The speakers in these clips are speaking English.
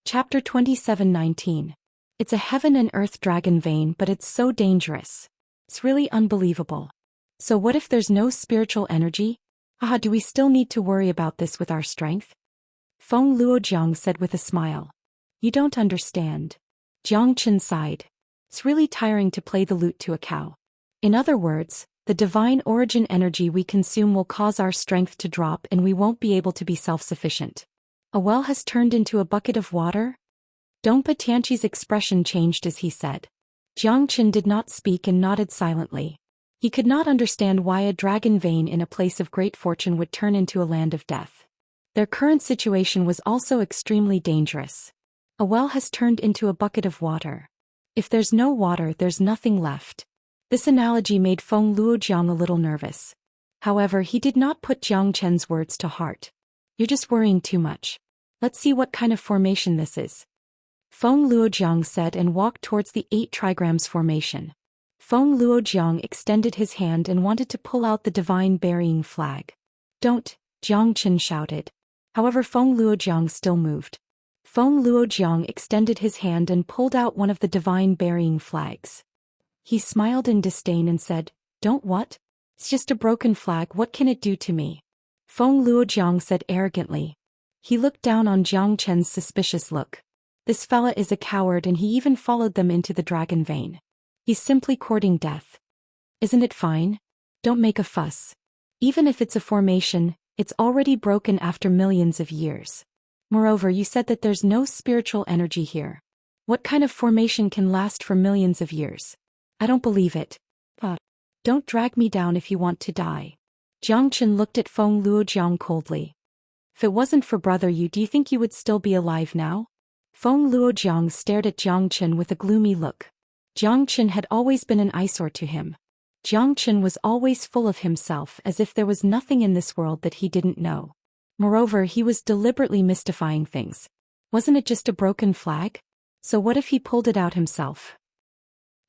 Chapter 27:19. It's a heaven and earth dragon vein, but it's so dangerous. It's really unbelievable. So what if there's no spiritual energy? Do we still need to worry about this with our strength? Feng Luojiang said with a smile. You don't understand. Jiang Qin sighed. It's really tiring to play the lute to a cow. In other words, the divine origin energy we consume will cause our strength to drop and we won't be able to be self-sufficient. A well has turned into a bucket of water? Dongpa Tianqi's expression changed as he said. Jiang Qin did not speak and nodded silently. He could not understand why a dragon vein in a place of great fortune would turn into a land of death. Their current situation was also extremely dangerous. A well has turned into a bucket of water. If there's no water, there's nothing left. This analogy made Feng Luojiang a little nervous. However, he did not put Jiang Chen's words to heart. You're just worrying too much. Let's see what kind of formation this is. Feng Luojiang said and walked towards the 8 trigrams formation. Feng Luojiang extended his hand and wanted to pull out the divine burying flag. Don't, Jiang Qin shouted. However, Feng Luojiang still moved. Feng Luojiang extended his hand and pulled out one of the divine burying flags. He smiled in disdain and said, Don't what? It's just a broken flag, what can it do to me? Feng Luojiang said arrogantly. He looked down on Jiang Chen's suspicious look. This fella is a coward and he even followed them into the dragon vein. He's simply courting death. Isn't it fine? Don't make a fuss. Even if it's a formation, it's already broken after millions of years. Moreover, you said that there's no spiritual energy here. What kind of formation can last for millions of years? I don't believe it. Don't drag me down if you want to die. Jiang Qin looked at Feng Luojiang coldly. If it wasn't for brother Yu, do you think you would still be alive now? Feng Luojiang stared at Jiang Qin with a gloomy look. Jiang Qin had always been an eyesore to him. Jiang Qin was always full of himself, as if there was nothing in this world that he didn't know. Moreover, he was deliberately mystifying things. Wasn't it just a broken flag? So what if he pulled it out himself?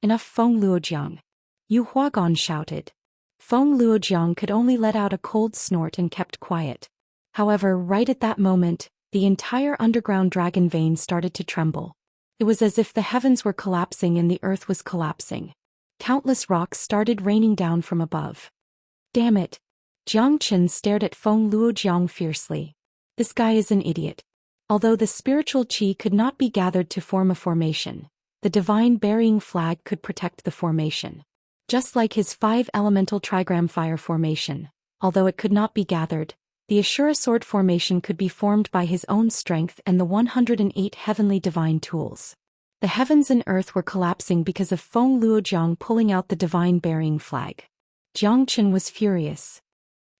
Enough, Feng Luojiang. Yu Huagan shouted. Feng Luojiang could only let out a cold snort and kept quiet. However, right at that moment, the entire underground dragon vein started to tremble. It was as if the heavens were collapsing and the earth was collapsing. Countless rocks started raining down from above. Damn it! Jiang Qin stared at Feng Luojiang fiercely. This guy is an idiot. Although the spiritual qi could not be gathered to form a formation, the divine burying flag could protect the formation. Just like his 5 elemental trigram fire formation, although it could not be gathered, the Ashura sword formation could be formed by his own strength and the 108 heavenly divine tools. The heavens and earth were collapsing because of Feng Luojiang pulling out the divine burying flag. Jiang Qin was furious.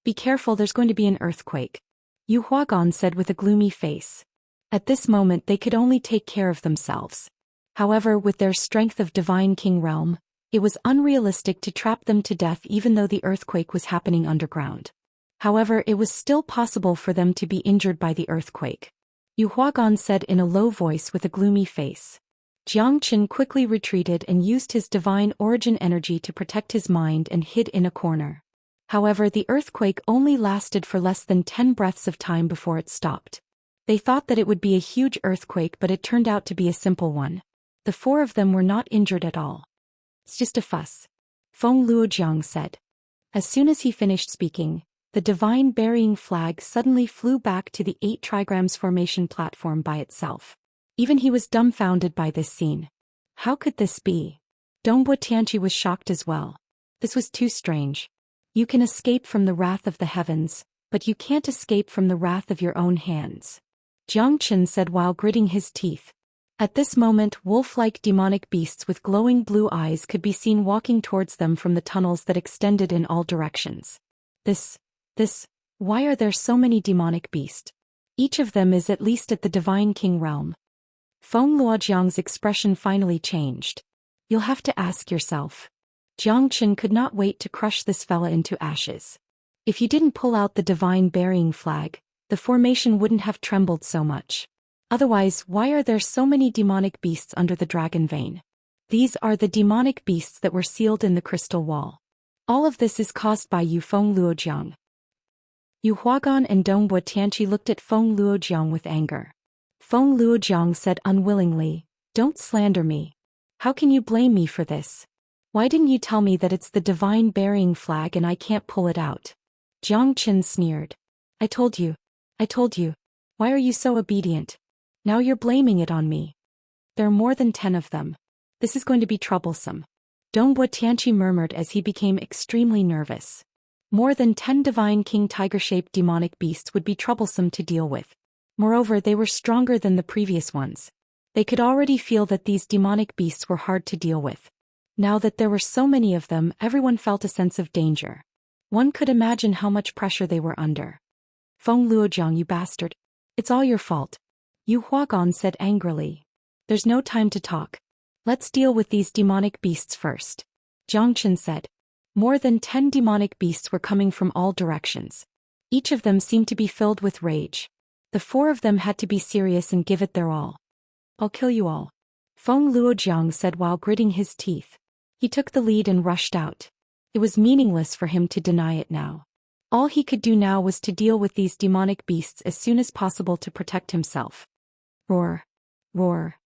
Be careful, there's going to be an earthquake. Yu Huagan said with a gloomy face. At this moment they could only take care of themselves. However, with their strength of divine king realm, it was unrealistic to trap them to death even though the earthquake was happening underground. However, it was still possible for them to be injured by the earthquake. Yu Huagan said in a low voice with a gloomy face. Jiang Qin quickly retreated and used his divine origin energy to protect his mind and hid in a corner. However, the earthquake only lasted for less than 10 breaths of time before it stopped. They thought that it would be a huge earthquake, but it turned out to be a simple one. The 4 of them were not injured at all. It's just a fuss. Feng Luojiang said. As soon as he finished speaking, the divine burying flag suddenly flew back to the 8 trigrams formation platform by itself. Even he was dumbfounded by this scene. How could this be? Dongpa Tianqi was shocked as well. This was too strange. You can escape from the wrath of the heavens, but you can't escape from the wrath of your own hands. Jiang Qin said while gritting his teeth. At this moment, wolf-like demonic beasts with glowing blue eyes could be seen walking towards them from the tunnels that extended in all directions. Why are there so many demonic beasts? Each of them is at least at the divine king realm. Feng Luojiang's expression finally changed. You'll have to ask yourself. Jiang Qin could not wait to crush this fella into ashes. If you didn't pull out the divine burying flag, the formation wouldn't have trembled so much. Otherwise, why are there so many demonic beasts under the dragon vein? These are the demonic beasts that were sealed in the crystal wall. All of this is caused by you, Feng Luojiang. Yu Huagan and Dongpa Tianqi looked at Feng Luojiang with anger. Feng Luojiang said unwillingly, "Don't slander me. How can you blame me for this? Why didn't you tell me that it's the divine burying flag and I can't pull it out?" Jiang Qin sneered. I told you. Why are you so obedient? Now you're blaming it on me. There are more than 10 of them. This is going to be troublesome. Dongbo Tianqi murmured as he became extremely nervous. More than 10 divine king tiger-shaped demonic beasts would be troublesome to deal with. Moreover, they were stronger than the previous ones. They could already feel that these demonic beasts were hard to deal with. Now that there were so many of them, everyone felt a sense of danger. One could imagine how much pressure they were under. Feng Luojiang, you bastard. It's all your fault. Yu Huagan said angrily. There's no time to talk. Let's deal with these demonic beasts first. Jiang Qin said. More than 10 demonic beasts were coming from all directions. Each of them seemed to be filled with rage. The 4 of them had to be serious and give it their all. I'll kill you all. Feng Luojiang said while gritting his teeth. He took the lead and rushed out. It was meaningless for him to deny it now. All he could do now was to deal with these demonic beasts as soon as possible to protect himself. Roar. Roar.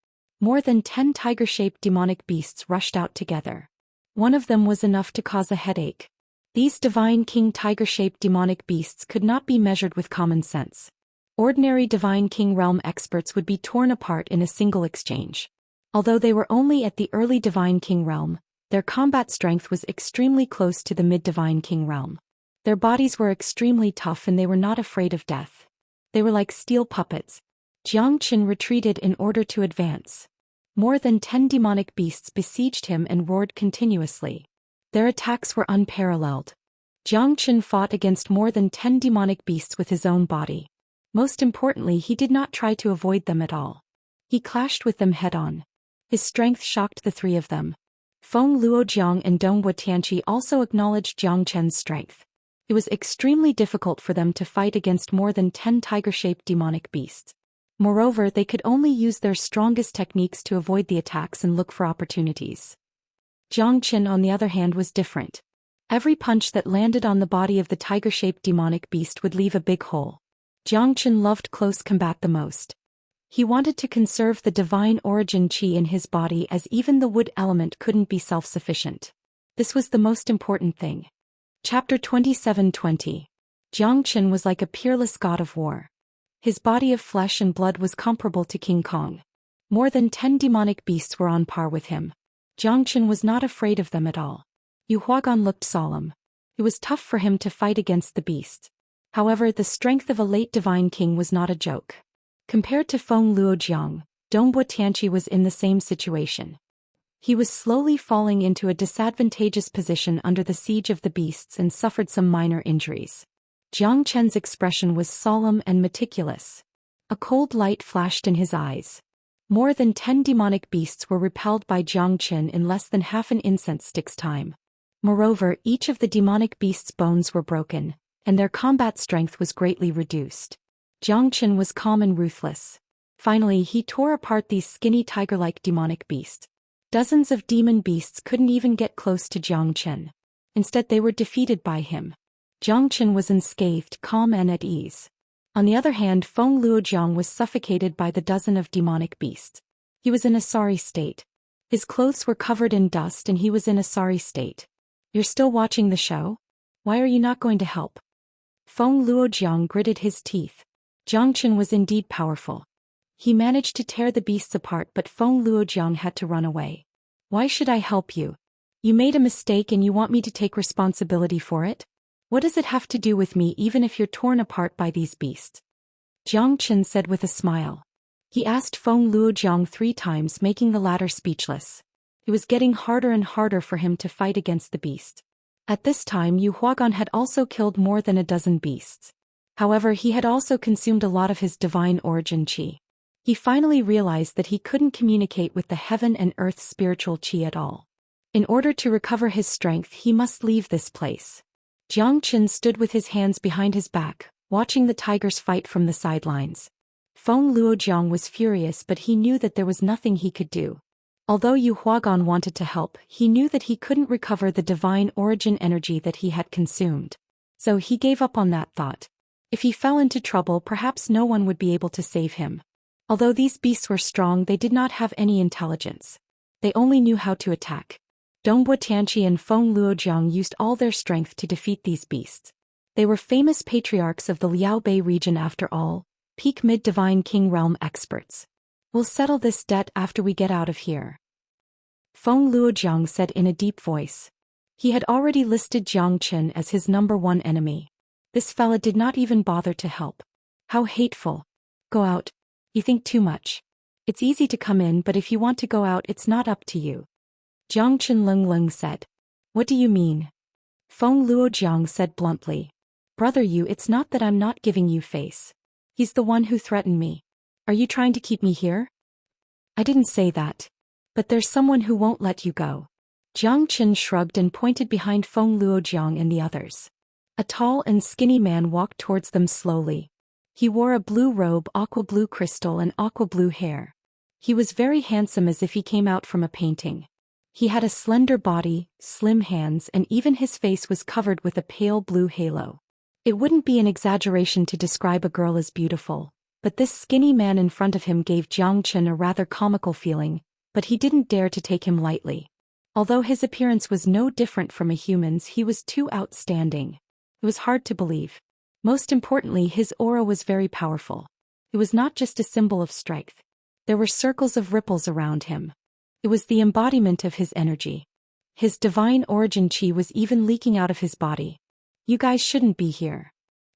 More than 10 tiger-shaped demonic beasts rushed out together. One of them was enough to cause a headache. These divine king tiger-shaped demonic beasts could not be measured with common sense. Ordinary divine king realm experts would be torn apart in a single exchange. Although they were only at the early divine king realm, their combat strength was extremely close to the mid-divine king realm. Their bodies were extremely tough and they were not afraid of death. They were like steel puppets. Jiang Qin retreated in order to advance. More than 10 demonic beasts besieged him and roared continuously. Their attacks were unparalleled. Jiang Qin fought against more than 10 demonic beasts with his own body. Most importantly, he did not try to avoid them at all. He clashed with them head-on. His strength shocked the 3 of them. Feng Luojiang and Dongbo Tianqi also acknowledged Jiang Qin's strength. It was extremely difficult for them to fight against more than 10 tiger-shaped demonic beasts. Moreover, they could only use their strongest techniques to avoid the attacks and look for opportunities. Jiang Qin, on the other hand, was different. Every punch that landed on the body of the tiger-shaped demonic beast would leave a big hole. Jiang Qin loved close combat the most. He wanted to conserve the divine origin qi in his body as even the wood element couldn't be self-sufficient. This was the most important thing. Chapter 27:20. Jiang Qin was like a peerless god of war. His body of flesh and blood was comparable to King Kong. More than 10 demonic beasts were on par with him. Jiang Qin was not afraid of them at all. Yu Huagan looked solemn. It was tough for him to fight against the beasts. However, the strength of a late divine king was not a joke. Compared to Feng Luojiang, Dongbo Tianqi was in the same situation. He was slowly falling into a disadvantageous position under the siege of the beasts and suffered some minor injuries. Jiang Qin's expression was solemn and meticulous. A cold light flashed in his eyes. More than 10 demonic beasts were repelled by Jiang Qin in less than half an incense stick's time. Moreover, each of the demonic beasts' bones were broken, and their combat strength was greatly reduced. Jiang Qin was calm and ruthless. Finally, he tore apart these skinny tiger-like demonic beasts. Dozens of demon beasts couldn't even get close to Jiang Qin. Instead, they were defeated by him. Jiang Qin was unscathed, calm and at ease. On the other hand, Feng Luojiang was suffocated by the dozen of demonic beasts. He was in a sorry state. His clothes were covered in dust and he was in a sorry state. You're still watching the show? Why are you not going to help? Feng Luojiang gritted his teeth. Jiang Qin was indeed powerful. He managed to tear the beasts apart, but Feng Luojiang had to run away. Why should I help you? You made a mistake and you want me to take responsibility for it? What does it have to do with me even if you're torn apart by these beasts? Jiang Qin said with a smile. He asked Feng Luojiang 3 times, making the latter speechless. It was getting harder and harder for him to fight against the beast. At this time, Yu Huagan had also killed more than a dozen beasts. However, he had also consumed a lot of his divine origin qi. He finally realized that he couldn't communicate with the heaven and earth spiritual qi at all. In order to recover his strength, he must leave this place. Jiang Qin stood with his hands behind his back, watching the tigers fight from the sidelines. Feng Luojiang was furious, but he knew that there was nothing he could do. Although Yu Huagan wanted to help, he knew that he couldn't recover the divine origin energy that he had consumed. So he gave up on that thought. If he fell into trouble, perhaps no one would be able to save him. Although these beasts were strong, they did not have any intelligence. They only knew how to attack. Dongbo Tianqi and Feng Luojiang used all their strength to defeat these beasts. They were famous patriarchs of the Liaobei region after all, peak mid-divine king realm experts. We'll settle this debt after we get out of here, Feng Luojiang said in a deep voice. He had already listed Jiang Qin as his #1 enemy. This fella did not even bother to help. How hateful. Go out. You think too much. It's easy to come in, but if you want to go out, it's not up to you, Jiang Qin Leng said. What do you mean? Feng Luojiang said bluntly. Brother you, it's not that I'm not giving you face. He's the one who threatened me. Are you trying to keep me here? I didn't say that. But there's someone who won't let you go. Jiang Qin shrugged and pointed behind Feng Luojiang and the others. A tall and skinny man walked towards them slowly. He wore a blue robe, aqua blue crystal and aqua blue hair. He was very handsome, as if he came out from a painting. He had a slender body, slim hands, and even his face was covered with a pale blue halo. It wouldn't be an exaggeration to describe a girl as beautiful, but this skinny man in front of him gave Jiang Qin a rather comical feeling, but he didn't dare to take him lightly. Although his appearance was no different from a human's, he was too outstanding. It was hard to believe. Most importantly, his aura was very powerful. It was not just a symbol of strength. There were circles of ripples around him. It was the embodiment of his energy. His divine origin chi was even leaking out of his body. You guys shouldn't be here.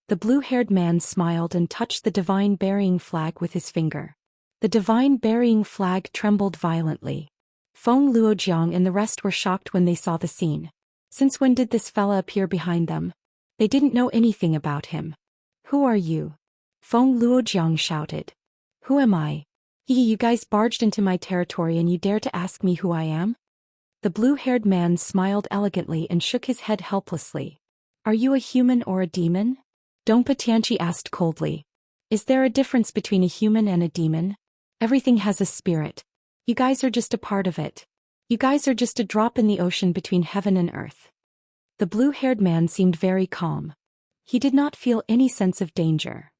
The blue-haired man smiled and touched the divine burying flag with his finger. The divine burying flag trembled violently. Feng Luojiang and the rest were shocked when they saw the scene. Since when did this fella appear behind them? They didn't know anything about him. Who are you? Feng Luojiang shouted. Who am I? You guys barged into my territory and you dare to ask me who I am? The blue-haired man smiled elegantly and shook his head helplessly. Are you a human or a demon? Dongpa Tianqi asked coldly. Is there a difference between a human and a demon? Everything has a spirit. You guys are just a part of it. You guys are just a drop in the ocean between heaven and earth. The blue-haired man seemed very calm. He did not feel any sense of danger.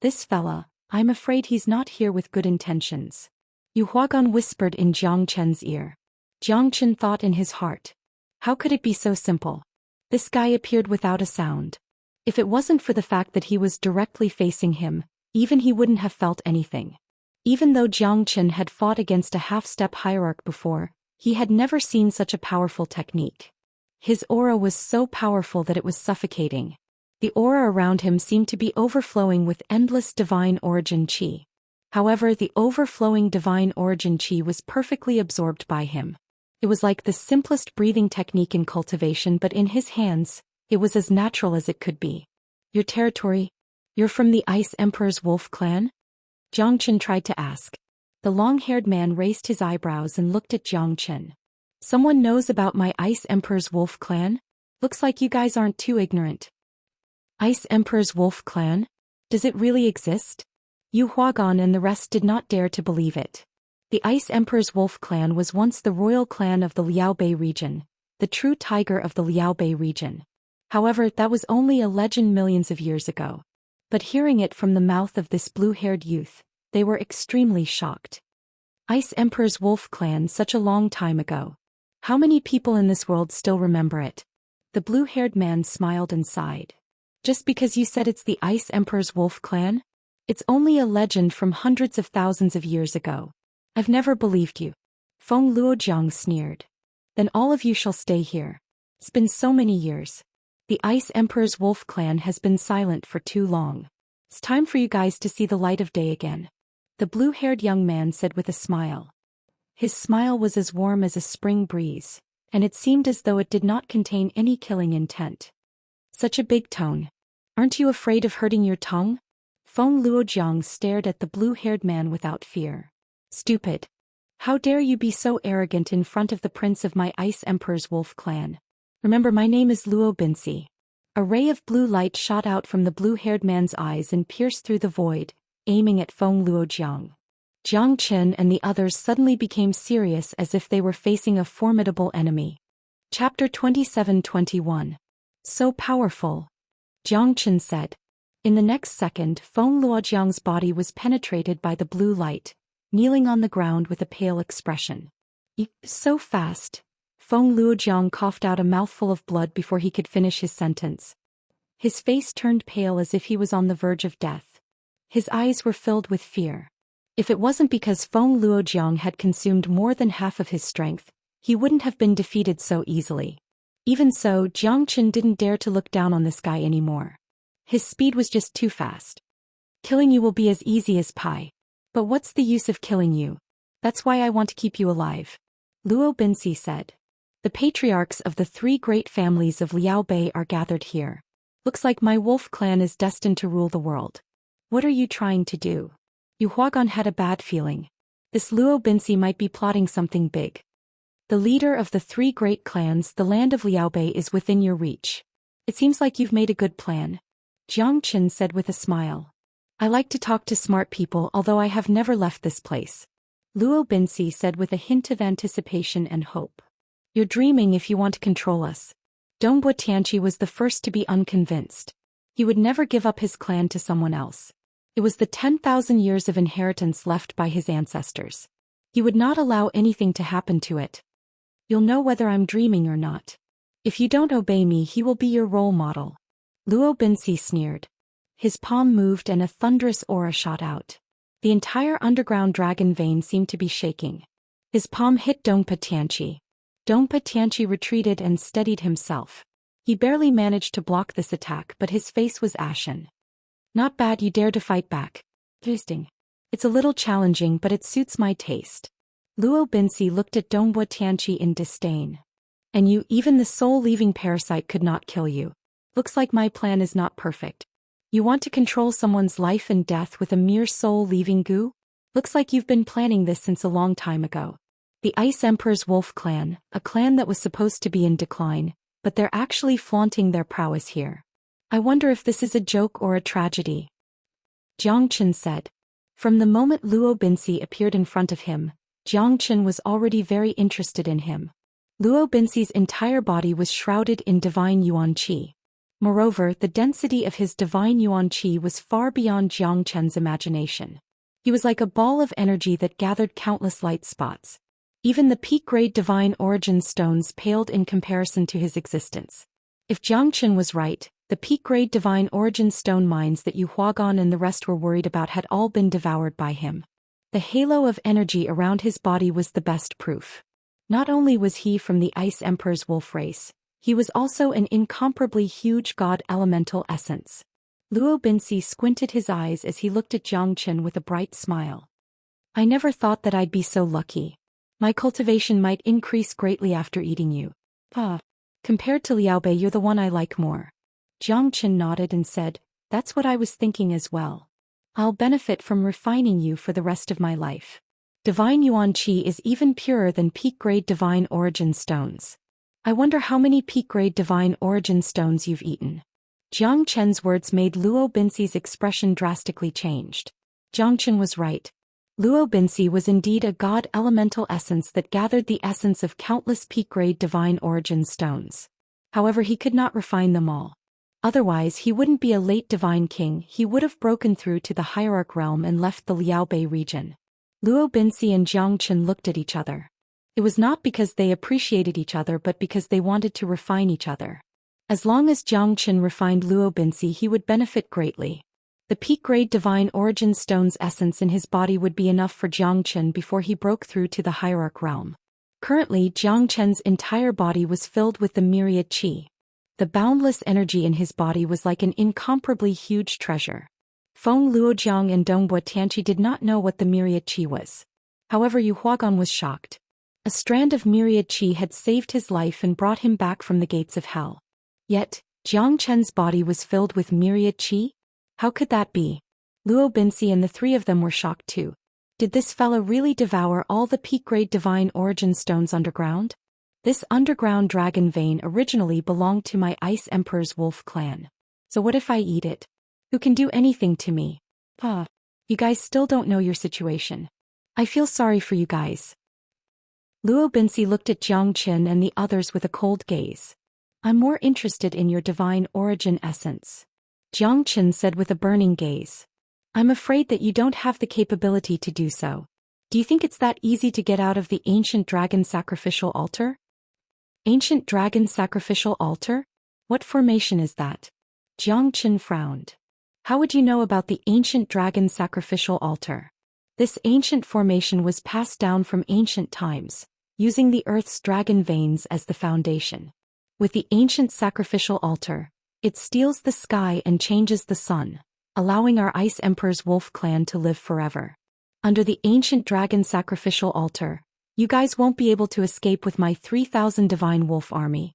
This fella, I'm afraid he's not here with good intentions. Yu Huagan whispered in Jiang Chen's ear. Jiang Chen thought in his heart. How could it be so simple? This guy appeared without a sound. If it wasn't for the fact that he was directly facing him, even he wouldn't have felt anything. Even though Jiang Chen had fought against a half-step hierarch before, he had never seen such a powerful technique. His aura was so powerful that it was suffocating. The aura around him seemed to be overflowing with endless divine origin chi. However, the overflowing divine origin chi was perfectly absorbed by him. It was like the simplest breathing technique in cultivation, but in his hands, it was as natural as it could be. Your territory? You're from the Ice Emperor's Wolf clan? Jiang Chen tried to ask. The long-haired man raised his eyebrows and looked at Jiang Chen. Someone knows about my Ice Emperor's Wolf clan? Looks like you guys aren't too ignorant. Ice Emperor's Wolf clan? Does it really exist? Yu Huagan and the rest did not dare to believe it. The Ice Emperor's Wolf clan was once the royal clan of the Liaobei region, the true tiger of the Liaobei region. However, that was only a legend millions of years ago. But hearing it from the mouth of this blue-haired youth, they were extremely shocked. Ice Emperor's Wolf clan, such a long time ago. How many people in this world still remember it? The blue-haired man smiled and sighed. Just because you said it's the Ice Emperor's Wolf clan? It's only a legend from hundreds of thousands of years ago. I've never believed you. Feng Luojiang sneered. Then all of you shall stay here. It's been so many years. The Ice Emperor's Wolf clan has been silent for too long. It's time for you guys to see the light of day again. The blue-haired young man said with a smile. His smile was as warm as a spring breeze, and it seemed as though it did not contain any killing intent. Such a big tone. Aren't you afraid of hurting your tongue? Feng Luojiang stared at the blue-haired man without fear. Stupid. How dare you be so arrogant in front of the prince of my Ice Emperor's Wolf clan? Remember, my name is Luo Binsi. A ray of blue light shot out from the blue-haired man's eyes and pierced through the void, aiming at Feng Luojiang. Jiang Chen and the others suddenly became serious, as if they were facing a formidable enemy. Chapter 27-21. So powerful. Jiang Chen said. In the next second, Feng Luojiang's body was penetrated by the blue light, kneeling on the ground with a pale expression. So fast. Feng Luojiang coughed out a mouthful of blood before he could finish his sentence. His face turned pale as if he was on the verge of death. His eyes were filled with fear. If it wasn't because Feng Luojiang had consumed more than half of his strength, he wouldn't have been defeated so easily. Even so, Jiang Chen didn't dare to look down on this guy anymore. His speed was just too fast. Killing you will be as easy as pie. But what's the use of killing you? That's why I want to keep you alive. Luo Binsi said. The patriarchs of the 3 great families of Liao Bei are gathered here. Looks like my wolf clan is destined to rule the world. What are you trying to do? Yu Huagan had a bad feeling. This Luo Binsi might be plotting something big. The leader of the 3 great clans, the land of Liao Bei, is within your reach. It seems like you've made a good plan. Jiang Chen said with a smile. I like to talk to smart people, although I have never left this place. Luo Binsi said with a hint of anticipation and hope. You're dreaming if you want to control us. Dongbo Tianqi was the first to be unconvinced. He would never give up his clan to someone else. It was the 10,000 years of inheritance left by his ancestors. He would not allow anything to happen to it. You'll know whether I'm dreaming or not. If you don't obey me, he will be your role model. Luo Binsi sneered. His palm moved and a thunderous aura shot out. The entire underground dragon vein seemed to be shaking. His palm hit Dongpa Tianqi. Dongpa Tianqi retreated and steadied himself. He barely managed to block this attack, but his face was ashen. Not bad, you dare to fight back. Interesting. It's a little challenging, but it suits my taste. Luo Binsi looked at Dongbo Tianqi in disdain. And you, even the soul-leaving parasite could not kill you. Looks like my plan is not perfect. You want to control someone's life and death with a mere soul-leaving goo? Looks like you've been planning this since a long time ago. The Ice Emperor's Wolf Clan, a clan that was supposed to be in decline, but they're actually flaunting their prowess here. I wonder if this is a joke or a tragedy. Jiang Chen said. From the moment Luo Binsi appeared in front of him, Jiang Chen was already very interested in him. Luo Binsi's entire body was shrouded in divine yuan qi. Moreover, the density of his divine yuan qi was far beyond Jiang Chen's imagination. He was like a ball of energy that gathered countless light spots. Even the peak-grade divine origin stones paled in comparison to his existence. If Jiang Chen was right, the peak-grade divine origin stone mines that Yu Huagan and the rest were worried about had all been devoured by him. The halo of energy around his body was the best proof. Not only was he from the Ice Emperor's wolf race, he was also an incomparably huge god elemental essence. Luo Binsi squinted his eyes as he looked at Jiang Chen with a bright smile. I never thought that I'd be so lucky. My cultivation might increase greatly after eating you. Compared to Liao Bei, you're the one I like more. Jiang Chen nodded and said, that's what I was thinking as well. I'll benefit from refining you for the rest of my life. Divine Yuan Qi is even purer than peak-grade divine origin stones. I wonder how many peak-grade divine origin stones you've eaten. Jiang Chen's words made Luo Binsi's expression drastically changed. Jiang Chen was right. Luo Binsi was indeed a god elemental essence that gathered the essence of countless peak-grade divine origin stones. However, he could not refine them all. Otherwise, he wouldn't be a late divine king. He would have broken through to the hierarch realm and left the Liao Bei region. Luo Binsi and Jiang Chen looked at each other. It was not because they appreciated each other but because they wanted to refine each other. As long as Jiang Chen refined Luo Binsi, he would benefit greatly. The peak-grade divine origin stone's essence in his body would be enough for Jiang Chen before he broke through to the hierarch realm. Currently, Jiang Chen's entire body was filled with the myriad qi. The boundless energy in his body was like an incomparably huge treasure. Feng Luojiang and Dongbo Tianqi did not know what the myriad qi was. However, Yu Huagan was shocked. A strand of myriad qi had saved his life and brought him back from the gates of hell. Yet, Jiang Chen's body was filled with myriad qi? How could that be? Luo Binsi and the 3 of them were shocked too. Did this fella really devour all the peak-grade divine origin stones underground? This underground dragon vein originally belonged to my Ice Emperor's wolf clan. So what if I eat it? Who can do anything to me? You guys still don't know your situation. I feel sorry for you guys. Luo Binsi looked at Jiang Chen and the others with a cold gaze. I'm more interested in your divine origin essence. Jiang Chen said with a burning gaze. I'm afraid that you don't have the capability to do so. Do you think it's that easy to get out of the ancient dragon sacrificial altar? Ancient dragon sacrificial altar? What formation is that? Jiang Chen frowned. How would you know about the ancient dragon sacrificial altar? This ancient formation was passed down from ancient times, using the Earth's dragon veins as the foundation. With the ancient sacrificial altar, it steals the sky and changes the sun, allowing our Ice Emperor's wolf clan to live forever. Under the ancient dragon sacrificial altar, you guys won't be able to escape with my 3,000 divine wolf army.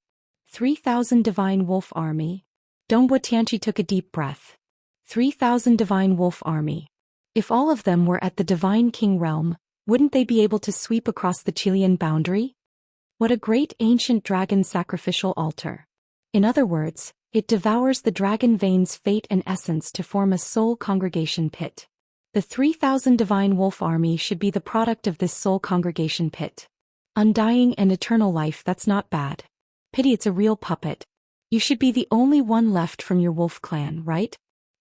3,000 divine wolf army? Dongbo Tianqi took a deep breath. 3,000 divine wolf army. If all of them were at the divine king realm, wouldn't they be able to sweep across the Chilean boundary? What a great ancient dragon sacrificial altar. In other words, it devours the dragon veins' fate and essence to form a soul congregation pit. The 3,000 divine wolf army should be the product of this soul congregation pit. Undying and eternal life, that's not bad. Pity it's a real puppet. You should be the only one left from your wolf clan, right?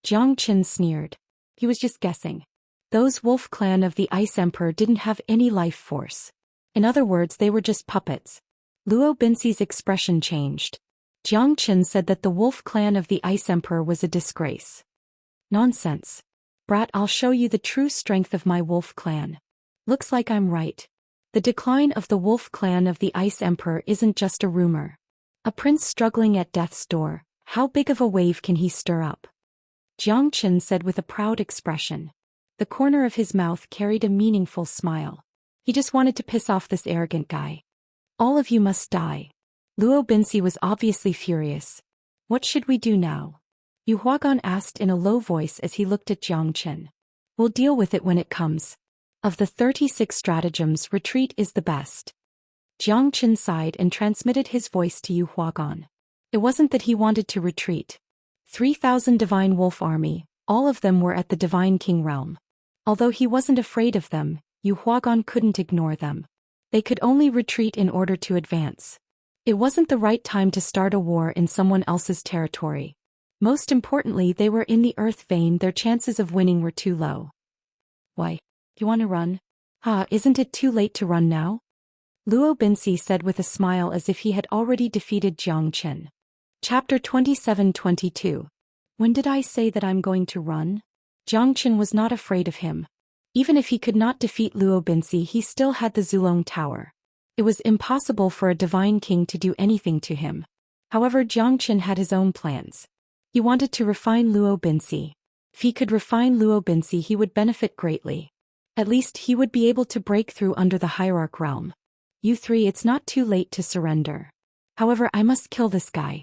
Jiang Chen sneered. He was just guessing. Those wolf clan of the Ice Emperor didn't have any life force. In other words, they were just puppets. Luo Binxi's expression changed. Jiang Chen said that the wolf clan of the Ice Emperor was a disgrace. Nonsense. Brat, I'll show you the true strength of my wolf clan. Looks like I'm right. The decline of the wolf clan of the Ice Emperor isn't just a rumor. A prince struggling at death's door, how big of a wave can he stir up? Jiang Chen said with a proud expression. The corner of his mouth carried a meaningful smile. He just wanted to piss off this arrogant guy. All of you must die. Luo Binxi was obviously furious. What should we do now? Yu Huagan asked in a low voice as he looked at Jiang Chen. We'll deal with it when it comes. Of the 36 stratagems, retreat is the best. Jiang Chen sighed and transmitted his voice to Yu Huagan. It wasn't that he wanted to retreat. 3,000 divine wolf army, all of them were at the divine king realm. Although he wasn't afraid of them, Yu Huagan couldn't ignore them. They could only retreat in order to advance. It wasn't the right time to start a war in someone else's territory. Most importantly, they were in the earth vein, their chances of winning were too low. Why? You want to run? Isn't it too late to run now? Luo Binxi said with a smile as if he had already defeated Jiang Chen. Chapter 27-22. When did I say that I'm going to run? Jiang Chen was not afraid of him. Even if he could not defeat Luo Binxi, he still had the Zulong Tower. It was impossible for a divine king to do anything to him. However, Jiang Chen had his own plans. He wanted to refine Luo Binxi. If he could refine Luo Binxi, he would benefit greatly. At least he would be able to break through under the hierarch realm. You three, it's not too late to surrender. However, I must kill this guy.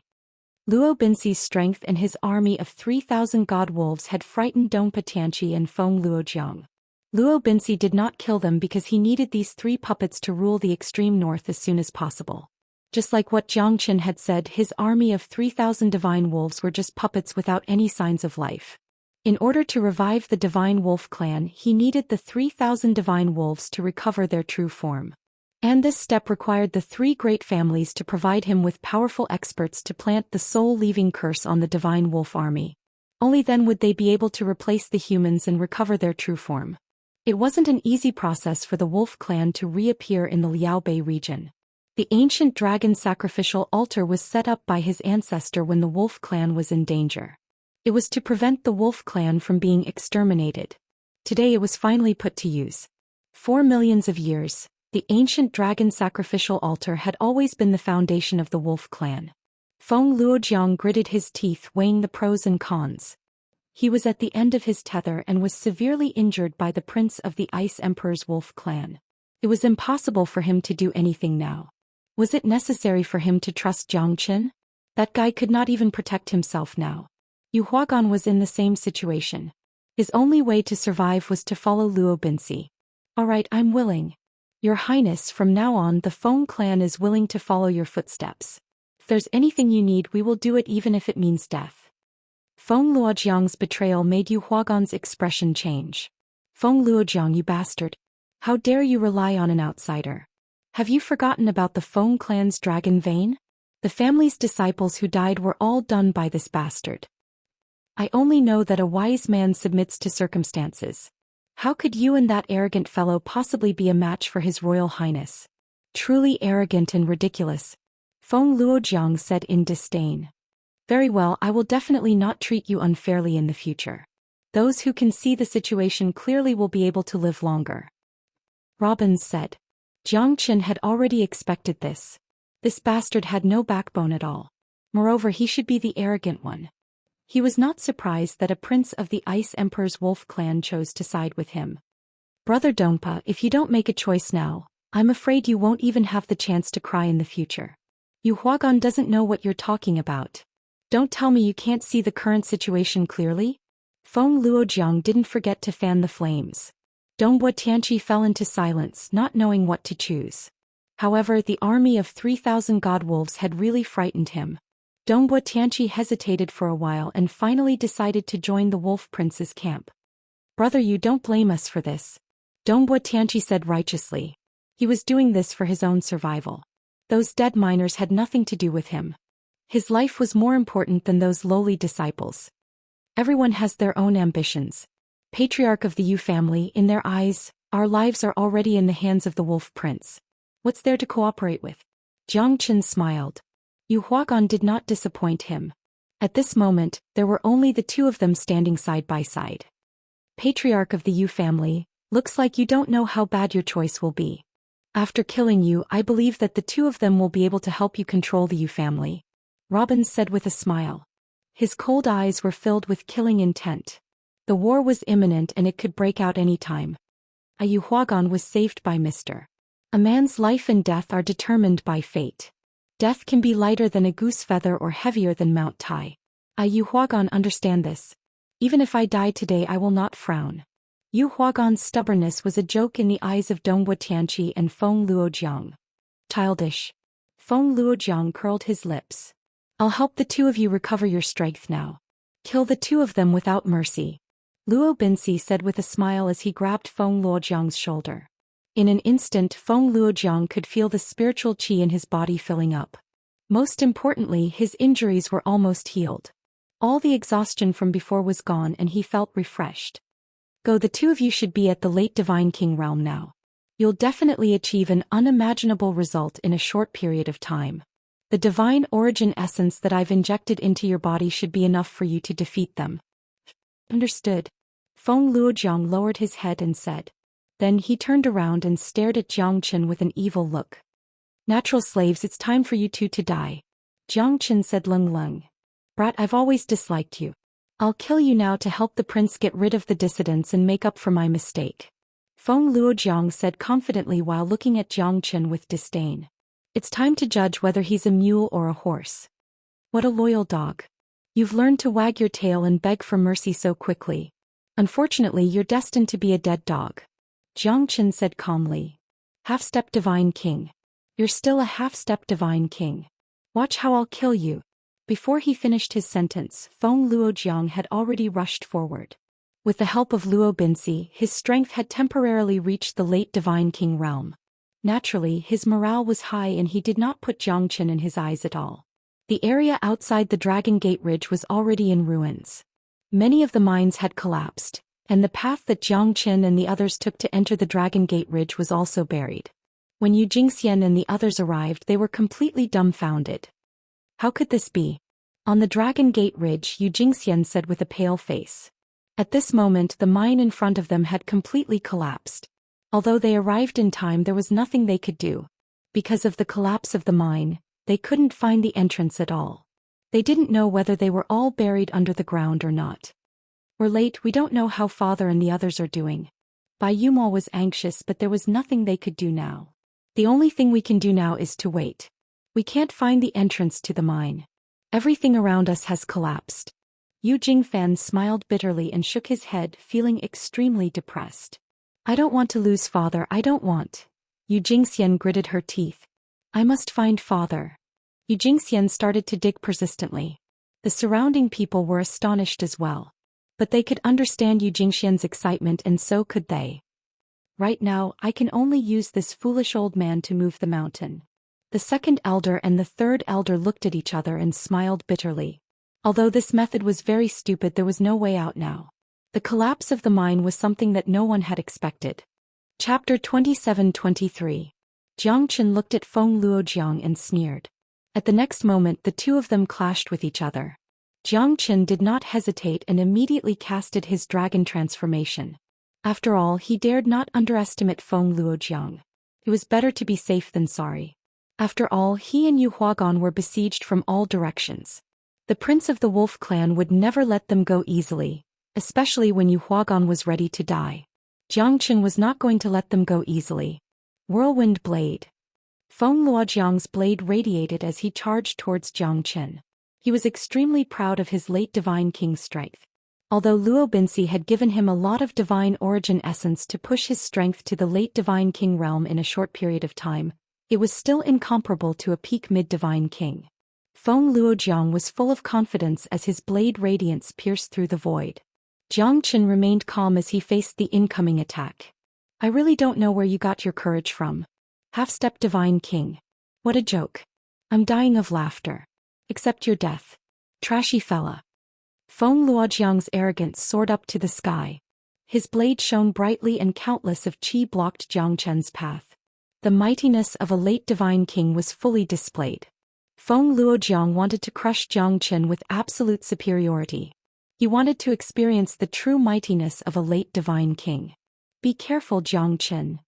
Luo Binxi's strength and his army of 3,000 god wolves had frightened Dongpa Tianqi and Feng Luojiang. Luo Binxi did not kill them because he needed these three puppets to rule the extreme north as soon as possible. Just like what Jiang Chen had said, his army of 3,000 divine wolves were just puppets without any signs of life. In order to revive the divine wolf clan, he needed the 3,000 divine wolves to recover their true form. And this step required the three great families to provide him with powerful experts to plant the soul-leaving curse on the divine wolf army. Only then would they be able to replace the humans and recover their true form. It wasn't an easy process for the wolf clan to reappear in the Liaobei region. The ancient dragon sacrificial altar was set up by his ancestor when the wolf clan was in danger. It was to prevent the wolf clan from being exterminated. Today it was finally put to use. For millions of years, the ancient dragon sacrificial altar had always been the foundation of the wolf clan. Feng Luojiang gritted his teeth, weighing the pros and cons. He was at the end of his tether and was severely injured by the prince of the Ice Emperor's wolf clan. It was impossible for him to do anything now. Was it necessary for him to trust Jiang Chen? That guy could not even protect himself now. Yu Huagan was in the same situation. His only way to survive was to follow Luo Binxi. Alright, I'm willing. Your Highness, from now on the Feng clan is willing to follow your footsteps. If there's anything you need, we will do it even if it means death. Feng Luojiang's betrayal made Yu Huagan's expression change. Feng Luojiang, you bastard. How dare you rely on an outsider? Have you forgotten about the Feng clan's dragon vein? The family's disciples who died were all done by this bastard. I only know that a wise man submits to circumstances. How could you and that arrogant fellow possibly be a match for His Royal Highness? Truly arrogant and ridiculous, Feng Luojiang said in disdain. Very well, I will definitely not treat you unfairly in the future. Those who can see the situation clearly will be able to live longer. Robbins said. Jiang Qin had already expected this. This bastard had no backbone at all. Moreover, he should be the arrogant one. He was not surprised that a prince of the Ice Emperor's wolf clan chose to side with him. Brother Dongpa, if you don't make a choice now, I'm afraid you won't even have the chance to cry in the future. Yu Huagan doesn't know what you're talking about. Don't tell me you can't see the current situation clearly? Feng Luojiang didn't forget to fan the flames. Dongbua Tianqi fell into silence, not knowing what to choose. However, the army of 3,000 god wolves had really frightened him. Dongbua Tianqi hesitated for a while and finally decided to join the wolf prince's camp. Brother, you don't blame us for this. Dongbua Tianqi said righteously. He was doing this for his own survival. Those dead miners had nothing to do with him. His life was more important than those lowly disciples. Everyone has their own ambitions. Patriarch of the Yu family, in their eyes, our lives are already in the hands of the wolf prince. What's there to cooperate with? Jiang Qin smiled. Yu Huagan did not disappoint him. At this moment, there were only the two of them standing side by side. Patriarch of the Yu family, looks like you don't know how bad your choice will be. After killing you, I believe that the two of them will be able to help you control the Yu family. Robbins said with a smile. His cold eyes were filled with killing intent. The war was imminent and it could break out any time. Yu Huagan was saved by Mr. A man's life and death are determined by fate. Death can be lighter than a goose feather or heavier than Mount Tai. Yu Huagan understand this. Even if I die today, I will not frown. Yu Huagan's stubbornness was a joke in the eyes of Dongbua Tianqi and Feng Luojiang. Childish. Feng Luojiang curled his lips. I'll help the two of you recover your strength now. Kill the two of them without mercy. Luo Binsi said with a smile as he grabbed Feng Luojiang's shoulder. In an instant, Feng Luojiang could feel the spiritual qi in his body filling up. Most importantly, his injuries were almost healed. All the exhaustion from before was gone and he felt refreshed. Go, the two of you should be at the late Divine King realm now. You'll definitely achieve an unimaginable result in a short period of time. The divine origin essence that I've injected into your body should be enough for you to defeat them. Understood. Feng Luojiang lowered his head and said. Then he turned around and stared at Jiang Qin with an evil look. Natural slaves, it's time for you two to die. Jiang Qin said, Lung Lung. Brat, I've always disliked you. I'll kill you now to help the prince get rid of the dissidents and make up for my mistake. Feng Luojiang said confidently while looking at Jiang Qin with disdain. It's time to judge whether he's a mule or a horse. What a loyal dog. You've learned to wag your tail and beg for mercy so quickly. Unfortunately, you're destined to be a dead dog. Jiang Qin said calmly. Half-step Divine King. You're still a half-step Divine King. Watch how I'll kill you. Before he finished his sentence, Feng Luojiang had already rushed forward. With the help of Luo Binsi, his strength had temporarily reached the late Divine King realm. Naturally, his morale was high and he did not put Jiang Qin in his eyes at all. The area outside the Dragon Gate Ridge was already in ruins. Many of the mines had collapsed, and the path that Jiang Qin and the others took to enter the Dragon Gate Ridge was also buried. When Xian and the others arrived, they were completely dumbfounded. How could this be? On the Dragon Gate Ridge, Xian said with a pale face. At this moment, the mine in front of them had completely collapsed. Although they arrived in time, there was nothing they could do. Because of the collapse of the mine, they couldn't find the entrance at all. They didn't know whether they were all buried under the ground or not. We're late, we don't know how father and the others are doing. Bai Yumol was anxious, but there was nothing they could do now. The only thing we can do now is to wait. We can't find the entrance to the mine. Everything around us has collapsed. Yu Jingfan smiled bitterly and shook his head, feeling extremely depressed. I don't want to lose father, I don't want. Yu Jingxian gritted her teeth. I must find father. Yu Jingxian started to dig persistently. The surrounding people were astonished as well. But they could understand Yu Jingxian's excitement and so could they. Right now, I can only use this foolish old man to move the mountain. The second elder and the third elder looked at each other and smiled bitterly. Although this method was very stupid, there was no way out now. The collapse of the mine was something that no one had expected. Chapter 27-23. Jiang Chen looked at Feng Luojiang and sneered. At the next moment the two of them clashed with each other. Jiang Chen did not hesitate and immediately casted his dragon transformation. After all, he dared not underestimate Feng Luojiang. It was better to be safe than sorry. After all, he and Yu Huagan were besieged from all directions. The prince of the wolf clan would never let them go easily, especially when Yu Huagan was ready to die. Jiang Chen was not going to let them go easily. Whirlwind blade. Feng Luojiang's blade radiated as he charged towards Jiang Chen. He was extremely proud of his late divine king's strength. Although Luo Binsi had given him a lot of divine origin essence to push his strength to the late divine king realm in a short period of time, it was still incomparable to a peak mid-divine king. Feng Luojiang was full of confidence as his blade radiance pierced through the void. Jiang Chen remained calm as he faced the incoming attack. I really don't know where you got your courage from. Half-step divine king. What a joke. I'm dying of laughter. Accept your death. Trashy fella. Feng Luojiang's arrogance soared up to the sky. His blade shone brightly and countless of qi blocked Jiang Chen's path. The mightiness of a late divine king was fully displayed. Feng Luojiang wanted to crush Jiang Chen with absolute superiority. He wanted to experience the true mightiness of a late divine king. Be careful, Jiang Chen.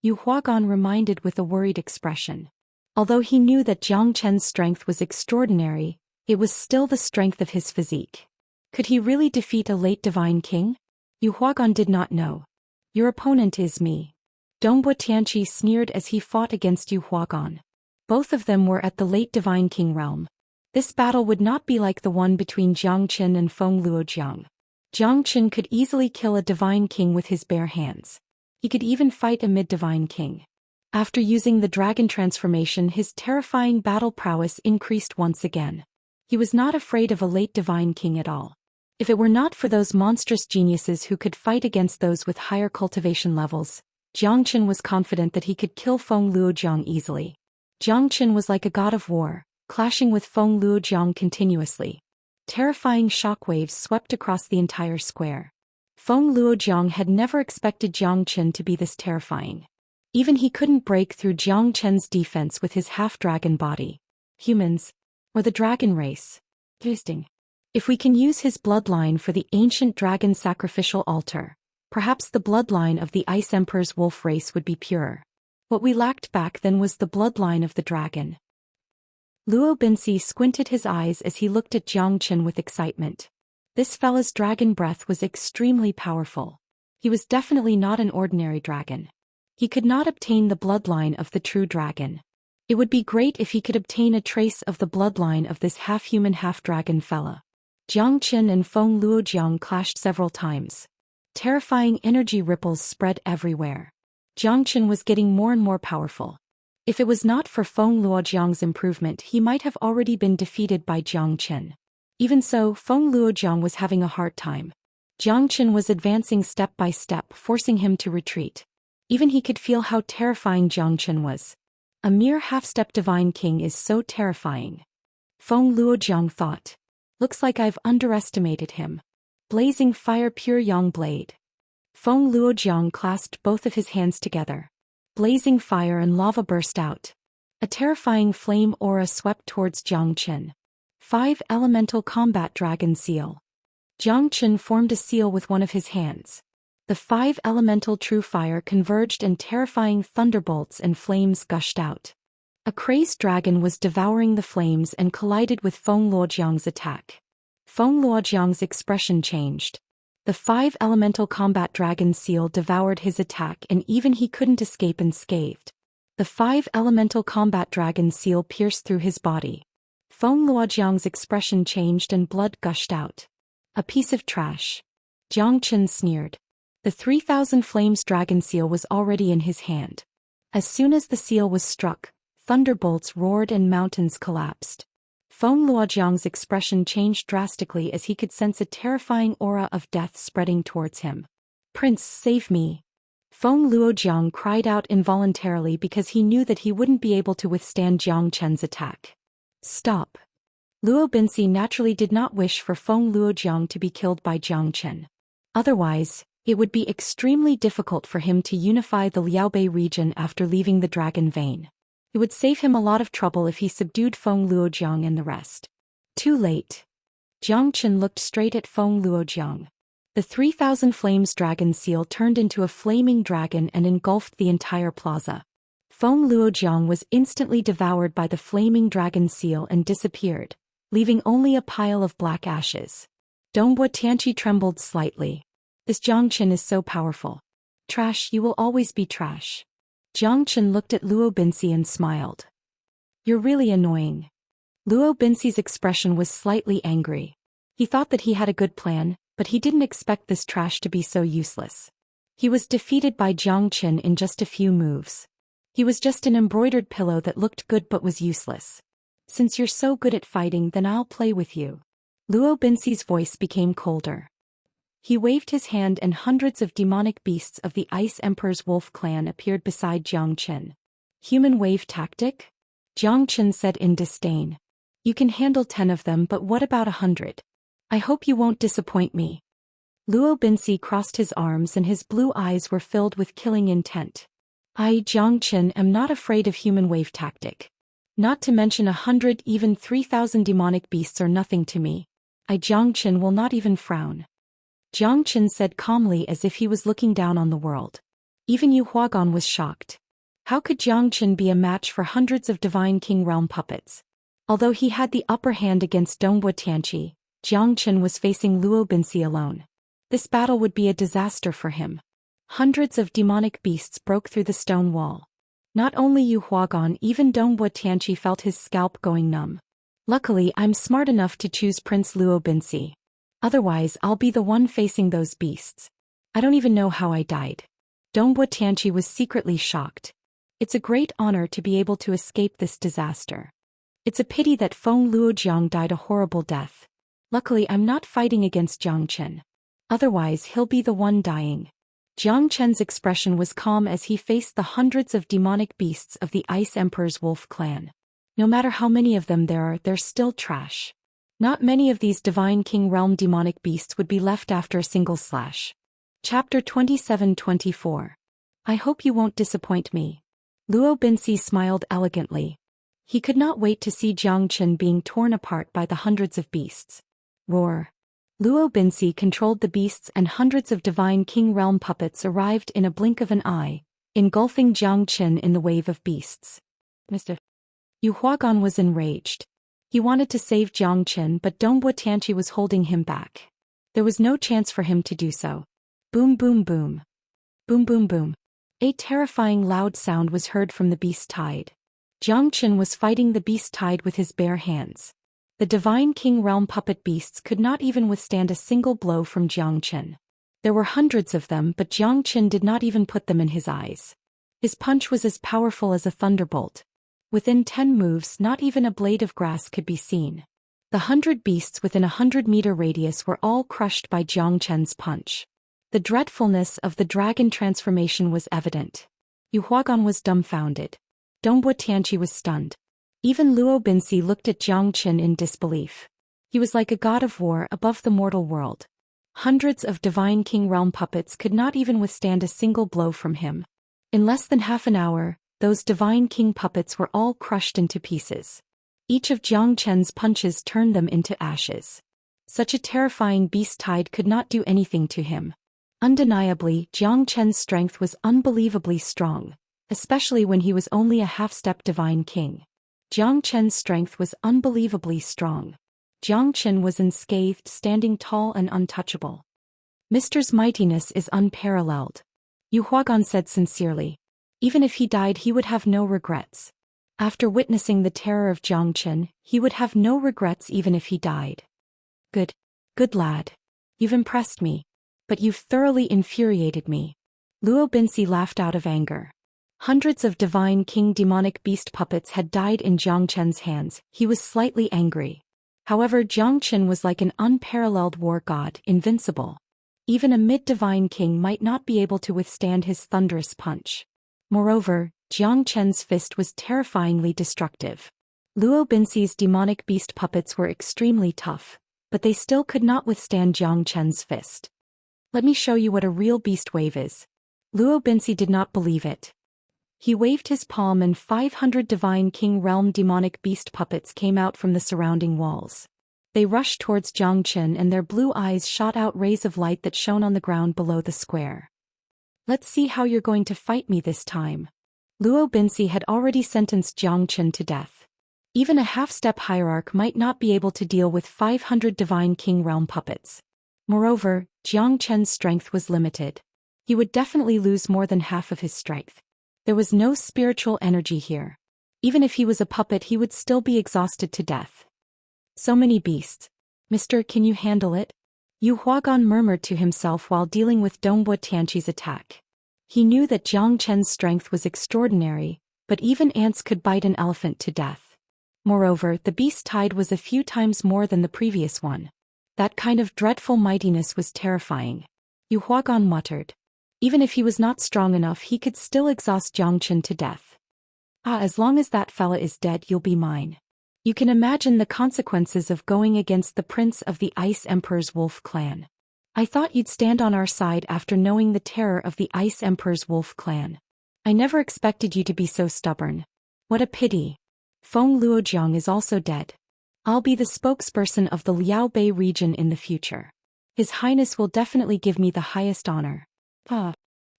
Yu Huagan reminded with a worried expression. Although he knew that Jiang Chen's strength was extraordinary, it was still the strength of his physique. Could he really defeat a late divine king? Yu Huagan did not know. Your opponent is me. Dongbo Tianqi sneered as he fought against Yu Huagan. Both of them were at the late divine king realm. This battle would not be like the one between Jiang Chen and Feng Luojiang. Jiang Chen could easily kill a divine king with his bare hands. He could even fight a mid-divine king. After using the dragon transformation, his terrifying battle prowess increased once again. He was not afraid of a late divine king at all. If it were not for those monstrous geniuses who could fight against those with higher cultivation levels, Jiang Chen was confident that he could kill Feng Luojiang easily. Jiang Chen was like a god of war, clashing with Feng Luojiang continuously. Terrifying shockwaves swept across the entire square. Feng Luojiang had never expected Jiang Chen to be this terrifying. Even he couldn't break through Jiang Chen's defense with his half-dragon body. Humans, or the dragon race. Interesting. If we can use his bloodline for the ancient dragon sacrificial altar, perhaps the bloodline of the Ice Emperor's wolf race would be purer. What we lacked back then was the bloodline of the dragon. Luo Binsi squinted his eyes as he looked at Jiang Chen with excitement. This fella's dragon breath was extremely powerful. He was definitely not an ordinary dragon. He could not obtain the bloodline of the true dragon. It would be great if he could obtain a trace of the bloodline of this half-human half-dragon fella. Jiang Chen and Feng Luojiang clashed several times. Terrifying energy ripples spread everywhere. Jiang Chen was getting more and more powerful. If it was not for Feng Luojiang's improvement, he might have already been defeated by Jiang Chen. Even so, Feng Luojiang was having a hard time. Jiang Chen was advancing step by step, forcing him to retreat. Even he could feel how terrifying Jiang Chen was. A mere half-step divine king is so terrifying. Feng Luojiang thought. Looks like I've underestimated him. Blazing fire pure yang blade. Feng Luojiang clasped both of his hands together. Blazing fire and lava burst out. A terrifying flame aura swept towards Jiang Chen. 5 Elemental Combat Dragon Seal. Jiang Chen formed a seal with one of his hands. The 5 elemental true fire converged and terrifying thunderbolts and flames gushed out. A crazed dragon was devouring the flames and collided with Feng Luojiang's attack. Feng Luojiang's expression changed. The 5 elemental combat dragon seal devoured his attack and even he couldn't escape unscathed. The 5 elemental combat dragon seal pierced through his body. Feng Luojiang's expression changed and blood gushed out. A piece of trash. Jiang Chen sneered. The 3000 flames dragon seal was already in his hand. As soon as the seal was struck, thunderbolts roared and mountains collapsed. Feng Luojiang's expression changed drastically as he could sense a terrifying aura of death spreading towards him. Prince, save me. Feng Luojiang cried out involuntarily because he knew that he wouldn't be able to withstand Jiang Chen's attack. Stop. Luo Binsi naturally did not wish for Feng Luojiang to be killed by Jiang Chen. Otherwise, it would be extremely difficult for him to unify the Liaobei region after leaving the Dragon Vein. It would save him a lot of trouble if he subdued Feng Luojiang and the rest. Too late. Jiang Chen looked straight at Feng Luojiang. The 3,000 Flames dragon seal turned into a flaming dragon and engulfed the entire plaza. Feng Luojiang was instantly devoured by the flaming dragon seal and disappeared, leaving only a pile of black ashes. Dongbo Tianqi trembled slightly. This Jiang Chen is so powerful. Trash, you will always be trash. Jiang Chen looked at Luo Binsi and smiled. You're really annoying. Luo Binsi's expression was slightly angry. He thought that he had a good plan, but he didn't expect this trash to be so useless. He was defeated by Jiang Chen in just a few moves. He was just an embroidered pillow that looked good but was useless. Since you're so good at fighting, then I'll play with you. Luo Binsi's voice became colder. He waved his hand and hundreds of demonic beasts of the Ice Emperor's wolf clan appeared beside Jiang Chen. Human wave tactic? Jiang Chen said in disdain. You can handle 10 of them, but what about 100? I hope you won't disappoint me. Luo Binsi crossed his arms and his blue eyes were filled with killing intent. I, Jiang Chen, am not afraid of human wave tactic. Not to mention 100, even 3,000 demonic beasts are nothing to me. I, Jiang Chen, will not even frown. Jiang Chen said calmly as if he was looking down on the world. Even Yu Huagan was shocked. How could Jiang Chen be a match for hundreds of Divine King Realm puppets? Although he had the upper hand against Dongbo Tianqi, Jiang Chen was facing Luo Binsi alone. This battle would be a disaster for him. Hundreds of demonic beasts broke through the stone wall. Not only Yu Huagan, even Dongbo Tianqi felt his scalp going numb. Luckily, I'm smart enough to choose Prince Luo Binsi. Otherwise, I'll be the one facing those beasts. I don't even know how I died. Dongbo Tianqi was secretly shocked. It's a great honor to be able to escape this disaster. It's a pity that Feng Luojiang died a horrible death. Luckily, I'm not fighting against Jiang Chen. Otherwise, he'll be the one dying. Jiang Chen's expression was calm as he faced the hundreds of demonic beasts of the Ice Emperor's wolf clan. No matter how many of them there are, they're still trash. Not many of these Divine King Realm demonic beasts would be left after a single slash. Chapter 27-24. I hope you won't disappoint me. Luo Binsi smiled elegantly. He could not wait to see Jiang Chen being torn apart by the hundreds of beasts. Roar. Luo Binsi controlled the beasts and hundreds of Divine King Realm puppets arrived in a blink of an eye, engulfing Jiang Chen in the wave of beasts. Mr. Yu Huagan was enraged. He wanted to save Jiang Chen, but Dongbo Tianqi was holding him back. There was no chance for him to do so. Boom boom boom. Boom boom boom. A terrifying loud sound was heard from the beast tide. Jiang Chen was fighting the beast tide with his bare hands. The Divine King Realm puppet beasts could not even withstand a single blow from Jiang Chen. There were hundreds of them, but Jiang Chen did not even put them in his eyes. His punch was as powerful as a thunderbolt. Within 10 moves, not even a blade of grass could be seen. The 100 beasts within a 100-meter radius were all crushed by Jiang Chen's punch. The dreadfulness of the dragon transformation was evident. Yu Huagan was dumbfounded. Dongbo Tianqi was stunned. Even Luo Binsi looked at Jiang Chen in disbelief. He was like a god of war above the mortal world. Hundreds of Divine King Realm puppets could not even withstand a single blow from him. In less than half an hour, those Divine King puppets were all crushed into pieces. Each of Jiang Chen's punches turned them into ashes. Such a terrifying beast tide could not do anything to him. Undeniably, Jiang Chen's strength was unbelievably strong, especially when he was only a half-step Divine King. Jiang Chen's strength was unbelievably strong. Jiang Chen was unscathed, standing tall and untouchable. Mister's mightiness is unparalleled. Yu Huagan said sincerely. Even if he died, he would have no regrets. After witnessing the terror of Jiang Chen, he would have no regrets even if he died. Good lad. You've impressed me. But you've thoroughly infuriated me. Luo Binsi laughed out of anger. Hundreds of Divine King demonic beast puppets had died in Jiang Chen's hands. He was slightly angry. However, Jiang Chen was like an unparalleled war god, invincible. Even a mid-Divine King might not be able to withstand his thunderous punch. Moreover, Jiang Chen's fist was terrifyingly destructive. Luo Binxi's demonic beast puppets were extremely tough, but they still could not withstand Jiang Chen's fist. Let me show you what a real beast wave is. Luo Binxi did not believe it. He waved his palm and 500 Divine King Realm demonic beast puppets came out from the surrounding walls. They rushed towards Jiang Chen and their blue eyes shot out rays of light that shone on the ground below the square. Let's see how you're going to fight me this time. Luo Binxi had already sentenced Jiang Chen to death. Even a half-step hierarch might not be able to deal with 500 Divine King Realm puppets. Moreover, Jiang Chen's strength was limited. He would definitely lose more than half of his strength. There was no spiritual energy here. Even if he was a puppet, he would still be exhausted to death. So many beasts. Mister, can you handle it? Yu Huagan murmured to himself while dealing with Dongbo Tianqi's attack. He knew that Jiang Chen's strength was extraordinary, but even ants could bite an elephant to death. Moreover, the beast tide was a few times more than the previous one. That kind of dreadful mightiness was terrifying. Yu Huagan muttered. Even if he was not strong enough, he could still exhaust Jiang Chen to death. As long as that fella is dead, you'll be mine. You can imagine the consequences of going against the prince of the Ice Emperor's wolf clan. I thought you'd stand on our side after knowing the terror of the Ice Emperor's wolf clan. I never expected you to be so stubborn. What a pity. Feng Luojiang is also dead. I'll be the spokesperson of the Liaobei region in the future. His Highness will definitely give me the highest honor. Dongbo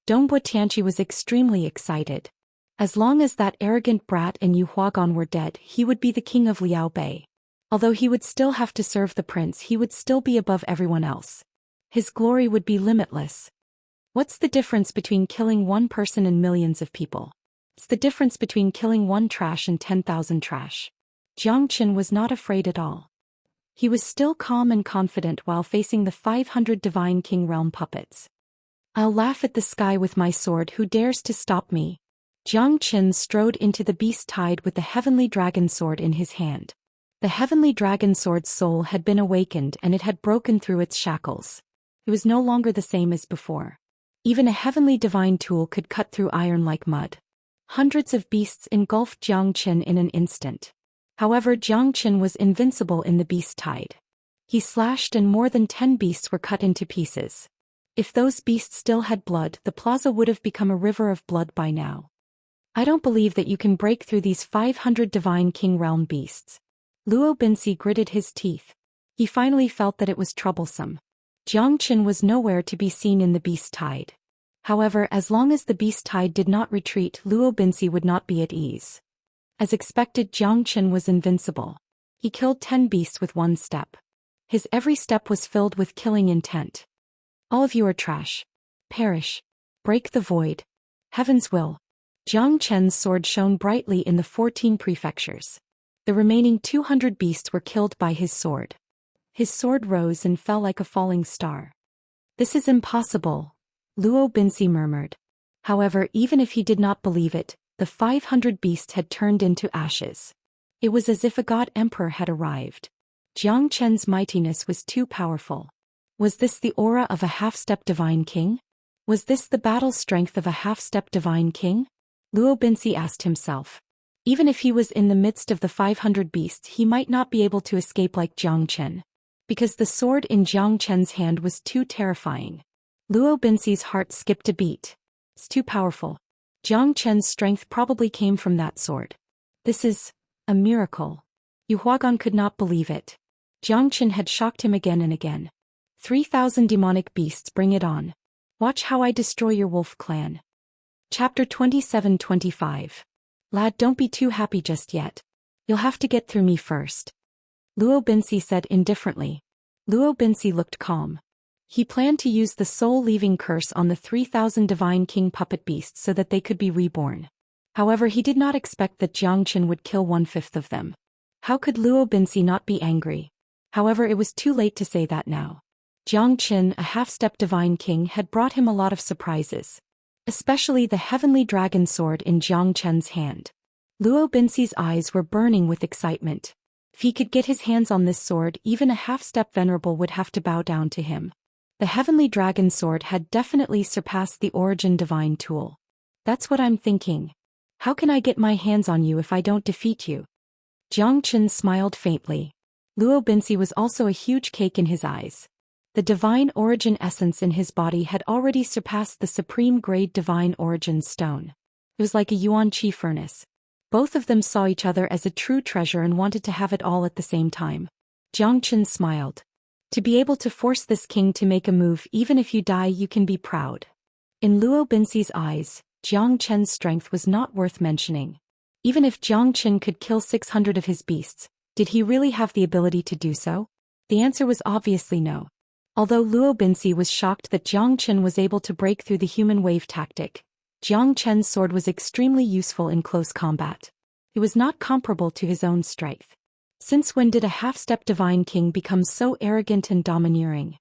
Tianqi was extremely excited. As long as that arrogant brat and Yu Huagan were dead, he would be the king of Liaobei. Although he would still have to serve the prince, he would still be above everyone else. His glory would be limitless. What's the difference between killing one person and millions of people? It's the difference between killing one trash and 10,000 trash. Jiang Chen was not afraid at all. He was still calm and confident while facing the 500 Divine King Realm puppets. I'll laugh at the sky with my sword. Who dares to stop me? Jiang Chen strode into the beast tide with the heavenly dragon sword in his hand. The heavenly dragon sword's soul had been awakened and it had broken through its shackles. It was no longer the same as before. Even a heavenly divine tool could cut through iron like mud. Hundreds of beasts engulfed Jiang Chen in an instant. However, Jiang Chen was invincible in the beast tide. He slashed and more than 10 beasts were cut into pieces. If those beasts still had blood, the plaza would have become a river of blood by now. I don't believe that you can break through these 500 Divine King Realm beasts. Luo Binxi gritted his teeth. He finally felt that it was troublesome. Jiang Chen was nowhere to be seen in the beast tide. However, as long as the beast tide did not retreat, Luo Binxi would not be at ease. As expected, Jiang Chen was invincible. He killed 10 beasts with one step. His every step was filled with killing intent. All of you are trash. Perish. Break the void. Heaven's will. Jiang Chen's sword shone brightly in the 14 prefectures. The remaining 200 beasts were killed by his sword. His sword rose and fell like a falling star. This is impossible, Luo Binxi murmured. However, even if he did not believe it, the 500 beasts had turned into ashes. It was as if a god emperor had arrived. Jiang Chen's mightiness was too powerful. Was this the aura of a half-step divine king? Was this the battle strength of a half-step divine king? Luo Binxi asked himself. Even if he was in the midst of the 500 beasts, he might not be able to escape like Jiang Chen. Because the sword in Jiang Chen's hand was too terrifying. Luo Binxi's heart skipped a beat. It's too powerful. Jiang Chen's strength probably came from that sword. This is a miracle. Yu Huagan could not believe it. Jiang Chen had shocked him again and again. 3,000 demonic beasts, bring it on. Watch how I destroy your wolf clan. Chapter 27-25. Lad, don't be too happy just yet. You'll have to get through me first. Luo Binxi said indifferently. Luo Binxi looked calm. He planned to use the soul-leaving curse on the 3,000 Divine King puppet beasts so that they could be reborn. However, he did not expect that Jiang Chen would kill 1/5 of them. How could Luo Binxi not be angry? However, it was too late to say that now. Jiang Chen, a half-step Divine King, had brought him a lot of surprises. Especially the heavenly dragon sword in Jiang Chen's hand. Luo Binxi's eyes were burning with excitement. If he could get his hands on this sword, even a half-step venerable would have to bow down to him. The heavenly dragon sword had definitely surpassed the origin divine tool. That's what I'm thinking. How can I get my hands on you if I don't defeat you? Jiang Chen smiled faintly. Luo Binsi was also a huge cake in his eyes. The divine origin essence in his body had already surpassed the supreme grade divine origin stone. It was like a yuan qi furnace. Both of them saw each other as a true treasure and wanted to have it all at the same time. Jiang Chen smiled. To be able to force this king to make a move even if you die you can be proud. In Luo Binsi's eyes, Jiang Chen's strength was not worth mentioning. Even if Jiang Chen could kill 600 of his beasts, did he really have the ability to do so? The answer was obviously no. Although Luo Binsi was shocked that Jiang Chen was able to break through the human wave tactic, Jiang Chen's sword was extremely useful in close combat. It was not comparable to his own strength. Since when did a half-step divine king become so arrogant and domineering?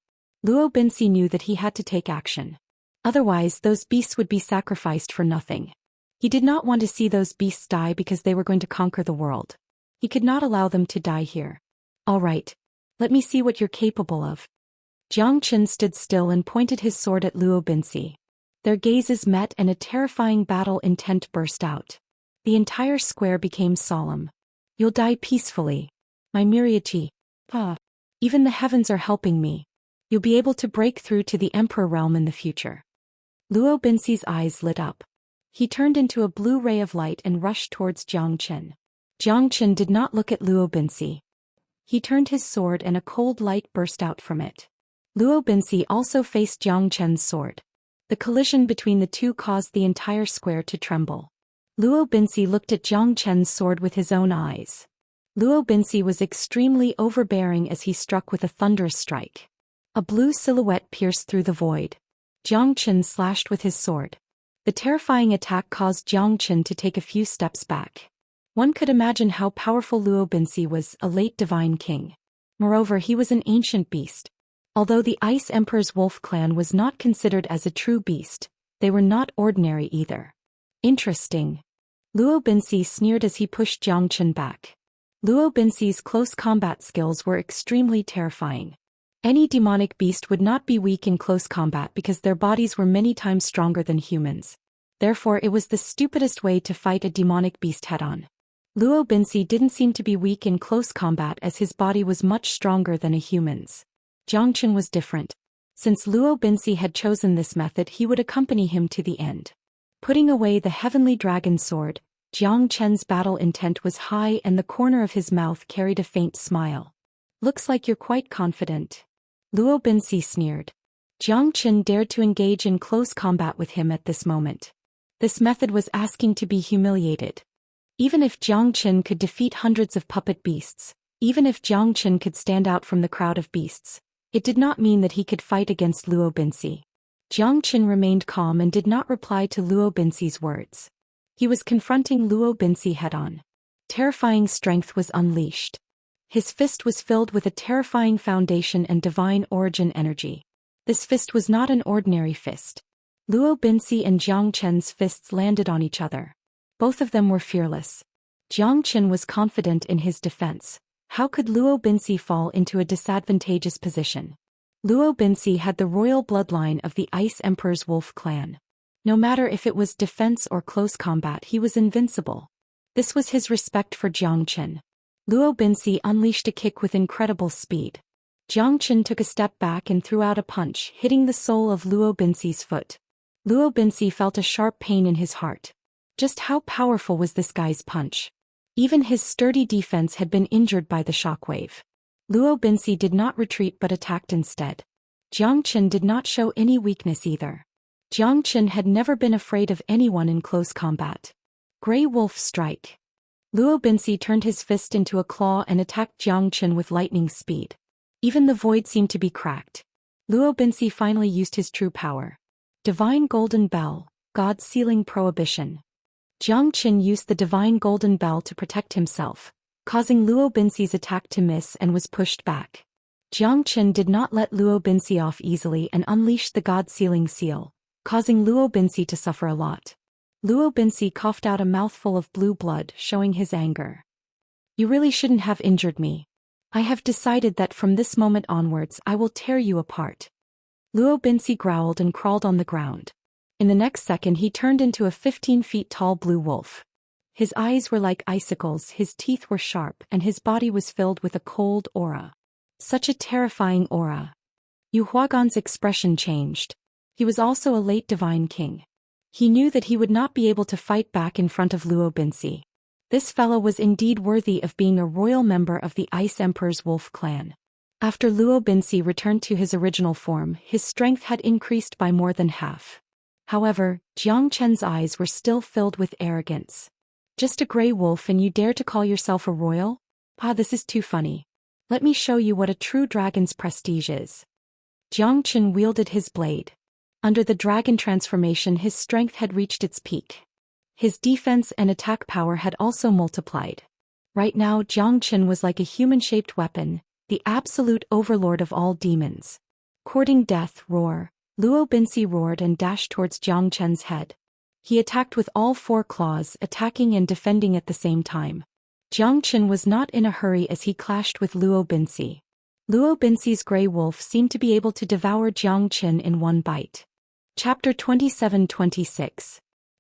Luo Binsi knew that he had to take action. Otherwise, those beasts would be sacrificed for nothing. He did not want to see those beasts die because they were going to conquer the world. He could not allow them to die here. All right. Let me see what you're capable of. Jiang Chen stood still and pointed his sword at Luo Binsi. Their gazes met and a terrifying battle intent burst out. The entire square became solemn. You'll die peacefully. My Myriachi. Even the heavens are helping me. You'll be able to break through to the Emperor realm in the future. Luo Binsi's eyes lit up. He turned into a blue ray of light and rushed towards Jiang Chen. Jiang Chen did not look at Luo Binsi. He turned his sword and a cold light burst out from it. Luo Binsi also faced Jiang Chen's sword. The collision between the two caused the entire square to tremble. Luo Binsi looked at Jiang Chen's sword with his own eyes. Luo Binsi was extremely overbearing as he struck with a thunderous strike. A blue silhouette pierced through the void. Jiang Chen slashed with his sword. The terrifying attack caused Jiang Chen to take a few steps back. One could imagine how powerful Luo Binsi was, a late divine king. Moreover, he was an ancient beast. Although the Ice Emperor's wolf clan was not considered as a true beast, they were not ordinary either. Interesting. Luo Binsi sneered as he pushed Jiang Chen back. Luo Binsi's close combat skills were extremely terrifying. Any demonic beast would not be weak in close combat because their bodies were many times stronger than humans. Therefore, it was the stupidest way to fight a demonic beast head-on. Luo Binsi didn't seem to be weak in close combat as his body was much stronger than a human's. Jiang Chen was different. Since Luo Binsi had chosen this method, he would accompany him to the end. Putting away the heavenly dragon sword, Jiang Chen's battle intent was high and the corner of his mouth carried a faint smile. Looks like you're quite confident. Luo Binsi sneered. Jiang Chen dared to engage in close combat with him at this moment. This method was asking to be humiliated. Even if Jiang Chen could defeat hundreds of puppet beasts, even if Jiang Chen could stand out from the crowd of beasts, it did not mean that he could fight against Luo Binsi. Jiang Chen remained calm and did not reply to Luo Binsi's words. He was confronting Luo Binsi head-on. Terrifying strength was unleashed. His fist was filled with a terrifying foundation and divine origin energy. This fist was not an ordinary fist. Luo Binsi and Jiang Chen's fists landed on each other. Both of them were fearless. Jiang Chen was confident in his defense. How could Luo Binsi fall into a disadvantageous position? Luo Binsi had the royal bloodline of the Ice Emperor's wolf clan. No matter if it was defense or close combat, he was invincible. This was his respect for Jiang Chen. Luo Binsi unleashed a kick with incredible speed. Jiang Chen took a step back and threw out a punch, hitting the sole of Luo Binsi's foot. Luo Binsi felt a sharp pain in his heart. Just how powerful was this guy's punch? Even his sturdy defense had been injured by the shockwave. Luo Binsi did not retreat but attacked instead. Jiang Chen did not show any weakness either. Jiang Chen had never been afraid of anyone in close combat. Grey Wolf Strike. Luo Binsi turned his fist into a claw and attacked Jiang Chen with lightning speed. Even the void seemed to be cracked. Luo Binsi finally used his true power. Divine Golden Bell, God's Sealing Prohibition. Jiang Chen used the Divine Golden Bell to protect himself, causing Luo Binsi's attack to miss and was pushed back. Jiang Chen did not let Luo Binsi off easily and unleashed the God Sealing Seal, causing Luo Binsi to suffer a lot. Luo Binsi coughed out a mouthful of blue blood, showing his anger. You really shouldn't have injured me. I have decided that from this moment onwards I will tear you apart. Luo Binsi growled and crawled on the ground. In the next second he turned into a 15 feet tall blue wolf. His eyes were like icicles, his teeth were sharp, and his body was filled with a cold aura. Such a terrifying aura. Yu Huagan's expression changed. He was also a late divine king. He knew that he would not be able to fight back in front of Luo Binci. This fellow was indeed worthy of being a royal member of the Ice Emperor's wolf clan. After Luo Binci returned to his original form, his strength had increased by more than half. However, Jiang Chen's eyes were still filled with arrogance. Just a gray wolf and you dare to call yourself a royal? Ah, this is too funny. Let me show you what a true dragon's prestige is. Jiang Chen wielded his blade. Under the dragon transformation, his strength had reached its peak. His defense and attack power had also multiplied. Right now, Jiang Chen was like a human-shaped weapon, the absolute overlord of all demons. Courting death, roar. Luo Binci roared and dashed towards Jiang Chen's head. He attacked with all four claws, attacking and defending at the same time. Jiang Chen was not in a hurry as he clashed with Luo Binci. Luo Binci's gray wolf seemed to be able to devour Jiang Chen in one bite. Chapter 27-26.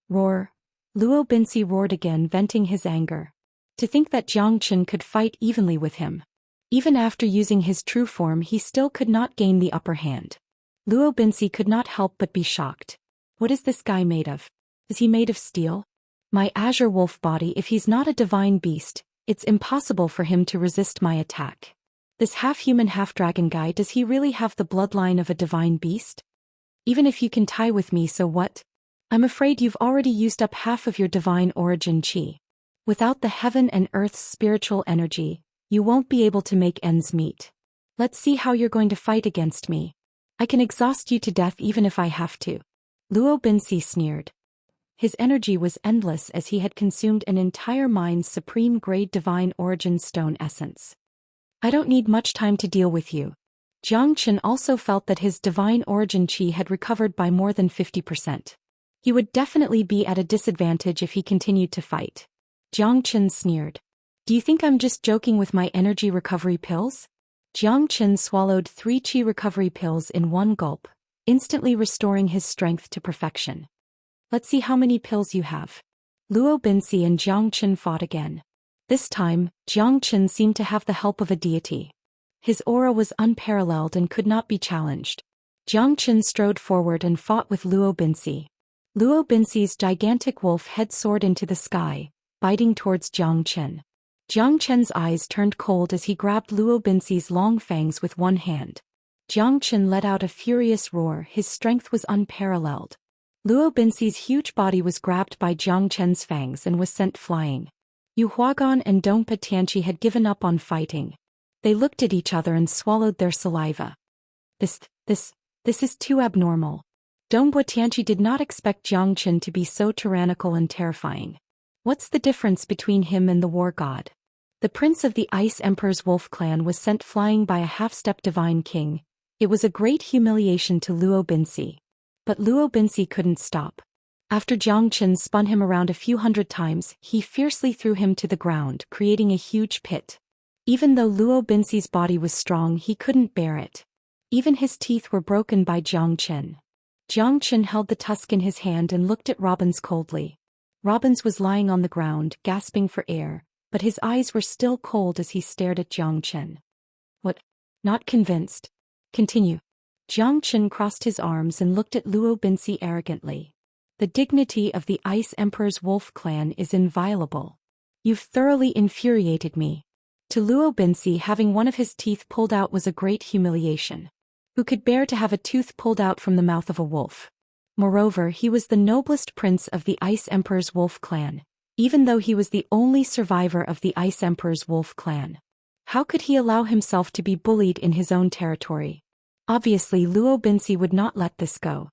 Roar. Luo Binci roared again, venting his anger. To think that Jiang Chen could fight evenly with him. Even after using his true form, he still could not gain the upper hand. Luo Binci could not help but be shocked. What is this guy made of? Is he made of steel? My azure wolf body, if he's not a divine beast, it's impossible for him to resist my attack. This half-human half-dragon guy, does he really have the bloodline of a divine beast? Even if you can tie with me, so what? I'm afraid you've already used up half of your divine origin chi. Without the heaven and earth's spiritual energy, you won't be able to make ends meet. Let's see how you're going to fight against me. I can exhaust you to death even if I have to. Luo Binci sneered. His energy was endless as he had consumed an entire mine's supreme grade divine origin stone essence. I don't need much time to deal with you. Jiang Chen also felt that his divine origin chi had recovered by more than 50%. He would definitely be at a disadvantage if he continued to fight. Jiang Chen sneered. Do you think I'm just joking with my energy recovery pills? Jiang Chen swallowed 3 chi recovery pills in one gulp, instantly restoring his strength to perfection. Let's see how many pills you have. Luo Binci and Jiang Chen fought again. This time, Jiang Chen seemed to have the help of a deity. His aura was unparalleled and could not be challenged. Jiang Chen strode forward and fought with Luo Binci. Luo Binci's gigantic wolf head soared into the sky, biting towards Jiang Chen. Jiang Chen's eyes turned cold as he grabbed Luo Binci's long fangs with one hand. Jiang Chen let out a furious roar, his strength was unparalleled. Luo Binci's huge body was grabbed by Jiang Chen's fangs and was sent flying. Yu Huagan and Dongpa Tianqi had given up on fighting. They looked at each other and swallowed their saliva. This is too abnormal. Dongpa Tianqi did not expect Jiang Chen to be so tyrannical and terrifying. What's the difference between him and the war god? The prince of the Ice Emperor's wolf clan was sent flying by a half-step divine king. It was a great humiliation to Luo Binci. But Luo Binci couldn't stop. After Jiang Chen spun him around a few hundred times, he fiercely threw him to the ground, creating a huge pit. Even though Luo Binci's body was strong, he couldn't bear it. Even his teeth were broken by Jiang Chen. Jiang Chen held the tusk in his hand and looked at Robbins coldly. Robbins was lying on the ground, gasping for air, but his eyes were still cold as he stared at Jiang Chen. What? Not convinced? Continue. Jiang Chen crossed his arms and looked at Luo Binci arrogantly. The dignity of the Ice Emperor's wolf clan is inviolable. You've thoroughly infuriated me. To Luo Binci, having one of his teeth pulled out was a great humiliation. Who could bear to have a tooth pulled out from the mouth of a wolf? Moreover, he was the noblest prince of the Ice Emperor's wolf clan, even though he was the only survivor of the Ice Emperor's wolf clan. How could he allow himself to be bullied in his own territory? Obviously, Luo Binci would not let this go.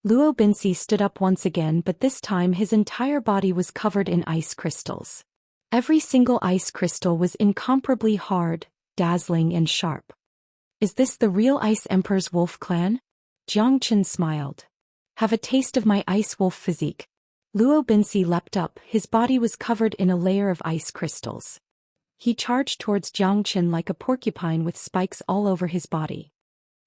Luo Binci stood up once again, but this time his entire body was covered in ice crystals. Every single ice crystal was incomparably hard, dazzling and sharp. Is this the real Ice Emperor's wolf clan? Jiang Chen smiled. Have a taste of my ice wolf physique. Luo Binci leapt up, his body was covered in a layer of ice crystals. He charged towards Jiang Chen like a porcupine with spikes all over his body.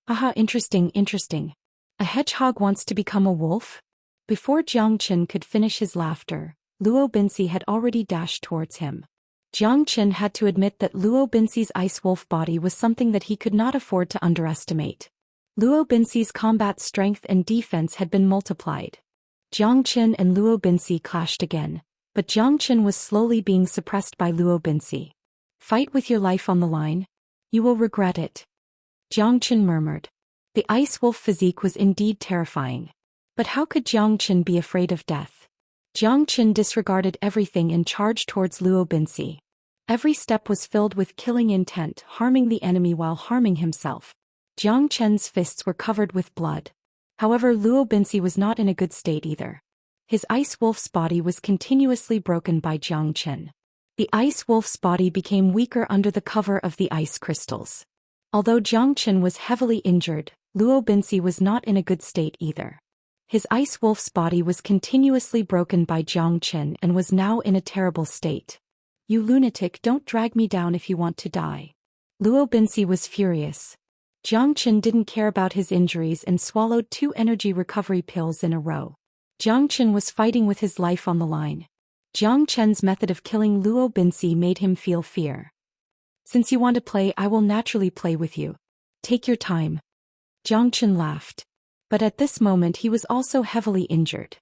Aha, interesting. A hedgehog wants to become a wolf? Before Jiang Chen could finish his laughter, Luo Binsi had already dashed towards him. Jiang Qin had to admit that Luo Binsi's ice wolf body was something that he could not afford to underestimate. Luo Binsi's combat strength and defense had been multiplied. Jiang Qin and Luo Binsi clashed again, but Jiang Qin was slowly being suppressed by Luo Binsi. "Fight with your life on the line? You will regret it," Jiang Qin murmured. The ice wolf physique was indeed terrifying. But how could Jiang Qin be afraid of death? Jiang Qin disregarded everything and charged towards Luo Binsi. Every step was filled with killing intent, harming the enemy while harming himself. Jiang Qin's fists were covered with blood. However, Luo Binsi was not in a good state either. His ice wolf's body was continuously broken by Jiang Qin. The ice wolf's body became weaker under the cover of the ice crystals. Although Jiang Qin was heavily injured, Luo Binsi was not in a good state either. His ice wolf's body was continuously broken by Jiang Qin and was now in a terrible state. "You lunatic, don't drag me down if you want to die." Luo Binsi was furious. Jiang Qin didn't care about his injuries and swallowed 2 energy recovery pills in a row. Jiang Qin was fighting with his life on the line. Jiang Qin's method of killing Luo Binsi made him feel fear. "Since you want to play, I will naturally play with you. Take your time." Jiang Qin laughed. But at this moment he was also heavily injured.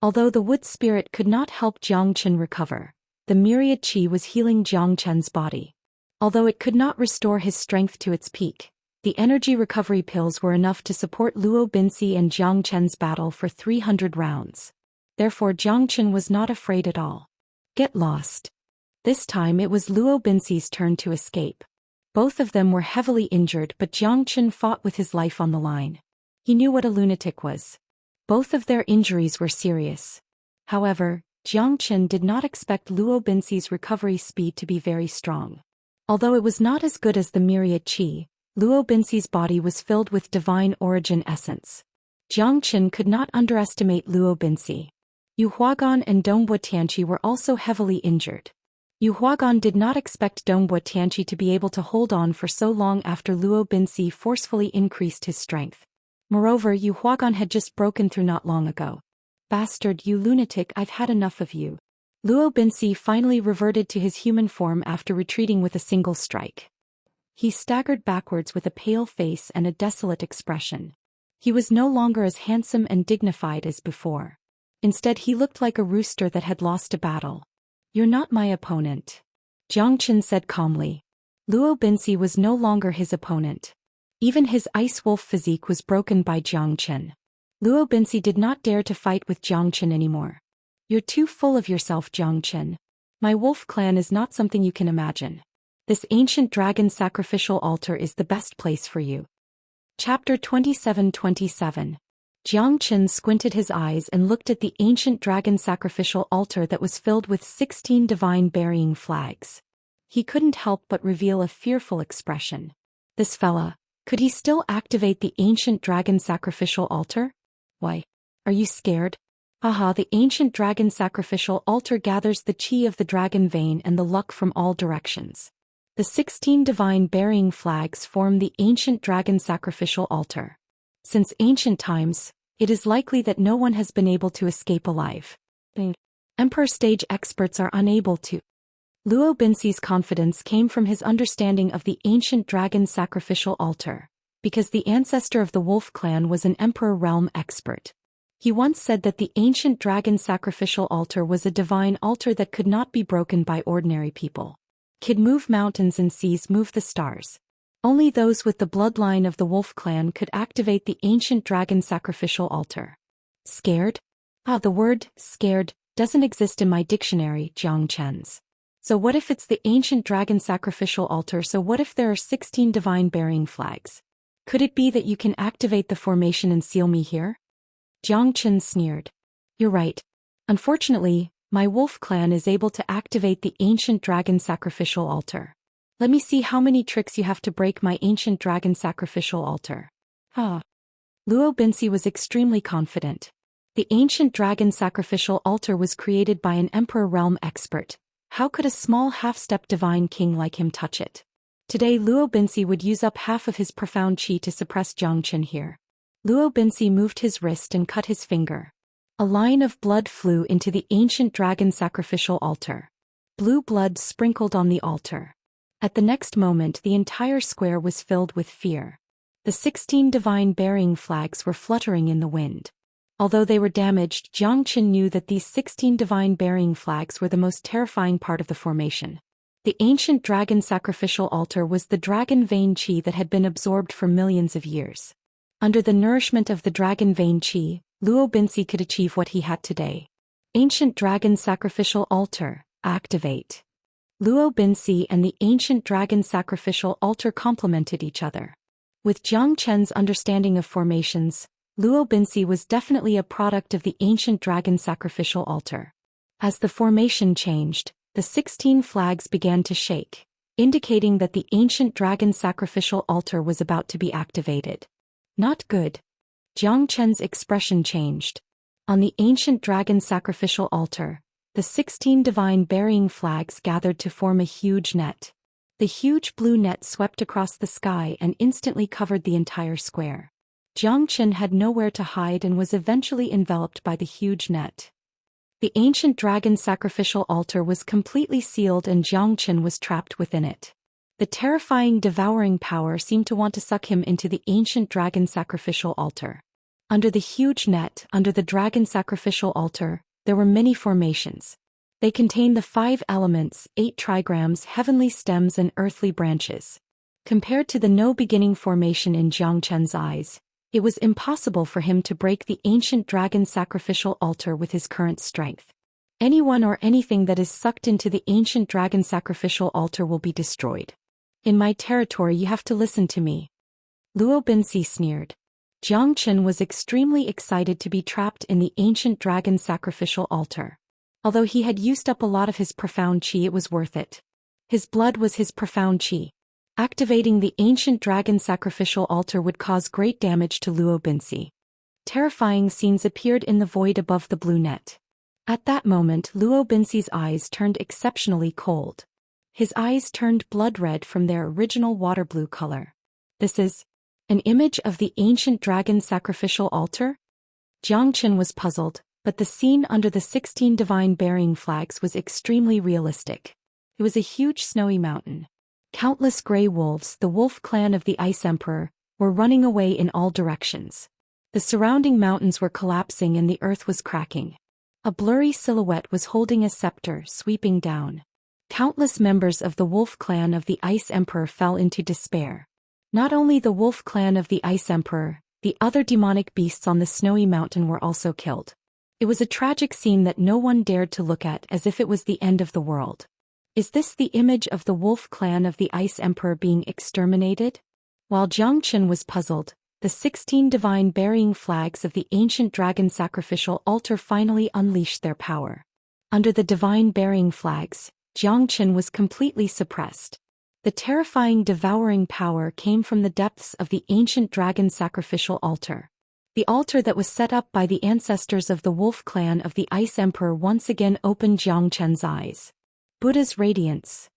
Although the wood spirit could not help Jiang Qin recover, the myriad qi was healing Jiang Qin's body. Although it could not restore his strength to its peak, the energy recovery pills were enough to support Luo Binsi and Jiang Qin's battle for 300 rounds. Therefore Jiang Qin was not afraid at all. "Get lost." This time it was Luo Binsi's turn to escape. Both of them were heavily injured, but Jiang Qin fought with his life on the line. He knew what a lunatic was. Both of their injuries were serious. However, Jiang Qin did not expect Luo Binsi's recovery speed to be very strong. Although it was not as good as the myriad qi, Luo Binsi's body was filled with divine origin essence. Jiang Qin could not underestimate Luo Binsi. Yu Huagan and Dongbo Tianqi were also heavily injured. Yu Huagan did not expect Dongbo Tianqi to be able to hold on for so long after Luo Binsi forcefully increased his strength. Moreover, Yu Huagan had just broken through not long ago. "Bastard, you lunatic, I've had enough of you." Luo Binsi finally reverted to his human form after retreating with a single strike. He staggered backwards with a pale face and a desolate expression. He was no longer as handsome and dignified as before. Instead, he looked like a rooster that had lost a battle. "You're not my opponent," Jiang Qin said calmly. Luo Binsi was no longer his opponent. Even his ice wolf physique was broken by Jiang Qin. Luo Binsi did not dare to fight with Jiang Qin anymore. "You're too full of yourself, Jiang Qin. My wolf clan is not something you can imagine. This ancient dragon sacrificial altar is the best place for you." Chapter 27:27. Jiang Qin squinted his eyes and looked at the ancient dragon sacrificial altar that was filled with 16 divine burying flags. He couldn't help but reveal a fearful expression. This fella, could he still activate the ancient dragon sacrificial altar? "Why? Are you scared?" "Haha, the ancient dragon sacrificial altar gathers the qi of the dragon vein and the luck from all directions. The 16 divine burying flags form the ancient dragon sacrificial altar. Since ancient times, it is likely that no one has been able to escape alive. Emperor stage experts are unable to." Luo Binsi's confidence came from his understanding of the ancient dragon sacrificial altar, because the ancestor of the wolf clan was an emperor realm expert. He once said that the ancient dragon sacrificial altar was a divine altar that could not be broken by ordinary people. Could move mountains and seas, move the stars. Only those with the bloodline of the wolf clan could activate the ancient dragon sacrificial altar. "Scared?" The word scared doesn't exist in my dictionary, Jiang Qin's. "So what if it's the ancient dragon sacrificial altar? So what if there are 16 divine burying flags? Could it be that you can activate the formation and seal me here?" Jiang Qin sneered. "You're right. Unfortunately, my wolf clan is able to activate the ancient dragon sacrificial altar. Let me see how many tricks you have to break my ancient dragon sacrificial altar." Luo Binsi was extremely confident. The ancient dragon sacrificial altar was created by an emperor realm expert. How could a small half-step divine king like him touch it? Today Luo Binsi would use up half of his profound qi to suppress Jiang Qin here. Luo Binsi moved his wrist and cut his finger. A line of blood flew into the ancient dragon sacrificial altar. Blue blood sprinkled on the altar. At the next moment the entire square was filled with fear. The 16 divine burying flags were fluttering in the wind. Although they were damaged, Zhou Xian knew that these 16 divine burying flags were the most terrifying part of the formation. The ancient dragon sacrificial altar was the dragon vein qi that had been absorbed for millions of years. Under the nourishment of the dragon vein qi, Luo Binci could achieve what he had today. Ancient dragon sacrificial altar, activate. Luo Binci and the ancient dragon sacrificial altar complemented each other. With Zhang Chen's understanding of formations, Luo Binci was definitely a product of the ancient dragon sacrificial altar. As the formation changed, the 16 flags began to shake, indicating that the ancient dragon sacrificial altar was about to be activated. Not good. Zhang Chen's expression changed. On the ancient dragon sacrificial altar, the 16 divine burying flags gathered to form a huge net. The huge blue net swept across the sky and instantly covered the entire square. Zhang Chen had nowhere to hide and was eventually enveloped by the huge net. The ancient dragon sacrificial altar was completely sealed and Zhang Chen was trapped within it. The terrifying devouring power seemed to want to suck him into the ancient dragon sacrificial altar. Under the huge net, under the dragon sacrificial altar, there were many formations. They contained the 5 elements, 8 trigrams, heavenly stems and earthly branches. Compared to the no-beginning formation in Zhang Chen's eyes, it was impossible for him to break the ancient dragon sacrificial altar with his current strength. Anyone or anything that is sucked into the ancient dragon sacrificial altar will be destroyed. In my territory you have to listen to me. Luo Binci sneered. Zhang Chen was extremely excited to be trapped in the ancient dragon sacrificial altar. Although he had used up a lot of his profound qi, it was worth it. His blood was his profound qi. Activating the ancient dragon sacrificial altar would cause great damage to Luo Binci. Terrifying scenes appeared in the void above the blue net. At that moment Luo Binci's eyes turned exceptionally cold. His eyes turned blood red from their original water blue color. This is an image of the ancient dragon sacrificial altar? Zhang Chen was puzzled, but the scene under the 16 divine burying flags was extremely realistic. It was a huge snowy mountain. Countless gray wolves, the wolf clan of the Ice Emperor, were running away in all directions. The surrounding mountains were collapsing and the earth was cracking. A blurry silhouette was holding a scepter, sweeping down. Countless members of the wolf clan of the Ice Emperor fell into despair. Not only the wolf clan of the Ice Emperor, the other demonic beasts on the snowy mountain were also killed. It was a tragic scene that no one dared to look at, as if it was the end of the world. Is this the image of the wolf clan of the Ice Emperor being exterminated? While Zhang Chen was puzzled, the 16 divine burying flags of the ancient dragon sacrificial altar finally unleashed their power. Under the divine burying flags, Zhang Chen was completely suppressed. The terrifying devouring power came from the depths of the ancient dragon sacrificial altar. The altar that was set up by the ancestors of the wolf clan of the Ice Emperor once again opened Zhang Chen's eyes. Buddha's radiance.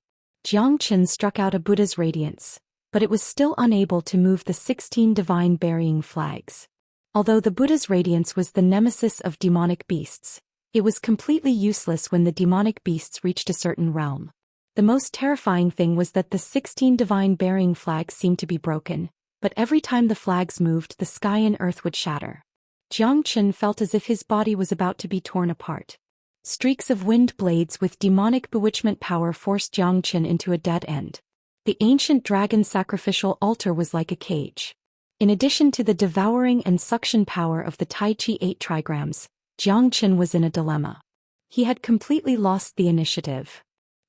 Zhang Chen struck out a Buddha's radiance, but it was still unable to move the 16 divine burying flags. Although the Buddha's radiance was the nemesis of demonic beasts, it was completely useless when the demonic beasts reached a certain realm. The most terrifying thing was that the 16 divine burying flags seemed to be broken, but every time the flags moved the sky and earth would shatter. Zhang Chen felt as if his body was about to be torn apart. Streaks of wind blades with demonic bewitchment power forced Zhang Chen into a dead end. The ancient dragon sacrificial altar was like a cage. In addition to the devouring and suction power of the Tai Chi 8 trigrams, Zhang Chen was in a dilemma. He had completely lost the initiative.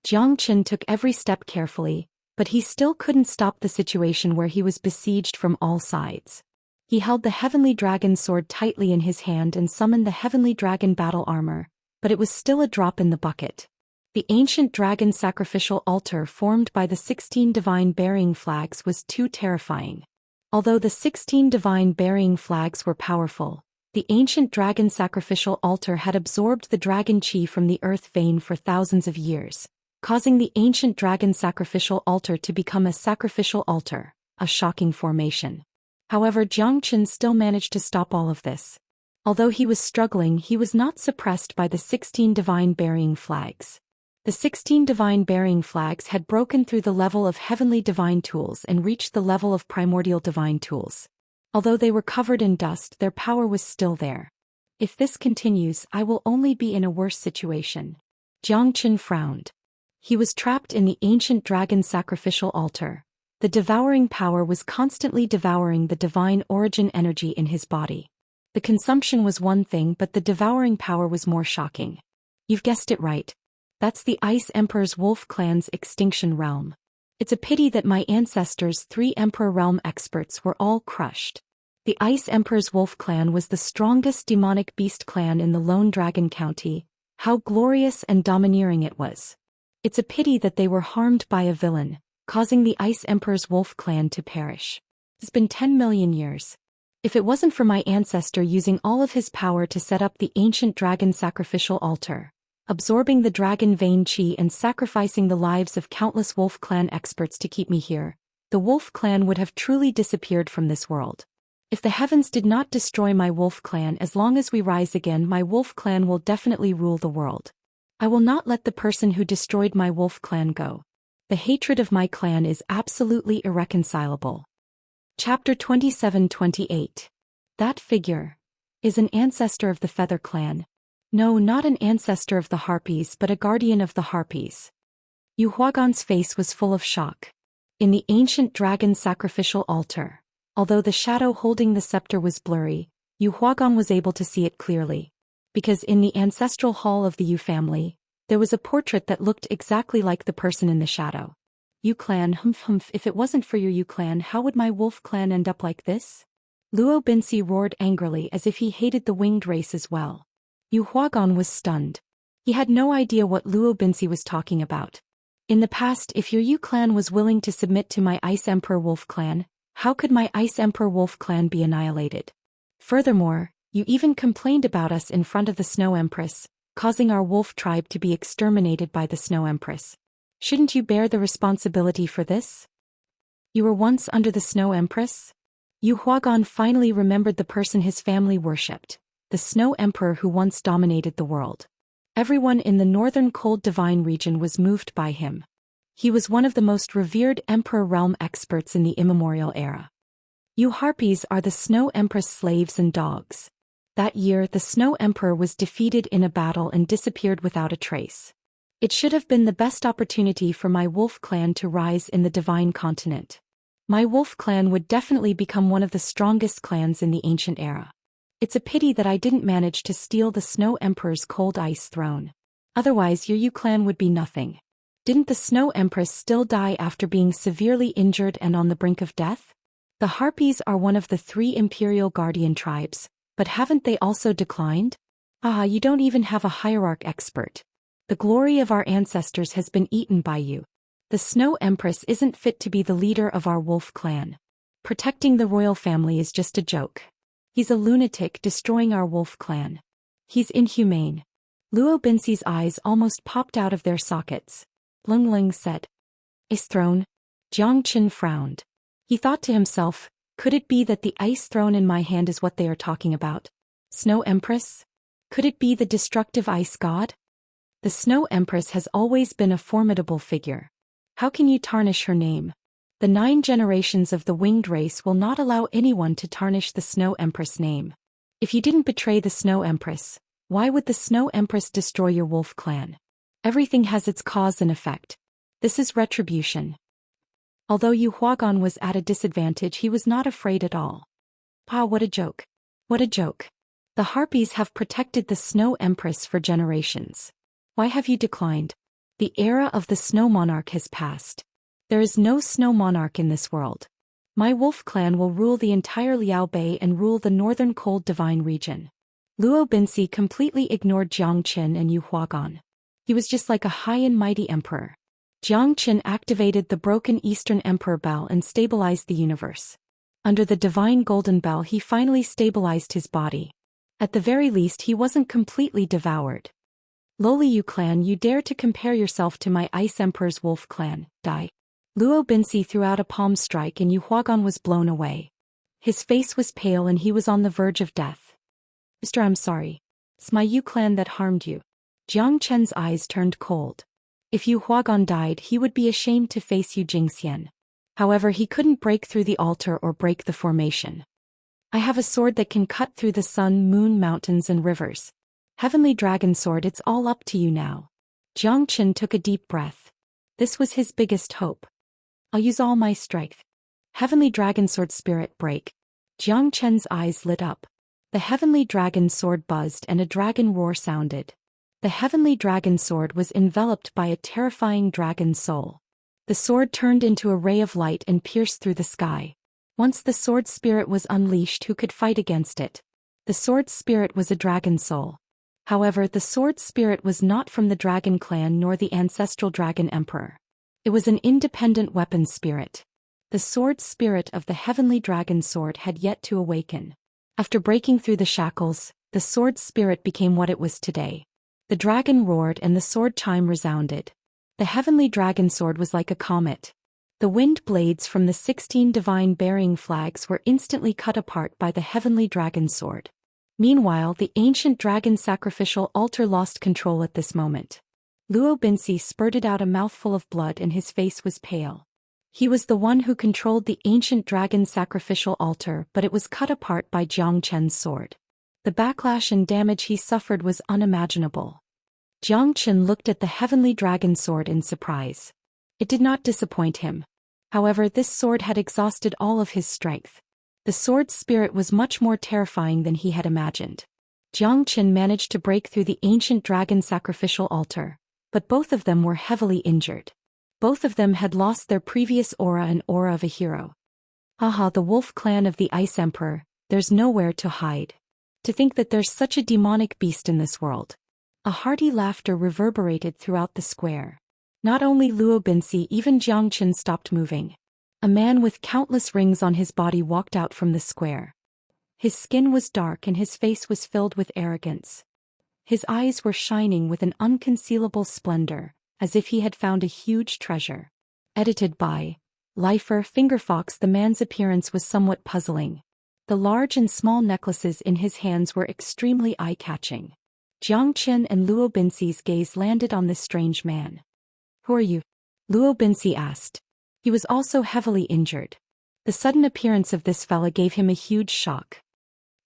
Zhang Chen took every step carefully, but he still couldn't stop the situation where he was besieged from all sides. He held the heavenly dragon sword tightly in his hand and summoned the heavenly dragon battle armor, but it was still a drop in the bucket. The ancient dragon sacrificial altar formed by the 16 divine burying flags was too terrifying. Although the 16 divine burying flags were powerful, the ancient dragon sacrificial altar had absorbed the dragon qi from the earth vein for thousands of years, causing the ancient dragon sacrificial altar to become a sacrificial altar, a shocking formation. However, Zhang Chen still managed to stop all of this. Although he was struggling, he was not suppressed by the 16 divine burying flags. The 16 divine burying flags had broken through the level of heavenly divine tools and reached the level of primordial divine tools. Although they were covered in dust, their power was still there. If this continues, I will only be in a worse situation. Jiang Qin frowned. He was trapped in the ancient dragon sacrificial altar. The devouring power was constantly devouring the divine origin energy in his body. The consumption was one thing, but the devouring power was more shocking. You've guessed it right. That's the Ice Emperor's Wolf Clan's extinction realm. It's a pity that my ancestors, 3 Emperor Realm experts, were all crushed. The Ice Emperor's Wolf Clan was the strongest demonic beast clan in the Lone Dragon County. How glorious and domineering it was. It's a pity that they were harmed by a villain, causing the Ice Emperor's Wolf Clan to perish. It's been 10 million years. If it wasn't for my ancestor using all of his power to set up the ancient dragon sacrificial altar, absorbing the dragon vein chi and sacrificing the lives of countless Wolf Clan experts to keep me here, the Wolf Clan would have truly disappeared from this world. If the heavens did not destroy my Wolf Clan, as long as we rise again, my Wolf Clan will definitely rule the world. I will not let the person who destroyed my Wolf Clan go. The hatred of my clan is absolutely irreconcilable. Chapter 27-28. That figure is an ancestor of the Feather Clan. No, not an ancestor of the Harpies, but a guardian of the Harpies. Yu Huagan's face was full of shock. In the ancient dragon sacrificial altar, although the shadow holding the scepter was blurry, Yu Huagan was able to see it clearly. Because in the ancestral hall of the Yu family, there was a portrait that looked exactly like the person in the shadow. Yu clan, humph, if it wasn't for your Yu clan, how would my Wolf Clan end up like this? Luo Binsi roared angrily as if he hated the winged race as well. Yu Huagan was stunned. He had no idea what Luo Binsi was talking about. In the past, if your Yu clan was willing to submit to my Ice Emperor Wolf Clan, how could my Ice Emperor Wolf Clan be annihilated? Furthermore, you even complained about us in front of the Snow Empress, causing our wolf tribe to be exterminated by the Snow Empress. Shouldn't you bear the responsibility for this? You were once under the Snow Empress? Yu Huagan finally remembered the person his family worshipped, the Snow Emperor who once dominated the world. Everyone in the northern cold divine region was moved by him. He was one of the most revered Emperor realm experts in the immemorial era. You Harpies are the Snow Empress slaves and dogs. That year, the Snow Emperor was defeated in a battle and disappeared without a trace. It should have been the best opportunity for my Wolf Clan to rise in the divine continent. My Wolf Clan would definitely become one of the strongest clans in the ancient era. It's a pity that I didn't manage to steal the Snow Emperor's cold ice throne. Otherwise, your Yu clan would be nothing. Didn't the Snow Empress still die after being severely injured and on the brink of death? The Harpies are one of the 3 imperial guardian tribes, but haven't they also declined? Ah, you don't even have a hierarch expert. The glory of our ancestors has been eaten by you. The Snow Empress isn't fit to be the leader of our Wolf Clan. Protecting the royal family is just a joke. He's a lunatic destroying our Wolf Clan. He's inhumane. Luo Binsi's eyes almost popped out of their sockets. Lung Ling said. Ice throne? Jiang Qin frowned. He thought to himself, could it be that the ice throne in my hand is what they are talking about? Snow Empress? Could it be the destructive ice god? The Snow Empress has always been a formidable figure. How can you tarnish her name? The 9 generations of the winged race will not allow anyone to tarnish the Snow Empress name. If you didn't betray the Snow Empress, why would the Snow Empress destroy your Wolf Clan? Everything has its cause and effect. This is retribution. Although Yu Huagan was at a disadvantage, he was not afraid at all. Ah, what a joke. What a joke. The Harpies have protected the Snow Empress for generations. Why have you declined? The era of the Snow Monarch has passed. There is no Snow Monarch in this world. My Wolf Clan will rule the entire Liao Bay and rule the northern cold divine region. Luo Binsi completely ignored Jiang Qin and Yu Huagan. He was just like a high and mighty emperor. Jiang Qin activated the broken Eastern Emperor Bell and stabilized the universe. Under the divine golden bell, he finally stabilized his body. At the very least, he wasn't completely devoured. Lowly Yu clan, you dare to compare yourself to my Ice Emperor's Wolf Clan, die. Luo Binsi threw out a palm strike and Yu Huagan was blown away. His face was pale and he was on the verge of death. Mister, I'm sorry. It's my Yu clan that harmed you. Jiang Chen's eyes turned cold. If Yu Huagan died, he would be ashamed to face Yu Jingxian. However, he couldn't break through the altar or break the formation. I have a sword that can cut through the sun, moon, mountains, and rivers. Heavenly Dragon Sword, it's all up to you now. Jiang Chen took a deep breath. This was his biggest hope. I'll use all my strength. Heavenly Dragon Sword, Spirit break. Jiang Chen's eyes lit up. The Heavenly Dragon Sword buzzed and a dragon roar sounded. The Heavenly Dragon Sword was enveloped by a terrifying dragon soul. The sword turned into a ray of light and pierced through the sky. Once the sword spirit was unleashed, who could fight against it? The sword spirit was a dragon soul. However, the sword spirit was not from the dragon clan nor the ancestral dragon emperor. It was an independent weapon spirit. The sword spirit of the Heavenly Dragon Sword had yet to awaken. After breaking through the shackles, the sword spirit became what it was today. The dragon roared and the sword chime resounded. The Heavenly Dragon Sword was like a comet. The wind blades from the 16 divine bearing flags were instantly cut apart by the Heavenly Dragon Sword. Meanwhile, the ancient dragon sacrificial altar lost control at this moment. Luo Binsi spurted out a mouthful of blood and his face was pale. He was the one who controlled the ancient dragon sacrificial altar, but it was cut apart by Jiang Chen's sword. The backlash and damage he suffered was unimaginable. Jiang Chen looked at the Heavenly Dragon Sword in surprise. It did not disappoint him. However, this sword had exhausted all of his strength. The sword spirit was much more terrifying than he had imagined. Jiang Chen managed to break through the ancient dragon sacrificial altar, but both of them were heavily injured. Both of them had lost their previous aura and aura of a hero. Haha, the wolf clan of the Ice Emperor, there's nowhere to hide. To think that there's such a demonic beast in this world. A hearty laughter reverberated throughout the square. Not only Luo Binsi, even Jiang Chen stopped moving. A man with countless rings on his body walked out from the square. His skin was dark and his face was filled with arrogance. His eyes were shining with an unconcealable splendor, as if he had found a huge treasure. Edited by Lifer Fingerfox. The man's appearance was somewhat puzzling. The large and small necklaces in his hands were extremely eye-catching. Jiang Chen and Luo Binsi's gaze landed on this strange man. Who are you? Luo Binsi asked. He was also heavily injured. The sudden appearance of this fella gave him a huge shock.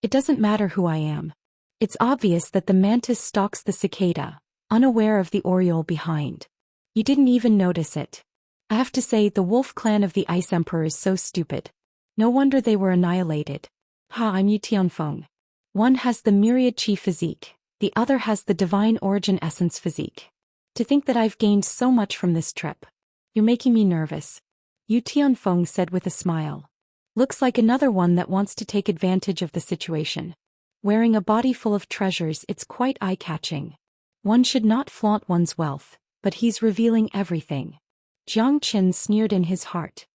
It doesn't matter who I am. It's obvious that the mantis stalks the cicada, unaware of the oriole behind. You didn't even notice it. I have to say, the wolf clan of the Ice Emperor is so stupid. No wonder they were annihilated. I'm Yu Tianfeng. One has the myriad chi physique, the other has the divine origin essence physique. To think that I've gained so much from this trip. You're making me nervous. Yu Tianfeng said with a smile. Looks like another one that wants to take advantage of the situation. Wearing a body full of treasures, it's quite eye-catching. One should not flaunt one's wealth, but he's revealing everything. Jiang Chen sneered in his heart.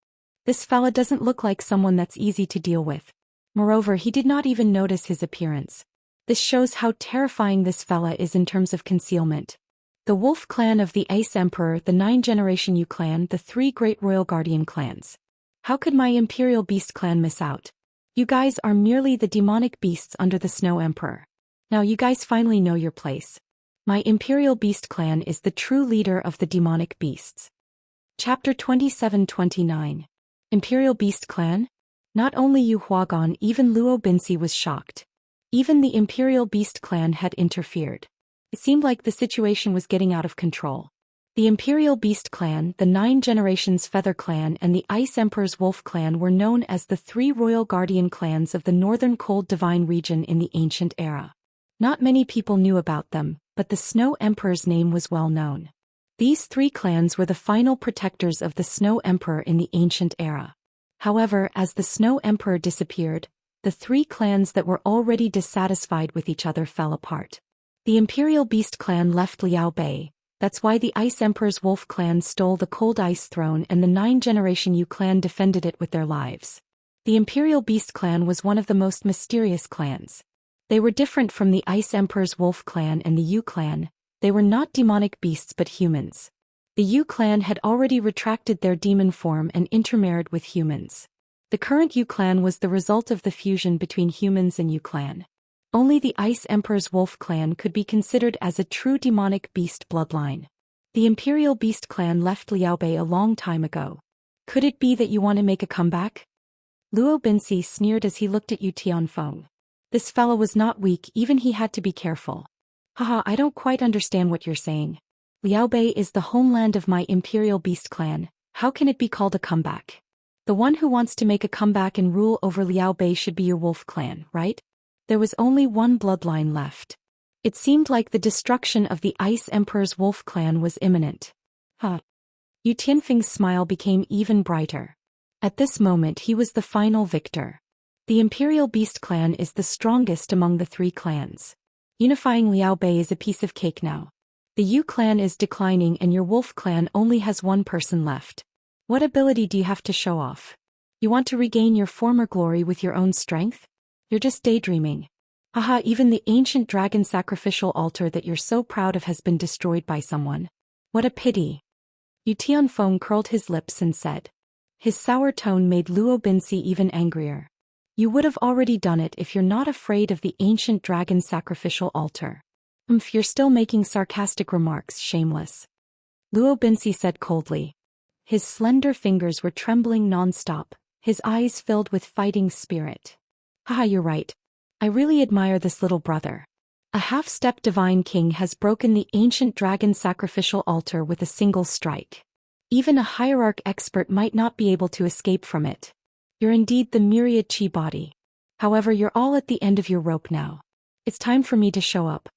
This fella doesn't look like someone that's easy to deal with. Moreover, he did not even notice his appearance. This shows how terrifying this fella is in terms of concealment. The wolf clan of the Ice Emperor, the 9-generation Yu clan, the 3 great royal guardian clans. How could my Imperial Beast clan miss out? You guys are merely the demonic beasts under the Snow Emperor. Now you guys finally know your place. My Imperial Beast clan is the true leader of the demonic beasts. Chapter 27-29. Imperial Beast clan? Not only Yu Huagan, even Luo Binsi was shocked. Even the Imperial Beast clan had interfered. It seemed like the situation was getting out of control. The Imperial Beast clan, the 9 generations Feather clan and the Ice Emperor's Wolf clan were known as the 3 royal guardian clans of the northern cold divine region in the ancient era. Not many people knew about them, but the Snow Emperor's name was well known. These 3 clans were the final protectors of the Snow Emperor in the ancient era. However, as the Snow Emperor disappeared, the 3 clans that were already dissatisfied with each other fell apart. The Imperial Beast clan left Liao Bei. That's why the Ice Emperor's Wolf clan stole the Cold Ice Throne and the 9-generation Yu clan defended it with their lives. The Imperial Beast clan was one of the most mysterious clans. They were different from the Ice Emperor's Wolf clan and the Yu clan. They were not demonic beasts but humans. The Yu clan had already retracted their demon form and intermarried with humans. The current Yu clan was the result of the fusion between humans and Yu clan. Only the Ice Emperor's wolf clan could be considered as a true demonic beast bloodline. The Imperial Beast clan left Liaobei a long time ago. Could it be that you want to make a comeback? Luo Binci sneered as he looked at Yu Tianfeng. This fellow was not weak, even he had to be careful. Haha, I don't quite understand what you're saying. Liaobei is the homeland of my Imperial Beast clan. How can it be called a comeback? The one who wants to make a comeback and rule over Liaobei should be your wolf clan, right? There was only one bloodline left. It seemed like the destruction of the Ice Emperor's wolf clan was imminent. Yu Tianfeng's smile became even brighter. At this moment he was the final victor. The Imperial Beast clan is the strongest among the three clans. Unifying Liaobei is a piece of cake now. The Yu clan is declining and your wolf clan only has one person left. What ability do you have to show off? You want to regain your former glory with your own strength? You're just daydreaming. Haha, even the ancient dragon sacrificial altar that you're so proud of has been destroyed by someone. What a pity. Yu Tianfeng curled his lips and said. His sour tone made Luo Binci even angrier. You would have already done it if you're not afraid of the ancient dragon sacrificial altar. You're still making sarcastic remarks, shameless. Luo Binci said coldly. His slender fingers were trembling non-stop, his eyes filled with fighting spirit. Haha, you're right. I really admire this little brother. A half-step divine king has broken the ancient dragon sacrificial altar with a single strike. Even a hierarch expert might not be able to escape from it. You're indeed the myriad chi body. However, you're all at the end of your rope now. It's time for me to show up.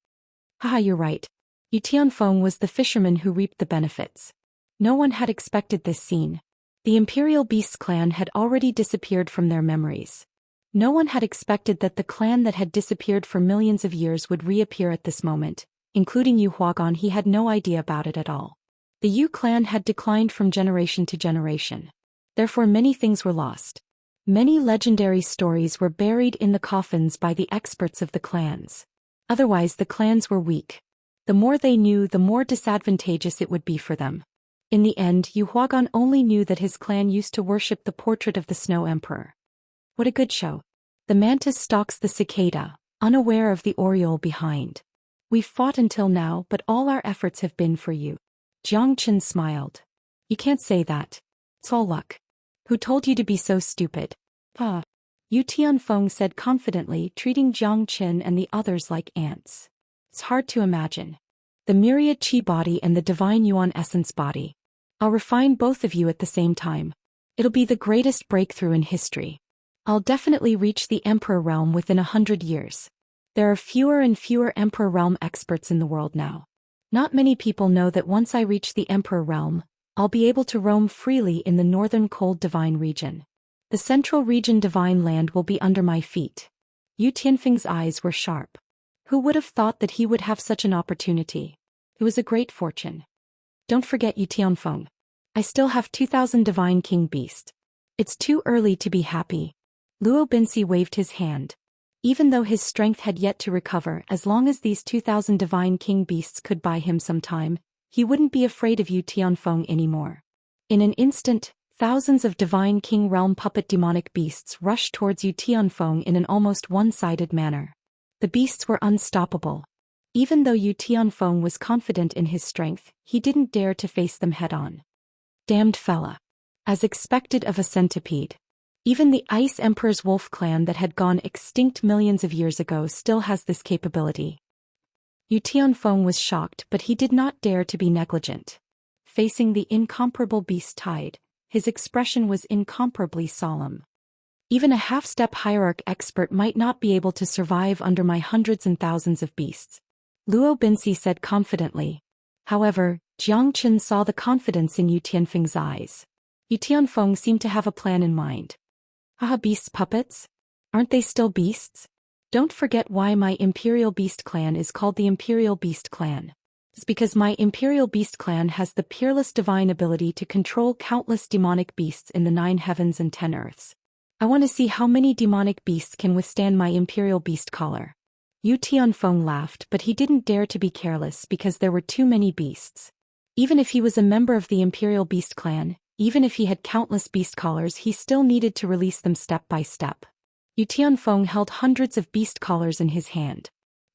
Haha, you're right. Yu Tianfeng was the fisherman who reaped the benefits. No one had expected this scene. The Imperial Beast clan had already disappeared from their memories. No one had expected that the clan that had disappeared for millions of years would reappear at this moment, including Yu Huagan. He had no idea about it at all. The Yu clan had declined from generation to generation. Therefore many things were lost. Many legendary stories were buried in the coffins by the experts of the clans. Otherwise the clans were weak. The more they knew, the more disadvantageous it would be for them. In the end, Yu Huagan only knew that his clan used to worship the portrait of the Snow Emperor. What a good show. The mantis stalks the cicada, unaware of the oriole behind. We've fought until now, but all our efforts have been for you. Jiang Chen smiled. You can't say that. It's all luck. Who told you to be so stupid? Yu Tianfeng said confidently, treating Jiang Chen and the others like ants. It's hard to imagine. The myriad chi body and the divine yuan essence body. I'll refine both of you at the same time. It'll be the greatest breakthrough in history. I'll definitely reach the Emperor realm within 100 years. There are fewer and fewer Emperor realm experts in the world now. Not many people know that once I reach the Emperor realm, I'll be able to roam freely in the northern cold divine region. The central region divine land will be under my feet. Yu Tianfeng's eyes were sharp. Who would have thought that he would have such an opportunity? It was a great fortune. Don't forget, Yu Tianfeng. I still have 2,000 divine king beasts. It's too early to be happy. Luo Binci waved his hand. Even though his strength had yet to recover, as long as these 2,000 divine king beasts could buy him some time, he wouldn't be afraid of Yu Tianfeng anymore. In an instant, thousands of divine king realm puppet demonic beasts rushed towards Yu Tianfeng in an almost one-sided manner. The beasts were unstoppable. Even though Yu Tianfeng was confident in his strength, he didn't dare to face them head-on. Damned fella. As expected of a centipede. Even the Ice Emperor's wolf clan that had gone extinct millions of years ago still has this capability. Yu Tianfeng was shocked, but he did not dare to be negligent. Facing the incomparable beast tide, his expression was incomparably solemn. Even a half-step hierarch expert might not be able to survive under my hundreds and thousands of beasts. Luo Binci said confidently. However, Jiang Chen saw the confidence in Yu Tianfeng's eyes. Yu Tianfeng seemed to have a plan in mind. Haha, beasts puppets? Aren't they still beasts? Don't forget why my Imperial Beast clan is called the Imperial Beast clan. It's because my Imperial Beast clan has the peerless divine ability to control countless demonic beasts in the 9 heavens and 10 earths. I want to see how many demonic beasts can withstand my Imperial Beast collar. Yu Tianfeng laughed, but he didn't dare to be careless because there were too many beasts. Even if he was a member of the Imperial Beast clan, even if he had countless beast collars, he still needed to release them step by step. Yu Tianfeng held hundreds of beast collars in his hand.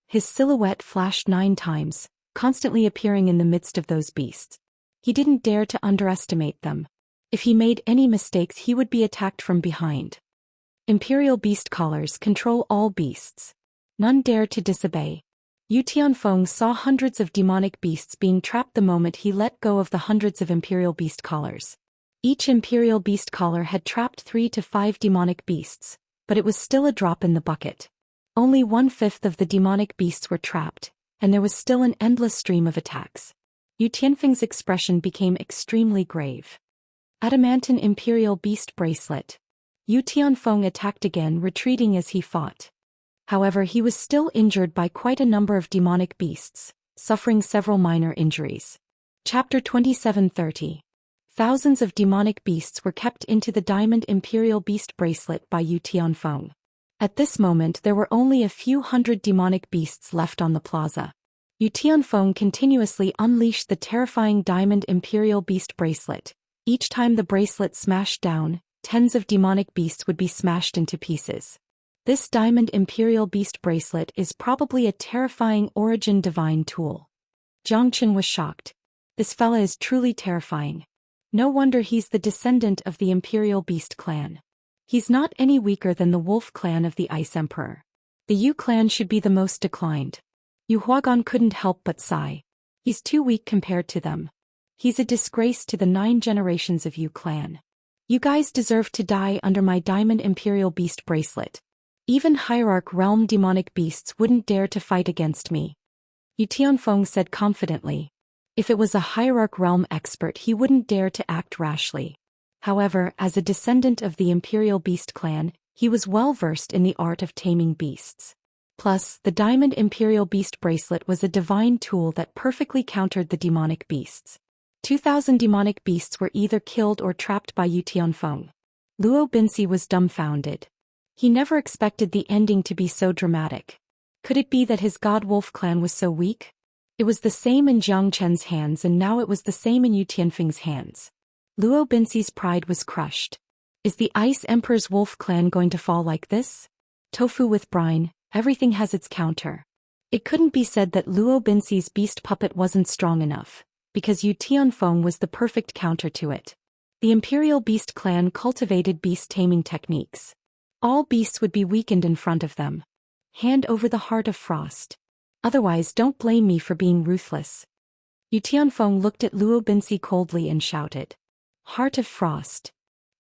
His silhouette flashed 9 times, constantly appearing in the midst of those beasts. He didn't dare to underestimate them. If he made any mistakes, he would be attacked from behind. Imperial beast collars control all beasts. None dare to disobey. Yu Tianfeng saw hundreds of demonic beasts being trapped the moment he let go of the hundreds of imperial beast collars. Each imperial beast collar had trapped 3 to 5 demonic beasts, but it was still a drop in the bucket. Only 1/5 of the demonic beasts were trapped, and there was still an endless stream of attacks. Yu Tianfeng's expression became extremely grave. Adamantine Imperial Beast Bracelet. Yu Tianfeng attacked again, retreating as he fought. However, he was still injured by quite a number of demonic beasts, suffering several minor injuries. Chapter 27:30. Thousands of demonic beasts were kept into the Diamond Imperial Beast Bracelet by Yu Tianfeng. At this moment there were only a few hundred demonic beasts left on the plaza. Yu Tianfeng continuously unleashed the terrifying Diamond Imperial Beast Bracelet. Each time the bracelet smashed down, tens of demonic beasts would be smashed into pieces. This Diamond Imperial Beast Bracelet is probably a terrifying origin divine tool. Jiang Qin was shocked. This fella is truly terrifying. No wonder he's the descendant of the Imperial Beast clan. He's not any weaker than the Wolf clan of the Ice Emperor. The Yu clan should be the most declined. Yu Huagan couldn't help but sigh. He's too weak compared to them. He's a disgrace to the 9 generations of Yu clan. You guys deserve to die under my Diamond Imperial Beast Bracelet. Even Hierarch Realm demonic beasts wouldn't dare to fight against me. Yu Tianfeng said confidently. If it was a Hierarch Realm expert, he wouldn't dare to act rashly. However, as a descendant of the Imperial Beast clan, he was well versed in the art of taming beasts. Plus, the Diamond Imperial Beast Bracelet was a divine tool that perfectly countered the demonic beasts. 2,000 demonic beasts were either killed or trapped by Yu Tianfeng. Luo Binsi was dumbfounded. He never expected the ending to be so dramatic. Could it be that his God Wolf clan was so weak? It was the same in Jiang Chen's hands, and now it was the same in Yu Tianfeng's hands. Luo Binsi's pride was crushed. Is the Ice Emperor's Wolf clan going to fall like this? Tofu with brine, everything has its counter. It couldn't be said that Luo Binsi's beast puppet wasn't strong enough, because Yu Tianfeng was the perfect counter to it. The Imperial Beast clan cultivated beast taming techniques. All beasts would be weakened in front of them. Hand over the Heart of Frost. Otherwise, don't blame me for being ruthless. Yu Tianfeng looked at Luo Binsi coldly and shouted. Heart of Frost.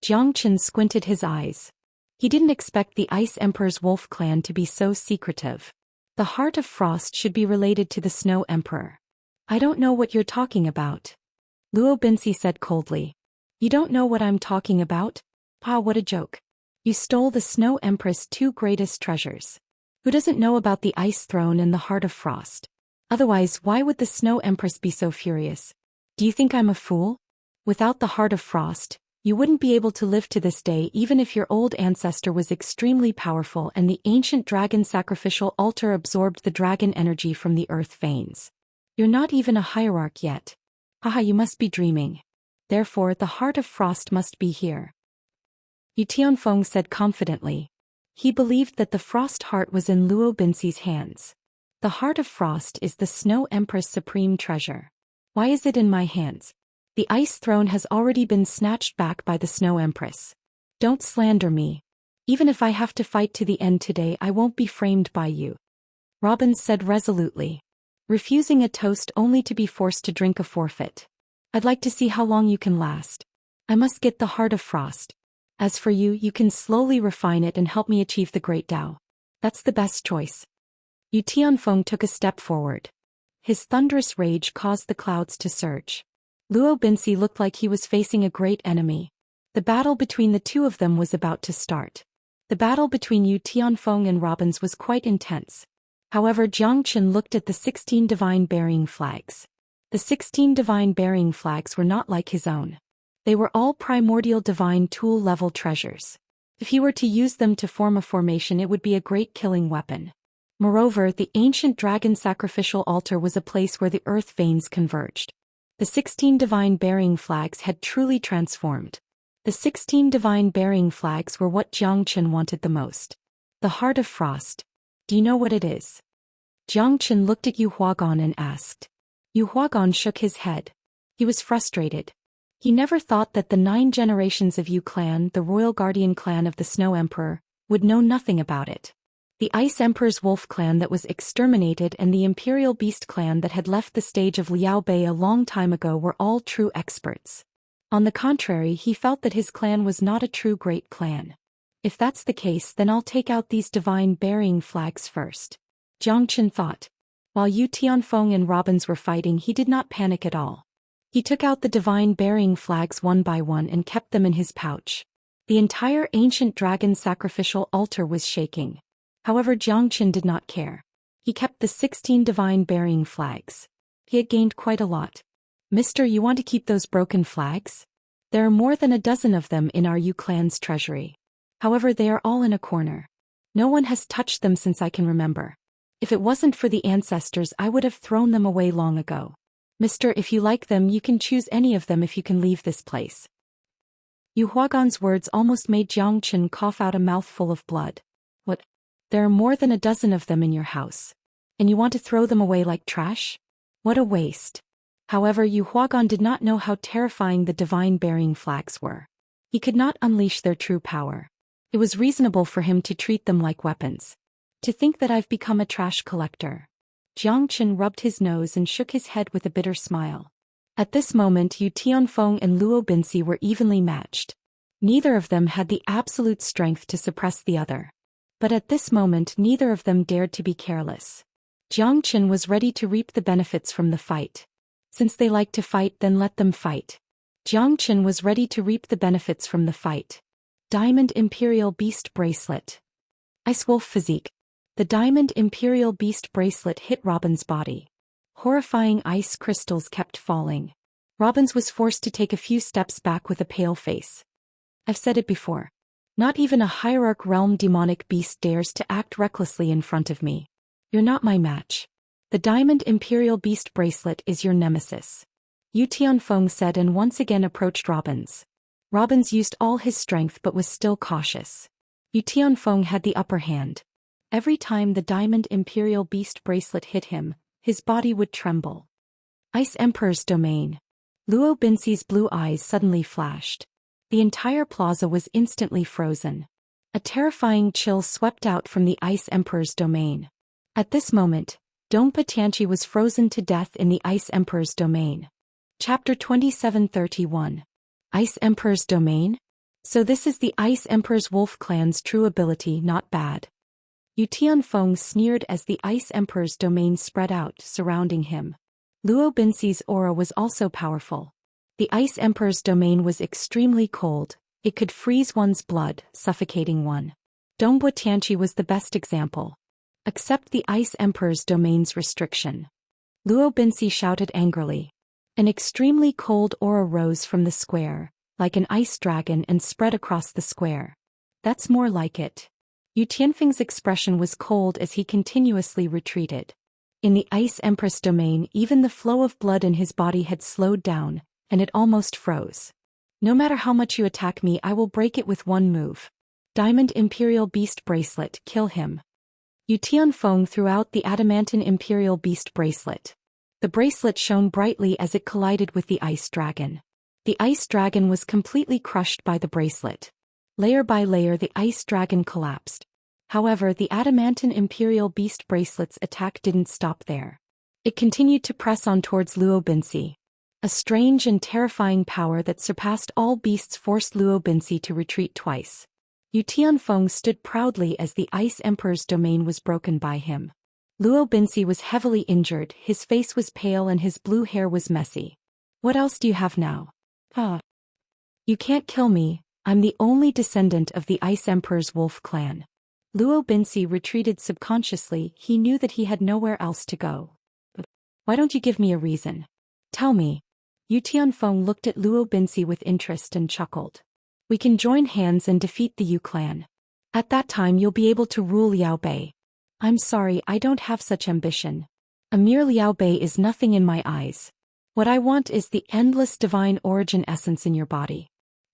Jiang Qin squinted his eyes. He didn't expect the Ice Emperor's Wolf clan to be so secretive. The Heart of Frost should be related to the Snow Emperor. I don't know what you're talking about. Luo Binsi said coldly. You don't know what I'm talking about? Ah, what a joke. You stole the Snow Empress' 2 greatest treasures. Who doesn't know about the Ice Throne and the Heart of Frost? Otherwise, why would the Snow Empress be so furious? Do you think I'm a fool? Without the Heart of Frost, you wouldn't be able to live to this day even if your old ancestor was extremely powerful and the ancient dragon sacrificial altar absorbed the dragon energy from the earth veins. You're not even a hierarch yet. Haha, you must be dreaming. Therefore, the Heart of Frost must be here. Yu Tianfeng said confidently. He believed that the Frost Heart was in Luo Binsi's hands. The Heart of Frost is the Snow Empress' supreme treasure. Why is it in my hands? The Ice Throne has already been snatched back by the Snow Empress. Don't slander me. Even if I have to fight to the end today, I won't be framed by you. Robbins said resolutely. Refusing a toast only to be forced to drink a forfeit. I'd like to see how long you can last. I must get the Heart of Frost. As for you, you can slowly refine it and help me achieve the Great Tao. That's the best choice. Yu Tianfeng took a step forward. His thunderous rage caused the clouds to surge. Luo Binsi looked like he was facing a great enemy. The battle between the two of them was about to start. The battle between Yu Tianfeng and Robbins was quite intense. However, Jiang Qin looked at the 16 divine burying flags. The 16 divine burying flags were not like his own. They were all primordial divine tool-level treasures. If he were to use them to form a formation, it would be a great killing weapon. Moreover, the ancient dragon sacrificial altar was a place where the earth veins converged. The 16 divine burying flags had truly transformed. The 16 divine burying flags were what Jiang Qin wanted the most. The Heart of Frost. Do you know what it is? Jiang Chen looked at Yu Huagan and asked. Yu Huagan shook his head. He was frustrated. He never thought that the 9 generations of Yu clan, the royal guardian clan of the Snow Emperor, would know nothing about it. The Ice Emperor's wolf clan that was exterminated and the Imperial Beast clan that had left the stage of Liao Bei a long time ago were all true experts. On the contrary, he felt that his clan was not a true great clan. If that's the case, then I'll take out these divine burying flags first. Jiang Chen thought. While Yu Tianfeng and Robins were fighting, he did not panic at all. He took out the divine burying flags one by one and kept them in his pouch. The entire ancient dragon sacrificial altar was shaking. However, Jiang Chen did not care. He kept the 16 divine burying flags. He had gained quite a lot. Mister, you want to keep those broken flags? There are more than a dozen of them in our Yu clan's treasury. However, they are all in a corner. No one has touched them since I can remember. If it wasn't for the ancestors, I would have thrown them away long ago. Mister, if you like them, you can choose any of them if you can leave this place. Yu Huagan's words almost made Jiang Chen cough out a mouthful of blood. What? There are more than a dozen of them in your house. And you want to throw them away like trash? What a waste. However, Yu Huagan did not know how terrifying the divine burying flags were. He could not unleash their true power. It was reasonable for him to treat them like weapons. To think that I've become a trash collector. Jiang Chen rubbed his nose and shook his head with a bitter smile. At this moment, Yu Tianfeng and Luo Binci were evenly matched. Neither of them had the absolute strength to suppress the other. But at this moment, neither of them dared to be careless. Jiang Chen was ready to reap the benefits from the fight. Since they like to fight, then let them fight. Jiang Chen was ready to reap the benefits from the fight. Diamond Imperial Beast Bracelet. Ice Wolf Physique. The Diamond Imperial Beast Bracelet hit Robin's body. Horrifying ice crystals kept falling. Robins was forced to take a few steps back with a pale face. I've said it before. Not even a Hierarch Realm demonic beast dares to act recklessly in front of me. You're not my match. The Diamond Imperial Beast Bracelet is your nemesis. Yu Tianfeng said and once again approached Robins. Robins used all his strength but was still cautious. Yu Tianfeng had the upper hand. Every time the Diamond Imperial Beast Bracelet hit him, his body would tremble. Ice Emperor's Domain. Luo Binci's blue eyes suddenly flashed. The entire plaza was instantly frozen. A terrifying chill swept out from the Ice Emperor's domain. At this moment, Dongpa Tianqi was frozen to death in the Ice Emperor's domain. Chapter 2731. Ice Emperor's Domain? So this is the Ice Emperor's wolf clan's true ability, not bad. Yu Tianfeng sneered as the Ice Emperor's domain spread out, surrounding him. Luo Binci's aura was also powerful. The Ice Emperor's domain was extremely cold. It could freeze one's blood, suffocating one. Dongpa Tianqi was the best example. Accept the Ice Emperor's domain's restriction. Luo Binci shouted angrily. An extremely cold aura rose from the square, like an ice dragon, and spread across the square. That's more like it. Yu Tianfeng's expression was cold as he continuously retreated. In the Ice Empress domain, even the flow of blood in his body had slowed down, and it almost froze. No matter how much you attack me, I will break it with one move. Diamond Imperial Beast Bracelet, kill him. Yu Tianfeng threw out the Adamantine Imperial Beast Bracelet. The bracelet shone brightly as it collided with the ice dragon. The ice dragon was completely crushed by the bracelet. Layer by layer, the ice dragon collapsed. However, the Adamantine Imperial Beast Bracelet's attack didn't stop there. It continued to press on towards Luo Binci. A strange and terrifying power that surpassed all beasts forced Luo Binci to retreat twice. Yu Tianfeng stood proudly as the Ice Emperor's domain was broken by him. Luo Binci was heavily injured, his face was pale and his blue hair was messy. What else do you have now? You can't kill me, I'm the only descendant of the Ice Emperor's wolf clan. Luo Binci retreated subconsciously, he knew that he had nowhere else to go. Why don't you give me a reason? Tell me. Yu Tianfeng looked at Luo Binci with interest and chuckled. We can join hands and defeat the Yu clan. At that time you'll be able to rule Liao Bei. I'm sorry, I don't have such ambition. A mere Liao Bei is nothing in my eyes. What I want is the endless divine origin essence in your body.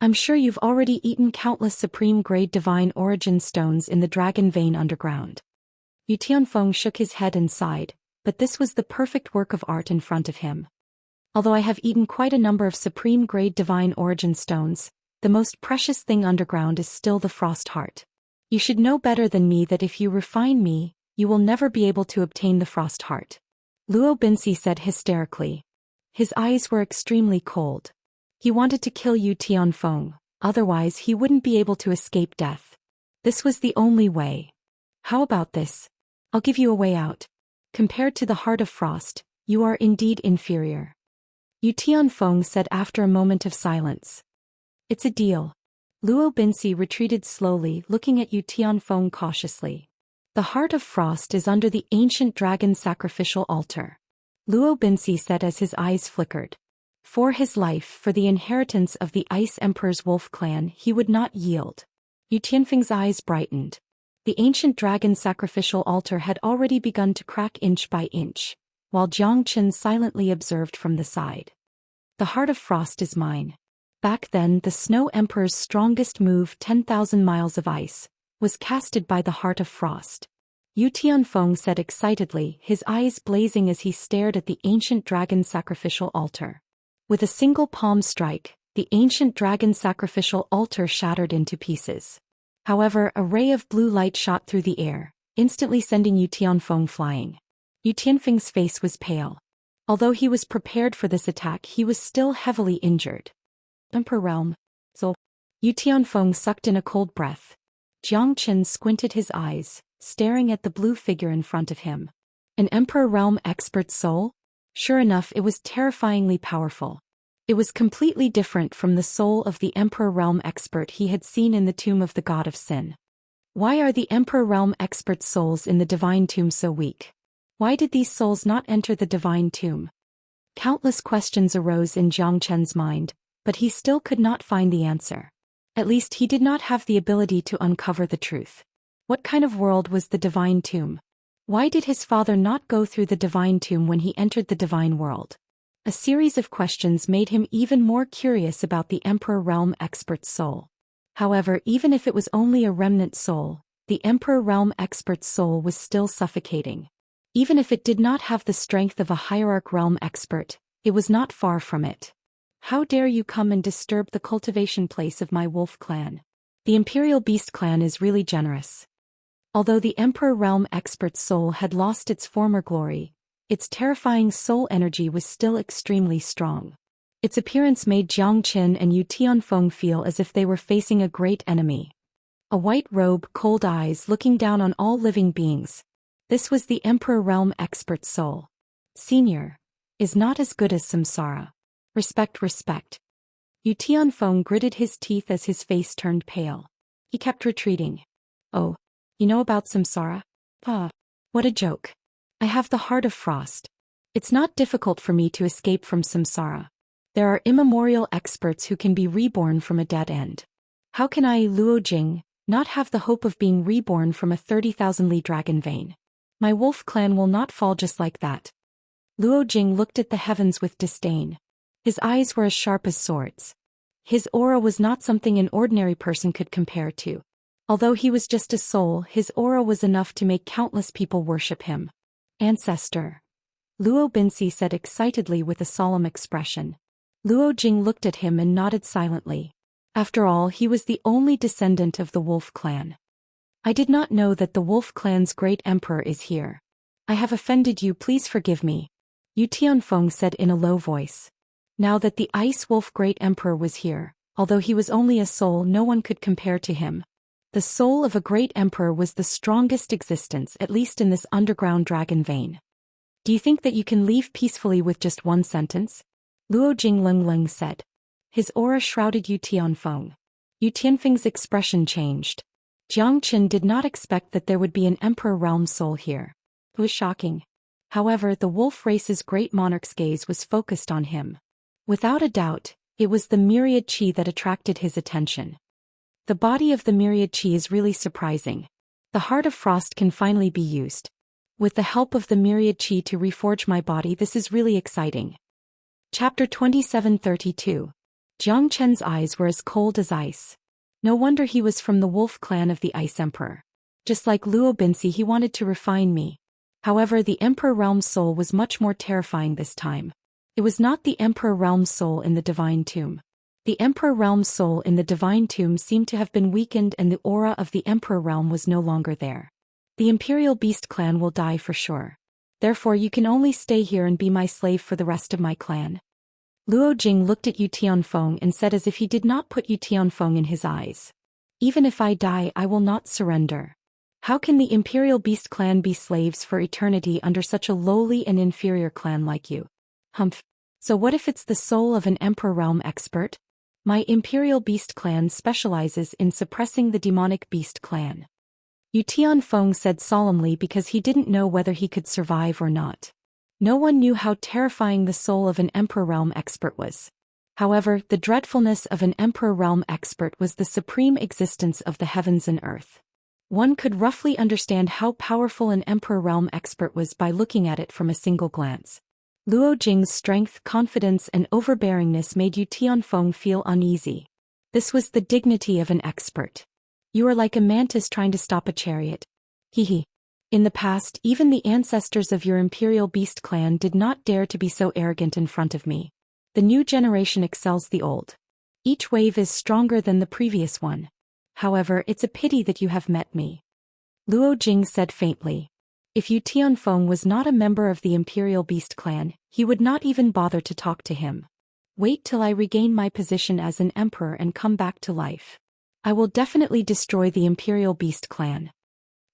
I'm sure you've already eaten countless supreme-grade divine origin stones in the Dragon Vein underground. Yu Tianfeng shook his head and sighed, but this was the perfect work of art in front of him. Although I have eaten quite a number of supreme-grade divine origin stones, the most precious thing underground is still the Frost Heart. You should know better than me that if you refine me, you will never be able to obtain the Frost Heart. Luo Binsi said hysterically. His eyes were extremely cold. He wanted to kill Yu Tianfeng, otherwise he wouldn't be able to escape death. This was the only way. How about this? I'll give you a way out. Compared to the Heart of Frost, you are indeed inferior. Yu Tianfeng said after a moment of silence. It's a deal. Luo Binsi retreated slowly, looking at Yu Tianfeng cautiously. The Heart of Frost is under the ancient dragon sacrificial altar. Luo Binsi said as his eyes flickered. For his life, for the inheritance of the Ice Emperor's wolf clan, he would not yield. Yu Tianfeng's eyes brightened. The ancient dragon sacrificial altar had already begun to crack inch by inch, while Jiang Qin silently observed from the side. The Heart of Frost is mine. Back then, the Snow Emperor's strongest move, 10,000 miles of ice, was casted by the Heart of Frost. Yu Tianfeng said excitedly, his eyes blazing as he stared at the ancient dragon sacrificial altar. With a single palm strike, the ancient dragon sacrificial altar shattered into pieces. However, a ray of blue light shot through the air, instantly sending Yu Tianfeng flying. Yu Tianfeng's face was pale. Although he was prepared for this attack, he was still heavily injured. Emperor Realm. So, Yu Tianfeng sucked in a cold breath. Jiang Qin squinted his eyes, staring at the blue figure in front of him. An Emperor Realm expert soul? Sure enough, it was terrifyingly powerful. It was completely different from the soul of the Emperor Realm expert he had seen in the tomb of the God of Sin. Why are the Emperor Realm expert souls in the Divine Tomb so weak? Why did these souls not enter the Divine Tomb? Countless questions arose in Jiang Chen's mind, but he still could not find the answer. At least he did not have the ability to uncover the truth. What kind of world was the Divine Tomb? Why did his father not go through the Divine Tomb when he entered the Divine World? A series of questions made him even more curious about the Emperor Realm expert's soul. However, even if it was only a remnant soul, the Emperor Realm expert's soul was still suffocating. Even if it did not have the strength of a Hierarch Realm expert, it was not far from it. How dare you come and disturb the cultivation place of my wolf clan? The Imperial Beast clan is really generous. Although the Emperor Realm expert's soul had lost its former glory, its terrifying soul energy was still extremely strong. Its appearance made Jiang Qin and Yu Tianfeng feel as if they were facing a great enemy. A white robe, cold eyes looking down on all living beings. This was the Emperor Realm expert's soul. Senior is not as good as Samsara. Respect, respect. Yu Tianfeng gritted his teeth as his face turned pale. He kept retreating. Oh, you know about Samsara? What a joke. I have the Heart of Frost. It's not difficult for me to escape from Samsara. There are immemorial experts who can be reborn from a dead end. How can I, Luo Jing, not have the hope of being reborn from a 30,000-li dragon vein? My wolf clan will not fall just like that. Luo Jing looked at the heavens with disdain. His eyes were as sharp as swords. His aura was not something an ordinary person could compare to. Although he was just a soul, his aura was enough to make countless people worship him. Ancestor. Luo Binsi said excitedly with a solemn expression. Luo Jing looked at him and nodded silently. After all, he was the only descendant of the wolf clan. I did not know that the wolf clan's great emperor is here. I have offended you, please forgive me. Yu Tianfeng said in a low voice. Now that the ice wolf great emperor was here, although he was only a soul, no one could compare to him. The soul of a great emperor was the strongest existence, at least in this underground dragon vein. Do you think that you can leave peacefully with just one sentence? Luo Jingleng said. His aura shrouded Yu Tianfeng. Yu Tianfeng's expression changed. Jiang Qin did not expect that there would be an Emperor Realm soul here. It was shocking. However, the wolf race's great monarch's gaze was focused on him. Without a doubt, it was the myriad chi that attracted his attention. The body of the myriad chi is really surprising. The Heart of Frost can finally be used. With the help of the myriad chi to reforge my body, this is really exciting. Chapter 2732. Jiang Chen's eyes were as cold as ice. No wonder he was from the wolf clan of the Ice Emperor. Just like Luo Binsi, he wanted to refine me. However, the Emperor Realm's soul was much more terrifying this time. It was not the Emperor Realm's soul in the Divine Tomb. The Emperor Realm's soul in the Divine Tomb seemed to have been weakened and the aura of the Emperor Realm was no longer there. The Imperial Beast clan will die for sure. Therefore you can only stay here and be my slave for the rest of my clan. Luo Jing looked at Yu Tianfeng and said as if he did not put Yu Tianfeng in his eyes. Even if I die, I will not surrender. How can the Imperial Beast clan be slaves for eternity under such a lowly and inferior clan like you? Humph. So what if it's the soul of an Emperor Realm expert? My Imperial Beast clan specializes in suppressing the demonic beast clan. Yu Tianfeng said solemnly because he didn't know whether he could survive or not. No one knew how terrifying the soul of an Emperor Realm expert was. However, the dreadfulness of an Emperor Realm expert was the supreme existence of the heavens and earth. One could roughly understand how powerful an Emperor Realm expert was by looking at it from a single glance. Luo Jing's strength, confidence and overbearingness made Yu Tianfeng feel uneasy. This was the dignity of an expert. You are like a mantis trying to stop a chariot. Hehe. In the past, even the ancestors of your Imperial Beast clan did not dare to be so arrogant in front of me. The new generation excels the old. Each wave is stronger than the previous one. However, it's a pity that you have met me. Luo Jing said faintly. If Yu Tianfeng was not a member of the Imperial Beast clan, he would not even bother to talk to him. Wait till I regain my position as an emperor and come back to life. I will definitely destroy the Imperial Beast clan.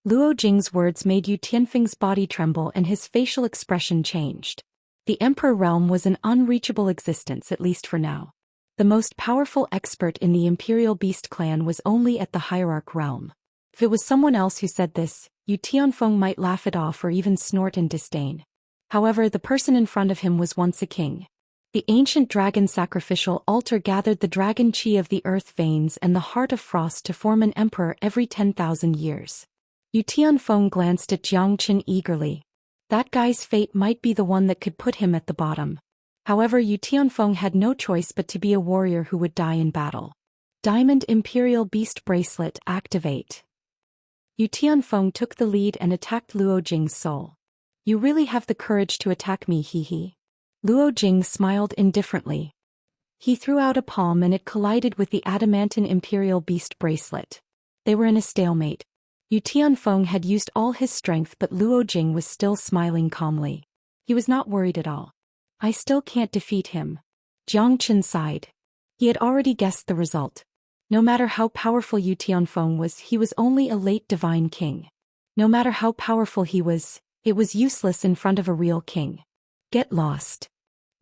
Luo Jing's words made Yu Tianfeng's body tremble and his facial expression changed. The Emperor Realm was an unreachable existence, at least for now. The most powerful expert in the Imperial Beast clan was only at the Hierarch Realm. If it was someone else who said this, Yu Tianfeng might laugh it off or even snort in disdain. However, the person in front of him was once a king. The ancient dragon sacrificial altar gathered the dragon chi of the earth veins and the heart of frost to form an emperor every 10,000 years. Yu Tianfeng glanced at Jiang Qin eagerly. That guy's fate might be the one that could put him at the bottom. However, Yu Tianfeng had no choice but to be a warrior who would die in battle. Diamond Imperial Beast Bracelet, activate. Yu Tianfeng took the lead and attacked Luo Jing's soul. You really have the courage to attack me, hehe. Luo Jing smiled indifferently. He threw out a palm and it collided with the adamantine Imperial Beast Bracelet. They were in a stalemate. Yu Tianfeng had used all his strength, but Luo Jing was still smiling calmly. He was not worried at all. I still can't defeat him. Jiang Qin sighed. He had already guessed the result. No matter how powerful Yu Tianfeng was, he was only a late divine king. No matter how powerful he was, it was useless in front of a real king. Get lost.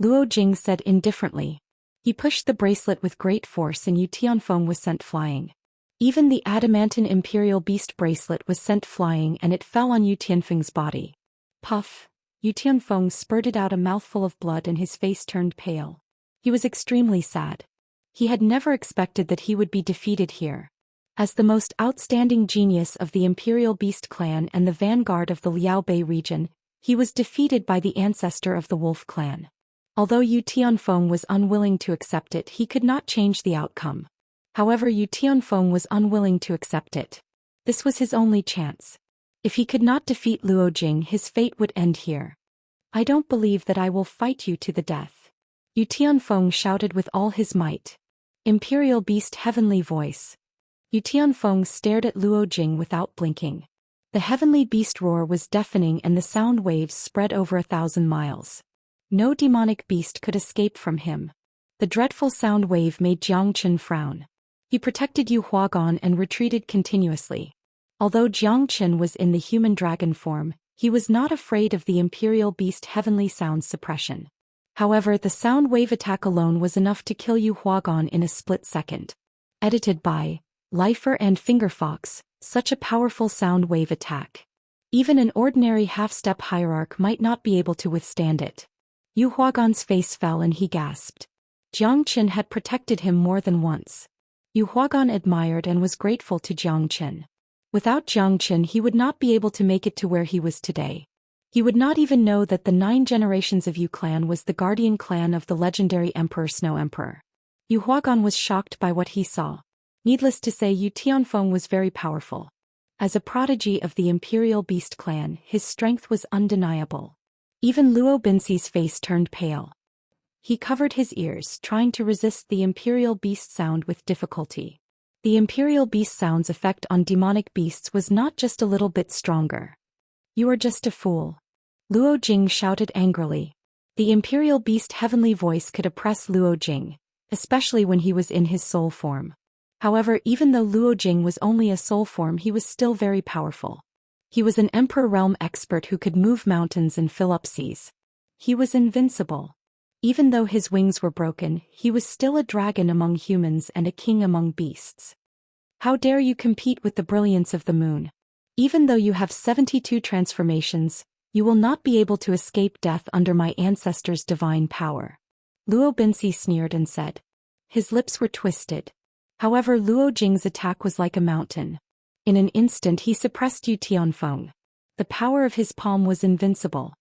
Luo Jing said indifferently. He pushed the bracelet with great force and Yu Tianfeng was sent flying. Even the adamantine Imperial Beast Bracelet was sent flying and it fell on Yu Tianfeng's body. Puff. Yu Tianfeng spurted out a mouthful of blood and his face turned pale. He was extremely sad. He had never expected that he would be defeated here. As the most outstanding genius of the Imperial Beast clan and the vanguard of the Liaobei region, he was defeated by the ancestor of the Wolf clan. Although Yu Tianfeng was unwilling to accept it, he could not change the outcome. However, Yu Tianfeng was unwilling to accept it. This was his only chance. If he could not defeat Luo Jing, his fate would end here. I don't believe that I will fight you to the death. Yu Tianfeng shouted with all his might. Imperial Beast Heavenly Voice. Yu Tianfeng stared at Luo Jing without blinking. The heavenly beast roar was deafening and the sound waves spread over 1,000 miles. No demonic beast could escape from him. The dreadful sound wave made Jiang Qin frown. He protected Yu Huagan and retreated continuously. Although Jiang Qin was in the human dragon form, he was not afraid of the Imperial Beast Heavenly Sound suppression. However, the sound wave attack alone was enough to kill Yu Huagan in a split second. Edited by Lifer and Fingerfox, such a powerful sound wave attack. Even an ordinary half-step hierarch might not be able to withstand it. Yu Huagan's face fell and he gasped. Jiang Qin had protected him more than once. Yu Huagan admired and was grateful to Jiang Qin. Without Jiang Qin, he would not be able to make it to where he was today. He would not even know that the 9 generations of Yu clan was the guardian clan of the legendary Emperor Snow Emperor. Yu Huagan was shocked by what he saw. Needless to say, Yu Tianfeng was very powerful. As a prodigy of the Imperial Beast clan, his strength was undeniable. Even Luo Binxi's face turned pale. He covered his ears, trying to resist the Imperial Beast sound with difficulty. The Imperial Beast sound's effect on demonic beasts was not just a little bit stronger. You are just a fool. Luo Jing shouted angrily. The Imperial Beast heavenly voice could oppress Luo Jing, especially when he was in his soul form. However, even though Luo Jing was only a soul form, he was still very powerful. He was an Emperor Realm expert who could move mountains and fill up seas. He was invincible. Even though his wings were broken, he was still a dragon among humans and a king among beasts. How dare you compete with the brilliance of the moon? Even though you have 72 transformations, you will not be able to escape death under my ancestors' divine power. Luo Binxi sneered and said. His lips were twisted. However, Luo Jing's attack was like a mountain. In an instant he suppressed Yu Tianfeng. The power of his palm was invincible.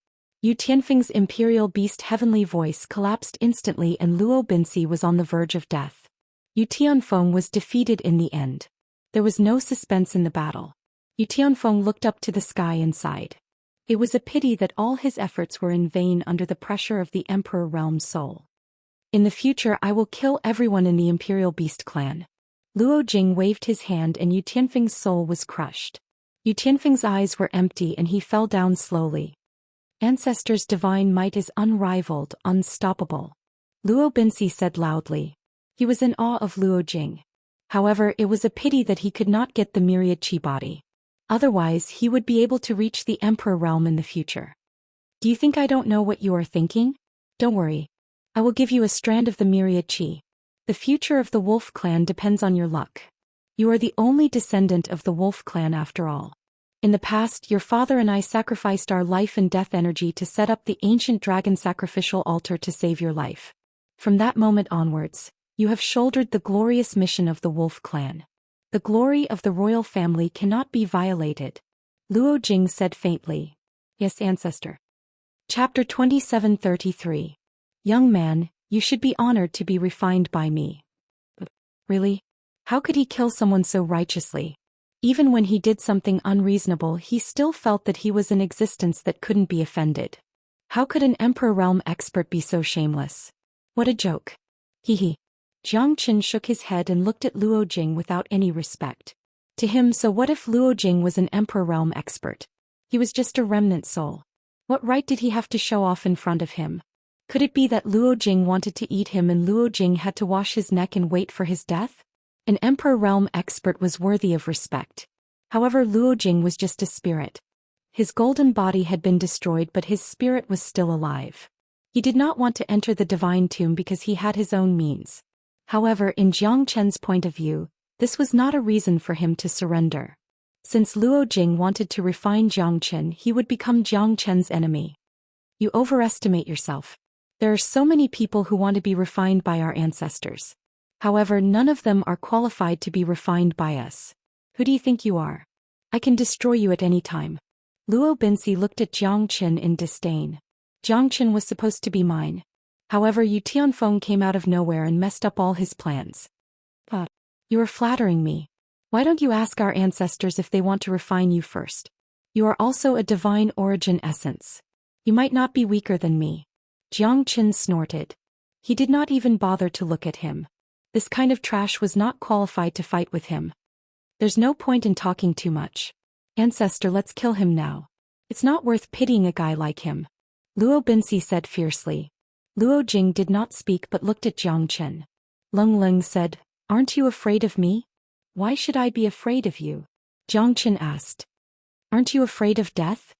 Yu Tianfeng's Imperial Beast heavenly voice collapsed instantly and Luo Binxi was on the verge of death. Yu Tianfeng was defeated in the end. There was no suspense in the battle. Yu Tianfeng looked up to the sky and sighed. It was a pity that all his efforts were in vain under the pressure of the Emperor Realm's soul. In the future I will kill everyone in the Imperial Beast clan. Luo Jing waved his hand and Yu Tianfeng's soul was crushed. Yu Tianfeng's eyes were empty and he fell down slowly. Ancestors' divine might is unrivaled, unstoppable. Luo Binxi said loudly. He was in awe of Luo Jing. However, it was a pity that he could not get the myriad chi body. Otherwise, he would be able to reach the Emperor Realm in the future. Do you think I don't know what you are thinking? Don't worry. I will give you a strand of the myriad chi. The future of the Wolf clan depends on your luck. You are the only descendant of the Wolf clan after all. In the past, your father and I sacrificed our life and death energy to set up the ancient dragon sacrificial altar to save your life. From that moment onwards, you have shouldered the glorious mission of the Wolf clan. The glory of the royal family cannot be violated. Luo Jing said faintly. Yes, ancestor. Chapter 2733. Young man, you should be honored to be refined by me. Really? How could he kill someone so righteously? Even when he did something unreasonable, he still felt that he was in existence that couldn't be offended. How could an Emperor Realm expert be so shameless? What a joke. Hee. Jiang Qin shook his head and looked at Luo Jing without any respect. To him, so what if Luo Jing was an Emperor Realm expert? He was just a remnant soul. What right did he have to show off in front of him? Could it be that Luo Jing wanted to eat him and Luo Jing had to wash his neck and wait for his death? An Emperor Realm expert was worthy of respect. However, Luo Jing was just a spirit. His golden body had been destroyed but his spirit was still alive. He did not want to enter the divine tomb because he had his own means. However, in Jiang Chen's point of view, this was not a reason for him to surrender. Since Luo Jing wanted to refine Jiang Chen, he would become Jiang Chen's enemy. You overestimate yourself. There are so many people who want to be refined by our ancestors. However, none of them are qualified to be refined by us. Who do you think you are? I can destroy you at any time. Luo Binxi looked at Jiang Chen in disdain. Jiang Chen was supposed to be mine. However, Yu Tianfeng came out of nowhere and messed up all his plans. But you are flattering me. Why don't you ask our ancestors if they want to refine you first? You are also a divine origin essence. You might not be weaker than me. Jiang Chen snorted. He did not even bother to look at him. This kind of trash was not qualified to fight with him. There's no point in talking too much. Ancestor, let's kill him now. It's not worth pitying a guy like him. Luo Binxi said fiercely. Luo Jing did not speak but looked at Jiang Chen. Leng Leng said, Aren't you afraid of me? Why should I be afraid of you? Jiang Chen asked. Aren't you afraid of death?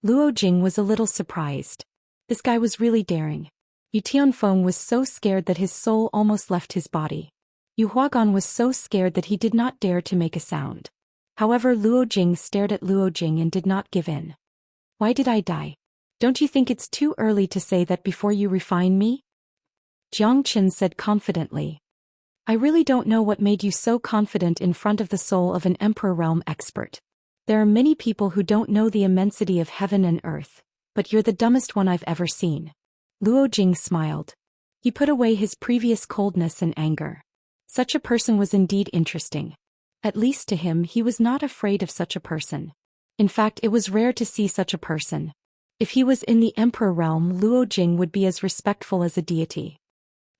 Luo Jing was a little surprised. This guy was really daring. Yu Tianfeng was so scared that his soul almost left his body. Yu Huagan was so scared that he did not dare to make a sound. However, Luo Jing stared at Luo Jing and did not give in. Why did I die? Don't you think it's too early to say that before you refine me? Jiang Chen said confidently. I really don't know what made you so confident in front of the soul of an Emperor Realm expert. There are many people who don't know the immensity of heaven and earth, but you're the dumbest one I've ever seen. Luo Jing smiled. He put away his previous coldness and anger. Such a person was indeed interesting. At least to him, he was not afraid of such a person. In fact, it was rare to see such a person. If he was in the Emperor realm, Luo Jing would be as respectful as a deity.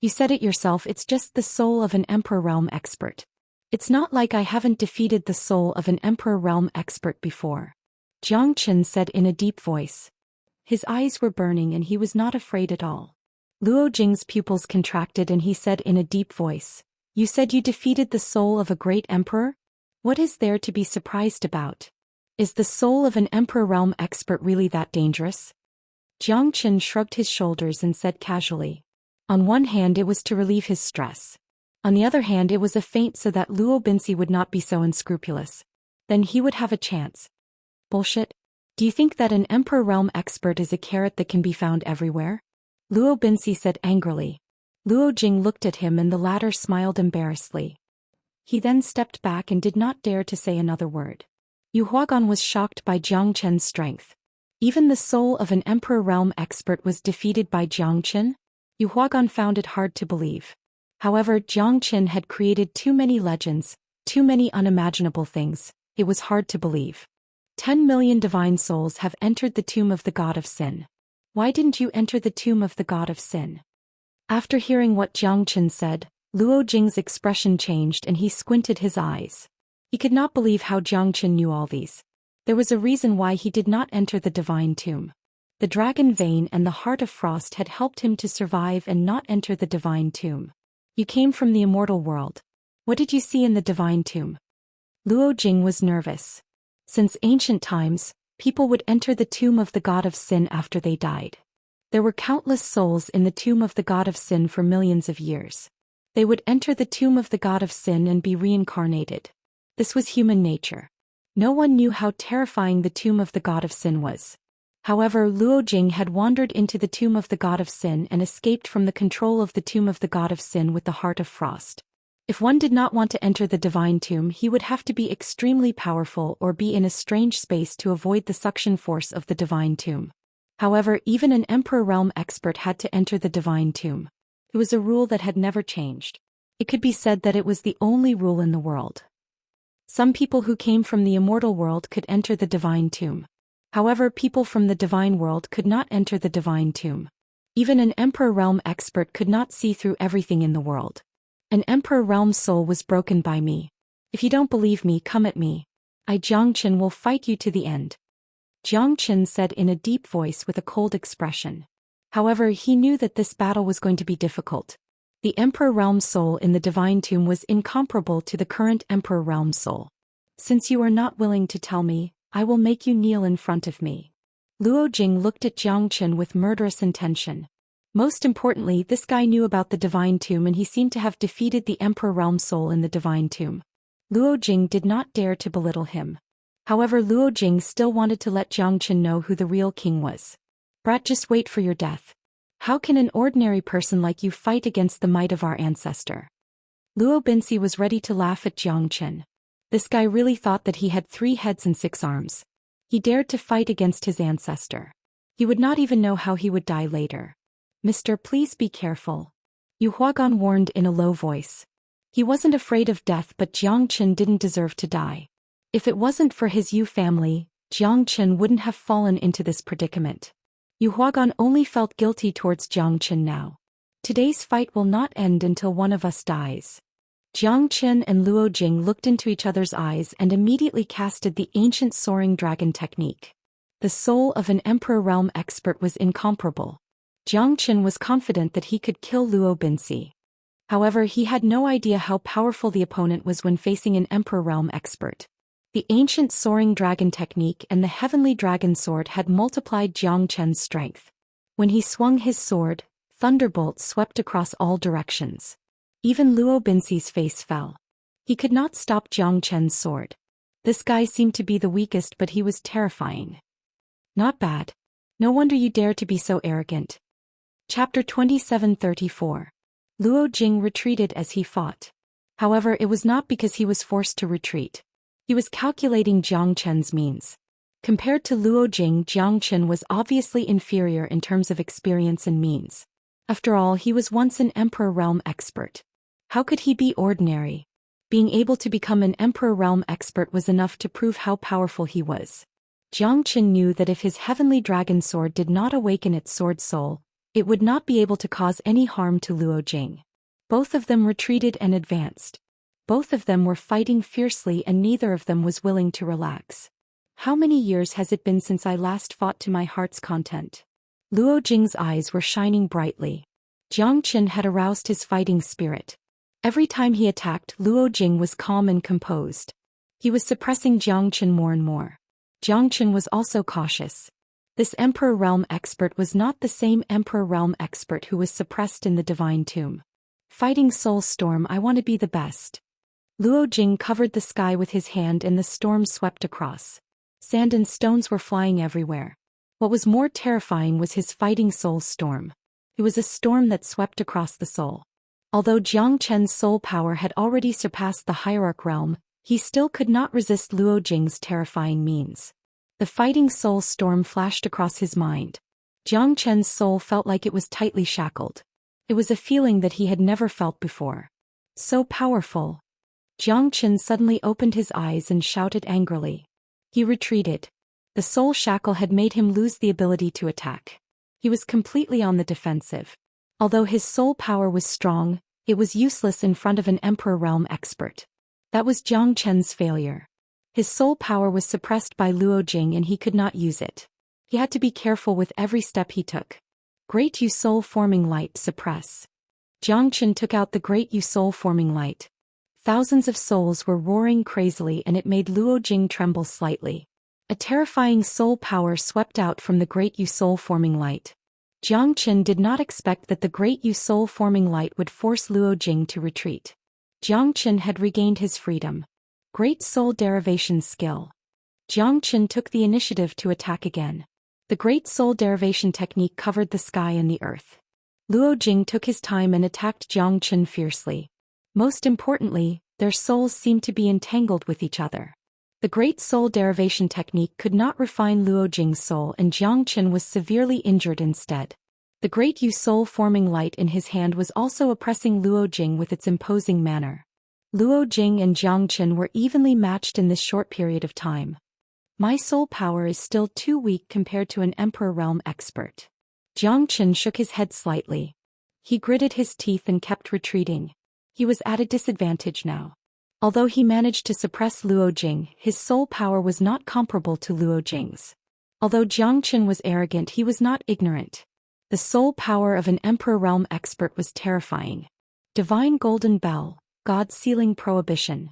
You said it yourself, it's just the soul of an Emperor realm expert. It's not like I haven't defeated the soul of an Emperor realm expert before. Jiang Chen said in a deep voice. His eyes were burning and he was not afraid at all. Luo Jing's pupils contracted and he said in a deep voice, You said you defeated the soul of a great emperor? What is there to be surprised about? Is the soul of an Emperor realm expert really that dangerous? Jiang Chen shrugged his shoulders and said casually. On one hand, it was to relieve his stress. On the other hand, it was a feint so that Luo Binsi would not be so unscrupulous. Then he would have a chance. Bullshit. Do you think that an Emperor realm expert is a carrot that can be found everywhere? Luo Binsi said angrily. Luo Jing looked at him and the latter smiled embarrassedly. He then stepped back and did not dare to say another word. Yu Huagan was shocked by Jiang Chen's strength. Even the soul of an Emperor realm expert was defeated by Jiang Chen? Yu Huagan found it hard to believe. However, Jiang Chen had created too many legends, too many unimaginable things. It was hard to believe. 10 million divine souls have entered the tomb of the god of sin. Why didn't you enter the tomb of the god of sin? After hearing what Jiang Chen said, Luo Jing's expression changed and he squinted his eyes. He could not believe how Jiang Chen knew all these. There was a reason why he did not enter the divine tomb. The dragon vein and the heart of frost had helped him to survive and not enter the divine tomb. You came from the immortal world. What did you see in the divine tomb? Luo Jing was nervous. Since ancient times, people would enter the tomb of the god of sin after they died. There were countless souls in the tomb of the god of sin for millions of years. They would enter the tomb of the god of sin and be reincarnated. This was human nature. No one knew how terrifying the tomb of the god of sin was. However, Luo Jing had wandered into the tomb of the god of sin and escaped from the control of the tomb of the god of sin with the heart of frost. If one did not want to enter the divine tomb, he would have to be extremely powerful or be in a strange space to avoid the suction force of the divine tomb. However, even an Emperor realm expert had to enter the divine tomb. It was a rule that had never changed. It could be said that it was the only rule in the world. Some people who came from the immortal world could enter the divine tomb. However, people from the divine world could not enter the divine tomb. Even an Emperor realm expert could not see through everything in the world. An Emperor realm soul was broken by me. If you don't believe me, come at me. I, Jiang Chen, will fight you to the end. Jiang Chen said in a deep voice with a cold expression. However, he knew that this battle was going to be difficult. The Emperor realm soul in the divine tomb was incomparable to the current Emperor realm soul. Since you are not willing to tell me, I will make you kneel in front of me. Luo Jing looked at Jiang Chen with murderous intention. Most importantly, this guy knew about the divine tomb and he seemed to have defeated the Emperor realm soul in the divine tomb. Luo Jing did not dare to belittle him. However, Luo Jing still wanted to let Jiang Chen know who the real king was. Brat, just wait for your death. How can an ordinary person like you fight against the might of our ancestor? Luo Binsi was ready to laugh at Jiang Chen. This guy really thought that he had 3 heads and 6 arms. He dared to fight against his ancestor. He would not even know how he would die later. Mister, please be careful. Yu Huagan warned in a low voice. He wasn't afraid of death, but Jiang Chen didn't deserve to die. If it wasn't for his Yu family, Jiang Chen wouldn't have fallen into this predicament. Yu Huagan only felt guilty towards Jiang Chen now. Today's fight will not end until one of us dies. Jiang Chen and Luo Jing looked into each other's eyes and immediately casted the ancient soaring dragon technique. The soul of an Emperor realm expert was incomparable. Jiang Chen was confident that he could kill Luo Binsi. However, he had no idea how powerful the opponent was when facing an Emperor realm expert. The ancient soaring dragon technique and the heavenly dragon sword had multiplied Jiang Chen's strength. When he swung his sword, thunderbolts swept across all directions. Even Luo Binsi's face fell. He could not stop Jiang Chen's sword. This guy seemed to be the weakest, but he was terrifying. Not bad. No wonder you dare to be so arrogant. Chapter 2734. Luo Jing retreated as he fought. However, it was not because he was forced to retreat. He was calculating Jiang Chen's means. Compared to Luo Jing, Jiang Chen was obviously inferior in terms of experience and means. After all, he was once an Emperor Realm expert. How could he be ordinary? Being able to become an Emperor Realm expert was enough to prove how powerful he was. Jiang Qin knew that if his heavenly dragon sword did not awaken its sword soul, it would not be able to cause any harm to Luo Jing. Both of them retreated and advanced. Both of them were fighting fiercely and neither of them was willing to relax. How many years has it been since I last fought to my heart's content? Luo Jing's eyes were shining brightly. Jiang Qin had aroused his fighting spirit. Every time he attacked, Luo Jing was calm and composed. He was suppressing Jiang Qin more and more. Jiang Qin was also cautious. This Emperor Realm expert was not the same Emperor Realm expert who was suppressed in the Divine Tomb. Fighting Soul Storm, I want to be the best. Luo Jing covered the sky with his hand and the storm swept across. Sand and stones were flying everywhere. What was more terrifying was his Fighting Soul Storm. It was a storm that swept across the soul. Although Jiang Chen's soul power had already surpassed the Hierarch realm, he still could not resist Luo Jing's terrifying means. The Fighting Soul Storm flashed across his mind. Jiang Chen's soul felt like it was tightly shackled. It was a feeling that he had never felt before. So powerful. Jiang Chen suddenly opened his eyes and shouted angrily. He retreated. The soul shackle had made him lose the ability to attack. He was completely on the defensive. Although his soul power was strong, it was useless in front of an Emperor Realm expert. That was Jiang Chen's failure. His soul power was suppressed by Luo Jing and he could not use it. He had to be careful with every step he took. Great Yu Soul Forming Light suppress. Jiang Chen took out the Great Yu Soul Forming Light. Thousands of souls were roaring crazily and it made Luo Jing tremble slightly. A terrifying soul power swept out from the Great Yu Soul Forming Light. Jiang Chen did not expect that the Great Yu Soul Forming Light would force Luo Jing to retreat. Jiang Chen had regained his freedom. Great Soul Derivation Skill. Jiang Chen took the initiative to attack again. The Great Soul Derivation technique covered the sky and the earth. Luo Jing took his time and attacked Jiang Chen fiercely. Most importantly, their souls seemed to be entangled with each other. The Great Soul Derivation technique could not refine Luo Jing's soul and Jiang Chen was severely injured instead. The Great Yu Soul Forming Light in his hand was also oppressing Luo Jing with its imposing manner. Luo Jing and Jiang Chen were evenly matched in this short period of time. My soul power is still too weak compared to an Emperor Realm expert. Jiang Chen shook his head slightly. He gritted his teeth and kept retreating. He was at a disadvantage now. Although he managed to suppress Luo Jing, his soul power was not comparable to Luo Jing's. Although Jiang Chen was arrogant, he was not ignorant. The soul power of an Emperor Realm expert was terrifying. Divine Golden Bell, God Sealing Prohibition.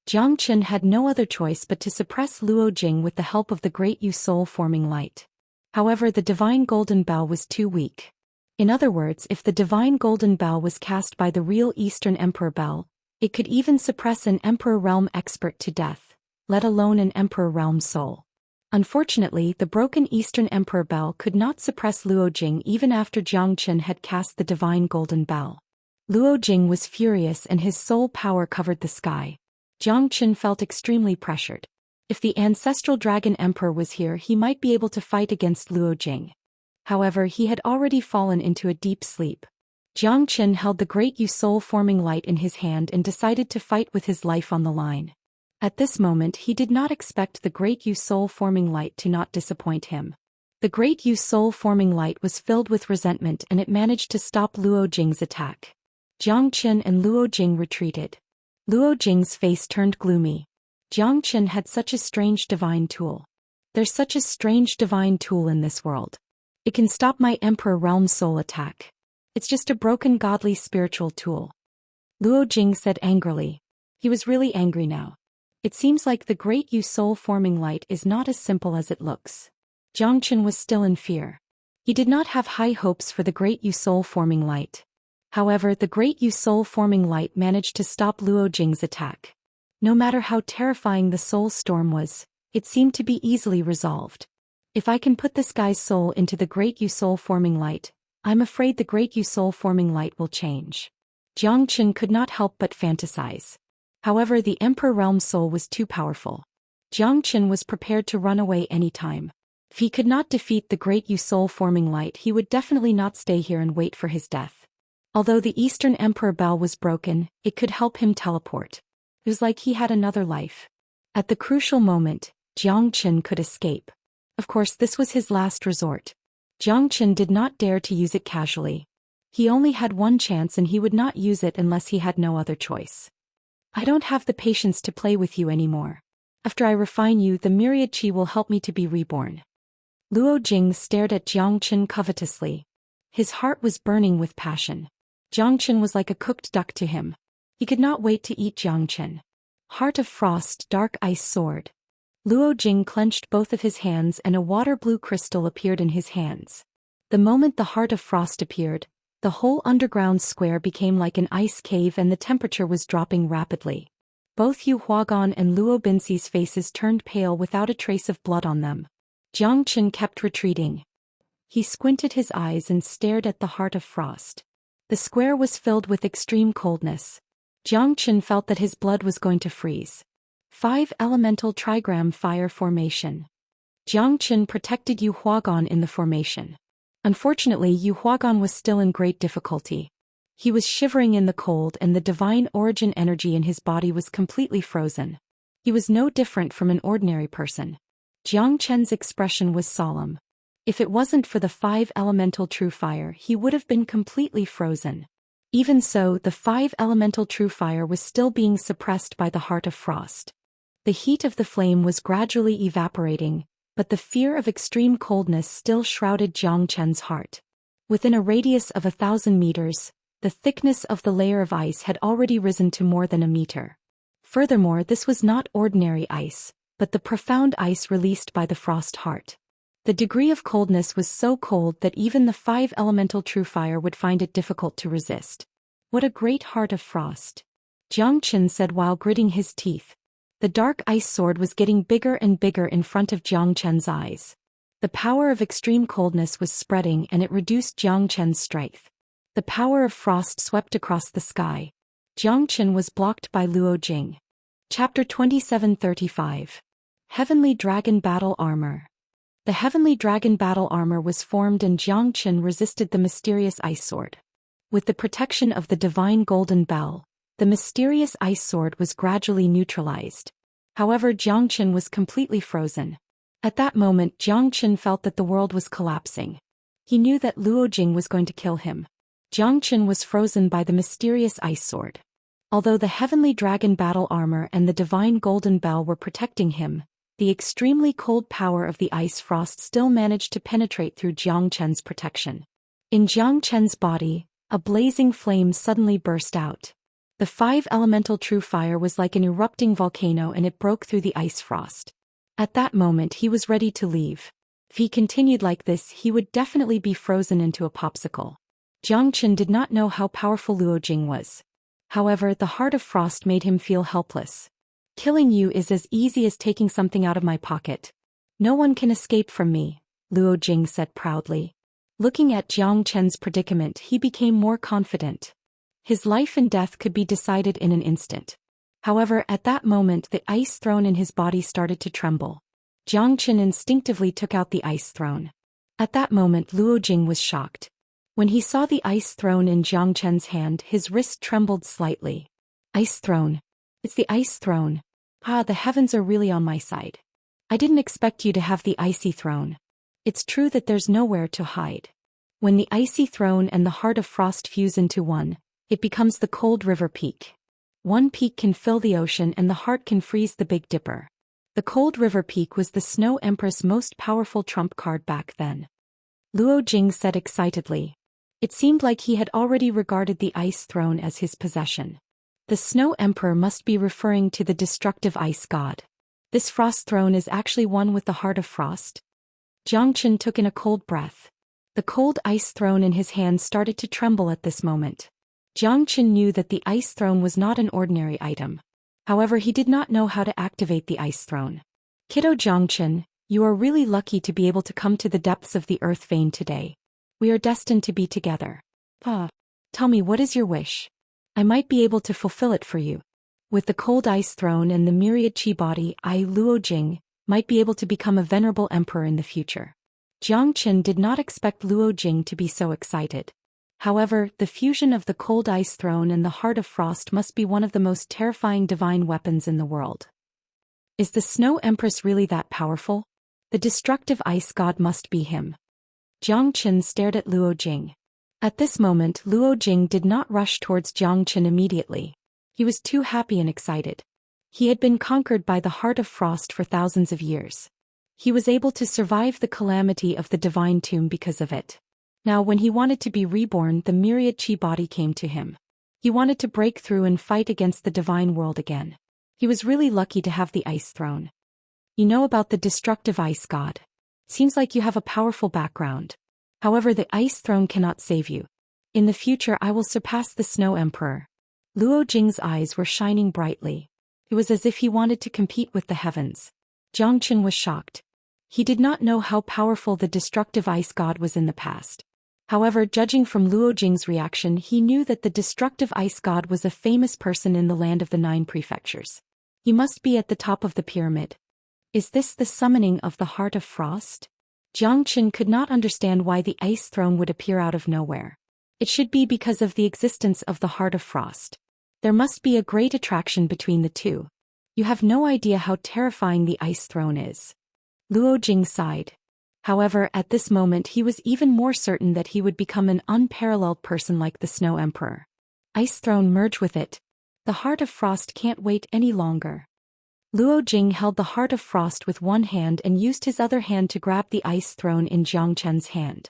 Jiang Chen had no other choice but to suppress Luo Jing with the help of the Great Yu Soul Forming Light. However, the Divine Golden Bell was too weak. In other words, if the Divine Golden Bell was cast by the real Eastern Emperor Bell, it could even suppress an Emperor Realm expert to death, let alone an Emperor Realm soul. Unfortunately, the broken Eastern Emperor Bell could not suppress Luo Jing even after Jiang Chen had cast the Divine Golden Bell. Luo Jing was furious and his soul power covered the sky. Jiang Chen felt extremely pressured. If the Ancestral Dragon Emperor was here, he might be able to fight against Luo Jing. However, he had already fallen into a deep sleep. Jiang Chen held the Great Yu Soul Forming Light in his hand and decided to fight with his life on the line. At this moment, he did not expect the Great Yu Soul Forming Light to not disappoint him. The Great Yu Soul Forming Light was filled with resentment and it managed to stop Luo Jing's attack. Jiang Chen and Luo Jing retreated. Luo Jing's face turned gloomy. Jiang Chen had such a strange divine tool. There's such a strange divine tool in this world. It can stop my Emperor Realm soul attack. It's just a broken godly spiritual tool. Luo Jing said angrily. He was really angry now. It seems like the Great Yu Soul Forming Light is not as simple as it looks. Jiang Chen was still in fear. He did not have high hopes for the Great Yu Soul Forming Light. However, the Great Yu Soul Forming Light managed to stop Luo Jing's attack. No matter how terrifying the soul storm was, it seemed to be easily resolved. If I can put this guy's soul into the Great Yu Soul Forming Light, I'm afraid the Great Yu Soul Forming Light will change. Jiang Chen could not help but fantasize. However, the Emperor Realm soul was too powerful. Jiang Chen was prepared to run away anytime. If he could not defeat the great Yu soul-forming light, he would definitely not stay here and wait for his death. Although the Eastern Emperor bell was broken, it could help him teleport. It was like he had another life. At the crucial moment, Zhou Xian could escape. Of course, this was his last resort. Zhou Xian did not dare to use it casually. He only had one chance and he would not use it unless he had no other choice. I don't have the patience to play with you anymore. After I refine you, the myriad qi will help me to be reborn. Luo Jing stared at Zhou Xian covetously. His heart was burning with passion. Zhou Xian was like a cooked duck to him. He could not wait to eat Zhou Xian. Heart of Frost, Dark Ice Sword. Luo Jing clenched both of his hands and a water-blue crystal appeared in his hands. The moment the Heart of Frost appeared, the whole underground square became like an ice cave and the temperature was dropping rapidly. Both Yu Huagan and Luo Binxi's faces turned pale without a trace of blood on them. Zhou Xian kept retreating. He squinted his eyes and stared at the Heart of Frost. The square was filled with extreme coldness. Zhou Xian felt that his blood was going to freeze. 5 Elemental Trigram Fire Formation. Zhou Xian protected Yu Huagan in the formation. Unfortunately, Yu Huagan was still in great difficulty. He was shivering in the cold and the divine origin energy in his body was completely frozen. He was no different from an ordinary person. Zhou Xian's expression was solemn. If it wasn't for the 5 Elemental True Fire, he would have been completely frozen. Even so, the 5 Elemental True Fire was still being suppressed by the Heart of Frost. The heat of the flame was gradually evaporating, but the fear of extreme coldness still shrouded Zhou Xian's heart. Within a radius of 1,000 meters, the thickness of the layer of ice had already risen to more than a meter. Furthermore, this was not ordinary ice, but the profound ice released by the Frost Heart. The degree of coldness was so cold that even the 5 Elemental True Fire would find it difficult to resist. What a great Heart of Frost! Zhou Xian said while gritting his teeth. The dark ice sword was getting bigger and bigger in front of Zhou Xian's eyes. The power of extreme coldness was spreading and it reduced Zhou Xian's strength. The power of frost swept across the sky. Zhou Xian was blocked by Luo Jing. Chapter 2735. Heavenly Dragon Battle Armor. The Heavenly Dragon Battle Armor was formed and Zhou Xian resisted the mysterious ice sword. With the protection of the divine golden bell, the mysterious ice sword was gradually neutralized. However, Zhou Xian was completely frozen. At that moment, Zhou Xian felt that the world was collapsing. He knew that Luo Jing was going to kill him. Zhou Xian was frozen by the mysterious ice sword. Although the Heavenly Dragon Battle Armor and the divine golden bell were protecting him, the extremely cold power of the ice frost still managed to penetrate through Zhou Xian's protection. In Zhou Xian's body, a blazing flame suddenly burst out. The 5 Elemental True Fire was like an erupting volcano and it broke through the ice frost. At that moment he was ready to leave. If he continued like this, he would definitely be frozen into a popsicle. Zhou Xian did not know how powerful Luo Jing was. However, the Heart of Frost made him feel helpless. Killing you is as easy as taking something out of my pocket. No one can escape from me, Luo Jing said proudly. Looking at Zhou Xian's predicament, he became more confident. His life and death could be decided in an instant. However, at that moment the ice throne in his body started to tremble. Zhou Xian instinctively took out the ice throne. At that moment Luo Jing was shocked. When he saw the ice throne in Zhou Xian's hand, his wrist trembled slightly. Ice throne. It's the ice throne. Ah, the heavens are really on my side. I didn't expect you to have the icy throne. It's true that there's nowhere to hide. When the icy throne and the Heart of Frost fuse into one, it becomes the cold river peak. One peak can fill the ocean and the heart can freeze the Big Dipper. The cold river peak was the Snow Empress' most powerful trump card back then. Luo Jing said excitedly. It seemed like he had already regarded the ice throne as his possession. The Snow Emperor must be referring to the destructive ice god. This frost throne is actually one with the Heart of Frost. Zhou Xian took in a cold breath. The cold ice throne in his hand started to tremble at this moment. Zhou Xian knew that the ice throne was not an ordinary item. However, he did not know how to activate the ice throne. Kiddo Zhou Xian, you are really lucky to be able to come to the depths of the earth vein today. We are destined to be together. Tell me, what is your wish? I might be able to fulfill it for you. With the cold ice throne and the myriad chi body, I, Luo Jing, might be able to become a venerable emperor in the future. Jiang Qin did not expect Luo Jing to be so excited. However, the fusion of the cold ice throne and the heart of frost must be one of the most terrifying divine weapons in the world. Is the Snow Empress really that powerful? The destructive ice god must be him. Jiang Qin stared at Luo Jing. At this moment, Luo Jing did not rush towards Jiang Qin immediately. He was too happy and excited. He had been conquered by the heart of frost for thousands of years. He was able to survive the calamity of the divine tomb because of it. Now when he wanted to be reborn, the myriad chi body came to him. He wanted to break through and fight against the divine world again. He was really lucky to have the ice throne. You know about the destructive ice god. Seems like you have a powerful background. However, the ice throne cannot save you. In the future I will surpass the Snow Emperor. Luo Jing's eyes were shining brightly. It was as if he wanted to compete with the heavens. Jiang Qin was shocked. He did not know how powerful the destructive ice god was in the past. However, judging from Luo Jing's reaction, he knew that the destructive ice god was a famous person in the land of the 9 prefectures. He must be at the top of the pyramid. Is this the summoning of the heart of frost? Jiang Qin could not understand why the ice throne would appear out of nowhere. It should be because of the existence of the heart of frost. There must be a great attraction between the two. You have no idea how terrifying the ice throne is. Luo Jing sighed. However, at this moment he was even more certain that he would become an unparalleled person like the Snow Emperor. Ice throne, merge with it. The heart of frost can't wait any longer. Luo Jing held the heart of frost with one hand and used his other hand to grab the ice throne in Jiang Qin's hand.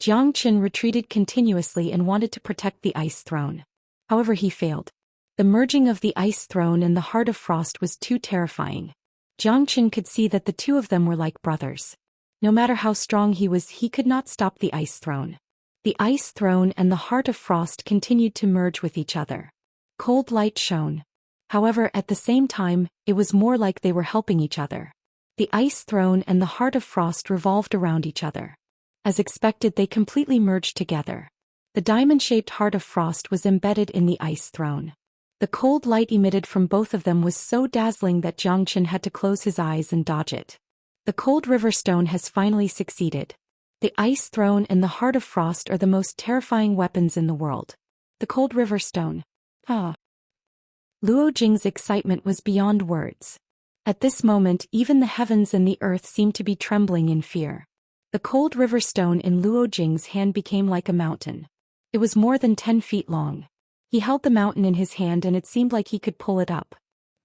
Jiang Qin retreated continuously and wanted to protect the ice throne. However, he failed. The merging of the ice throne and the heart of frost was too terrifying. Jiang Qin could see that the two of them were like brothers. No matter how strong he was, he could not stop the ice throne. The ice throne and the heart of frost continued to merge with each other. Cold light shone. However, at the same time, it was more like they were helping each other. The ice throne and the heart of frost revolved around each other. As expected, they completely merged together. The diamond-shaped heart of frost was embedded in the ice throne. The cold light emitted from both of them was so dazzling that Jiang Qin had to close his eyes and dodge it. The cold river stone has finally succeeded. The ice throne and the heart of frost are the most terrifying weapons in the world. The cold river stone. Ah. Luo Jing's excitement was beyond words. At this moment, even the heavens and the earth seemed to be trembling in fear. The cold river stone in Luo Jing's hand became like a mountain. It was more than 10 feet long. He held the mountain in his hand and it seemed like he could pull it up.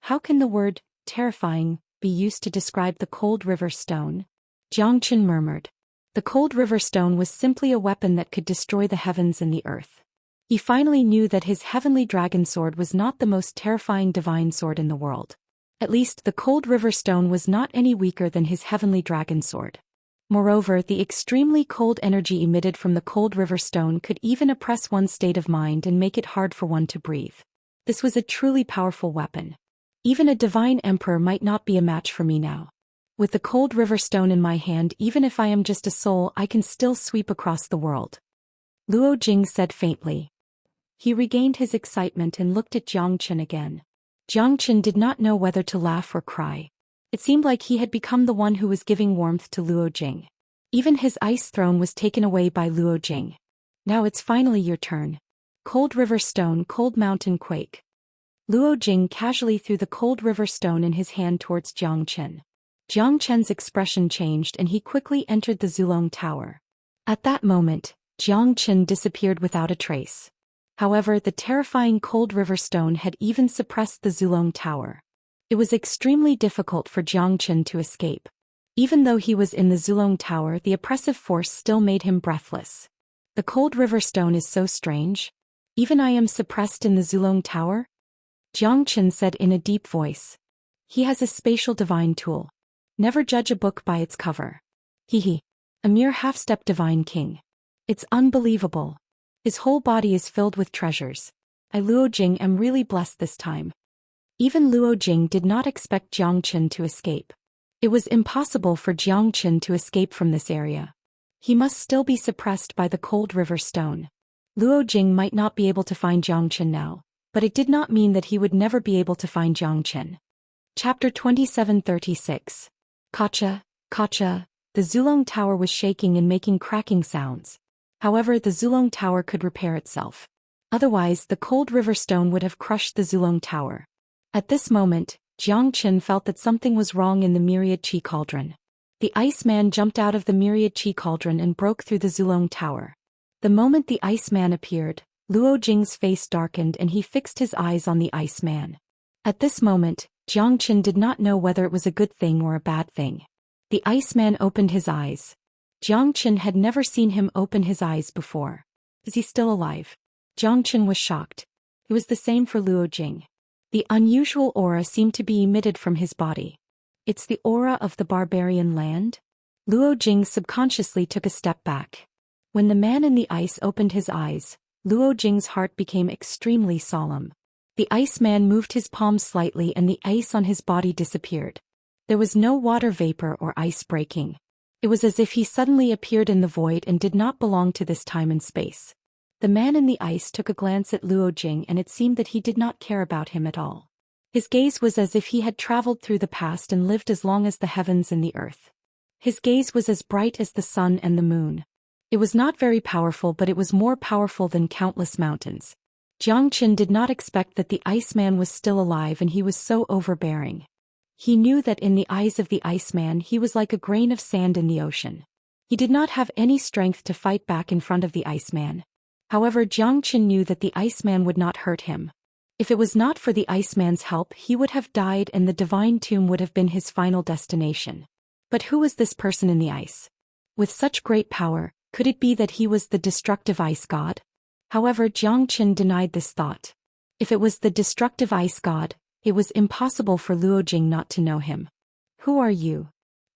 How can the word, terrifying, be used to describe the cold river stone? Jiang Qin murmured. The cold river stone was simply a weapon that could destroy the heavens and the earth. He finally knew that his heavenly dragon sword was not the most terrifying divine sword in the world. At least the cold river stone was not any weaker than his heavenly dragon sword. Moreover, the extremely cold energy emitted from the cold river stone could even oppress one's state of mind and make it hard for one to breathe. This was a truly powerful weapon. Even a divine emperor might not be a match for me now. With the cold river stone in my hand, even if I am just a soul, I can still sweep across the world. Luo Jing said faintly. He regained his excitement and looked at Jiang Qin again. Jiang Qin did not know whether to laugh or cry. It seemed like he had become the one who was giving warmth to Luo Jing. Even his ice throne was taken away by Luo Jing. Now it's finally your turn. Cold river stone, cold mountain quake. Luo Jing casually threw the cold river stone in his hand towards Jiang Qin. Jiang Qin's expression changed and he quickly entered the Zulong Tower. At that moment, Jiang Qin disappeared without a trace. However, the terrifying cold river stone had even suppressed the Zulong Tower. It was extremely difficult for Jiang Qin to escape. Even though he was in the Zulong Tower, the oppressive force still made him breathless. The cold river stone is so strange. Even I am suppressed in the Zulong Tower? Jiang Qin said in a deep voice. He has a spatial divine tool. Never judge a book by its cover. Hehe. A mere half-step divine king. It's unbelievable. His whole body is filled with treasures. I, Luo Jing, am really blessed this time. Even Luo Jing did not expect Jiang Qin to escape. It was impossible for Jiang Qin to escape from this area. He must still be suppressed by the cold river stone. Luo Jing might not be able to find Jiang Qin now, but it did not mean that he would never be able to find Jiang Qin. Chapter 2736. Kacha, kacha, the Zulong Tower was shaking and making cracking sounds. However, the Zulong Tower could repair itself. Otherwise, the cold river stone would have crushed the Zulong Tower. At this moment, Jiang Qin felt that something was wrong in the myriad chi cauldron. The Iceman jumped out of the myriad chi cauldron and broke through the Zulong Tower. The moment the Iceman appeared, Luo Jing's face darkened and he fixed his eyes on the Iceman. At this moment, Jiang Qin did not know whether it was a good thing or a bad thing. The Iceman opened his eyes. Jiang Qin had never seen him open his eyes before. Is he still alive? Jiang Qin was shocked. It was the same for Luo Jing. The unusual aura seemed to be emitted from his body. It's the aura of the barbarian land? Luo Jing subconsciously took a step back. When the man in the ice opened his eyes, Luo Jing's heart became extremely solemn. The Iceman moved his palms slightly and the ice on his body disappeared. There was no water vapor or ice breaking. It was as if he suddenly appeared in the void and did not belong to this time and space. The man in the ice took a glance at Luo Jing and it seemed that he did not care about him at all. His gaze was as if he had traveled through the past and lived as long as the heavens and the earth. His gaze was as bright as the sun and the moon. It was not very powerful, but it was more powerful than countless mountains. Jiang Qin did not expect that the Iceman was still alive and he was so overbearing. He knew that in the eyes of the Iceman he was like a grain of sand in the ocean. He did not have any strength to fight back in front of the Iceman. However, Jiang Qin knew that the Iceman would not hurt him. If it was not for the Iceman's help, he would have died and the divine tomb would have been his final destination. But who was this person in the ice? With such great power, could it be that he was the destructive ice god? However, Jiang Qin denied this thought. If it was the destructive ice god, it was impossible for Luo Jing not to know him. Who are you?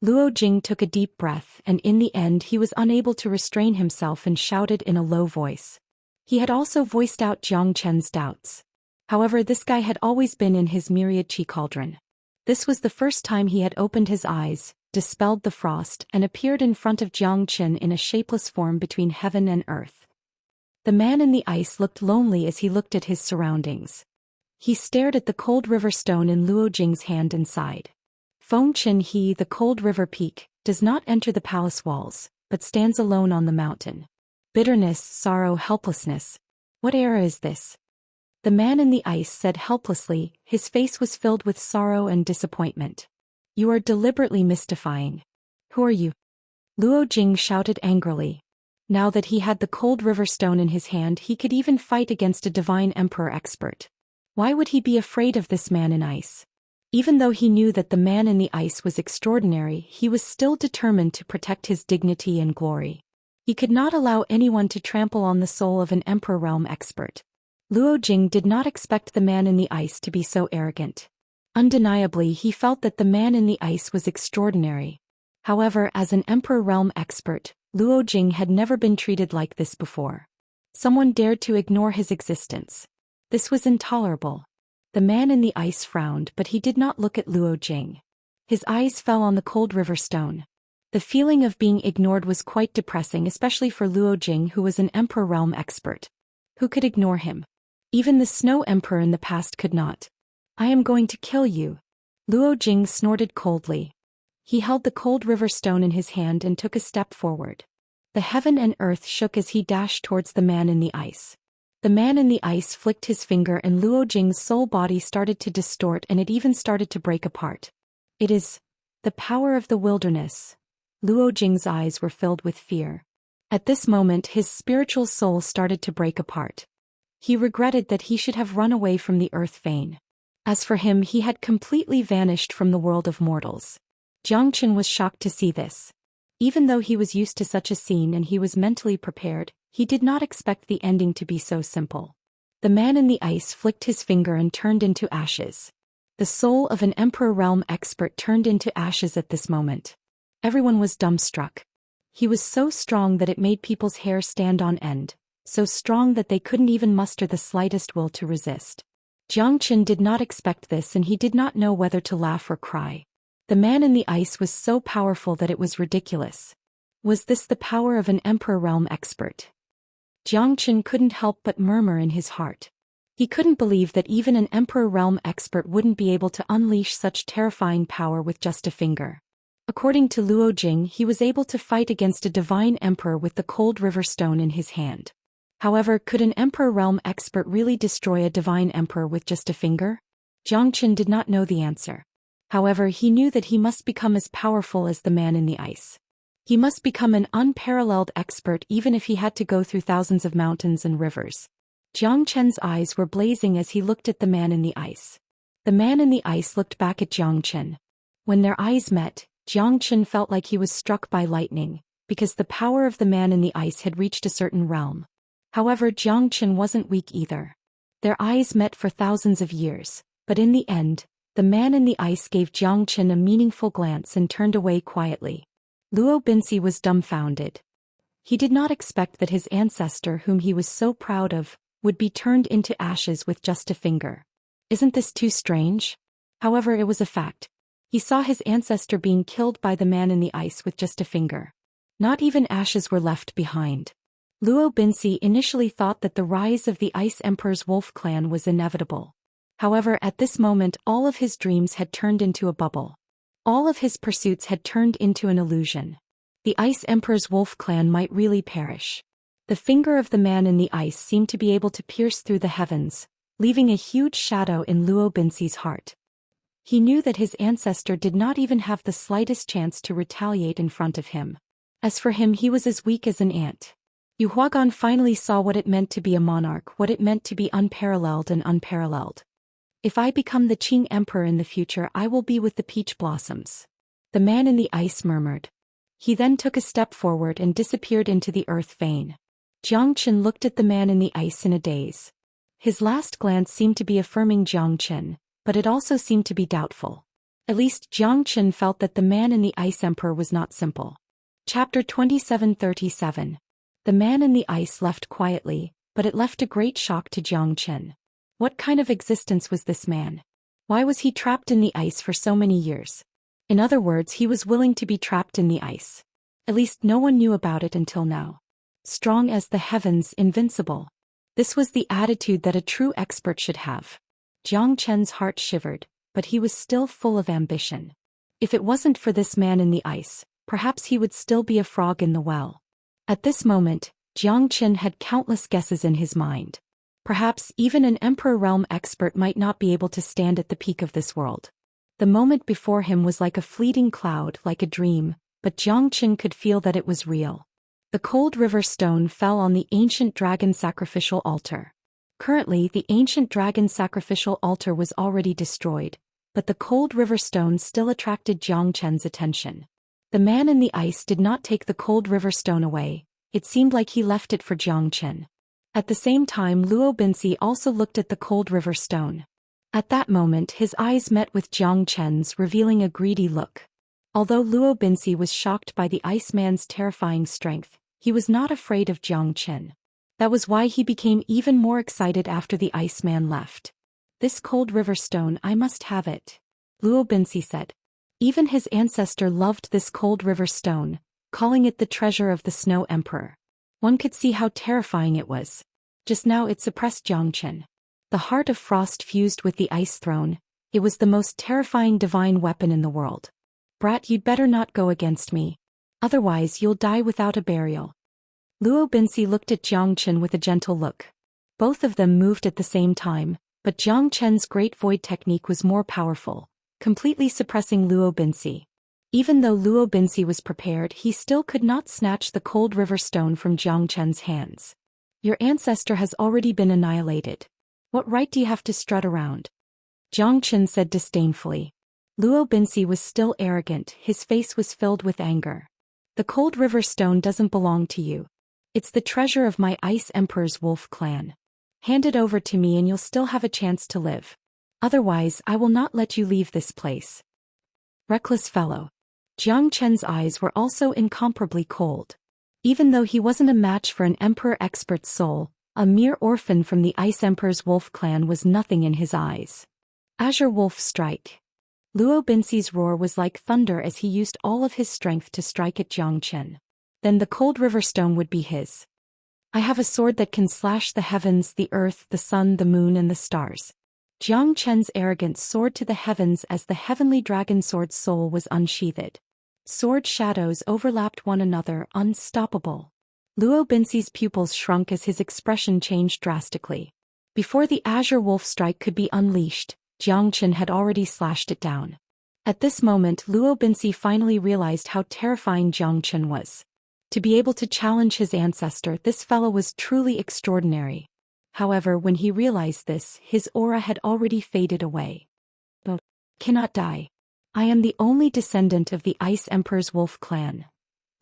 Luo Jing took a deep breath and in the end he was unable to restrain himself and shouted in a low voice. He had also voiced out Jiang Qin's doubts. However, this guy had always been in his myriad chi cauldron. This was the first time he had opened his eyes, dispelled the frost, and appeared in front of Jiang Qin in a shapeless form between heaven and earth. The man in the ice looked lonely as he looked at his surroundings. He stared at the cold river stone in Luo Jing's hand and sighed. Feng Qin He, the cold river peak, does not enter the palace walls, but stands alone on the mountain. Bitterness, sorrow, helplessness. What era is this? The man in the ice said helplessly, his face was filled with sorrow and disappointment. You are deliberately mystifying. Who are you? Luo Jing shouted angrily. Now that he had the cold river stone in his hand, he could even fight against a divine emperor expert. Why would he be afraid of this man in ice? Even though he knew that the man in the ice was extraordinary, he was still determined to protect his dignity and glory. He could not allow anyone to trample on the soul of an emperor realm expert. Luo Jing did not expect the man in the ice to be so arrogant. Undeniably, he felt that the man in the ice was extraordinary. However, as an emperor realm expert, Luo Jing had never been treated like this before. Someone dared to ignore his existence. This was intolerable. The man in the ice frowned, but he did not look at Luo Jing. His eyes fell on the cold river stone. The feeling of being ignored was quite depressing, especially for Luo Jing, who was an emperor realm expert. Who could ignore him? Even the snow emperor in the past could not. I am going to kill you. Luo Jing snorted coldly. He held the cold river stone in his hand and took a step forward. The heaven and earth shook as he dashed towards the man in the ice. The man in the ice flicked his finger and Luo Jing's soul body started to distort and it even started to break apart. It is the power of the wilderness. Luo Jing's eyes were filled with fear. At this moment his spiritual soul started to break apart. He regretted that he should have run away from the earth fane. As for him, he had completely vanished from the world of mortals. Jiang Qin was shocked to see this. Even though he was used to such a scene and he was mentally prepared, he did not expect the ending to be so simple. The man in the ice flicked his finger and turned into ashes. The soul of an emperor realm expert turned into ashes at this moment. Everyone was dumbstruck. He was so strong that it made people's hair stand on end, so strong that they couldn't even muster the slightest will to resist. Jiang Qin did not expect this and he did not know whether to laugh or cry. The man in the ice was so powerful that it was ridiculous. Was this the power of an emperor realm expert? Jiang Qin couldn't help but murmur in his heart. He couldn't believe that even an emperor realm expert wouldn't be able to unleash such terrifying power with just a finger. According to Luo Jing, he was able to fight against a divine emperor with the cold river stone in his hand. However, could an emperor realm expert really destroy a divine emperor with just a finger? Jiang Chen did not know the answer. However, he knew that he must become as powerful as the man in the ice. He must become an unparalleled expert even if he had to go through thousands of mountains and rivers. Jiang Chen's eyes were blazing as he looked at the man in the ice. The man in the ice looked back at Jiang Chen. When their eyes met, Jiang Chen felt like he was struck by lightning, because the power of the man in the ice had reached a certain realm. However, Jiang Chen wasn't weak either. Their eyes met for thousands of years, but in the end, the man in the ice gave Jiang Chen a meaningful glance and turned away quietly. Luo Binsi was dumbfounded. He did not expect that his ancestor, whom he was so proud of, would be turned into ashes with just a finger. Isn't this too strange? However, it was a fact. He saw his ancestor being killed by the man in the ice with just a finger. Not even ashes were left behind. Luo Binsi initially thought that the rise of the Ice Emperor's wolf clan was inevitable. However, at this moment all of his dreams had turned into a bubble. All of his pursuits had turned into an illusion. The Ice Emperor's wolf clan might really perish. The finger of the man in the ice seemed to be able to pierce through the heavens, leaving a huge shadow in Luo Binsi's heart. He knew that his ancestor did not even have the slightest chance to retaliate in front of him. As for him, he was as weak as an ant. Yu Huagan finally saw what it meant to be a monarch, what it meant to be unparalleled and unparalleled. If I become the Qing Emperor in the future, I will be with the peach blossoms. The man in the ice murmured. He then took a step forward and disappeared into the earth vein. Jiang Chen looked at the man in the ice in a daze. His last glance seemed to be affirming Jiang Chen, but it also seemed to be doubtful. At least Jiang Chen felt that the man in the ice emperor was not simple. Chapter 2737. The man in the ice left quietly, but it left a great shock to Jiang Chen. What kind of existence was this man? Why was he trapped in the ice for so many years? In other words, he was willing to be trapped in the ice. At least no one knew about it until now. Strong as the heavens, invincible. This was the attitude that a true expert should have. Jiang Chen's heart shivered, but he was still full of ambition. If it wasn't for this man in the ice, perhaps he would still be a frog in the well. At this moment, Jiang Chen had countless guesses in his mind. Perhaps even an Emperor Realm expert might not be able to stand at the peak of this world. The moment before him was like a fleeting cloud, like a dream, but Jiang Chen could feel that it was real. The cold river stone fell on the ancient dragon sacrificial altar. Currently, the ancient dragon sacrificial altar was already destroyed, but the cold river stone still attracted Jiang Chen's attention. The man in the ice did not take the cold river stone away, it seemed like he left it for Jiang Chen. At the same time, Luo Binsi also looked at the cold river stone. At that moment his eyes met with Jiang Chen's, revealing a greedy look. Although Luo Binsi was shocked by the Iceman's terrifying strength, he was not afraid of Jiang Chen. That was why he became even more excited after the Iceman left. This cold river stone, I must have it, Luo Binsi said. Even his ancestor loved this cold river stone, calling it the treasure of the Snow Emperor. One could see how terrifying it was. Just now it suppressed Jiang Chen. The heart of frost fused with the ice throne, it was the most terrifying divine weapon in the world. Brat, you'd better not go against me. Otherwise you'll die without a burial. Luo Binsi looked at Jiang Chen with a gentle look. Both of them moved at the same time, but Jiang Chen's Great Void technique was more powerful, completely suppressing Luo Binsi. Even though Luo Binsi was prepared, he still could not snatch the cold river stone from Jiang Chen's hands. Your ancestor has already been annihilated. What right do you have to strut around? Jiang Chen said disdainfully. Luo Binsi was still arrogant, his face was filled with anger. The cold river stone doesn't belong to you. It's the treasure of my Ice Emperor's wolf clan. Hand it over to me and you'll still have a chance to live. Otherwise, I will not let you leave this place. Reckless fellow. Jiang Chen's eyes were also incomparably cold. Even though he wasn't a match for an Emperor expert's soul, a mere orphan from the Ice Emperor's wolf clan was nothing in his eyes. Azure Wolf Strike. Luo Binsi's roar was like thunder as he used all of his strength to strike at Jiang Chen. Then the cold river stone would be his. I have a sword that can slash the heavens, the earth, the sun, the moon and the stars. Jiang Chen's arrogance soared to the heavens as the heavenly dragon sword's soul was unsheathed. Sword shadows overlapped one another, unstoppable. Luo Binxi's pupils shrunk as his expression changed drastically. Before the Azure Wolf strike could be unleashed, Jiangchen had already slashed it down. At this moment Luo Binxi finally realized how terrifying Jiangchen was. To be able to challenge his ancestor, this fellow was truly extraordinary. However, when he realized this, his aura had already faded away. But cannot die. I am the only descendant of the Ice Emperor's wolf clan.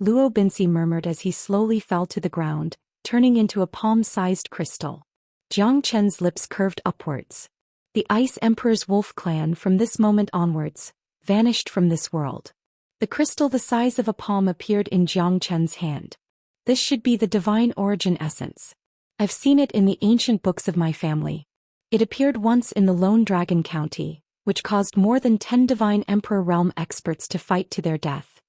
Luo Binxi murmured as he slowly fell to the ground, turning into a palm-sized crystal. Jiang Chen's lips curved upwards. The Ice Emperor's wolf clan from this moment onwards vanished from this world. The crystal the size of a palm appeared in Jiang Chen's hand. This should be the divine origin essence. I've seen it in the ancient books of my family. It appeared once in the Lone Dragon County, which caused more than 10 divine emperor realm experts to fight to their death.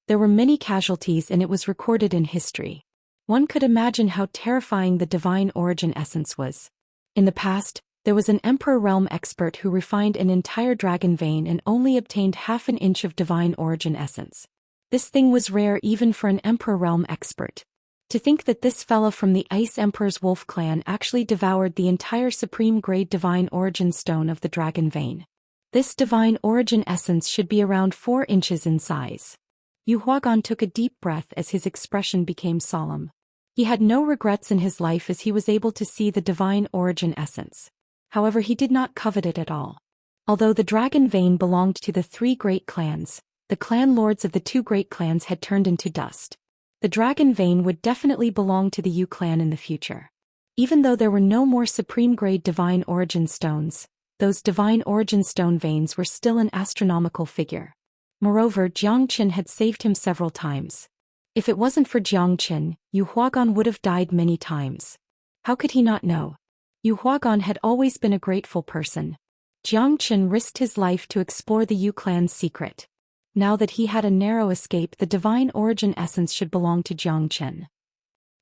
There were many casualties and it was recorded in history. One could imagine how terrifying the divine origin essence was. In the past, there was an emperor realm expert who refined an entire dragon vein and only obtained half an inch of divine origin essence. This thing was rare even for an emperor realm expert. To think that this fella from the Ice Emperor's wolf clan actually devoured the entire supreme grade divine origin stone of the dragon vein. This divine origin essence should be around 4 inches in size. Yu Huagan took a deep breath as his expression became solemn. He had no regrets in his life as he was able to see the divine origin essence. However, he did not covet it at all. Although the dragon vein belonged to the 3 great clans, the clan lords of the 2 great clans had turned into dust. The dragon vein would definitely belong to the Yu clan in the future. Even though there were no more supreme grade divine origin stones, those divine origin stone veins were still an astronomical figure. Moreover, Jiangchen had saved him several times. If it wasn't for Jiangchen, Yu Huagan would have died many times. How could he not know? Yu Huagan had always been a grateful person. Jiangchen risked his life to explore the Yu clan's secret. Now that he had a narrow escape, the divine origin essence should belong to Jiangchen.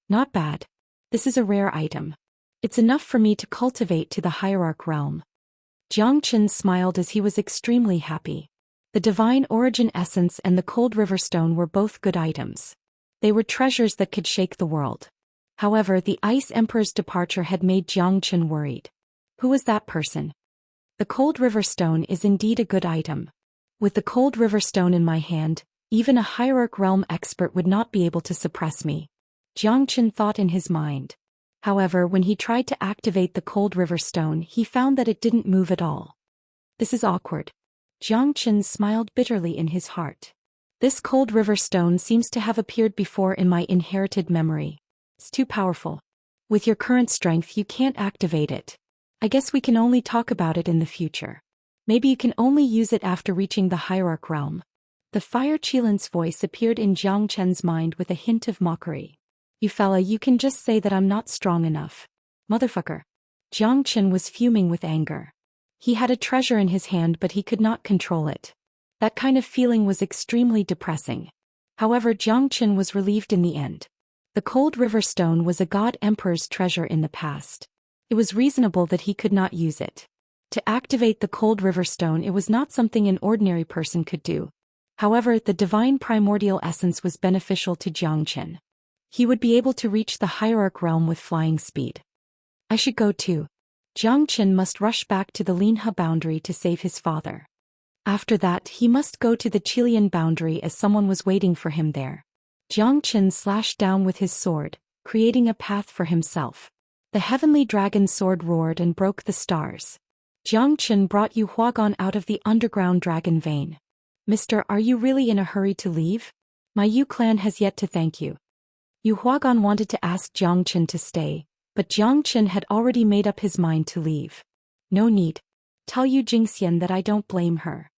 Not bad. This is a rare item. It's enough for me to cultivate to the hierarch realm. Jiangchen smiled as he was extremely happy. The divine origin essence and the cold river stone were both good items. They were treasures that could shake the world. However, the Ice Emperor's departure had made Jiangchen worried. Who was that person? The cold river stone is indeed a good item. With the cold river stone in my hand, even a hierarch realm expert would not be able to suppress me. Jiangchen thought in his mind. However, when he tried to activate the cold river stone, he found that it didn't move at all. This is awkward. Jiangchen smiled bitterly in his heart. This cold river stone seems to have appeared before in my inherited memory. It's too powerful. With your current strength, you can't activate it. I guess we can only talk about it in the future. Maybe you can only use it after reaching the hierarch realm. The fire Qilin's voice appeared in Jiangchen's mind with a hint of mockery. You fella, you can just say that I'm not strong enough. Motherfucker. Jiangchen was fuming with anger. He had a treasure in his hand but he could not control it. That kind of feeling was extremely depressing. However, Jiangchen was relieved in the end. The cold river stone was a god emperor's treasure in the past. It was reasonable that he could not use it. To activate the cold river stone, it was not something an ordinary person could do. However, the divine primordial essence was beneficial to Jiangchen. He would be able to reach the hierarch realm with flying speed. I should go too. Jiangchen must rush back to the Linhe boundary to save his father. After that, he must go to the Qilian boundary as someone was waiting for him there. Jiangchen slashed down with his sword, creating a path for himself. The heavenly dragon sword roared and broke the stars. Jiangchen brought Yu Huagan out of the underground dragon vein. Mister, are you really in a hurry to leave? My Yu clan has yet to thank you. Yu Huagan wanted to ask Jiangchen to stay, but Jiangchen had already made up his mind to leave. No need. Tell Yu Jingxian that I don't blame her.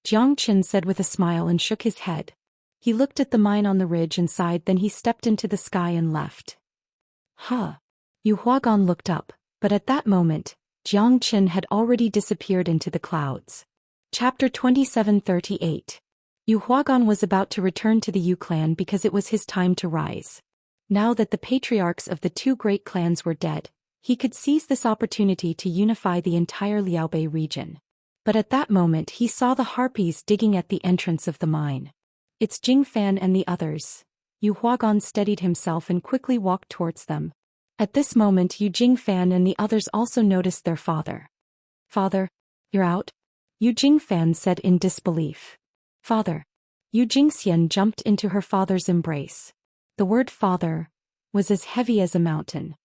Jiangchen said with a smile and shook his head. He looked at the mine on the ridge and sighed, then he stepped into the sky and left. Huh. Yu Huagan looked up, but at that moment, Jiangchen had already disappeared into the clouds. Chapter 2738. Yu Huagan was about to return to the Yu clan because it was his time to rise. Now that the patriarchs of the 2 great clans were dead, he could seize this opportunity to unify the entire Liaobei region. But at that moment he saw the harpies digging at the entrance of the mine. It's Jing Fan and the others. Yu Huagan steadied himself and quickly walked towards them. At this moment Yu Jingfan and the others also noticed their father. Father, you're out? Yu Jingfan said in disbelief. Father. Yu Jingxian jumped into her father's embrace. The word father was as heavy as a mountain.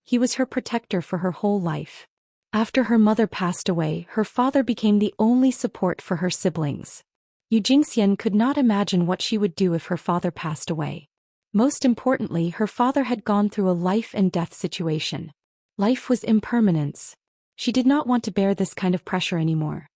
He was her protector for her whole life. After her mother passed away, her father became the only support for her siblings. Yu Jingxian could not imagine what she would do if her father passed away. Most importantly, her father had gone through a life and death situation. Life was impermanence. She did not want to bear this kind of pressure anymore.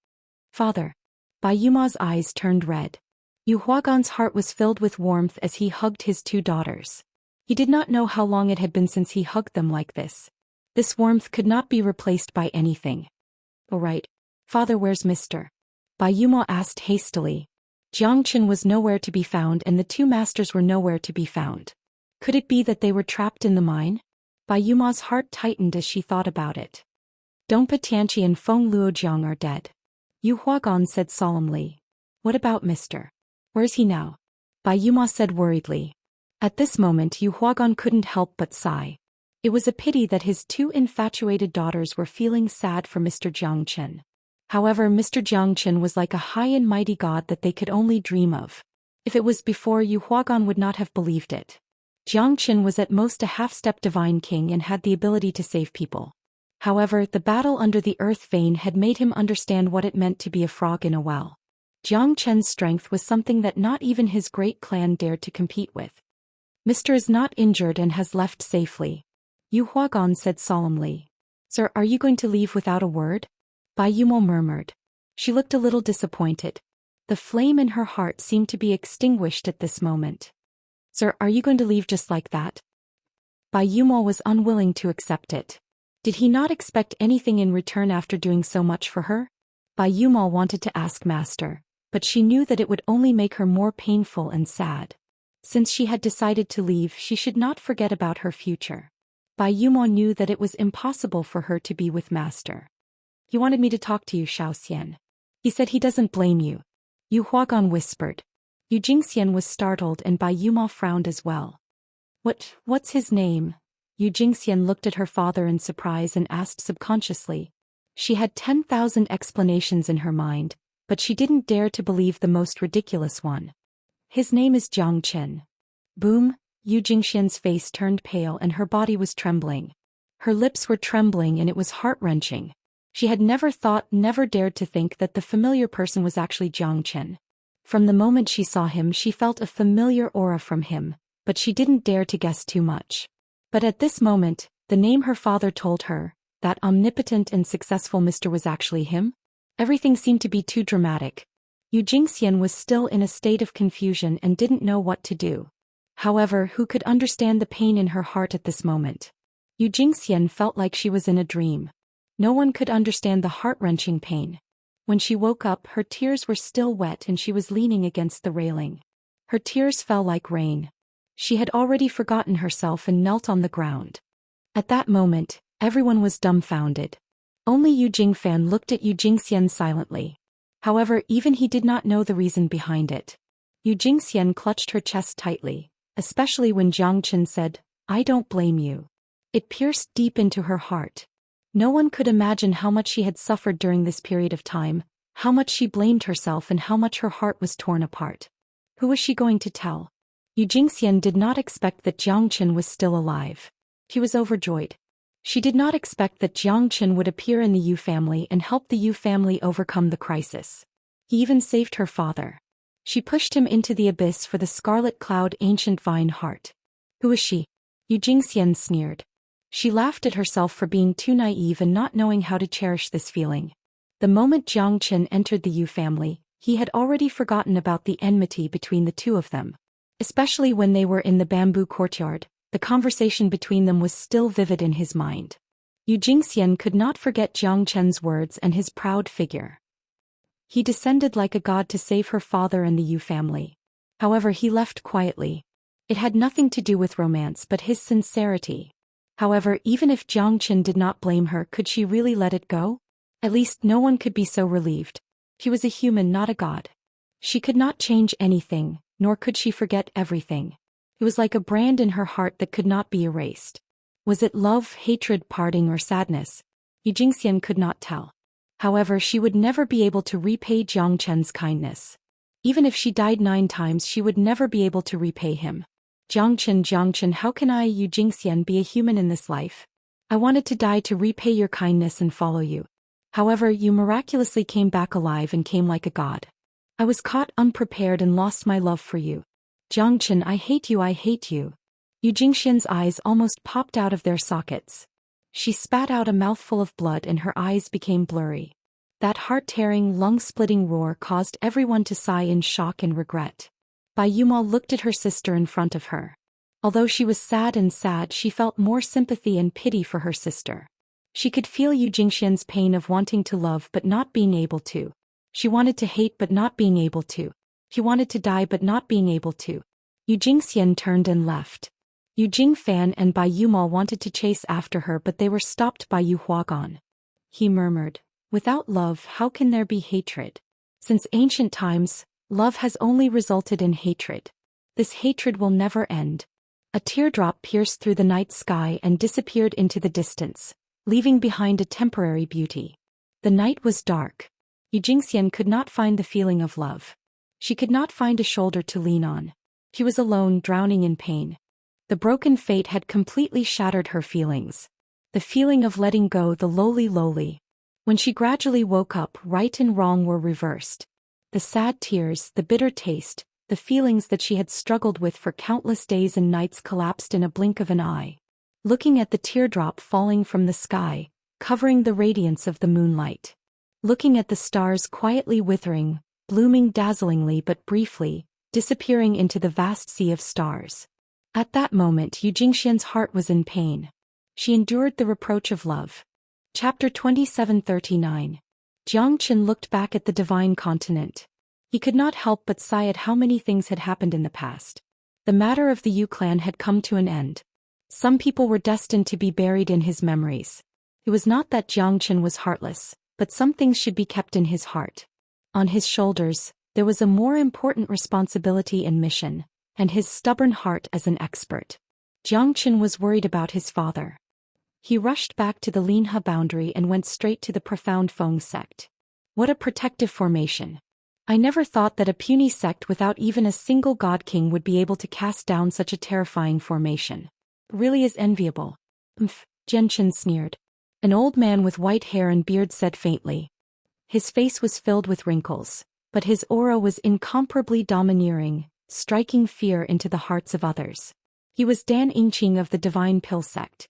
Father. Bai Yuma's eyes turned red. Yu Huagan's heart was filled with warmth as he hugged his two daughters. He did not know how long it had been since he hugged them like this. This warmth could not be replaced by anything. All right. Father, where's Mr.? Bai Yuma asked hastily. Jiang Chen was nowhere to be found and the two masters were nowhere to be found. Could it be that they were trapped in the mine? Bai Yuma's heart tightened as she thought about it. Dongpa Tianqi and Feng Luojiang are dead. Yu Huagan said solemnly. What about Mr.? Where's he now? Bai Yuma said worriedly. At this moment Yu Huagan couldn't help but sigh. It was a pity that his two infatuated daughters were feeling sad for Mr. Jiang Chen. However, Mr. Jiang Chen was like a high and mighty god that they could only dream of. If it was before, Yu Huagan would not have believed it. Jiang Chen was at most a half-step divine king and had the ability to save people. However, the battle under the earth vein had made him understand what it meant to be a frog in a well. Jiang Chen's strength was something that not even his great clan dared to compete with. Mr. is not injured and has left safely. Yu Huagan said solemnly. Sir, are you going to leave without a word? Bai Yumo murmured. She looked a little disappointed. The flame in her heart seemed to be extinguished at this moment. Sir, are you going to leave just like that? Bai Yumo was unwilling to accept it. Did he not expect anything in return after doing so much for her? Bai Yumo wanted to ask Master, but she knew that it would only make her more painful and sad. Since she had decided to leave, she should not forget about her future. Bai Yumo knew that it was impossible for her to be with Master. He wanted me to talk to you, Zhou Xian. He said he doesn't blame you. Yu Huagan whispered. Yu Jingxian was startled and Bai Yumo frowned as well. What's his name? Yu Jingxian looked at her father in surprise and asked subconsciously. She had 10,000 explanations in her mind, but she didn't dare to believe the most ridiculous one. His name is Jiang Chen. Boom, Yu Jingxian's face turned pale and her body was trembling. Her lips were trembling and it was heart-wrenching. She had never dared to think that the familiar person was actually Jiang Chen. From the moment she saw him, she felt a familiar aura from him, but she didn't dare to guess too much. But at this moment, the name her father told her, that omnipotent and successful Mr. was actually him? Everything seemed to be too dramatic. Yu Jingxian was still in a state of confusion and didn't know what to do. However, who could understand the pain in her heart at this moment? Yu Jingxian felt like she was in a dream. No one could understand the heart-wrenching pain. When she woke up, her tears were still wet and she was leaning against the railing. Her tears fell like rain. She had already forgotten herself and knelt on the ground. At that moment, everyone was dumbfounded. Only Yu Jingfan looked at Yu Jingxian silently. However, even he did not know the reason behind it. Yu Jingxian clutched her chest tightly, especially when Jiang Chen said, "I don't blame you." It pierced deep into her heart. No one could imagine how much she had suffered during this period of time, how much she blamed herself and how much her heart was torn apart. Who was she going to tell? Yu Jingxian did not expect that Jiang Chen was still alive. He was overjoyed. She did not expect that Jiang Chen would appear in the Yu family and help the Yu family overcome the crisis. He even saved her father. She pushed him into the abyss for the Scarlet Cloud Ancient Vine Heart. Who is she? Yu Jingxian sneered. She laughed at herself for being too naive and not knowing how to cherish this feeling. The moment Jiang Chen entered the Yu family, he had already forgotten about the enmity between the two of them. Especially when they were in the bamboo courtyard, the conversation between them was still vivid in his mind. Yu Jingxian could not forget Jiang Chen's words and his proud figure. He descended like a god to save her father and the Yu family. However, he left quietly. It had nothing to do with romance but his sincerity. However, even if Jiang Chen did not blame her, could she really let it go? At least no one could be so relieved. He was a human, not a god. She could not change anything, nor could she forget everything. It was like a brand in her heart that could not be erased. Was it love, hatred, parting, or sadness? Xian could not tell. However, she would never be able to repay Jiang Chen's kindness. Even if she died 9 times, she would never be able to repay him. Jiang Chen, how can I, Xian, be a human in this life? I wanted to die to repay your kindness and follow you. However, you miraculously came back alive and came like a god. I was caught unprepared and lost my love for you. Jiang Chen, I hate you, I hate you. Xian's eyes almost popped out of their sockets. She spat out a mouthful of blood and her eyes became blurry. That heart-tearing, lung-splitting roar caused everyone to sigh in shock and regret. Bai Yumal looked at her sister in front of her. Although she was sad, she felt more sympathy and pity for her sister. She could feel Xian's pain of wanting to love but not being able to. She wanted to hate but not being able to. She wanted to die but not being able to. Xian turned and left. Fan and Bai Yumal wanted to chase after her, but they were stopped by Yu Huagan. He murmured, "Without love, how can there be hatred? Since ancient times, love has only resulted in hatred. This hatred will never end." A teardrop pierced through the night sky and disappeared into the distance, leaving behind a temporary beauty. The night was dark. Xian could not find the feeling of love. She could not find a shoulder to lean on. She was alone, drowning in pain. The broken fate had completely shattered her feelings. The feeling of letting go, the lowly. When she gradually woke up, right and wrong were reversed. The sad tears, the bitter taste, the feelings that she had struggled with for countless days and nights collapsed in a blink of an eye. Looking at the teardrop falling from the sky, covering the radiance of the moonlight. Looking at the stars quietly withering, blooming dazzlingly but briefly, disappearing into the vast sea of stars. At that moment, Xian's heart was in pain. She endured the reproach of love. Chapter 2739. Jiang Chen looked back at the divine continent. He could not help but sigh at how many things had happened in the past. The matter of the Yu clan had come to an end. Some people were destined to be buried in his memories. It was not that Jiang Chen was heartless, but some things should be kept in his heart. On his shoulders, there was a more important responsibility and mission, and his stubborn heart as an expert. Jiang Chen was worried about his father. He rushed back to the Linhe boundary and went straight to the profound Feng sect. What a protective formation. I never thought that a puny sect without even a single god king would be able to cast down such a terrifying formation. Really is enviable. Jiang Chen sneered. An old man with white hair and beard said faintly. His face was filled with wrinkles, but his aura was incomparably domineering, striking fear into the hearts of others. He was Dan Yingqing of the Divine Pill sect.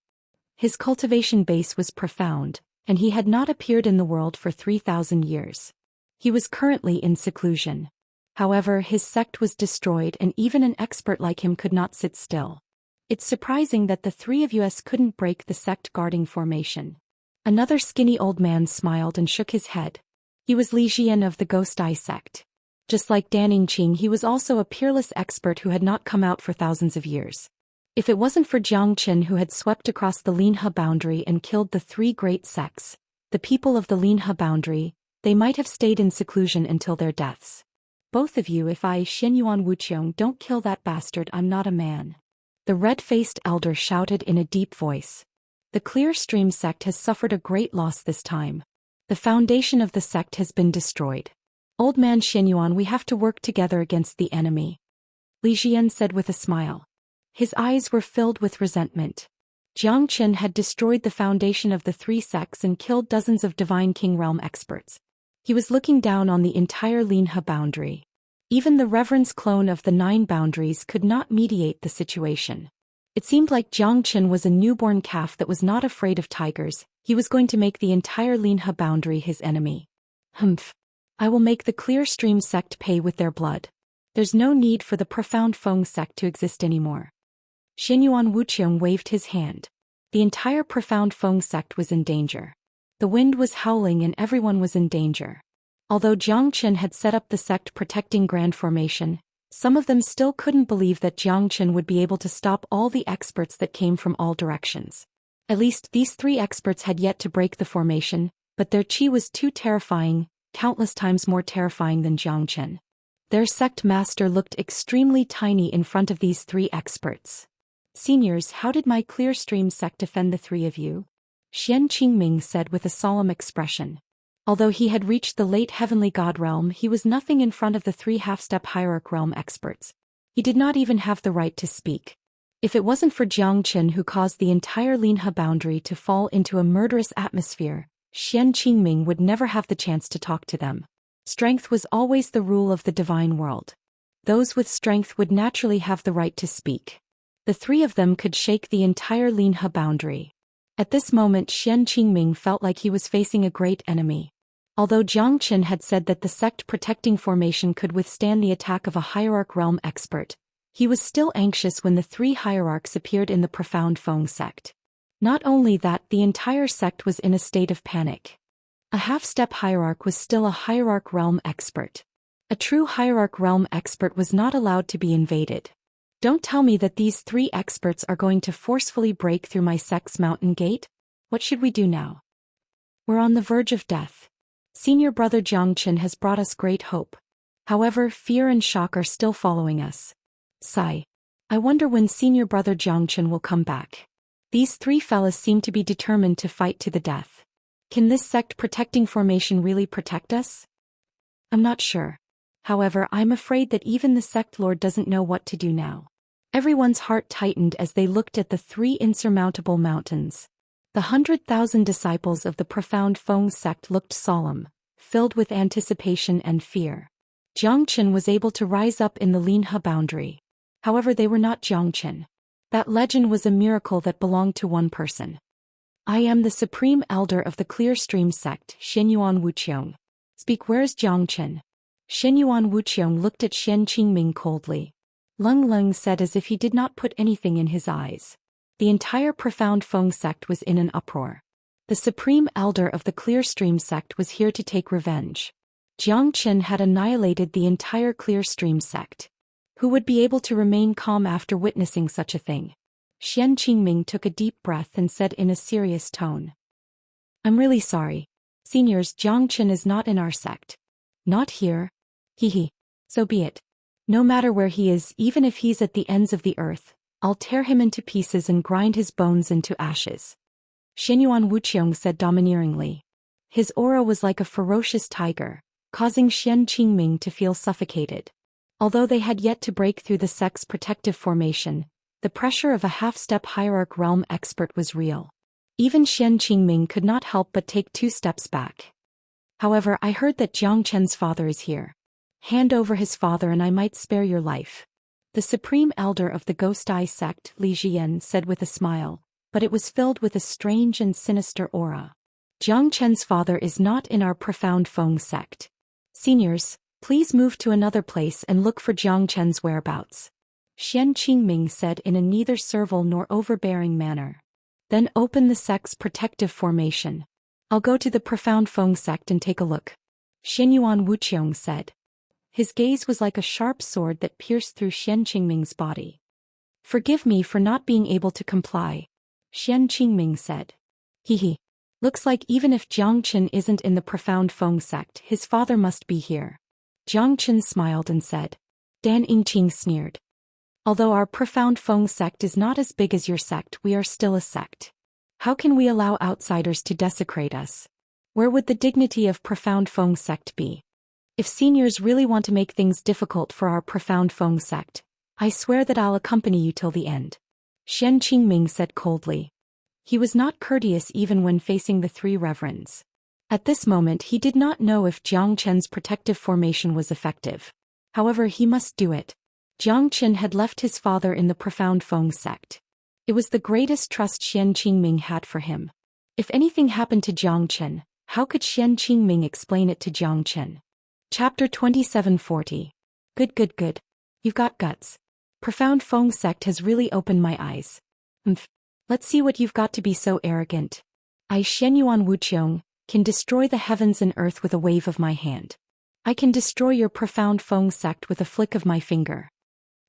His cultivation base was profound, and he had not appeared in the world for 3,000 years. He was currently in seclusion. However, his sect was destroyed and even an expert like him could not sit still. It's surprising that the three of us couldn't break the sect guarding formation. Another skinny old man smiled and shook his head. He was Li Xian of the Ghost Eye sect. Just like Dan Yingqing, he was also a peerless expert who had not come out for thousands of years. If it wasn't for Jiang Chen who had swept across the Linhe boundary and killed the 3 great sects, the people of the Linhe boundary, they might have stayed in seclusion until their deaths. Both of you, if I, Xianyuan Wuqiong, don't kill that bastard, I'm not a man. The red-faced elder shouted in a deep voice. The Clear Stream sect has suffered a great loss this time. The foundation of the sect has been destroyed. Old man Xianyuan, we have to work together against the enemy. Li Xian said with a smile. His eyes were filled with resentment. Jiang Chen had destroyed the foundation of the 3 sects and killed dozens of Divine King Realm experts. He was looking down on the entire Linhe boundary. Even the Reverend's clone of the 9 boundaries could not mediate the situation. It seemed like Jiang Chen was a newborn calf that was not afraid of tigers. He was going to make the entire Linhe boundary his enemy. I will make the Clear Stream sect pay with their blood. There's no need for the Profound Feng sect to exist anymore. Xianyuan Wuqiong waved his hand. The entire Profound Feng sect was in danger. The wind was howling and everyone was in danger. Although Jiang Chen had set up the sect protecting Grand Formation, some of them still couldn't believe that Jiang Chen would be able to stop all the experts that came from all directions. At least these 3 experts had yet to break the formation, but their chi was too terrifying, countless times more terrifying than Jiang Chen. Their sect master looked extremely tiny in front of these three experts. Seniors, how did my clear stream sect defend the three of you? Xian Qingming said with a solemn expression. Although he had reached the late heavenly god realm, he was nothing in front of the three half-step hierarch realm experts. He did not even have the right to speak. If it wasn't for Jiang Chen who caused the entire Linhe boundary to fall into a murderous atmosphere, Xian Qingming would never have the chance to talk to them. Strength was always the rule of the divine world. Those with strength would naturally have the right to speak. The three of them could shake the entire Linhe boundary. At this moment Xian Qingming felt like he was facing a great enemy. Although Jiang Chen had said that the sect protecting formation could withstand the attack of a hierarch realm expert, he was still anxious when the three hierarchs appeared in the profound Feng sect. Not only that, the entire sect was in a state of panic. A half-step hierarch was still a hierarch realm expert. A true hierarch realm expert was not allowed to be invaded. Don't tell me that these three experts are going to forcefully break through my sect's mountain gate? What should we do now? We're on the verge of death. Senior brother Jiang Chen has brought us great hope. However, fear and shock are still following us. Sigh. I wonder when senior brother Jiang Chen will come back. These three fellas seem to be determined to fight to the death. Can this sect protecting formation really protect us? I'm not sure. However, I'm afraid that even the sect lord doesn't know what to do now. Everyone's heart tightened as they looked at the three insurmountable mountains. The 100,000 disciples of the profound Feng sect looked solemn, filled with anticipation and fear. Jiang Chen was able to rise up in the Linhe boundary. However, they were not Jiang Chen. That legend was a miracle that belonged to one person. I am the supreme elder of the Clear Stream sect, Shenyuan Wuqiong. Speak, where's Jiang Chen? Shenyuan Wuqiong looked at Xian Qingming coldly. Leng Leng said as if he did not put anything in his eyes. The entire profound Feng sect was in an uproar. The supreme elder of the Clear Stream sect was here to take revenge. Jiang Chen had annihilated the entire Clear Stream sect. Who would be able to remain calm after witnessing such a thing? Xian Qingming took a deep breath and said in a serious tone. I'm really sorry. Seniors, Jiang Chen is not in our sect. Not here? Hehe. So be it. No matter where he is, even if he's at the ends of the earth, I'll tear him into pieces and grind his bones into ashes. Shenyuan Wuqiong said domineeringly. His aura was like a ferocious tiger, causing Xian Qingming to feel suffocated. Although they had yet to break through the sect's protective formation, the pressure of a half-step hierarch realm expert was real. Even Xian Qingming could not help but take 2 steps back. However, I heard that Jiang Chen's father is here. Hand over his father and I might spare your life. The supreme elder of the Ghost Eye sect, Li Jian, said with a smile, but it was filled with a strange and sinister aura. Jiang Chen's father is not in our profound Feng sect. Seniors, please move to another place and look for Jiang Chen's whereabouts. Xian Qingming said in a neither servile nor overbearing manner. Then open the sect's protective formation. I'll go to the profound Feng sect and take a look. Shenyuan Wuqiong said. His gaze was like a sharp sword that pierced through Xian Qingming's body. Forgive me for not being able to comply, Xian Qingming said. Hehe. Looks like even if Jiang Chen isn't in the profound Feng sect, his father must be here. Jiang Chen smiled and said. Dan Yingqing sneered. Although our profound Feng sect is not as big as your sect, we are still a sect. How can we allow outsiders to desecrate us? Where would the dignity of profound Feng sect be? If seniors really want to make things difficult for our profound Feng sect, I swear that I'll accompany you till the end. Xian Qingming said coldly. He was not courteous even when facing the 3 reverends. At this moment he did not know if Jiang Chen's protective formation was effective. However, he must do it. Jiang Chen had left his father in the profound Feng sect. It was the greatest trust Xian Qingming had for him. If anything happened to Jiang Chen, how could Xian Qingming explain it to Jiang Chen? Chapter 2740. Good. You've got guts. Profound Feng sect has really opened my eyes. Let's see what you've got to be so arrogant. I, Shenyuan Wuqiong, can destroy the heavens and earth with a wave of my hand. I can destroy your profound Feng sect with a flick of my finger.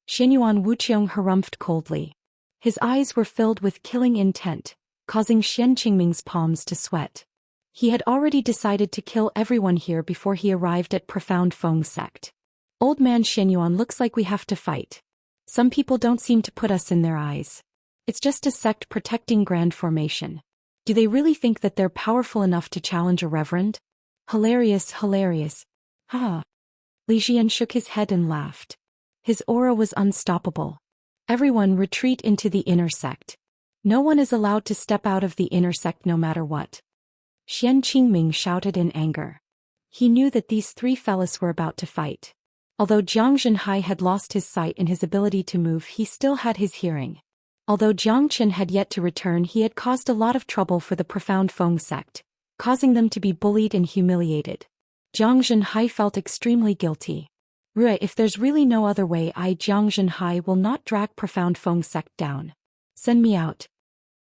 Shenyuan Wuqiong harumphed coldly. His eyes were filled with killing intent, causing Xian Qingming's palms to sweat. He had already decided to kill everyone here before he arrived at profound Feng sect. Old man Xianyuan, looks like we have to fight. Some people don't seem to put us in their eyes. It's just a sect protecting grand formation. Do they really think that they're powerful enough to challenge a reverend? Hilarious, hilarious. Ha! Li Xian shook his head and laughed. His aura was unstoppable. Everyone retreat into the inner sect. No one is allowed to step out of the inner sect no matter what. Xian Qingming shouted in anger. He knew that these three fellas were about to fight. Although Jiang Zhenhai had lost his sight and his ability to move, he still had his hearing. Although Jiang Chen had yet to return, he had caused a lot of trouble for the Profound Feng sect, causing them to be bullied and humiliated. Jiang Zhenhai felt extremely guilty. If there's really no other way, Jiang Zhenhai will not drag Profound Feng sect down. Send me out.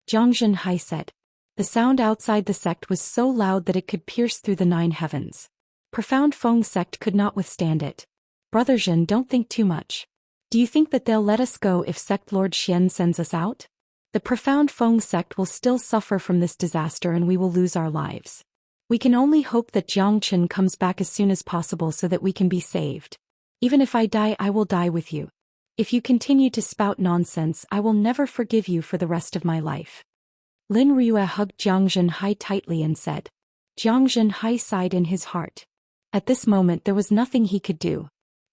Jiang Zhenhai said. The sound outside the sect was so loud that it could pierce through the 9 heavens. Profound Feng sect could not withstand it. Brother Zhen, don't think too much. Do you think that they'll let us go if Sect Lord Xian sends us out? The Profound Feng sect will still suffer from this disaster and we will lose our lives. We can only hope that Jiang Chen comes back as soon as possible so that we can be saved. Even if I die, I will die with you. If you continue to spout nonsense, I will never forgive you for the rest of my life. Lin Ryue hugged Jiang Zhenhai tightly and said. Jiang Zhenhai sighed in his heart. At this moment there was nothing he could do.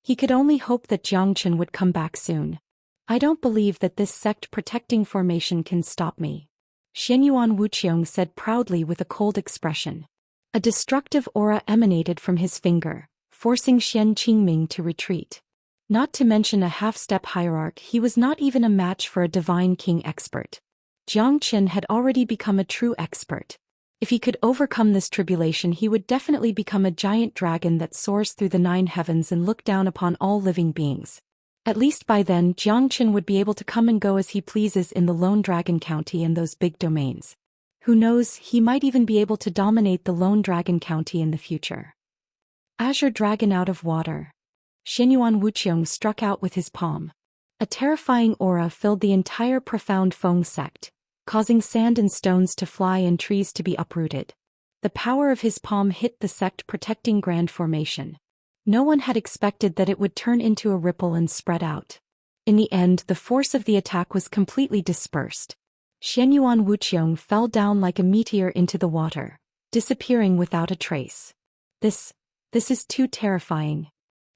He could only hope that Jiang Chen would come back soon. I don't believe that this sect-protecting formation can stop me. Xianyuan Wuqiong said proudly with a cold expression. A destructive aura emanated from his finger, forcing Xian Qingming to retreat. Not to mention a half-step hierarch, he was not even a match for a divine king expert. Jiang Chen had already become a true expert. If he could overcome this tribulation, he would definitely become a giant dragon that soars through the 9 heavens and look down upon all living beings. At least by then, Jiang Chen would be able to come and go as he pleases in the Lone Dragon County and those big domains. Who knows, he might even be able to dominate the Lone Dragon County in the future. Azure Dragon out of water. Xianyuan Wuqiong struck out with his palm. A terrifying aura filled the entire Profound Feng sect, causing sand and stones to fly and trees to be uprooted. The power of his palm hit the sect-protecting grand formation. No one had expected that it would turn into a ripple and spread out. In the end, the force of the attack was completely dispersed. Xianyuan Wuqiong fell down like a meteor into the water, disappearing without a trace. This is too terrifying.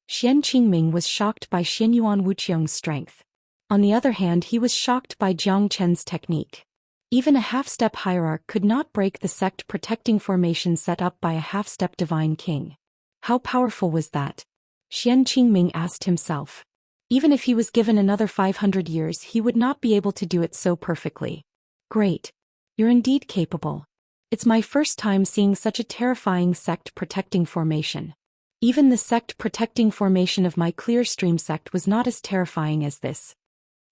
Xian Qingming was shocked by Xianyuan Wuqiong's strength. On the other hand, he was shocked by Jiang Chen's technique. Even a half-step hierarch could not break the sect-protecting formation set up by a half-step divine king. How powerful was that? Xian Qingming asked himself. Even if he was given another 500 years, he would not be able to do it so perfectly. Great. You're indeed capable. It's my first time seeing such a terrifying sect-protecting formation. Even the sect-protecting formation of my Clear Stream sect was not as terrifying as this.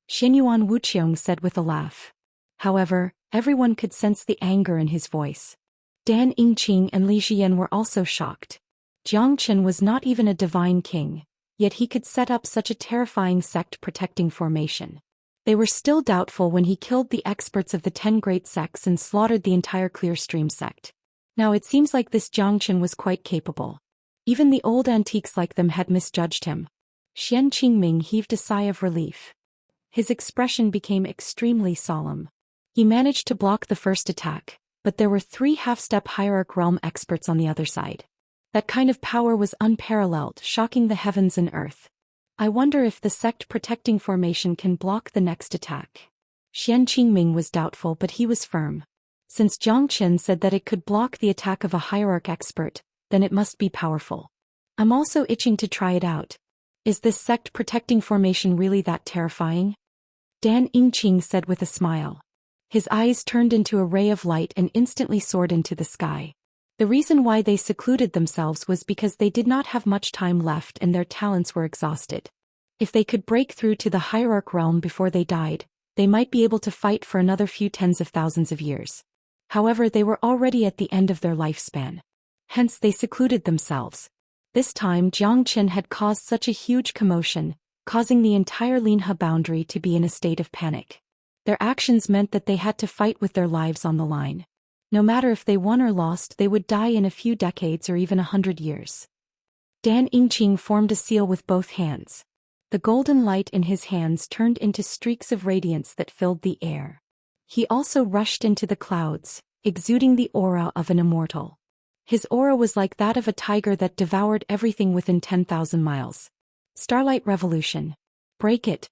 Xianyuan Wuqiong said with a laugh. However, everyone could sense the anger in his voice. Dan Yingqing and Li Xian were also shocked. Jiang Chen was not even a divine king, yet he could set up such a terrifying sect-protecting formation. They were still doubtful when he killed the experts of the 10 great sects and slaughtered the entire Clear Stream sect. Now it seems like this Jiang Chen was quite capable. Even the old antiques like them had misjudged him. Xian Qingming heaved a sigh of relief. His expression became extremely solemn. He managed to block the first attack, but there were 3 half-step hierarch realm experts on the other side. That kind of power was unparalleled, shocking the heavens and earth. I wonder if the sect-protecting formation can block the next attack. Xian Qingming was doubtful, but he was firm. Since Jiang Chen said that it could block the attack of a hierarch expert, then it must be powerful. I'm also itching to try it out. Is this sect-protecting formation really that terrifying? Dan Yingqing said with a smile. His eyes turned into a ray of light and instantly soared into the sky. The reason why they secluded themselves was because they did not have much time left and their talents were exhausted. If they could break through to the hierarch realm before they died, they might be able to fight for another few tens of thousands of years. However, they were already at the end of their lifespan. Hence they secluded themselves. This time Jiang Chen had caused such a huge commotion, causing the entire Linhe boundary to be in a state of panic. Their actions meant that they had to fight with their lives on the line. No matter if they won or lost, they would die in a few decades or even 100 years. Dan Yingqing formed a seal with both hands. The golden light in his hands turned into streaks of radiance that filled the air. He also rushed into the clouds, exuding the aura of an immortal. His aura was like that of a tiger that devoured everything within 10,000 miles. Starlight Revolution. Break it.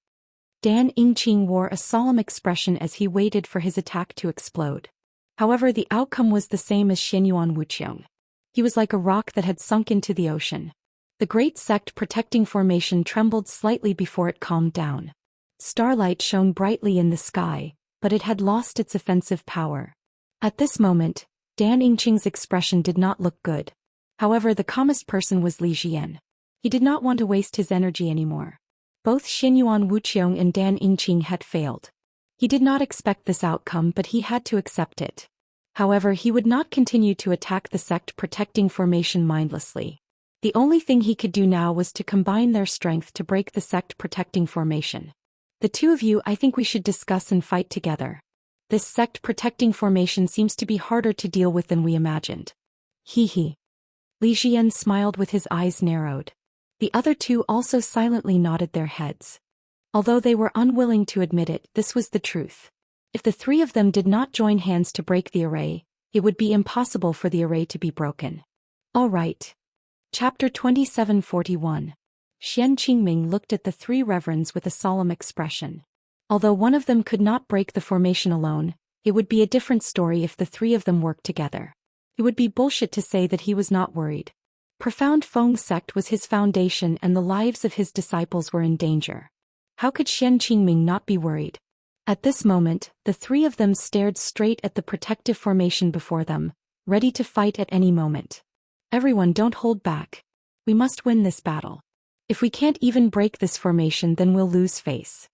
Dan Yingqing wore a solemn expression as he waited for his attack to explode. However, the outcome was the same as Xianyuan Wuqiang. He was like a rock that had sunk into the ocean. The great sect protecting formation trembled slightly before it calmed down. Starlight shone brightly in the sky, but it had lost its offensive power. At this moment, Dan Yingqing's expression did not look good. However, the calmest person was Li Jian. He did not want to waste his energy anymore. Both Xianyuan Wuqiang and Dan Yingqing had failed. He did not expect this outcome, but he had to accept it. However, he would not continue to attack the sect protecting formation mindlessly. The only thing he could do now was to combine their strength to break the sect protecting formation. The two of you, I think we should discuss and fight together. This sect protecting formation seems to be harder to deal with than we imagined. He. Li Jian smiled with his eyes narrowed. The other two also silently nodded their heads. Although they were unwilling to admit it, this was the truth. If the three of them did not join hands to break the array, it would be impossible for the array to be broken. All right. Chapter 2741. Xian Qingming looked at the three reverends with a solemn expression. Although one of them could not break the formation alone, it would be a different story if the three of them worked together. It would be bullshit to say that he was not worried. Profound Feng sect was his foundation and the lives of his disciples were in danger. How could Xian Qingming not be worried? At this moment, the three of them stared straight at the protective formation before them, ready to fight at any moment. Everyone, don't hold back. We must win this battle. If we can't even break this formation, then we'll lose face.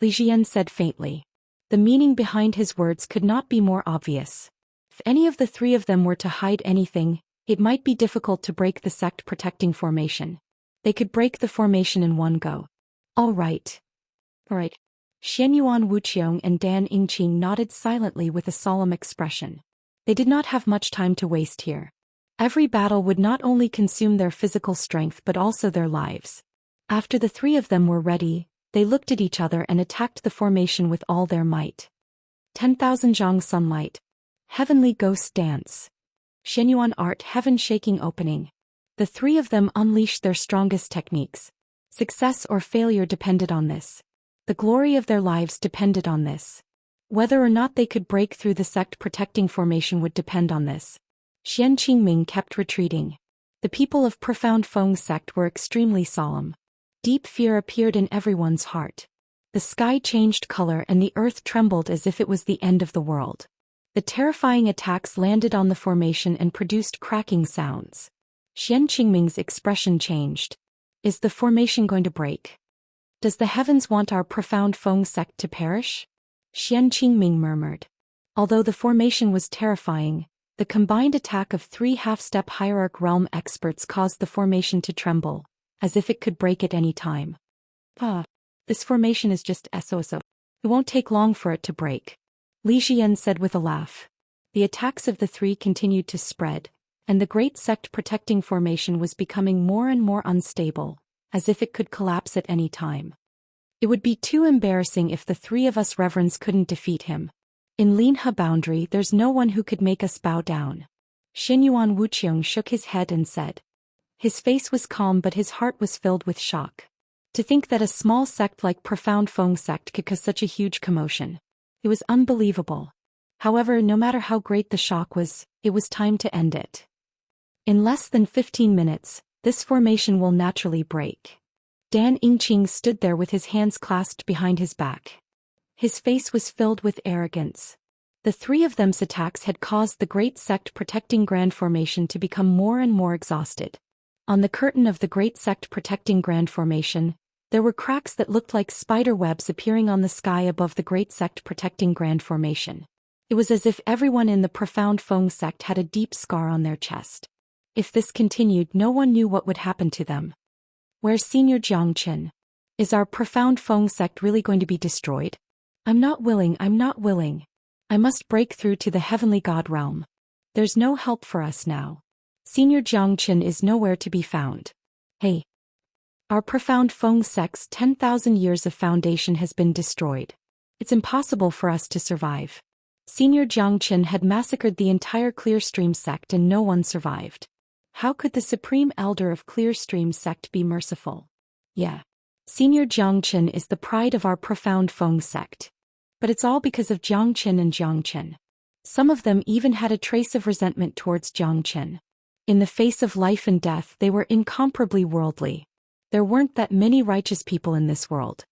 Li Jian said faintly. The meaning behind his words could not be more obvious. If any of the three of them were to hide anything, it might be difficult to break the sect protecting formation. They could break the formation in one go. All right. Xianyuan Wuqiang and Dan Yingqing nodded silently with a solemn expression. They did not have much time to waste here. Every battle would not only consume their physical strength but also their lives. After the three of them were ready, they looked at each other and attacked the formation with all their might. 10,000 zhang sunlight. Heavenly ghost dance. Xianyuan art heaven shaking opening. The three of them unleashed their strongest techniques. Success or failure depended on this. The glory of their lives depended on this. Whether or not they could break through the sect protecting formation would depend on this. Xian Qingming kept retreating. The people of Profound Feng sect were extremely solemn. Deep fear appeared in everyone's heart. The sky changed color and the earth trembled as if it was the end of the world. The terrifying attacks landed on the formation and produced cracking sounds. Xian Qingming's expression changed. Is the formation going to break? Does the heavens want our Profound Feng sect to perish? Xian Qingming murmured. Although the formation was terrifying, the combined attack of three half-step hierarch realm experts caused the formation to tremble, as if it could break at any time. This formation is just so. It won't take long for it to break. Li Jian said with a laugh. The attacks of the three continued to spread, and the great sect protecting formation was becoming more and more unstable, as if it could collapse at any time. It would be too embarrassing if the three of us reverends couldn't defeat him. In Linhe boundary, there's no one who could make us bow down. Xianyuan Wuqiang shook his head and said. His face was calm but his heart was filled with shock. To think that a small sect like Profound Feng sect could cause such a huge commotion. It was unbelievable. However, no matter how great the shock was, it was time to end it. In less than 15 minutes, this formation will naturally break. Dan Yingqing stood there with his hands clasped behind his back. His face was filled with arrogance. The three of them's attacks had caused the great sect protecting Grand Formation to become more and more exhausted. On the curtain of the great sect protecting Grand Formation, there were cracks that looked like spider webs appearing on the sky above the great sect protecting Grand Formation. It was as if everyone in the Profound Feng sect had a deep scar on their chest. If this continued, no one knew what would happen to them. Where's Senior Jiangchen? Is our Profound Feng sect really going to be destroyed? I'm not willing. I must break through to the heavenly god realm. There's no help for us now. Senior Jiangchen is nowhere to be found. Hey. Our profound Feng sect's 10,000 years of foundation has been destroyed. It's impossible for us to survive. Senior Jiang Chen had massacred the entire Clearstream sect and no one survived. How could the Supreme Elder of Clearstream sect be merciful? Yeah. Senior Jiang Chen is the pride of our profound Feng sect. But it's all because of Jiang Chen and Jiang Chen. Some of them even had a trace of resentment towards Jiang Chen. In the face of life and death, they were incomparably worldly. There weren't that many righteous people in this world.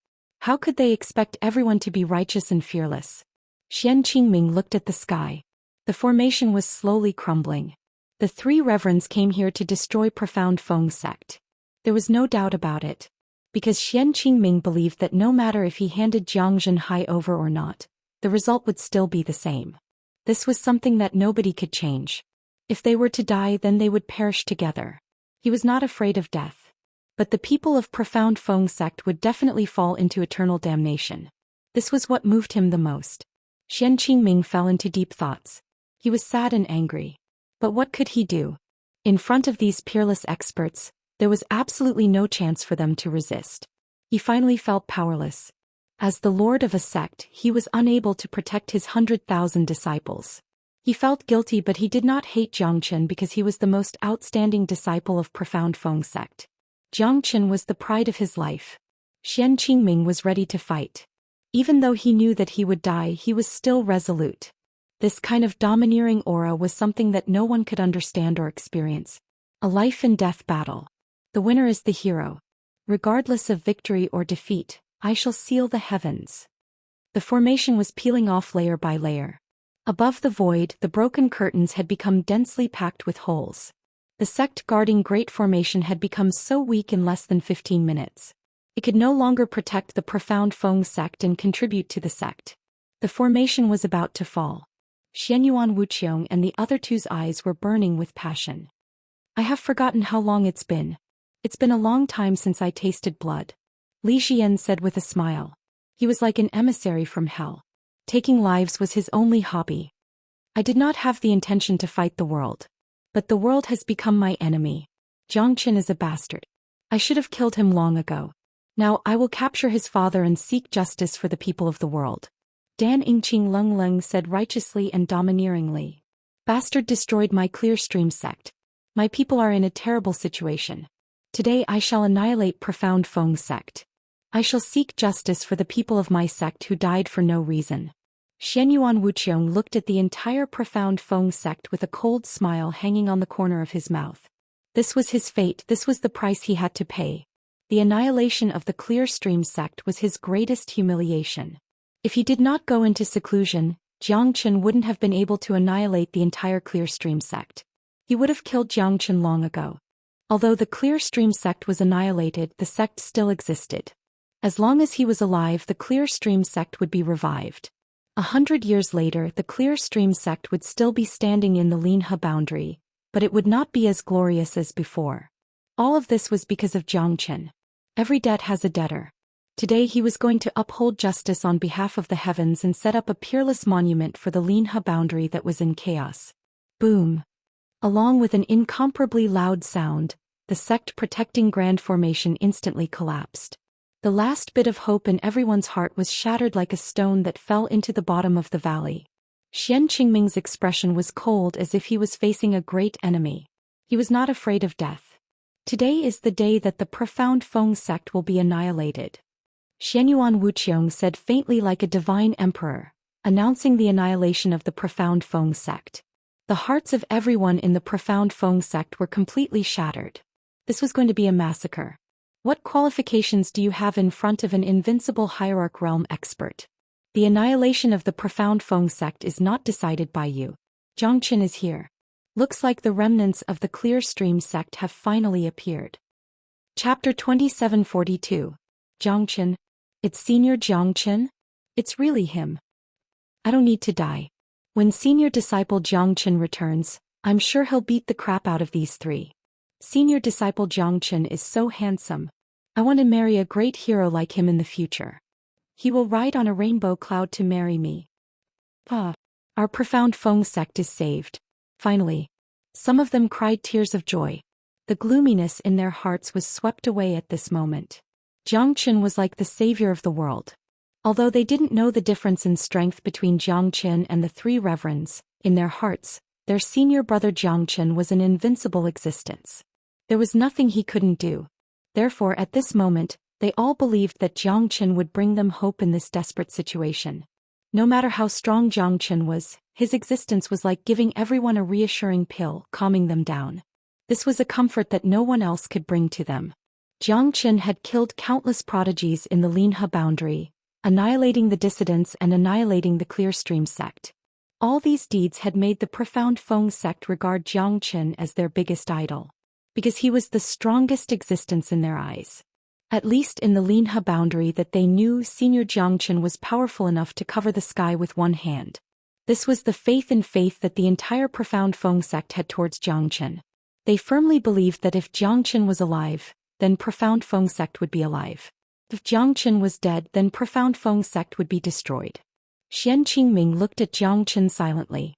How could they expect everyone to be righteous and fearless? Xian Qingming looked at the sky. The formation was slowly crumbling. The three reverends came here to destroy profound Feng sect. There was no doubt about it. Because Xian Qingming believed that no matter if he handed Jiang Zhenhai over or not, the result would still be the same. This was something that nobody could change. If they were to die, then they would perish together. He was not afraid of death. But the people of profound Feng sect would definitely fall into eternal damnation. This was what moved him the most. Xian Qingming fell into deep thoughts. He was sad and angry. But what could he do? In front of these peerless experts, there was absolutely no chance for them to resist. He finally felt powerless. As the lord of a sect, he was unable to protect his 100,000 disciples. He felt guilty, but he did not hate Jiang Chen because he was the most outstanding disciple of profound Feng sect. Jiang Chen was the pride of his life. Xian Qingming was ready to fight. Even though he knew that he would die, he was still resolute. This kind of domineering aura was something that no one could understand or experience. A life and death battle. The winner is the hero. Regardless of victory or defeat, I shall seal the heavens. The formation was peeling off layer by layer. Above the void, the broken curtains had become densely packed with holes. The sect guarding Great Formation had become so weak in less than 15 minutes. It could no longer protect the profound Feng sect and contribute to the sect. The formation was about to fall. Xianyuan Wuqiang and the other two's eyes were burning with passion. I have forgotten how long it's been. It's been a long time since I tasted blood. Li Xian said with a smile. He was like an emissary from hell. Taking lives was his only hobby. I did not have the intention to fight the world. But the world has become my enemy. Jiang Chen is a bastard. I should have killed him long ago. Now I will capture his father and seek justice for the people of the world. Dan Yingqing Leng Leng said righteously and domineeringly. Bastard destroyed my Clearstream sect. My people are in a terrible situation. Today I shall annihilate profound Feng sect. I shall seek justice for the people of my sect who died for no reason. Xianyuan Wuqiang looked at the entire profound Feng sect with a cold smile hanging on the corner of his mouth. This was his fate, this was the price he had to pay. The annihilation of the Clearstream sect was his greatest humiliation. If he did not go into seclusion, Jiang Chen wouldn't have been able to annihilate the entire Clearstream sect. He would have killed Jiang Chen long ago. Although the Clearstream sect was annihilated, the sect still existed. As long as he was alive, the Clearstream sect would be revived. 100 years later, the Clearstream sect would still be standing in the Linhe boundary, but it would not be as glorious as before. All of this was because of Jiang Chen. Every debt has a debtor. Today he was going to uphold justice on behalf of the heavens and set up a peerless monument for the Linhe boundary that was in chaos. Boom. Along with an incomparably loud sound, the sect protecting Grand Formation instantly collapsed. The last bit of hope in everyone's heart was shattered like a stone that fell into the bottom of the valley. Xian Qingming's expression was cold as if he was facing a great enemy. He was not afraid of death. Today is the day that the profound Feng sect will be annihilated. Xianyuan Wuqiang said faintly like a divine emperor, announcing the annihilation of the profound Feng sect. The hearts of everyone in the profound Feng sect were completely shattered. This was going to be a massacre. What qualifications do you have in front of an invincible hierarch realm expert? The annihilation of the profound Feng sect is not decided by you. Jiang Chen is here. Looks like the remnants of the Clearstream sect have finally appeared. Chapter 2742. Jiang Chen. It's Senior Jiang Chen? It's really him. I don't need to die. When Senior Disciple Jiang Chen returns, I'm sure he'll beat the crap out of these three. Senior Disciple Jiang Chen is so handsome. I want to marry a great hero like him in the future. He will ride on a rainbow cloud to marry me. Our profound Feng sect is saved. Finally. Some of them cried tears of joy. The gloominess in their hearts was swept away at this moment. Jiang Qin was like the savior of the world. Although they didn't know the difference in strength between Jiang Qin and the three reverends, in their hearts, their senior brother Jiang Qin was an invincible existence. There was nothing he couldn't do. Therefore, at this moment, they all believed that Jiang Qin would bring them hope in this desperate situation. No matter how strong Jiang Qin was, his existence was like giving everyone a reassuring pill, calming them down. This was a comfort that no one else could bring to them. Jiang Qin had killed countless prodigies in the Linhe boundary, annihilating the dissidents and annihilating the Clear Stream sect. All these deeds had made the profound Feng sect regard Jiang Qin as their biggest idol, because he was the strongest existence in their eyes. At least in the Linhe boundary that they knew, senior Jiang Qin was powerful enough to cover the sky with one hand. This was the faith in faith that the entire profound Feng sect had towards Jiang Qin. They firmly believed that if Jiang Qin was alive, then profound Feng sect would be alive. If Jiang Qin was dead, then profound Feng sect would be destroyed. Xian Qingming looked at Jiang Qin silently.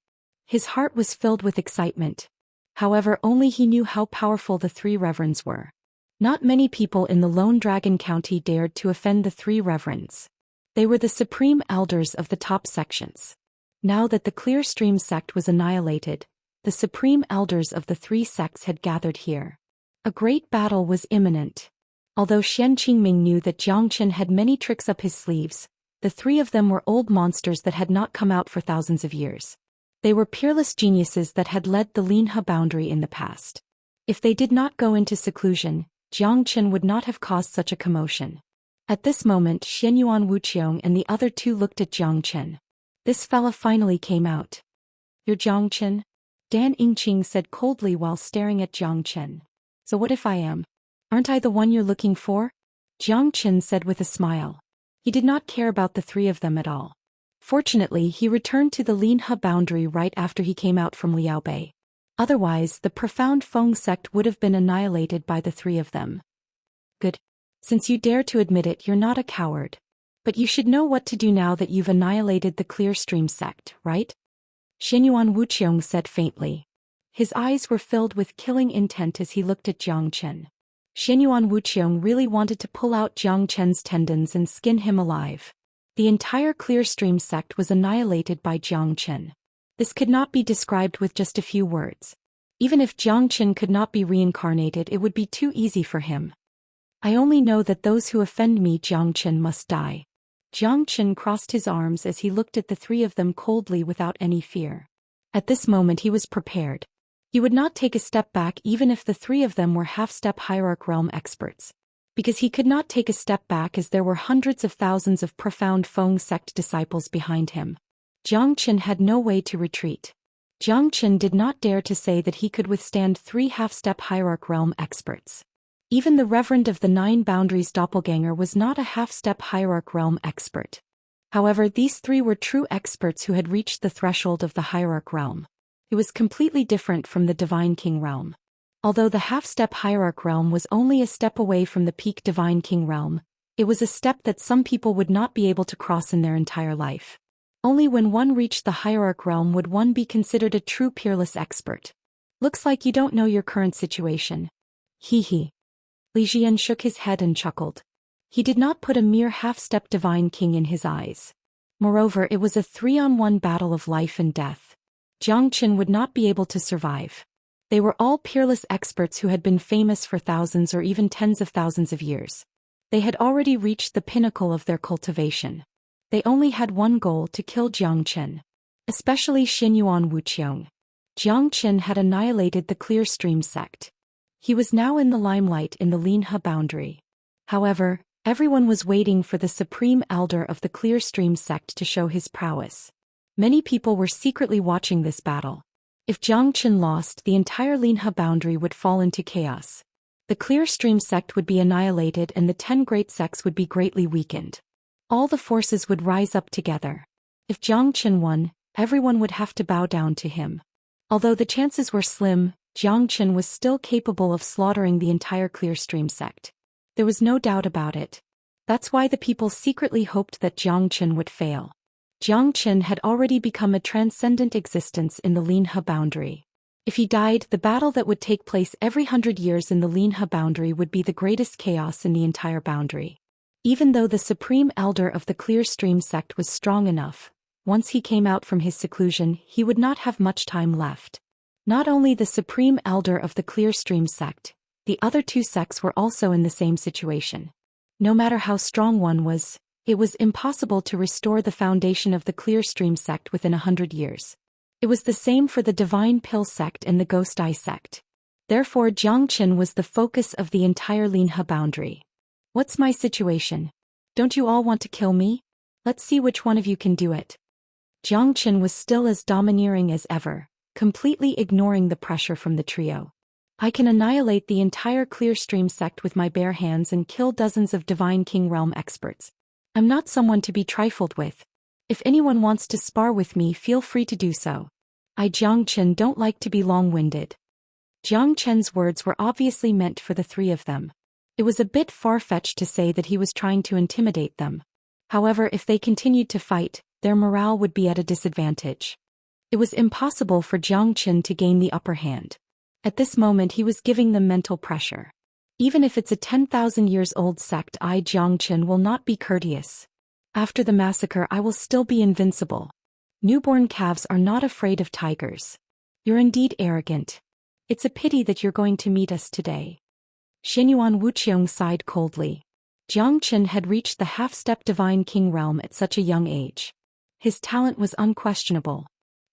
His heart was filled with excitement. However, only he knew how powerful the three reverends were. Not many people in the Lone Dragon County dared to offend the three reverends. They were the supreme elders of the top sections. Now that the Clear Stream sect was annihilated, the supreme elders of the three sects had gathered here. A great battle was imminent. Although Xian Qingming knew that Jiang Qin had many tricks up his sleeves, the three of them were old monsters that had not come out for thousands of years. They were peerless geniuses that had led the Linhe boundary in the past. If they did not go into seclusion, Jiang Qin would not have caused such a commotion. At this moment, Xianyuan Wuqiong and the other two looked at Jiang Qin. This fella finally came out. "You're Jiang Qin?" Dan Yingqing said coldly while staring at Jiang Qin. "So what if I am? Aren't I the one you're looking for?" Jiang Qin said with a smile. He did not care about the three of them at all. Fortunately, he returned to the Linhe boundary right after he came out from Liaobei. Otherwise, the profound Feng sect would have been annihilated by the three of them. "Good. Since you dare to admit it, you're not a coward. But you should know what to do now that you've annihilated the Clear Stream sect, right?" Xianyuan Wuqiong said faintly. His eyes were filled with killing intent as he looked at Jiang Qin. Xianyuan Wuqiong really wanted to pull out Jiang Qin's tendons and skin him alive. The entire Clear Stream sect was annihilated by Jiang Qin. This could not be described with just a few words. Even if Jiang Qin could not be reincarnated, it would be too easy for him. "I only know that those who offend me, Jiang Qin, must die." Jiang Qin crossed his arms as he looked at the three of them coldly without any fear. At this moment he was prepared. He would not take a step back even if the three of them were half-step hierarch realm experts. Because he could not take a step back as there were hundreds of thousands of profound Feng sect disciples behind him. Jiang Qin had no way to retreat. Jiang Qin did not dare to say that he could withstand three half-step hierarch realm experts. Even the Reverend of the Nine Boundaries doppelganger was not a half-step hierarch realm expert. However, these three were true experts who had reached the threshold of the hierarch realm. It was completely different from the Divine King realm. Although the half-step hierarch realm was only a step away from the peak Divine King realm, it was a step that some people would not be able to cross in their entire life. Only when one reached the hierarch realm would one be considered a true peerless expert. "Looks like you don't know your current situation." "Hee hee." Li Jian shook his head and chuckled. He did not put a mere half-step Divine King in his eyes. Moreover, it was a 3-on-1 battle of life and death. Jiang Qin would not be able to survive. They were all peerless experts who had been famous for thousands or even tens of thousands of years. They had already reached the pinnacle of their cultivation. They only had one goal: to kill Jiang Qin. Especially Xianyuan Wuqiong. Jiang Qin had annihilated the Clear Stream sect. He was now in the limelight in the Linhe boundary. However, everyone was waiting for the supreme elder of the Clear Stream sect to show his prowess. Many people were secretly watching this battle. If Jiang Qin lost, the entire Linhe boundary would fall into chaos. The Clear Stream sect would be annihilated and the 10 great sects would be greatly weakened. All the forces would rise up together. If Jiang Qin won, everyone would have to bow down to him. Although the chances were slim, Jiang Qin was still capable of slaughtering the entire Clear Stream sect. There was no doubt about it. That's why the people secretly hoped that Jiang Qin would fail. Jiang Qin had already become a transcendent existence in the Linhe boundary. If he died, the battle that would take place every 100 years in the Linhe boundary would be the greatest chaos in the entire boundary. Even though the supreme elder of the Clear Stream sect was strong enough, once he came out from his seclusion, he would not have much time left. Not only the supreme elder of the Clear Stream sect, the other two sects were also in the same situation. No matter how strong one was, it was impossible to restore the foundation of the Clear Stream sect within 100 years. It was the same for the Divine Pill sect and the Ghost Eye sect. Therefore Xianxia was the focus of the entire Linhe boundary. What's my situation? Don't you all want to kill me? Let's see which one of you can do it. Xianxia was still as domineering as ever, completely ignoring the pressure from the trio. I can annihilate the entire Clear Stream sect with my bare hands and kill dozens of Divine King Realm experts. I'm not someone to be trifled with. If anyone wants to spar with me, feel free to do so. I Xianxia don't like to be long-winded. Xianxia's words were obviously meant for the three of them. It was a bit far-fetched to say that he was trying to intimidate them. However, if they continued to fight, their morale would be at a disadvantage. It was impossible for Xianxia to gain the upper hand. At this moment he was giving them mental pressure. Even if it's a 10,000 years old sect, I Xianxia will not be courteous. After the massacre I will still be invincible. Newborn calves are not afraid of tigers. You're indeed arrogant. It's a pity that you're going to meet us today. Xianyuan Wuxiang sighed coldly. Xianxia had reached the half-step Divine King realm at such a young age. His talent was unquestionable.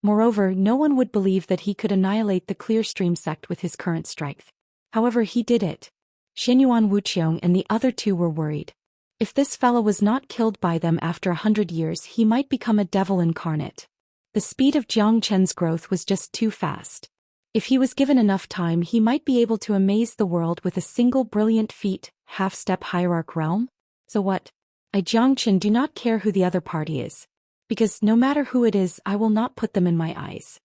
Moreover, no one would believe that he could annihilate the Clear Stream sect with his current strength. However, he did it. Xianyuan Wuxiang and the other two were worried. If this fellow was not killed by them after 100 years, he might become a devil incarnate. The speed of Xianxia's growth was just too fast. If he was given enough time, he might be able to amaze the world with a single brilliant feat, half-step hierarch realm. So what? I Xianxia do not care who the other party is. Because no matter who it is, I will not put them in my eyes.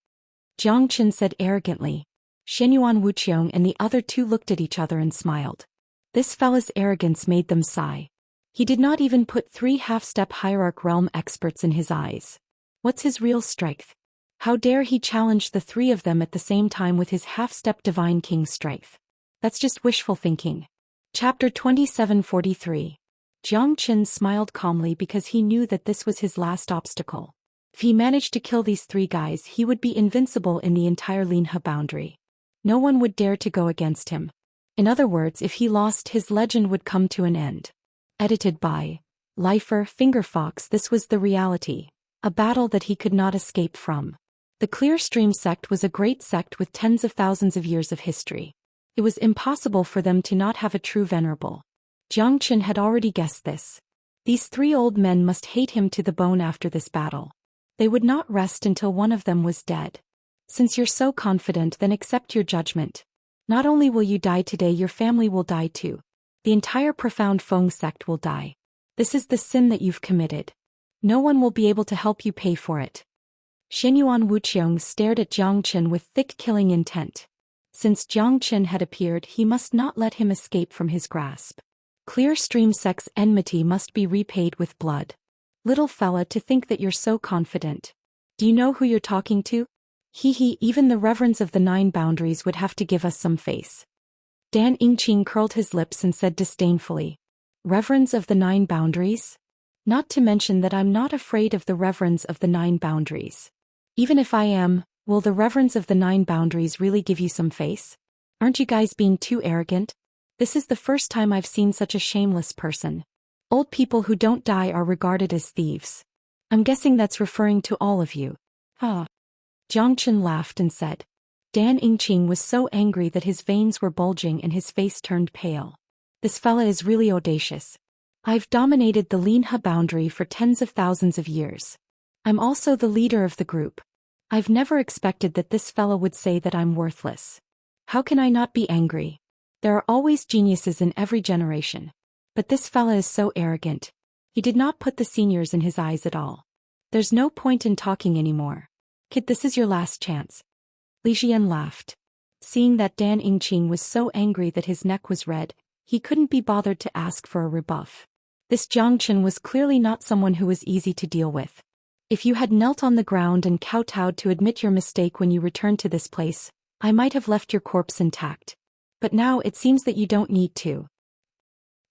Xianxia said arrogantly. Xianyuan Wuxiang and the other two looked at each other and smiled. This fellow's arrogance made them sigh. He did not even put 3 half-step hierarch realm experts in his eyes. What's his real strength? How dare he challenge the 3 of them at the same time with his half-step Divine King strength? That's just wishful thinking. Chapter 2743. Xianxia smiled calmly because he knew that this was his last obstacle. If he managed to kill these 3 guys, he would be invincible in the entire Linhe boundary. No one would dare to go against him. In other words, if he lost, his legend would come to an end. Edited by Lifer Fingerfox. This was the reality, a battle that he could not escape from. The Clear Stream sect was a great sect with tens of thousands of years of history. It was impossible for them to not have a true venerable. Xianxia had already guessed this. These 3 old men must hate him to the bone after this battle. They would not rest until one of them was dead. Since you're so confident, then accept your judgment. Not only will you die today, your family will die too. The entire Profound Feng sect will die. This is the sin that you've committed. No one will be able to help you pay for it. Xianyuan Wuxiang stared at Xianxia with thick killing intent. Since Xianxia had appeared, he must not let him escape from his grasp. Clear Stream sect's enmity must be repaid with blood. Little fella, to think that you're so confident. Do you know who you're talking to? Even the reverends of the 9 boundaries would have to give us some face. Dan Yingqing curled his lips and said disdainfully. Reverends of the 9 boundaries? Not to mention that I'm not afraid of the reverends of the 9 boundaries. Even if I am, will the reverends of the 9 boundaries really give you some face? Aren't you guys being too arrogant? This is the first time I've seen such a shameless person. Old people who don't die are regarded as thieves. I'm guessing that's referring to all of you. Xianxia laughed and said. Dan Yingqing was so angry that his veins were bulging and his face turned pale. This fella is really audacious. I've dominated the Linhe boundary for tens of thousands of years. I'm also the leader of the group. I've never expected that this fella would say that I'm worthless. How can I not be angry? There are always geniuses in every generation. But this fella is so arrogant. He did not put the seniors in his eyes at all. There's no point in talking anymore. Kid, this is your last chance. Li Xian laughed. Seeing that Dan Yingqing was so angry that his neck was red, he couldn't be bothered to ask for a rebuff. This Xianxia was clearly not someone who was easy to deal with. If you had knelt on the ground and kowtowed to admit your mistake when you returned to this place, I might have left your corpse intact. But now it seems that you don't need to.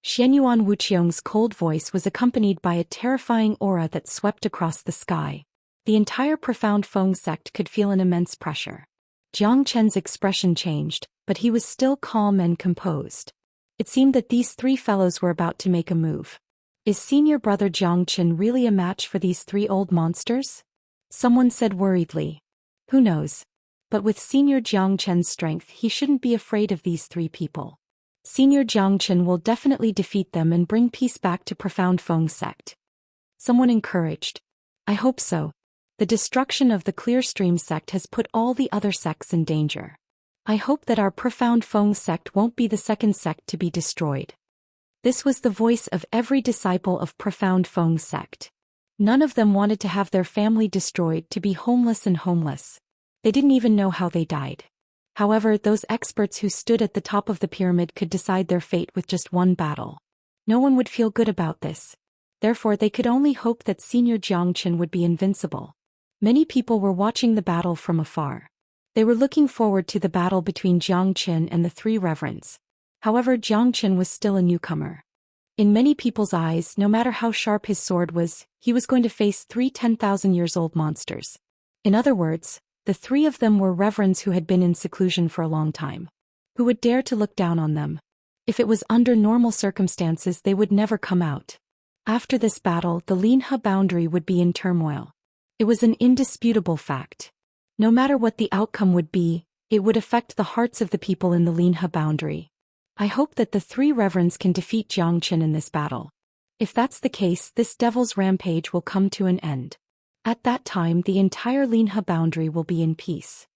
Xianyuan Wuqiong's cold voice was accompanied by a terrifying aura that swept across the sky. The entire profound Feng sect could feel an immense pressure. Jiang Chen's expression changed, but he was still calm and composed. It seemed that these three fellows were about to make a move. Is senior brother Jiang Chen really a match for these three old monsters? Someone said worriedly. Who knows? But with senior Jiang Chen's strength, he shouldn't be afraid of these three people. Senior Jiang Chen will definitely defeat them and bring peace back to profound Feng sect. Someone encouraged. I hope so. The destruction of the Clear Stream sect has put all the other sects in danger. I hope that our profound Feng sect won't be the second sect to be destroyed. This was the voice of every disciple of profound Feng sect. None of them wanted to have their family destroyed, to be homeless and homeless. They didn't even know how they died. However, those experts who stood at the top of the pyramid could decide their fate with just one battle. No one would feel good about this. Therefore, they could only hope that senior Jiang Chen would be invincible. Many people were watching the battle from afar. They were looking forward to the battle between Jiang Chen and the three reverends. However, Jiang Chen was still a newcomer. In many people's eyes, no matter how sharp his sword was, he was going to face three 10,000-years-old monsters. In other words, the three of them were reverends who had been in seclusion for a long time. Who would dare to look down on them? If it was under normal circumstances, they would never come out. After this battle, the Linhe boundary would be in turmoil. It was an indisputable fact. No matter what the outcome would be, it would affect the hearts of the people in the Linhe boundary. I hope that the three reverends can defeat Jiang Chen in this battle. If that's the case, this devil's rampage will come to an end. At that time, the entire Linhe boundary will be in peace.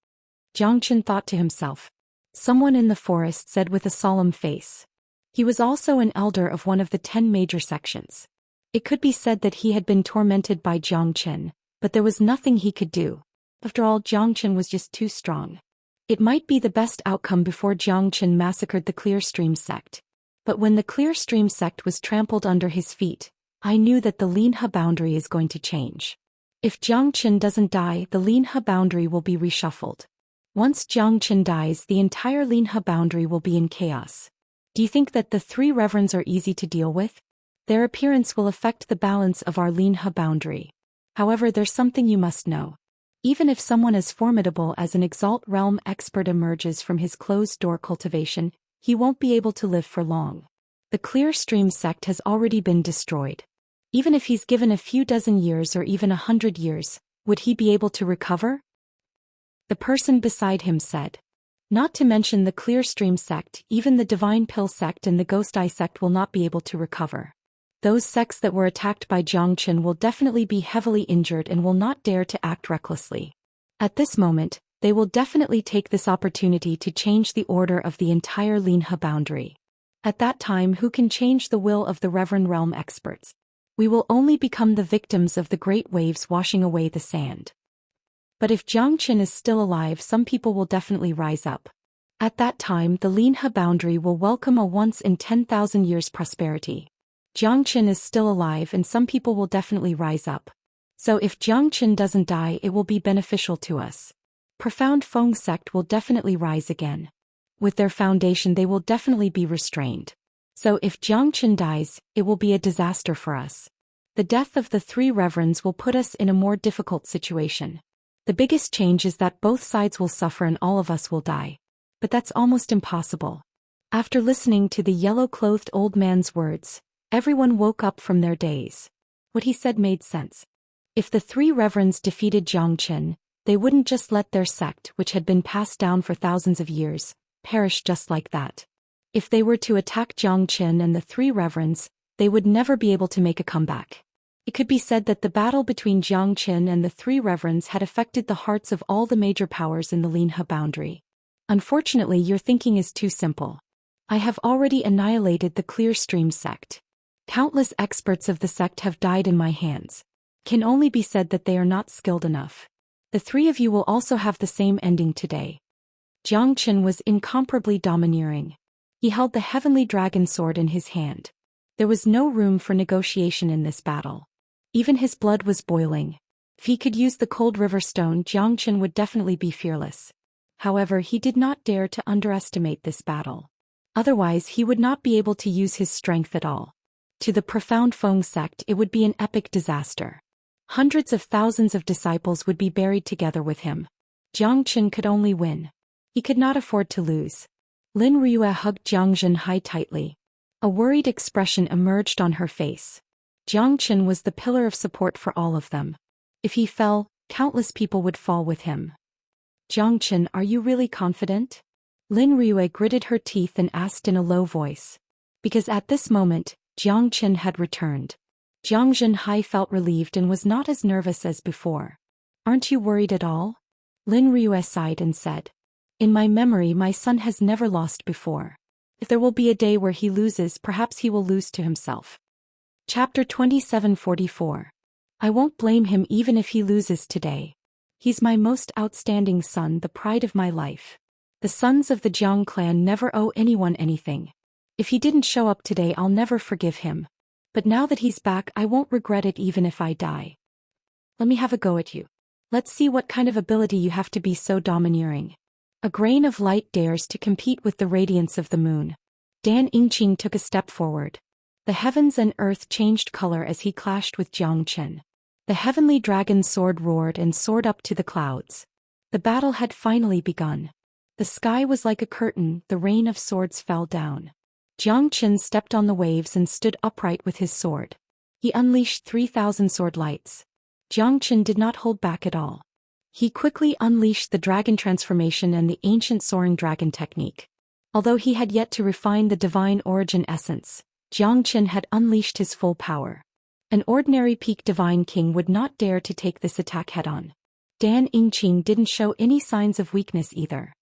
Jiang Chen thought to himself. Someone in the forest said with a solemn face. He was also an elder of one of the 10 major sections. It could be said that he had been tormented by Jiang Chen, but there was nothing he could do. After all, Jiang Chen was just too strong. It might be the best outcome before Jiang Chen massacred the Clear Stream sect. But when the Clear Stream sect was trampled under his feet, I knew that the Linhe boundary is going to change. If Jiang Chen doesn't die, the Linhe boundary will be reshuffled. Once Jiang Chen dies, the entire Linhe boundary will be in chaos. Do you think that the three reverends are easy to deal with? Their appearance will affect the balance of our Linhe boundary. However, there's something you must know. Even if someone as formidable as an Exalt Realm expert emerges from his closed-door cultivation, he won't be able to live for long. The Clear Stream sect has already been destroyed. Even if he's given a few dozen years or even 100 years, would he be able to recover? The person beside him said. Not to mention the Clear Stream sect, even the Divine Pill sect and the Ghost Eye sect will not be able to recover. Those sects that were attacked by Jiang Chen will definitely be heavily injured and will not dare to act recklessly. At this moment, they will definitely take this opportunity to change the order of the entire Linhe boundary. At that time, who can change the will of the Reverend Realm experts? We will only become the victims of the great waves washing away the sand. But if Jiang Chen is still alive, some people will definitely rise up. At that time, the Linhe boundary will welcome a once-in-10,000 years prosperity. Jiang Chen is still alive and some people will definitely rise up. So if Jiang Chen doesn't die, it will be beneficial to us. Profound Feng sect will definitely rise again. With their foundation, they will definitely be restrained. So if Jiang Chen dies, it will be a disaster for us. The death of the three reverends will put us in a more difficult situation. The biggest change is that both sides will suffer and all of us will die. But that's almost impossible. After listening to the yellow-clothed old man's words, everyone woke up from their daze. What he said made sense. If the three reverends defeated Jiang Chen, they wouldn't just let their sect, which had been passed down for thousands of years, perish just like that. If they were to attack Jiang Chen and the three reverends, they would never be able to make a comeback. It could be said that the battle between Jiang Chen and the three reverends had affected the hearts of all the major powers in the Linhe boundary. Unfortunately, your thinking is too simple. I have already annihilated the Clear Stream sect. Countless experts of the sect have died in my hands. Can only be said that they are not skilled enough. The three of you will also have the same ending today. Jiang Chen was incomparably domineering. He held the heavenly dragon sword in his hand. There was no room for negotiation in this battle. Even his blood was boiling. If he could use the cold river stone, Jiang Chen would definitely be fearless. However, he did not dare to underestimate this battle. Otherwise, he would not be able to use his strength at all. To the profound Feng sect, it would be an epic disaster. Hundreds of thousands of disciples would be buried together with him. Jiang Qin could only win. He could not afford to lose. Lin Rue hugged Jiang Zhenhai tightly. A worried expression emerged on her face. Jiang Qin was the pillar of support for all of them. If he fell, countless people would fall with him. Jiang Qin, are you really confident? Lin Rue gritted her teeth and asked in a low voice. Because at this moment, Jiang Qin had returned. Jiang Zhenhai felt relieved and was not as nervous as before. Aren't you worried at all? Lin Rue sighed and said. In my memory, my son has never lost before. If there will be a day where he loses, perhaps he will lose to himself. Chapter 2744. I won't blame him even if he loses today. He's my most outstanding son, the pride of my life. The sons of the Jiang clan never owe anyone anything. If he didn't show up today, I'll never forgive him. But now that he's back, I won't regret it even if I die. Let me have a go at you. Let's see what kind of ability you have to be so domineering. A grain of light dares to compete with the radiance of the moon. Dan Yingqing took a step forward. The heavens and earth changed color as he clashed with Jiang Qin. The heavenly dragon's sword roared and soared up to the clouds. The battle had finally begun. The sky was like a curtain, the rain of swords fell down. Jiang Qin stepped on the waves and stood upright with his sword. He unleashed 3,000 sword lights. Jiang Qin did not hold back at all. He quickly unleashed the dragon transformation and the ancient soaring dragon technique. Although he had yet to refine the divine origin essence, Jiang Qin had unleashed his full power. An ordinary peak divine king would not dare to take this attack head-on. Dan Yingqing didn't show any signs of weakness either.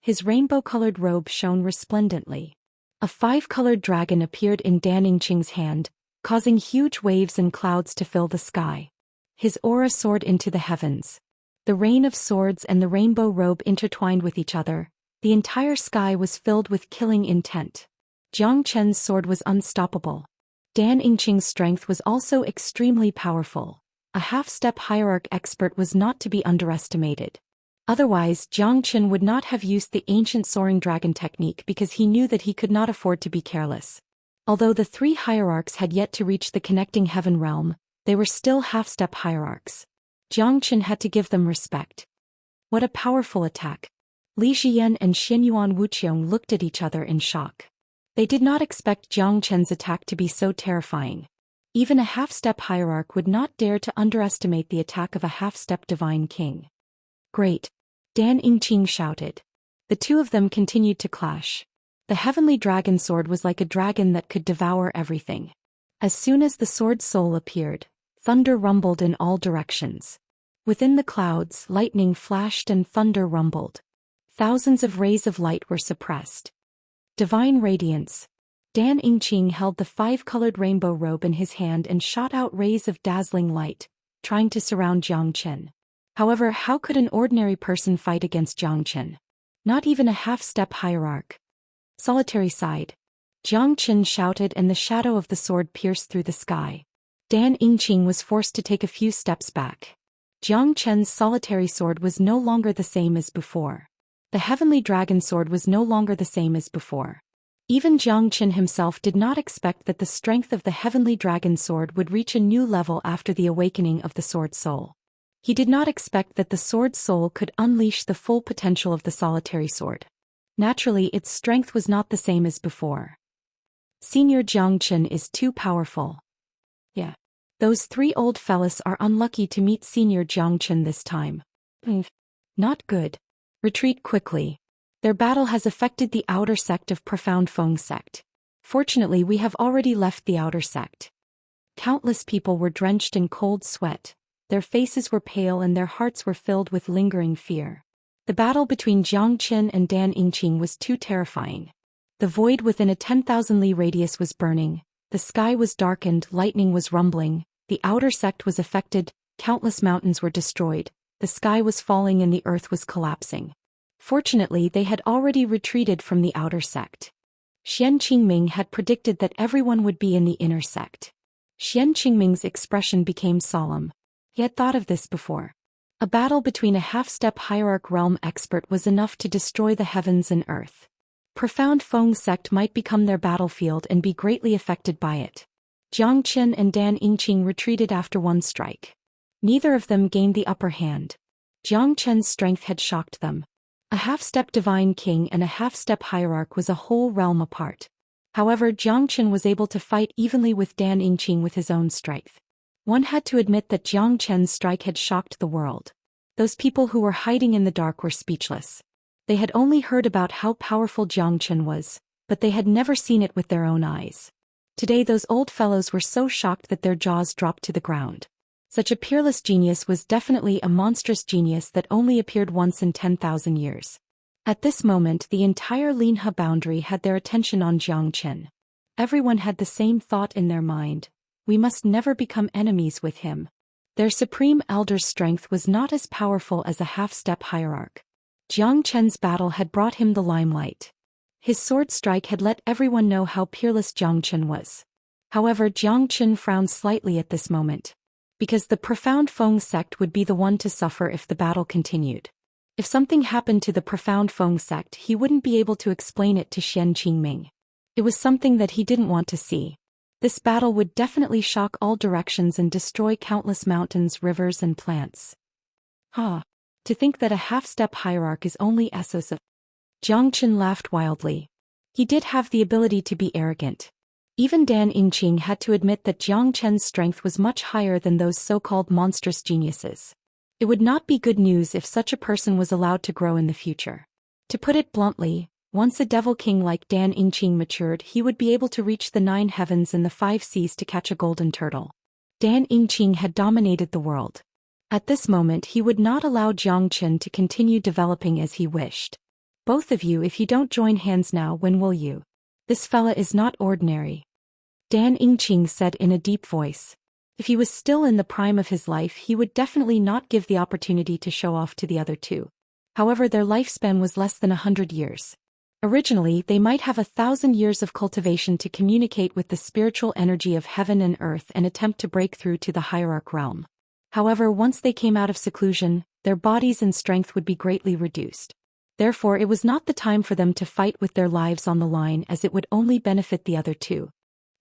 His rainbow-colored robe shone resplendently. A 5-colored dragon appeared in Dan Yingqing's hand, causing huge waves and clouds to fill the sky. His aura soared into the heavens. The rain of swords and the rainbow robe intertwined with each other. The entire sky was filled with killing intent. Jiang Qin's sword was unstoppable. Dan Yingqing's strength was also extremely powerful. A half-step hierarch expert was not to be underestimated. Otherwise, Jiang Qin would not have used the ancient soaring dragon technique because he knew that he could not afford to be careless. Although the 3 hierarchs had yet to reach the connecting heaven realm, they were still half-step hierarchs. Jiang Qin had to give them respect. What a powerful attack! Li Xian and Xianyuan Wuqiong looked at each other in shock. They did not expect Jiang Qin's attack to be so terrifying. Even a half-step hierarch would not dare to underestimate the attack of a half-step divine king. Great! Dan Yingqing shouted. The two of them continued to clash. The heavenly dragon sword was like a dragon that could devour everything. As soon as the sword's soul appeared, thunder rumbled in all directions. Within the clouds, lightning flashed and thunder rumbled. Thousands of rays of light were suppressed. Divine radiance. Dan Yingqing held the 5-colored rainbow robe in his hand and shot out rays of dazzling light, trying to surround Jiang Qin. However, how could an ordinary person fight against Jiang Qin? Not even a half-step hierarch. Solitary side. Jiang Qin shouted and the shadow of the sword pierced through the sky. Dan Yingqing was forced to take a few steps back. Jiang Qin's solitary sword was no longer the same as before. The heavenly dragon sword was no longer the same as before. Even Jiang Qin himself did not expect that the strength of the heavenly dragon sword would reach a new level after the awakening of the sword soul. He did not expect that the sword soul could unleash the full potential of the solitary sword. Naturally, its strength was not the same as before. Senior Jiang Qin is too powerful. Yeah. Those 3 old fellas are unlucky to meet Senior Jiang Qin this time. Not good. Retreat quickly. Their battle has affected the outer sect of Profound Feng sect. Fortunately, we have already left the outer sect. Countless people were drenched in cold sweat. Their faces were pale and their hearts were filled with lingering fear. The battle between Jiang Qin and Dan Yingqing was too terrifying. The void within a 10,000 li radius was burning, the sky was darkened, lightning was rumbling, the outer sect was affected, countless mountains were destroyed, the sky was falling and the earth was collapsing. Fortunately, they had already retreated from the outer sect. Xian Qingming had predicted that everyone would be in the inner sect. Xian Qingming's expression became solemn. He had thought of this before. A battle between a half-step hierarch realm expert was enough to destroy the heavens and earth. Profound Feng sect might become their battlefield and be greatly affected by it. Zhang Qian and Dan Yingqing retreated after one strike. Neither of them gained the upper hand. Zhang Qian's strength had shocked them. A half-step divine king and a half-step hierarch was a whole realm apart. However, Zhang Qian was able to fight evenly with Dan Yingqing with his own strength. One had to admit that Zhang Qian's strike had shocked the world. Those people who were hiding in the dark were speechless. They had only heard about how powerful Zhang Qian was, but they had never seen it with their own eyes. Today those old fellows were so shocked that their jaws dropped to the ground. Such a peerless genius was definitely a monstrous genius that only appeared once in 10,000 years. At this moment the entire Linhe boundary had their attention on Zhang Qian. Everyone had the same thought in their mind: we must never become enemies with him. Their supreme elder's strength was not as powerful as a half-step hierarch. Zhang Qian's battle had brought him the limelight. His sword strike had let everyone know how peerless Zhang Qian was. However, Zhang Qian frowned slightly at this moment. Because the profound Feng sect would be the one to suffer if the battle continued. If something happened to the profound Feng sect, he wouldn't be able to explain it to Xian Qingming. It was something that he didn't want to see. This battle would definitely shock all directions and destroy countless mountains, rivers and plants. To think that a half-step hierarch is only Essos of... Zhang Qian laughed wildly. He did have the ability to be arrogant. Even Dan Yingqing had to admit that Zhang Qian's strength was much higher than those so-called monstrous geniuses. It would not be good news if such a person was allowed to grow in the future. To put it bluntly, once a devil king like Dan Yingqing matured, he would be able to reach the 9 heavens and the 5 seas to catch a golden turtle. Dan Yingqing had dominated the world. At this moment he would not allow Zhang Qian to continue developing as he wished. Both of you, if you don't join hands now, when will you? This fella is not ordinary. Dan Yingqing said in a deep voice. If he was still in the prime of his life, he would definitely not give the opportunity to show off to the other two. However, their lifespan was less than 100 years. Originally, they might have 1,000 years of cultivation to communicate with the spiritual energy of heaven and earth and attempt to break through to the hierarch realm. However, once they came out of seclusion, their bodies and strength would be greatly reduced. Therefore, it was not the time for them to fight with their lives on the line, as it would only benefit the other two.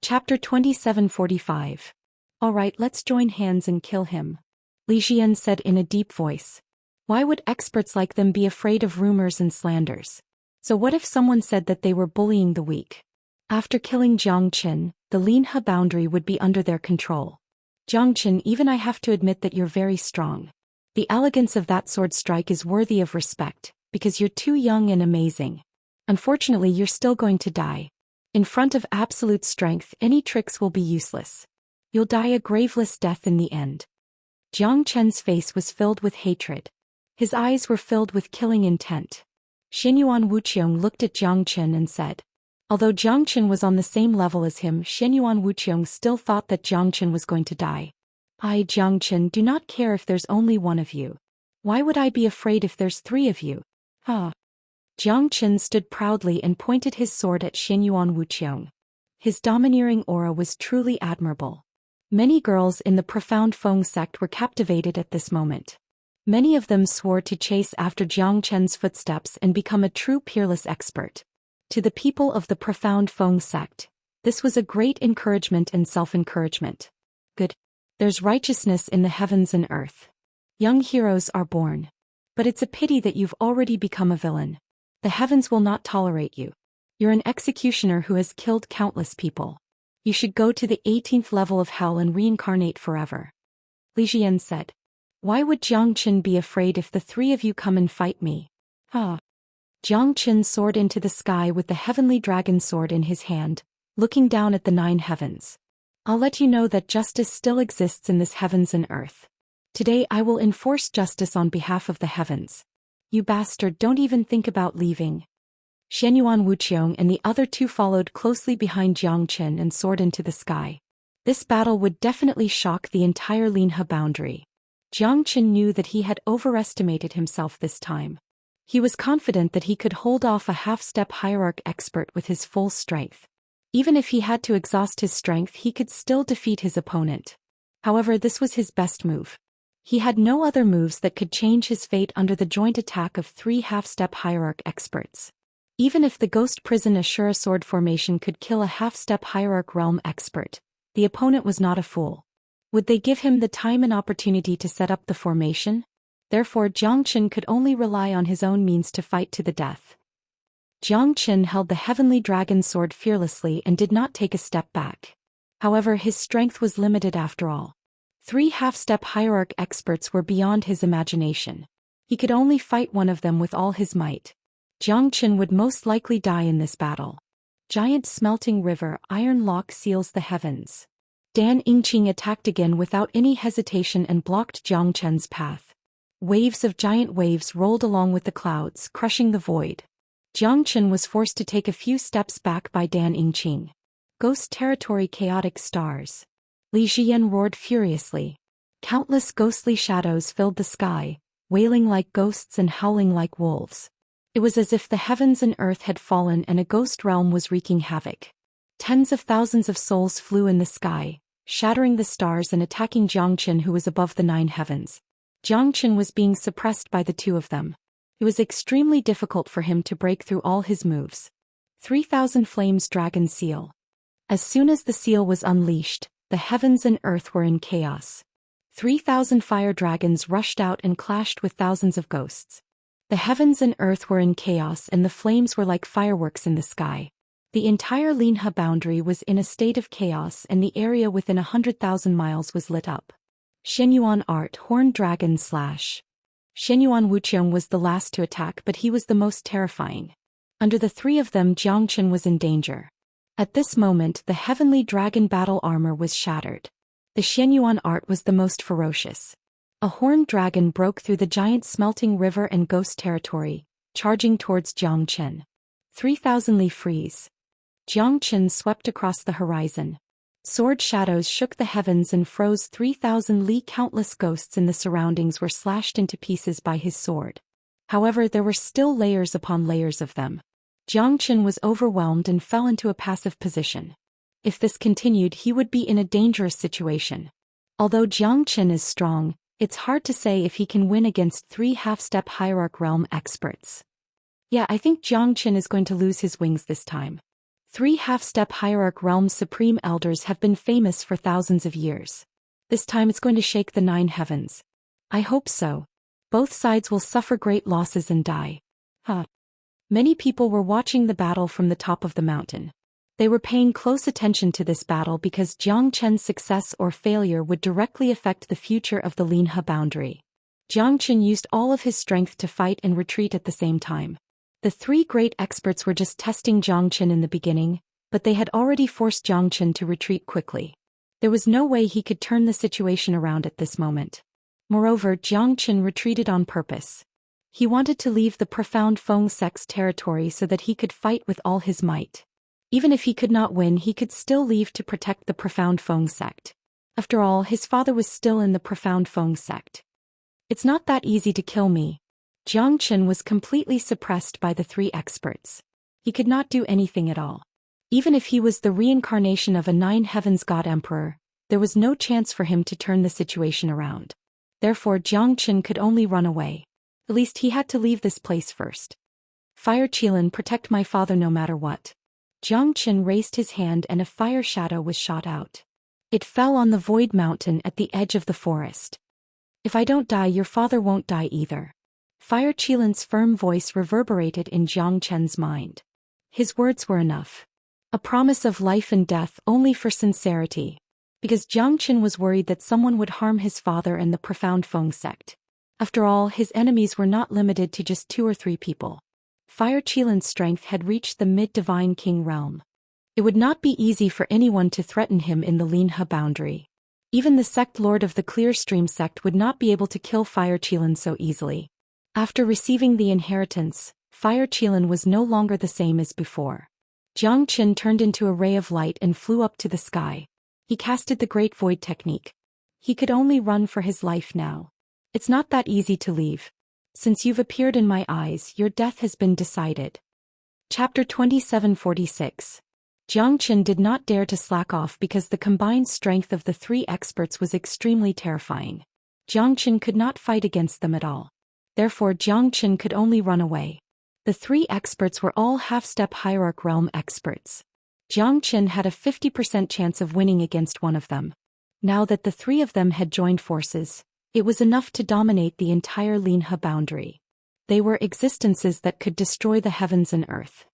Chapter 2745. Alright, let's join hands and kill him. Li Xian said in a deep voice. Why would experts like them be afraid of rumors and slanders? So what if someone said that they were bullying the weak? After killing Zhang Qian, the Linhe boundary would be under their control. Zhang Qian, even I have to admit that you're very strong. The elegance of that sword strike is worthy of respect, because you're too young and amazing. Unfortunately, you're still going to die. In front of absolute strength, any tricks will be useless. You'll die a graveless death in the end. Zhang Qian's face was filled with hatred. His eyes were filled with killing intent. Xianyuan Wuqiong looked at Zhang Qian and said. Although Zhang Qian was on the same level as him, Xianyuan Wuqiong still thought that Zhang Qian was going to die. I, Zhang Qian, do not care if there's only one of you. Why would I be afraid if there's 3 of you? Zhang Qian stood proudly and pointed his sword at Xianyuan Wuqiong. His domineering aura was truly admirable. Many girls in the profound Feng sect were captivated at this moment. Many of them swore to chase after Zhang Qian's footsteps and become a true peerless expert. To the people of the profound Feng sect, this was a great encouragement and self-encouragement. Good. There's righteousness in the heavens and earth. Young heroes are born. But it's a pity that you've already become a villain. The heavens will not tolerate you. You're an executioner who has killed countless people. You should go to the 18th level of hell and reincarnate forever. Li Xian said. Why would Zhang Qian be afraid if the 3 of you come and fight me? Zhang Qian soared into the sky with the heavenly dragon sword in his hand, looking down at the 9 heavens. I'll let you know that justice still exists in this heavens and earth. Today I will enforce justice on behalf of the heavens. You bastard, don't even think about leaving. Xianyuan Wuqiong and the other 2 followed closely behind Zhang Qian and soared into the sky. This battle would definitely shock the entire Linhe boundary. Zhang Qian knew that he had overestimated himself this time. He was confident that he could hold off a half-step hierarch expert with his full strength. Even if he had to exhaust his strength, he could still defeat his opponent. However, this was his best move. He had no other moves that could change his fate under the joint attack of 3 half-step hierarch experts. Even if the Ghost Prison Ashura sword formation could kill a half-step hierarch realm expert, the opponent was not a fool. Would they give him the time and opportunity to set up the formation? Therefore Zhou Xian could only rely on his own means to fight to the death. Zhou Xian held the heavenly dragon sword fearlessly and did not take a step back. However, his strength was limited after all. 3 half-step hierarch experts were beyond his imagination. He could only fight one of them with all his might. Zhou Xian would most likely die in this battle. Giant smelting river iron lock seals the heavens. Dan Yingqing attacked again without any hesitation and blocked Zhou Qian's path. Waves of giant waves rolled along with the clouds, crushing the void. Zhou Qian was forced to take a few steps back by Dan Yingqing. Ghost territory chaotic stars. Li Jian roared furiously. Countless ghostly shadows filled the sky, wailing like ghosts and howling like wolves. It was as if the heavens and earth had fallen and a ghost realm was wreaking havoc. Tens of thousands of souls flew in the sky, shattering the stars and attacking Zhou Qian, who was above the 9 heavens. Zhou Qian was being suppressed by the 2 of them. It was extremely difficult for him to break through all his moves. 3000 Flames Dragon Seal. As soon as the seal was unleashed, the heavens and earth were in chaos. 3000 fire dragons rushed out and clashed with thousands of ghosts. The heavens and earth were in chaos and the flames were like fireworks in the sky. The entire Linha boundary was in a state of chaos and the area within 100,000 miles was lit up. Xianyuan Art Horned Dragon Slash. Xianyuan Wuxiang was the last to attack, but he was the most terrifying. Under the 3 of them, Zhou Qian was in danger. At this moment, the heavenly dragon battle armor was shattered. The Xianyuan Art was the most ferocious. A horned dragon broke through the giant smelting river and ghost territory, charging towards Zhou Qian. 3000 Li Freeze. Zhou Qian swept across the horizon. Sword shadows shook the heavens and froze 3000 li. Countless ghosts in the surroundings were slashed into pieces by his sword. However, there were still layers upon layers of them. Zhou Qian was overwhelmed and fell into a passive position. If this continued, he would be in a dangerous situation. Although Zhou Qian is strong, it's hard to say if he can win against 3 half-step hierarch realm experts. Yeah, I think Zhou Qian is going to lose his wings this time. 3 half-step hierarch realm supreme elders have been famous for thousands of years. This time it's going to shake the 9 heavens. I hope so. Both sides will suffer great losses and die. Many people were watching the battle from the top of the mountain. They were paying close attention to this battle because Zhou Qian's success or failure would directly affect the future of the Linha boundary. Zhou Qian used all of his strength to fight and retreat at the same time. The 3 great experts were just testing Zhou Qian in the beginning, but they had already forced Zhou Qian to retreat quickly. There was no way he could turn the situation around at this moment. Moreover, Zhou Qian retreated on purpose. He wanted to leave the profound Feng sect's territory so that he could fight with all his might. Even if he could not win, he could still leave to protect the profound Feng sect. After all, his father was still in the profound Feng sect. It's not that easy to kill me. Zhou Qian was completely suppressed by the 3 experts. He could not do anything at all. Even if he was the reincarnation of a 9 heavens god emperor, there was no chance for him to turn the situation around. Therefore Zhou Qian could only run away. At least he had to leave this place first. Fire Qilin, protect my father no matter what. Zhou Qian raised his hand and a fire shadow was shot out. It fell on the void mountain at the edge of the forest. If I don't die, your father won't die either. Fire Qilin's firm voice reverberated in Zhou Qian's mind. His words were enough. A promise of life and death only for sincerity. Because Zhou Qian was worried that someone would harm his father and the profound Feng sect. After all, his enemies were not limited to just 2 or 3 people. Fire Qilin's strength had reached the mid-divine king realm. It would not be easy for anyone to threaten him in the Linha boundary. Even the sect lord of the Clear Stream sect would not be able to kill Fire Qilin so easily. After receiving the inheritance, Fire Qilin was no longer the same as before. Zhou Qian turned into a ray of light and flew up to the sky. He casted the Great Void technique. He could only run for his life now. It's not that easy to leave. Since you've appeared in my eyes, your death has been decided. Chapter 2746. Zhou Qian did not dare to slack off because the combined strength of the 3 experts was extremely terrifying. Xianxia could not fight against them at all. Therefore Xianxia could only run away. The three experts were all half-step hierarch realm experts. Xianxia had a 50% chance of winning against one of them. Now that the three of them had joined forces, it was enough to dominate the entire Linhe boundary. They were existences that could destroy the heavens and earth.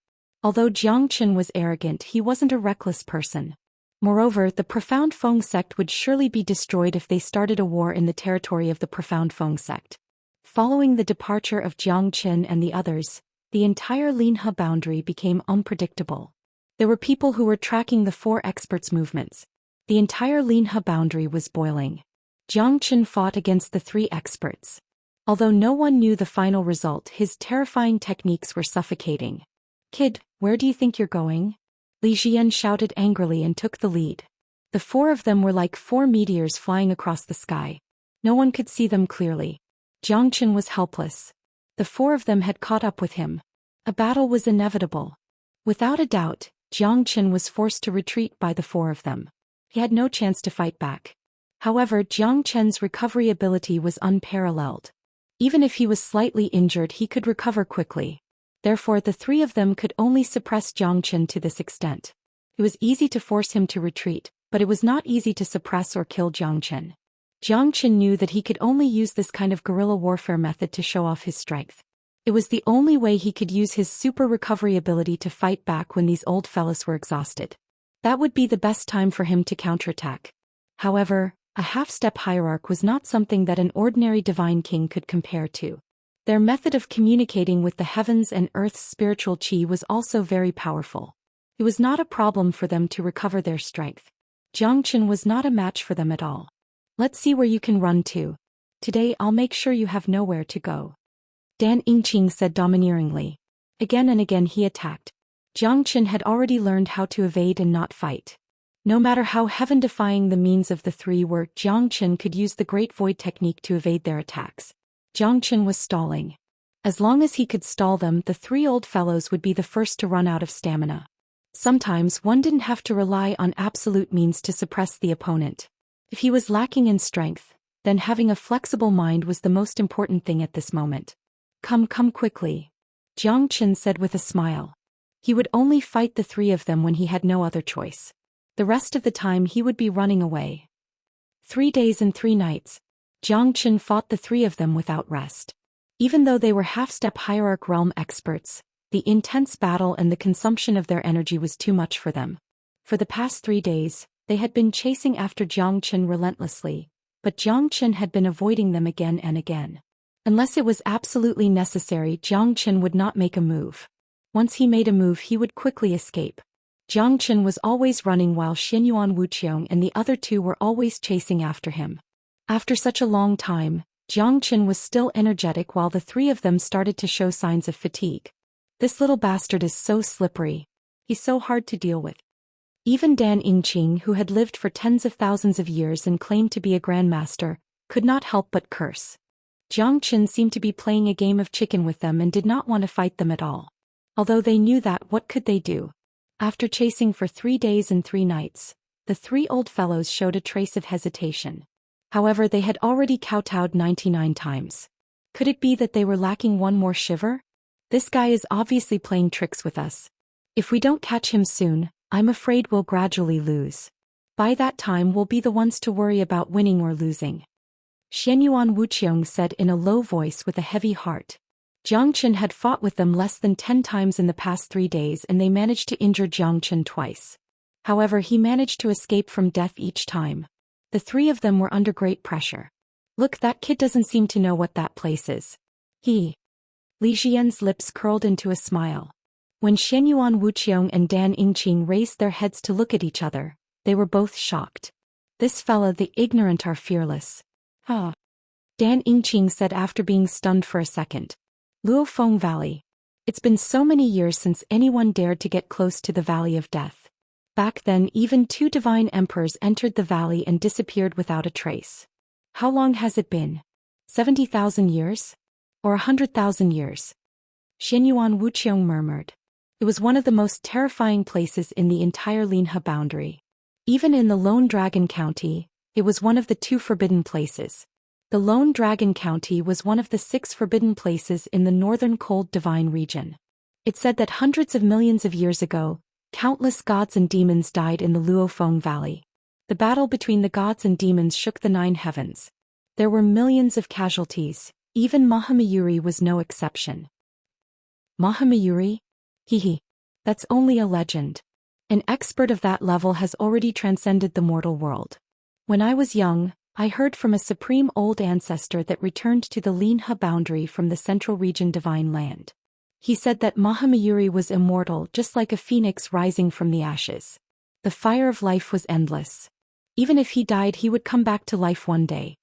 Although Xianxia was arrogant, he wasn't a reckless person. Moreover, the Profound Feng sect would surely be destroyed if they started a war in the territory of the Profound Feng sect. Following the departure of Xianxia and the others, the entire Linhe boundary became unpredictable. There were people who were tracking the four experts' movements. The entire Linhe boundary was boiling. Xianxia fought against the three experts. Although no one knew the final result, his terrifying techniques were suffocating. "Kid, where do you think you're going?" Li Xian shouted angrily and took the lead. The four of them were like four meteors flying across the sky. No one could see them clearly. Xianxia was helpless. The four of them had caught up with him. A battle was inevitable. Without a doubt, Xianxia was forced to retreat by the four of them. He had no chance to fight back. However, Xianxia's recovery ability was unparalleled. Even if he was slightly injured, he could recover quickly. Therefore, the three of them could only suppress Xianxia to this extent. It was easy to force him to retreat, but it was not easy to suppress or kill Xianxia. Xianxia knew that he could only use this kind of guerrilla warfare method to show off his strength. It was the only way he could use his super recovery ability to fight back when these old fellas were exhausted. That would be the best time for him to counterattack. However, a half-step hierarch was not something that an ordinary divine king could compare to. Their method of communicating with the heavens and earth's spiritual chi was also very powerful. It was not a problem for them to recover their strength. Xianxia was not a match for them at all. "Let's see where you can run to. Today I'll make sure you have nowhere to go," Dan Yingqing said domineeringly. Again and again he attacked. Xianxia had already learned how to evade and not fight. No matter how heaven-defying the means of the three were, Xianxia could use the Great Void technique to evade their attacks. Xianxia was stalling. As long as he could stall them, the three old fellows would be the first to run out of stamina. Sometimes one didn't have to rely on absolute means to suppress the opponent. If he was lacking in strength, then having a flexible mind was the most important thing at this moment. Come quickly," Xianxia said with a smile. He would only fight the three of them when he had no other choice. The rest of the time he would be running away. 3 days and 3 nights. Xianxia fought the three of them without rest. Even though they were half-step hierarch realm experts, the intense battle and the consumption of their energy was too much for them. For the past 3 days, they had been chasing after Xianxia relentlessly, but Xianxia had been avoiding them again and again. Unless it was absolutely necessary, Xianxia would not make a move. Once he made a move, he would quickly escape. Xianxia was always running while Xianyuan Wuqiong and the other two were always chasing after him. After such a long time, Xianxia was still energetic while the three of them started to show signs of fatigue. This little bastard is so slippery. He's so hard to deal with. Even Dan Yingqing, who had lived for tens of thousands of years and claimed to be a grandmaster, could not help but curse. Xianxia seemed to be playing a game of chicken with them and did not want to fight them at all. Although they knew that, what could they do? After chasing for 3 days and 3 nights, the three old fellows showed a trace of hesitation. However, they had already kowtowed 99 times. Could it be that they were lacking one more shiver? This guy is obviously playing tricks with us. If we don't catch him soon, I'm afraid we'll gradually lose. By that time we'll be the ones to worry about winning or losing. Xianyuan Wuqiong said in a low voice with a heavy heart. Xianxia had fought with them less than 10 times in the past 3 days and they managed to injure Xianxia twice. However, he managed to escape from death each time. The three of them were under great pressure. "Look, that kid doesn't seem to know what that place is." Li Xian's lips curled into a smile. When Xianyuan Wuqiong and Dan Yingqing raised their heads to look at each other, they were both shocked. "This fella, the ignorant are fearless." "Huh." Dan Yingqing said after being stunned for a second. "Luofeng Valley. It's been so many years since anyone dared to get close to the Valley of Death. Back then even 2 divine emperors entered the valley and disappeared without a trace. How long has it been? 70,000 years? Or 100,000 years?" Xianyuan Wuqiong murmured. It was one of the most terrifying places in the entire Linhe boundary. Even in the Lone Dragon County, it was one of the 2 forbidden places. The Lone Dragon County was one of the 6 forbidden places in the northern cold divine region. It said that hundreds of millions of years ago, countless gods and demons died in the Luofeng Valley. The battle between the gods and demons shook the 9 heavens. There were millions of casualties, even Mahamayuri was no exception. Mahamayuri? Hehe. That's only a legend. An expert of that level has already transcended the mortal world. When I was young, I heard from a supreme old ancestor that returned to the Linha boundary from the central region divine land. He said that Mahamayuri was immortal just like a phoenix rising from the ashes. The fire of life was endless. Even if he died he would come back to life one day.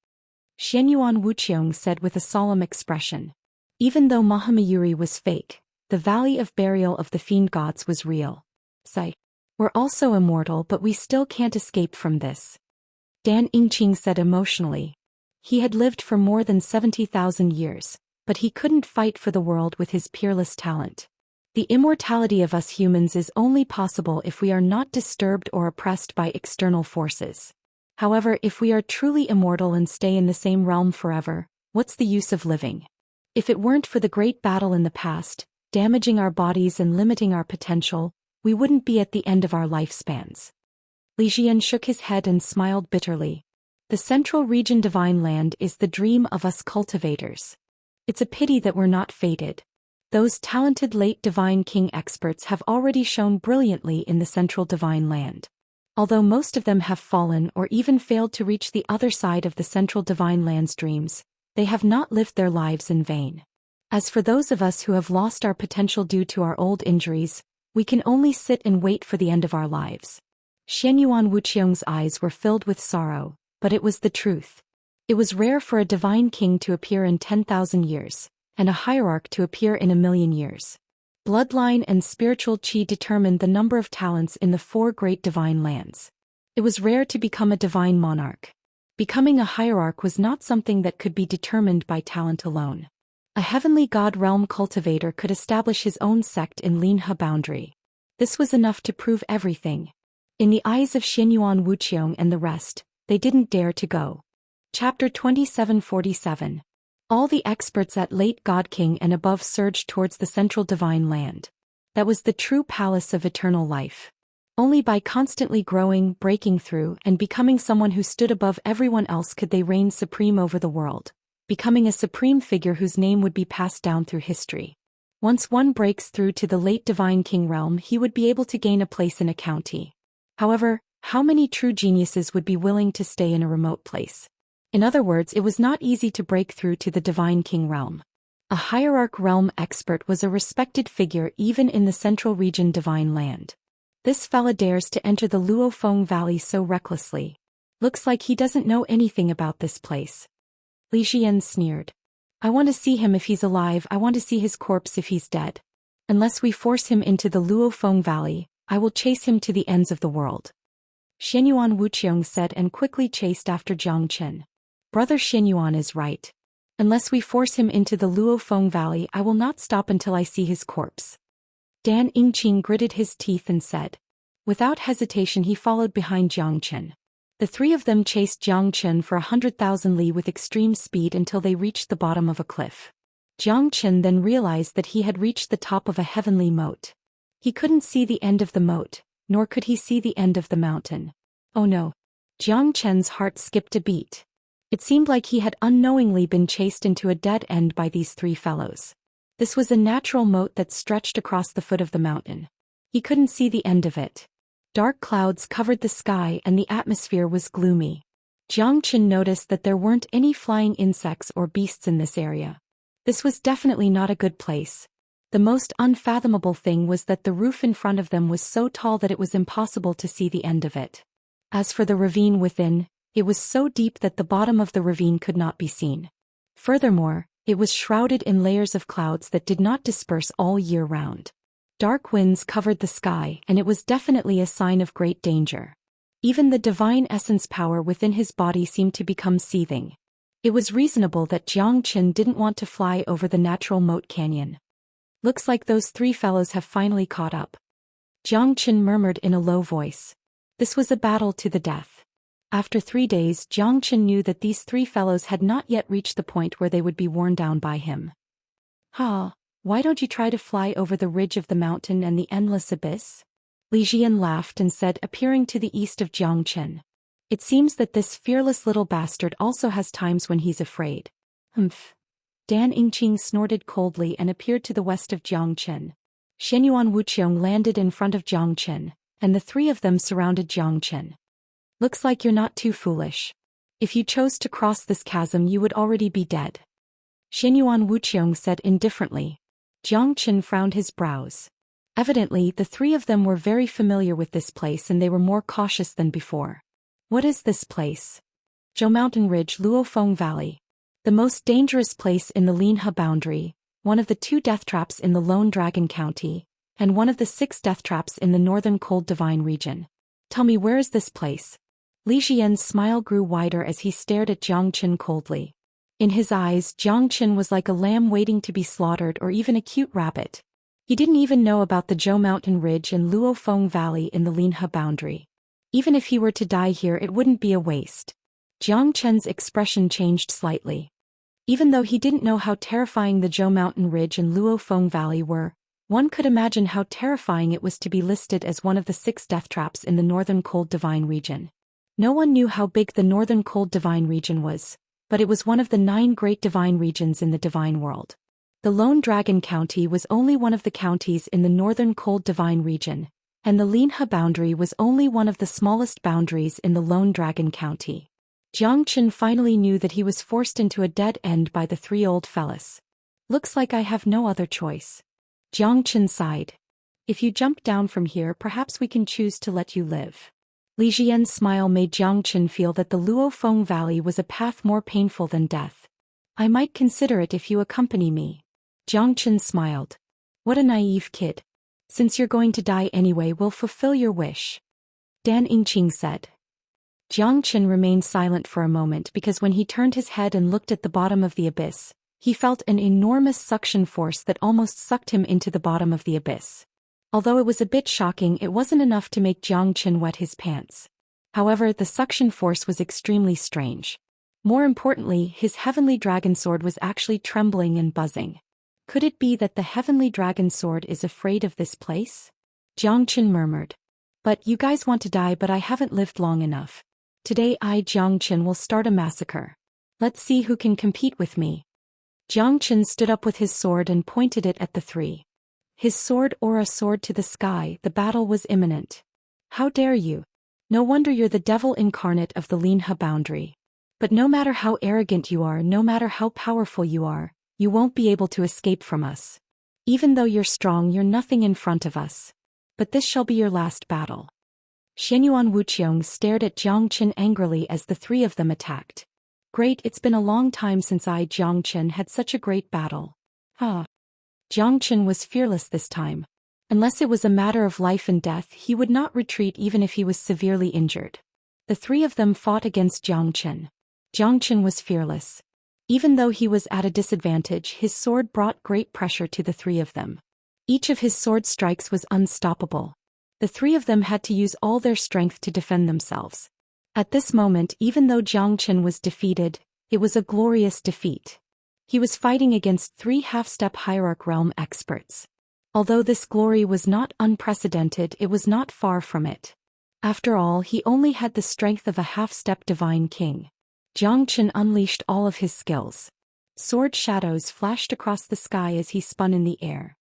Xianyuan Wuxiong said with a solemn expression. Even though Mahamayuri was fake, the valley of burial of the fiend gods was real. Sigh. We're also immortal but we still can't escape from this. Dan Yingqing said emotionally. He had lived for more than 70,000 years, but he couldn't fight for the world with his peerless talent. The immortality of us humans is only possible if we are not disturbed or oppressed by external forces. However, if we are truly immortal and stay in the same realm forever, what's the use of living? If it weren't for the great battle in the past, damaging our bodies and limiting our potential, we wouldn't be at the end of our lifespans. Li Xian shook his head and smiled bitterly. The Central Region Divine Land is the dream of us cultivators. It's a pity that we're not fated. Those talented late Divine King experts have already shone brilliantly in the Central Divine Land. Although most of them have fallen or even failed to reach the other side of the Central Divine Land's dreams, they have not lived their lives in vain. As for those of us who have lost our potential due to our old injuries, we can only sit and wait for the end of our lives. Xianyuan Wuqiong's eyes were filled with sorrow, but it was the truth. It was rare for a divine king to appear in 10,000 years, and a hierarch to appear in 1,000,000 years. Bloodline and spiritual qi determined the number of talents in the 4 great divine lands. It was rare to become a divine monarch. Becoming a hierarch was not something that could be determined by talent alone. A heavenly god realm cultivator could establish his own sect in Linha boundary. This was enough to prove everything. In the eyes of Xianyuan Wuqiong and the rest, they didn't dare to go. Chapter 2747. All the experts at Late God King and above surged towards the central divine land. That was the true palace of eternal life. Only by constantly growing, breaking through, and becoming someone who stood above everyone else could they reign supreme over the world, becoming a supreme figure whose name would be passed down through history. Once one breaks through to the late divine king realm, he would be able to gain a place in a county. However, how many true geniuses would be willing to stay in a remote place? In other words, it was not easy to break through to the divine king realm. A hierarch realm expert was a respected figure even in the central region divine land. This fella dares to enter the Luofeng Valley so recklessly. Looks like he doesn't know anything about this place. Li Xian sneered. I want to see him if he's alive, I want to see his corpse if he's dead. Unless we force him into the Luofeng Valley, I will chase him to the ends of the world. Xianyuan Wuqiong said and quickly chased after Jiang Chen. Brother Xianyuan is right. Unless we force him into the Luofeng Valley, I will not stop until I see his corpse. Dan Yingqing gritted his teeth and said. Without hesitation he followed behind Jiang Chen. The 3 of them chased Jiang Chen for 100,000 li with extreme speed until they reached the bottom of a cliff. Jiang Chen then realized that he had reached the top of a heavenly moat. He couldn't see the end of the moat, nor could he see the end of the mountain. Oh no. Jiang Chen's heart skipped a beat. It seemed like he had unknowingly been chased into a dead end by these 3 fellows. This was a natural moat that stretched across the foot of the mountain. He couldn't see the end of it. Dark clouds covered the sky and the atmosphere was gloomy. Jiang Chen noticed that there weren't any flying insects or beasts in this area. This was definitely not a good place. The most unfathomable thing was that the roof in front of them was so tall that it was impossible to see the end of it. As for the ravine within, it was so deep that the bottom of the ravine could not be seen. Furthermore, it was shrouded in layers of clouds that did not disperse all year round. Dark winds covered the sky, and it was definitely a sign of great danger. Even the divine essence power within his body seemed to become seething. It was reasonable that Jiang Chen didn't want to fly over the natural moat canyon. Looks like those 3 fellows have finally caught up. Jiang Chen murmured in a low voice. This was a battle to the death. After 3 days, Jiang Chen knew that these three fellows had not yet reached the point where they would be worn down by him. "Ha, why don't you try to fly over the ridge of the mountain and the endless abyss?" Li Jian laughed and said, appearing to the east of Jiang Chen. "It seems that this fearless little bastard also has times when he's afraid." "Humph." Dan Yingqing snorted coldly and appeared to the west of Jiang Chen. Xianyuan Wuqiong landed in front of Jiang Chen, and the three of them surrounded Jiang Chen. "Looks like you're not too foolish. If you chose to cross this chasm you would already be dead," Xianyuan Wuqiong said indifferently. Jiang Chen frowned his brows. Evidently, the three of them were very familiar with this place and they were more cautious than before. "What is this place?" "Zhou Mountain Ridge, Luofeng Valley. The most dangerous place in the Linhe boundary, one of the 2 death traps in the Lone Dragon County, and one of the 6 death traps in the northern Cold Divine region. Tell me, where is this place?" Li Jian's smile grew wider as he stared at Jiang Chen coldly. In his eyes, Jiang Chen was like a lamb waiting to be slaughtered or even a cute rabbit. He didn't even know about the Zhou Mountain Ridge and Luofeng Valley in the Linhe boundary. Even if he were to die here, it wouldn't be a waste. Jiang Chen's expression changed slightly. Even though he didn't know how terrifying the Zhou Mountain Ridge and Luofeng Valley were, one could imagine how terrifying it was to be listed as one of the 6 death traps in the northern Cold Divine region. No one knew how big the northern Cold Divine region was, but it was one of the 9 great divine regions in the divine world. The Lone Dragon County was only one of the counties in the northern Cold Divine region, and the Linhe boundary was only one of the smallest boundaries in the Lone Dragon County. Jiang Chen finally knew that he was forced into a dead end by the 3 old fellas. "Looks like I have no other choice." Jiang Chen sighed. "If you jump down from here, perhaps we can choose to let you live." Li Jian's smile made Jiang Chen feel that the Luofeng Valley was a path more painful than death. "I might consider it if you accompany me." Jiang Chen smiled. "What a naive kid. Since you're going to die anyway, we'll fulfill your wish," Dan Yingqing said. Jiang Chen remained silent for a moment because when he turned his head and looked at the bottom of the abyss, he felt an enormous suction force that almost sucked him into the bottom of the abyss. Although it was a bit shocking, it wasn't enough to make Jiang Chen wet his pants. However, the suction force was extremely strange. More importantly, his heavenly dragon sword was actually trembling and buzzing. Could it be that the heavenly dragon sword is afraid of this place? Jiang Chen murmured. "But you guys want to die, but I haven't lived long enough. Today I, Jiang Chen, will start a massacre. Let's see who can compete with me." Jiang Chen stood up with his sword and pointed it at the 3. His sword or a sword to the sky, the battle was imminent. "How dare you? No wonder you're the devil incarnate of the Linhe boundary. But no matter how arrogant you are, no matter how powerful you are, you won't be able to escape from us. Even though you're strong, you're nothing in front of us. But this shall be your last battle." Xianyuan Wuqiong stared at Jiang Chen angrily as the 3 of them attacked. "Great, it's been a long time since I, Jiang Chen, had such a great battle." Jiang Chen was fearless this time. Unless it was a matter of life and death, he would not retreat even if he was severely injured. The 3 of them fought against Jiang Chen. Jiang Chen was fearless. Even though he was at a disadvantage, his sword brought great pressure to the 3 of them. Each of his sword strikes was unstoppable. The 3 of them had to use all their strength to defend themselves. At this moment, even though Jiang Chen was defeated, it was a glorious defeat. He was fighting against 3 half-step hierarch realm experts. Although this glory was not unprecedented, it was not far from it. After all, he only had the strength of a half-step divine king. Jiang Chen unleashed all of his skills. Sword shadows flashed across the sky as he spun in the air.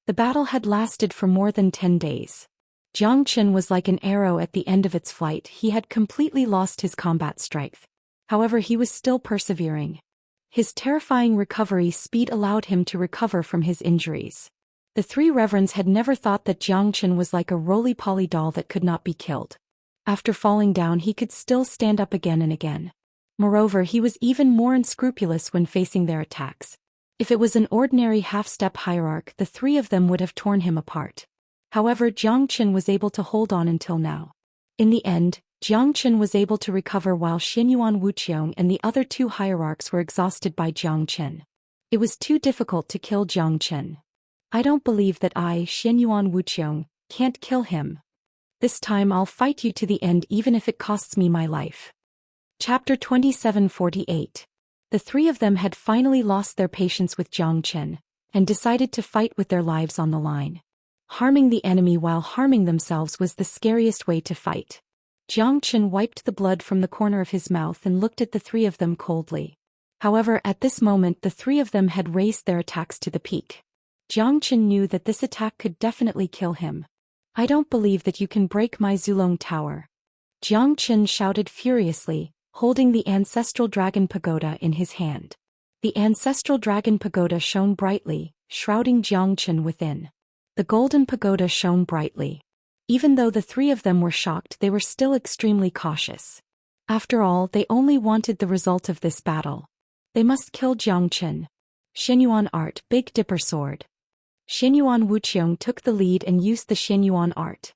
The battle had lasted for more than 10 days. Jiang Chen was like an arrow at the end of its flight. He had completely lost his combat strength. However, he was still persevering. His terrifying recovery speed allowed him to recover from his injuries. The 3 reverends had never thought that Jiang Chen was like a roly-poly doll that could not be killed. After falling down, he could still stand up again and again. Moreover, he was even more unscrupulous when facing their attacks. If it was an ordinary half-step hierarch, the 3 of them would have torn him apart. However, Jiang Chen was able to hold on until now. In the end, Jiang Chen was able to recover while Xianyuan Wuqiong and the other 2 hierarchs were exhausted by Jiang Chen. It was too difficult to kill Jiang Chen. "I don't believe that I, Xianyuan Wuqiong, can't kill him. This time I'll fight you to the end even if it costs me my life." Chapter 2748. The three of them had finally lost their patience with Zhou Xian, and decided to fight with their lives on the line. Harming the enemy while harming themselves was the scariest way to fight. Zhou Xian wiped the blood from the corner of his mouth and looked at the three of them coldly. However, at this moment the three of them had raised their attacks to the peak. Zhou Xian knew that this attack could definitely kill him. "I don't believe that you can break my Zulong Tower," Zhou Xian shouted furiously, holding the ancestral dragon pagoda in his hand. The ancestral dragon pagoda shone brightly, shrouding Zhou Xian within. The golden pagoda shone brightly. Even though the three of them were shocked, they were still extremely cautious. After all, they only wanted the result of this battle. They must kill Zhou Xian. Xianyuan Art, Big Dipper Sword. Xianyuan Wuxiong took the lead and used the Xianyuan Art.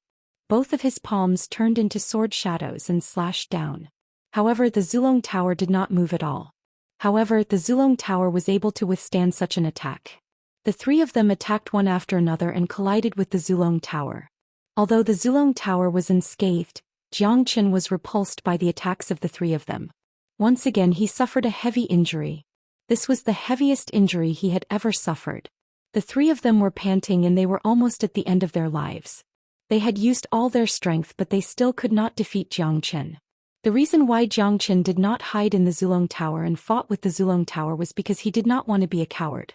Both of his palms turned into sword shadows and slashed down. However, the Zulong Tower did not move at all. However, the Zulong Tower was able to withstand such an attack. The three of them attacked one after another and collided with the Zulong Tower. Although the Zulong Tower was unscathed, Zhou Xian was repulsed by the attacks of the three of them. Once again he suffered a heavy injury. This was the heaviest injury he had ever suffered. The three of them were panting and they were almost at the end of their lives. They had used all their strength but they still could not defeat Zhou Xian. The reason why Zhou Xian did not hide in the Zulong Tower and fought with the Zulong Tower was because he did not want to be a coward.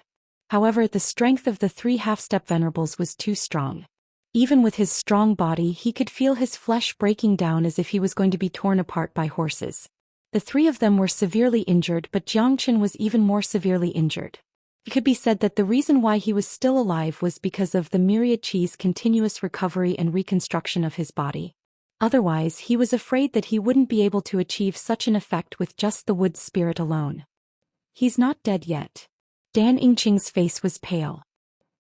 However, the strength of the three half-step venerables was too strong. Even with his strong body he could feel his flesh breaking down as if he was going to be torn apart by horses. The three of them were severely injured, but Zhou Xian was even more severely injured. It could be said that the reason why he was still alive was because of the myriad Chi's continuous recovery and reconstruction of his body. Otherwise, he was afraid that he wouldn't be able to achieve such an effect with just the wood spirit alone. "He's not dead yet." Dan Yingqing's face was pale.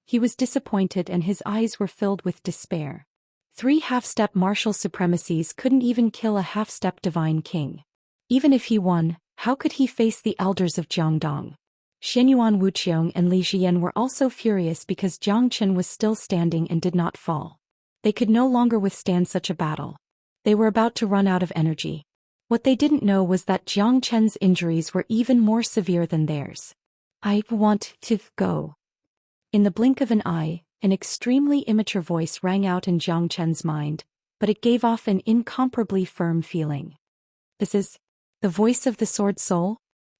He was disappointed and his eyes were filled with despair. Three half-step martial supremacies couldn't even kill a half-step divine king. Even if he won, how could he face the elders of Jiangdong? Xianyuan Wuxiong and Li Jian were also furious because Zhou Xian was still standing and did not fall. They could no longer withstand such a battle. They were about to run out of energy. What they didn't know was that Zhou Qian's injuries were even more severe than theirs. "I want to go." In the blink of an eye, an extremely immature voice rang out in Zhou Qian's mind, but it gave off an incomparably firm feeling. "This is the voice of the Sword Soul?"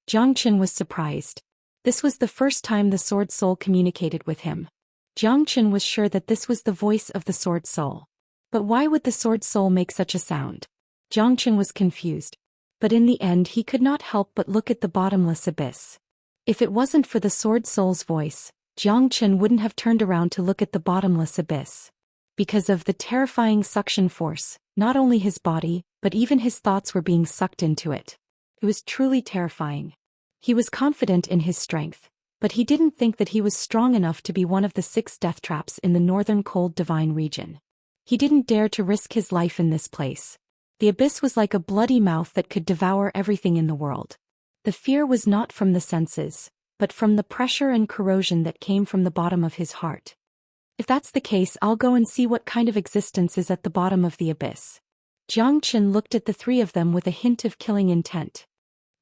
Zhou Qian was surprised. This was the first time the Sword Soul communicated with him. Zhou Qian was sure that this was the voice of the Sword Soul. But why would the Sword Soul make such a sound? Zhou Qian was confused. But in the end he could not help but look at the bottomless abyss. If it wasn't for the Sword Soul's voice, Zhou Qian wouldn't have turned around to look at the bottomless abyss. Because of the terrifying suction force, not only his body, but even his thoughts were being sucked into it. It was truly terrifying. He was confident in his strength, but he didn't think that he was strong enough to be one of the 6 death traps in the northern cold divine region. He didn't dare to risk his life in this place. The abyss was like a bloody mouth that could devour everything in the world. The fear was not from the senses, but from the pressure and corrosion that came from the bottom of his heart. "If that's the case, I'll go and see what kind of existence is at the bottom of the abyss." Zhou Xian looked at the three of them with a hint of killing intent.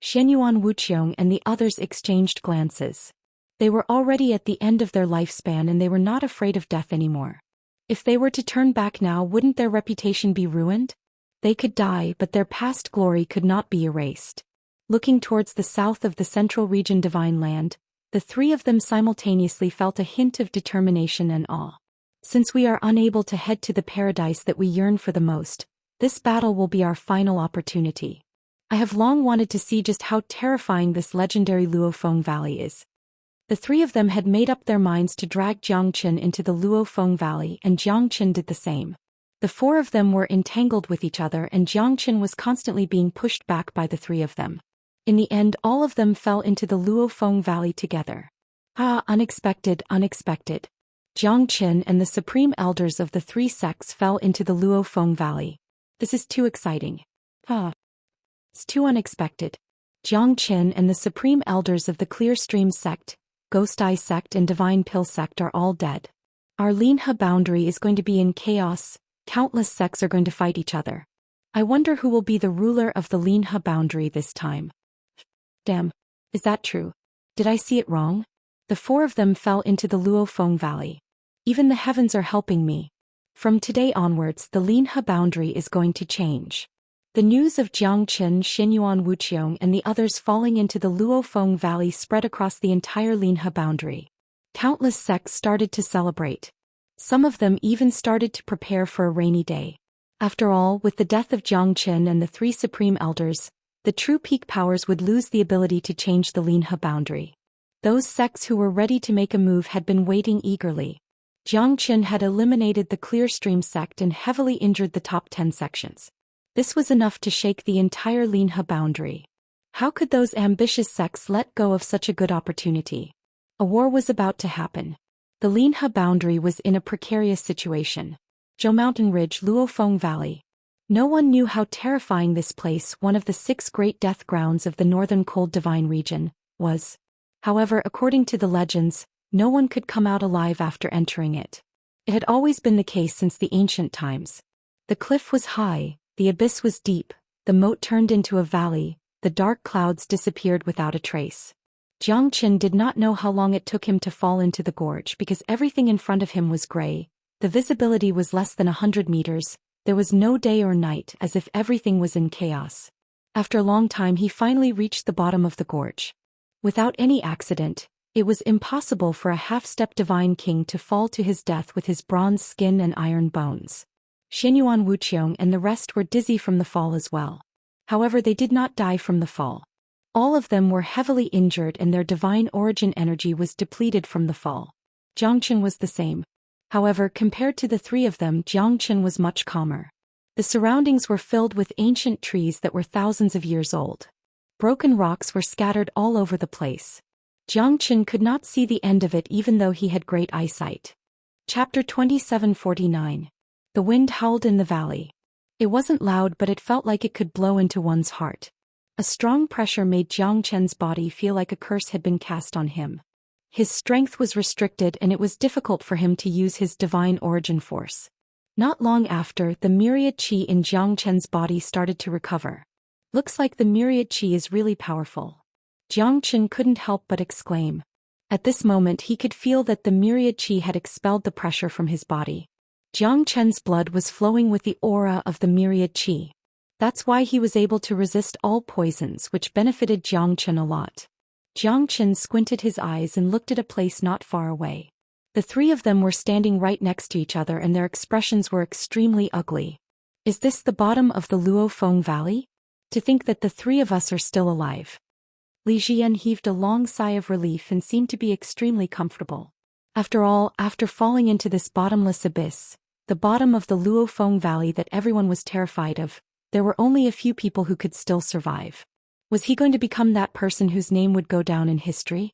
Xianyuan Wuxiong and the others exchanged glances. They were already at the end of their lifespan and they were not afraid of death anymore. If they were to turn back now, wouldn't their reputation be ruined? They could die, but their past glory could not be erased. Looking towards the south of the central region divine land, the three of them simultaneously felt a hint of determination and awe. "Since we are unable to head to the paradise that we yearn for the most, this battle will be our final opportunity. I have long wanted to see just how terrifying this legendary Luofeng Valley is." The three of them had made up their minds to drag Zhou Qian into the Luofeng Valley, and Zhou Qian did the same. The four of them were entangled with each other and Zhou Qian was constantly being pushed back by the three of them. In the end, all of them fell into the Luofeng Valley together. Ah, unexpected, unexpected. Zhou Qian and the supreme elders of the 3 sects fell into the Luofeng Valley. This is too exciting. It's too unexpected. Zhou Qian and the supreme elders of the Clear Stream sect, Ghost Eye sect and Divine Pill sect are all dead. Our Linha boundary is going to be in chaos, countless sects are going to fight each other. I wonder who will be the ruler of the Linhe boundary this time. Damn. Is that true? Did I see it wrong? The four of them fell into the Luofeng Valley. Even the heavens are helping me. From today onwards the Linhe boundary is going to change. The news of Jiang Qin, Xinyuan Wuqiong and the others falling into the Luofeng Valley spread across the entire Linhe boundary. Countless sects started to celebrate. Some of them even started to prepare for a rainy day. After all, with the death of Jiang Qin and the three supreme elders, the true peak powers would lose the ability to change the Linhe boundary. Those sects who were ready to make a move had been waiting eagerly. Jiang Qin had eliminated the Clearstream sect and heavily injured the top 10 sections. This was enough to shake the entire Linhe boundary. How could those ambitious sects let go of such a good opportunity? A war was about to happen. The Linhe boundary was in a precarious situation. Zhou Mountain Ridge, Luofeng Valley. No one knew how terrifying this place, one of the 6 great death grounds of the northern cold divine region, was. However, according to the legends, no one could come out alive after entering it. It had always been the case since the ancient times. The cliff was high, the abyss was deep, the moat turned into a valley, the dark clouds disappeared without a trace. Jiang Qin did not know how long it took him to fall into the gorge because everything in front of him was gray. The visibility was less than 100 meters, there was no day or night, as if everything was in chaos. After a long time he finally reached the bottom of the gorge. Without any accident, it was impossible for a half-step divine king to fall to his death with his bronze skin and iron bones. Xinyuan Wuqiong and the rest were dizzy from the fall as well. However, they did not die from the fall. All of them were heavily injured and their divine origin energy was depleted from the fall. Jiang Qin was the same. However, compared to the three of them, Jiang Qin was much calmer. The surroundings were filled with ancient trees that were thousands of years old. Broken rocks were scattered all over the place. Jiang Qin could not see the end of it even though he had great eyesight. Chapter 2749. The wind howled in the valley. It wasn't loud, but it felt like it could blow into one's heart. A strong pressure made Jiang Qin's body feel like a curse had been cast on him. His strength was restricted and it was difficult for him to use his divine origin force. Not long after, the myriad qi in Jiang Qin's body started to recover. Looks like the myriad qi is really powerful. Jiang Qin couldn't help but exclaim. At this moment he could feel that the myriad qi had expelled the pressure from his body. Jiang Qin's blood was flowing with the aura of the myriad qi. That's why he was able to resist all poisons, which benefited Jiang Qin a lot. Jiang Qin squinted his eyes and looked at a place not far away. The three of them were standing right next to each other and their expressions were extremely ugly. Is this the bottom of the Luofeng Valley? To think that the three of us are still alive. Li Jian heaved a long sigh of relief and seemed to be extremely comfortable. After all, after falling into this bottomless abyss, the bottom of the Luofeng Valley that everyone was terrified of, there were only a few people who could still survive. Was he going to become that person whose name would go down in history?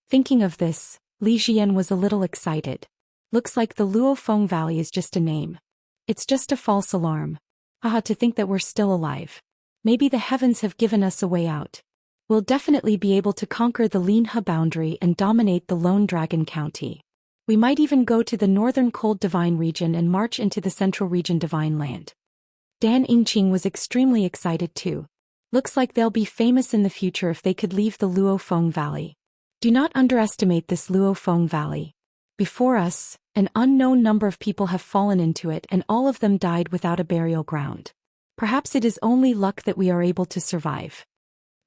Thinking of this, Li Jian was a little excited. Looks like the Luofeng Valley is just a name. It's just a false alarm. Haha, to think that we're still alive. Maybe the heavens have given us a way out. We'll definitely be able to conquer the Linhe boundary and dominate the Lone Dragon County. We might even go to the northern cold divine region and march into the central region divine land. Dan Yingqing was extremely excited too. Looks like they'll be famous in the future if they could leave the Luofeng Valley. Do not underestimate this Luofeng Valley. Before us, an unknown number of people have fallen into it and all of them died without a burial ground. Perhaps it is only luck that we are able to survive.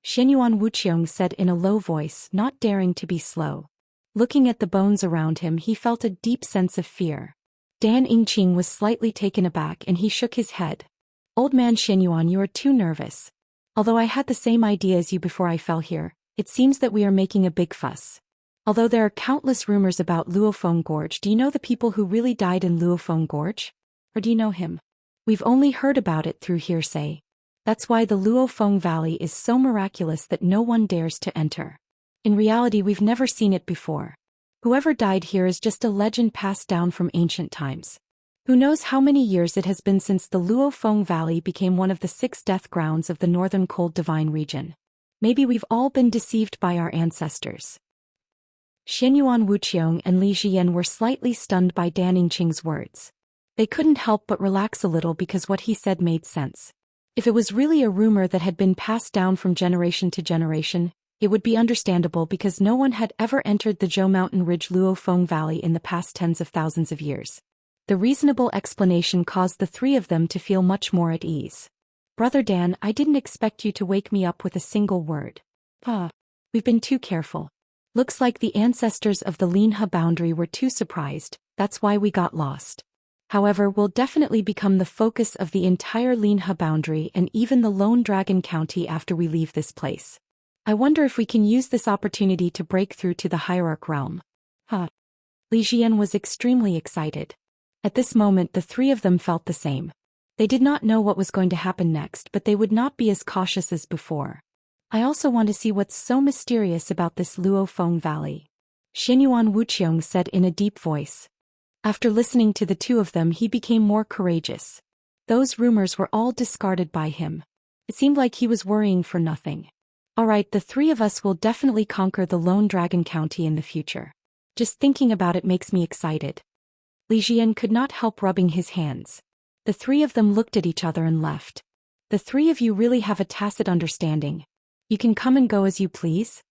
Xinyuan Wuqiong said in a low voice, not daring to be slow. Looking at the bones around him, he felt a deep sense of fear. Dan Yingqing was slightly taken aback and he shook his head. Old man Xinyuan, you are too nervous. Although I had the same idea as you before I fell here, it seems that we are making a big fuss. Although there are countless rumors about Luofeng Gorge, do you know the people who really died in Luofeng Gorge? Or do you know him? We've only heard about it through hearsay. That's why the Luofeng Valley is so miraculous that no one dares to enter. In reality, we've never seen it before. Whoever died here is just a legend passed down from ancient times. Who knows how many years it has been since the Luofeng Valley became one of the 6 death grounds of the northern cold divine region. Maybe we've all been deceived by our ancestors. Xinyuan Wuqiong and Li Jian were slightly stunned by Dan Yingqing's words. They couldn't help but relax a little because what he said made sense. If it was really a rumor that had been passed down from generation to generation, it would be understandable because no one had ever entered the Zhou Mountain Ridge Luofeng Valley in the past tens of thousands of years. The reasonable explanation caused the three of them to feel much more at ease. Brother Dan, I didn't expect you to wake me up with a single word. We've been too careful. Looks like the ancestors of the Linhe boundary were too surprised, that's why we got lost. However, we'll definitely become the focus of the entire Linhe boundary and even the Lone Dragon County after we leave this place. I wonder if we can use this opportunity to break through to the Hierarch realm. Li Xian was extremely excited. At this moment the three of them felt the same. They did not know what was going to happen next, but they would not be as cautious as before. I also want to see what's so mysterious about this Luofeng Valley. Xianyuan Wuqiong said in a deep voice. After listening to the two of them, he became more courageous. Those rumors were all discarded by him. It seemed like he was worrying for nothing. Alright, the three of us will definitely conquer the Lone Dragon County in the future. Just thinking about it makes me excited. Li Xian could not help rubbing his hands. The three of them looked at each other and left. The three of you really have a tacit understanding. You can come and go as you please?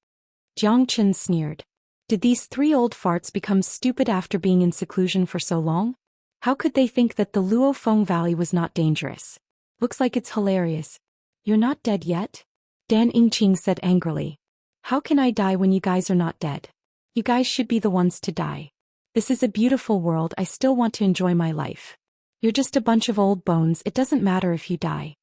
Jiang Chen sneered. Did these three old farts become stupid after being in seclusion for so long? How could they think that the Luofeng Valley was not dangerous? Looks like it's hilarious. You're not dead yet? Dan Yingqing said angrily. How can I die when you guys are not dead? You guys should be the ones to die. This is a beautiful world, I still want to enjoy my life. You're just a bunch of old bones, it doesn't matter if you die.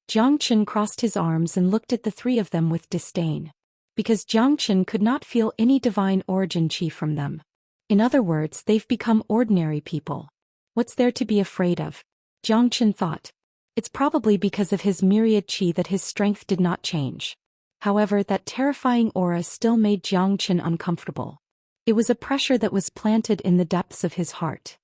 Jiang Chen crossed his arms and looked at the three of them with disdain. Because Jiang Chen could not feel any divine origin qi from them. In other words, they've become ordinary people. What's there to be afraid of? Jiang Chen thought. It's probably because of his myriad qi that his strength did not change. However, that terrifying aura still made Jiang Chen uncomfortable. It was a pressure that was planted in the depths of his heart.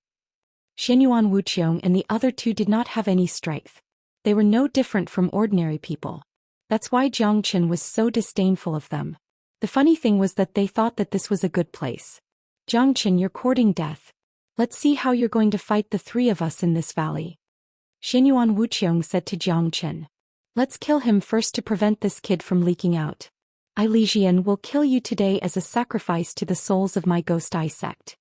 Xianyuan Wuqiong and the other two did not have any strength. They were no different from ordinary people. That's why Jiang Chen was so disdainful of them. The funny thing was that they thought that this was a good place. Jiang Chen, you're courting death. Let's see how you're going to fight the three of us in this valley. Xianyuan Wuqiong said to Jiang Chen. Let's kill him first to prevent this kid from leaking out. Li Xian will kill you today as a sacrifice to the souls of my Ghost Eye sect.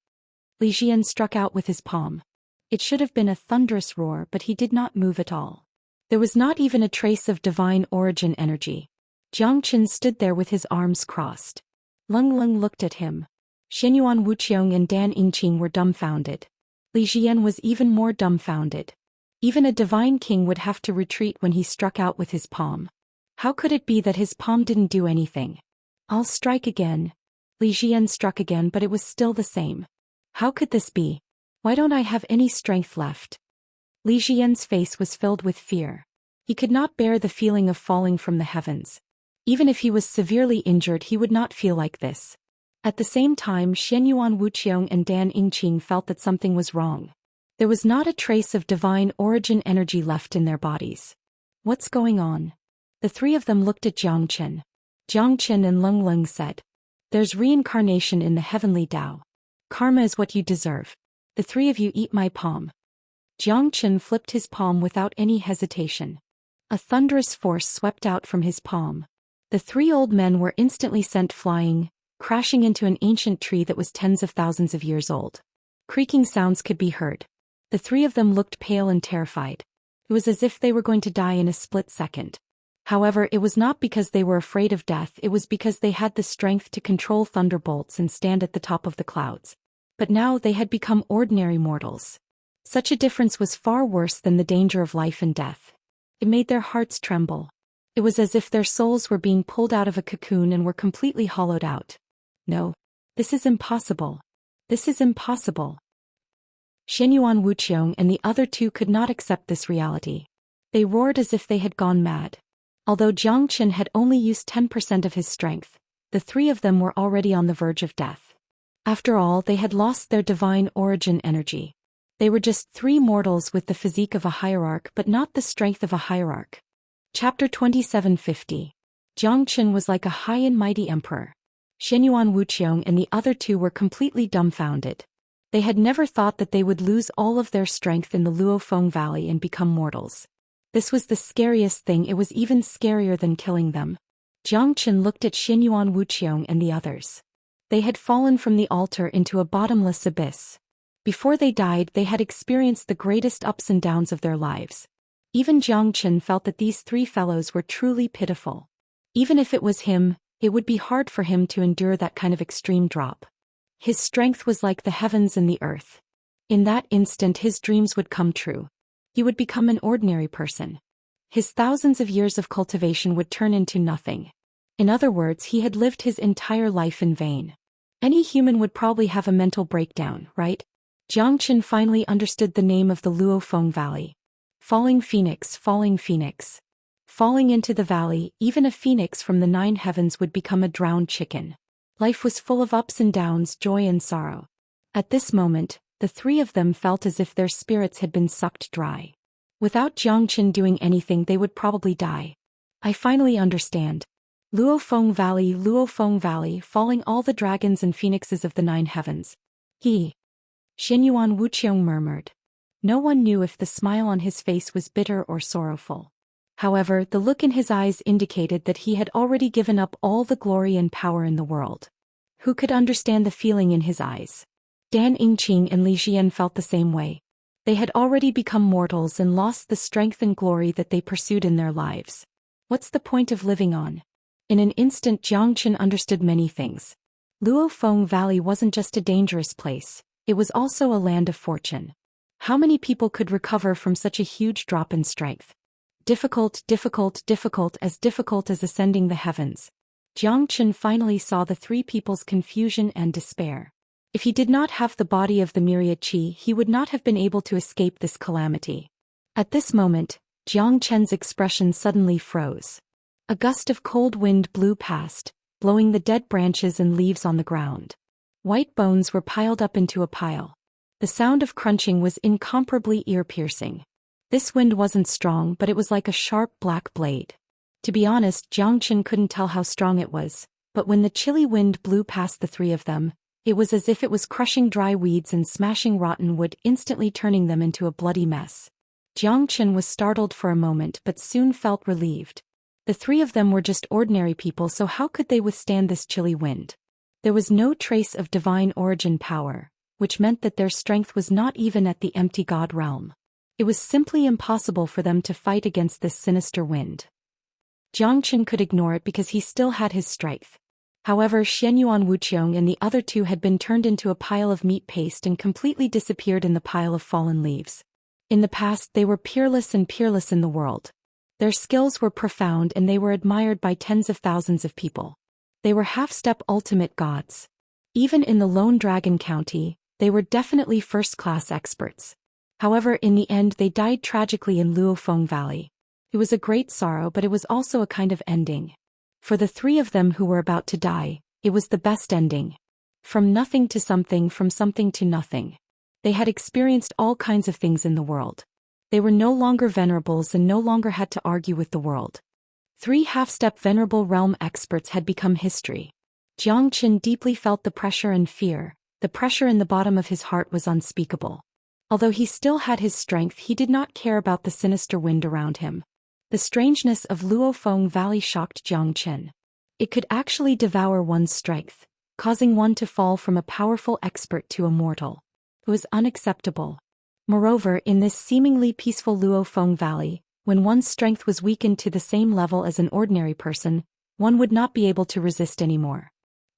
Li Xian struck out with his palm. It should have been a thunderous roar, but he did not move at all. There was not even a trace of divine origin energy. Jiang Chen stood there with his arms crossed. Leng Leng looked at him. Xianyuan Wuqiong and Dan Yingqing were dumbfounded. Li Xian was even more dumbfounded. Even a divine king would have to retreat when he struck out with his palm. How could it be that his palm didn't do anything? I'll strike again. Li Xian struck again, but it was still the same. How could this be? Why don't I have any strength left? Li Xian's face was filled with fear. He could not bear the feeling of falling from the heavens. Even if he was severely injured, he would not feel like this. At the same time, Xianyuan Wuqiong and Dan Yingqing felt that something was wrong. There was not a trace of divine origin energy left in their bodies. What's going on? The three of them looked at Jiang Chen. Jiang Chen and Leng Leng said. There's reincarnation in the heavenly Tao. Karma is what you deserve. The three of you eat my palm. Jiang Chen flipped his palm without any hesitation. A thunderous force swept out from his palm. The three old men were instantly sent flying, crashing into an ancient tree that was tens of thousands of years old. Creaking sounds could be heard. The three of them looked pale and terrified. It was as if they were going to die in a split second. However, it was not because they were afraid of death, it was because they had the strength to control thunderbolts and stand at the top of the clouds. But now they had become ordinary mortals. Such a difference was far worse than the danger of life and death. It made their hearts tremble. It was as if their souls were being pulled out of a cocoon and were completely hollowed out. No. This is impossible. This is impossible. Xianyuan Wuqiong and the other two could not accept this reality. They roared as if they had gone mad. Although Jiang Chen had only used 10% of his strength, the three of them were already on the verge of death. After all, they had lost their divine origin energy. They were just three mortals with the physique of a hierarch but not the strength of a hierarch. Chapter 2750. Jiang Chen was like a high and mighty emperor. Xianyuan Wuqiong and the other two were completely dumbfounded. They had never thought that they would lose all of their strength in the Luofeng Valley and become mortals. This was the scariest thing. It was even scarier than killing them. Jiang Chen looked at Xinyuan Wuqiang and the others. They had fallen from the altar into a bottomless abyss. Before they died, they had experienced the greatest ups and downs of their lives. Even Jiang Chen felt that these three fellows were truly pitiful. Even if it was him, it would be hard for him to endure that kind of extreme drop. His strength was like the heavens and the earth. In that instant, his dreams would come true. He would become an ordinary person. His thousands of years of cultivation would turn into nothing. In other words, he had lived his entire life in vain. Any human would probably have a mental breakdown, right? Jiang Chen finally understood the name of the Luofeng Valley. Falling phoenix, falling phoenix. Falling into the valley, even a phoenix from the 9 heavens would become a drowned chicken. Life was full of ups and downs, joy and sorrow. At this moment, the three of them felt as if their spirits had been sucked dry. Without Jiang Chen doing anything, they would probably die. I finally understand. Luofeng Valley, falling all the dragons and phoenixes of the 9 heavens. Xinyuan Wuqiang murmured. No one knew if the smile on his face was bitter or sorrowful. However, the look in his eyes indicated that he had already given up all the glory and power in the world. Who could understand the feeling in his eyes? Dan Yingqing and Li Xian felt the same way. They had already become mortals and lost the strength and glory that they pursued in their lives. What's the point of living on? In an instant, Jiang Chen understood many things. Luofeng Valley wasn't just a dangerous place, it was also a land of fortune. How many people could recover from such a huge drop in strength? Difficult as ascending the heavens. Jiang Chen finally saw the three people's confusion and despair. If he did not have the body of the myriad qi, he would not have been able to escape this calamity. At this moment, Jiang Chen's expression suddenly froze. A gust of cold wind blew past, blowing the dead branches and leaves on the ground. White bones were piled up into a pile. The sound of crunching was incomparably ear-piercing. This wind wasn't strong, but it was like a sharp black blade. To be honest, Jiang Chen couldn't tell how strong it was, but when the chilly wind blew past the three of them, it was as if it was crushing dry weeds and smashing rotten wood, instantly turning them into a bloody mess. Jiang Chen was startled for a moment but soon felt relieved. The three of them were just ordinary people, so how could they withstand this chilly wind? There was no trace of divine origin power, which meant that their strength was not even at the empty god realm. It was simply impossible for them to fight against this sinister wind. Jiang Chen could ignore it because he still had his strength. However, Xianyuan Wuqiang and the other two had been turned into a pile of meat paste and completely disappeared in the pile of fallen leaves. In the past, they were peerless in the world. Their skills were profound and they were admired by tens of thousands of people. They were half-step ultimate gods. Even in the Lone Dragon County, they were definitely first-class experts. However, in the end they died tragically in Luofeng Valley. It was a great sorrow, but it was also a kind of ending. For the three of them who were about to die, it was the best ending. From nothing to something, from something to nothing. They had experienced all kinds of things in the world. They were no longer venerables and no longer had to argue with the world. 3 half-step venerable realm experts had become history. Jiang Chen deeply felt the pressure and fear. The pressure in the bottom of his heart was unspeakable. Although he still had his strength, he did not care about the sinister wind around him. The strangeness of Luofeng Valley shocked Jiang Chen. It could actually devour one's strength, causing one to fall from a powerful expert to a mortal. It was unacceptable. Moreover, in this seemingly peaceful Luofeng Valley, when one's strength was weakened to the same level as an ordinary person, one would not be able to resist anymore.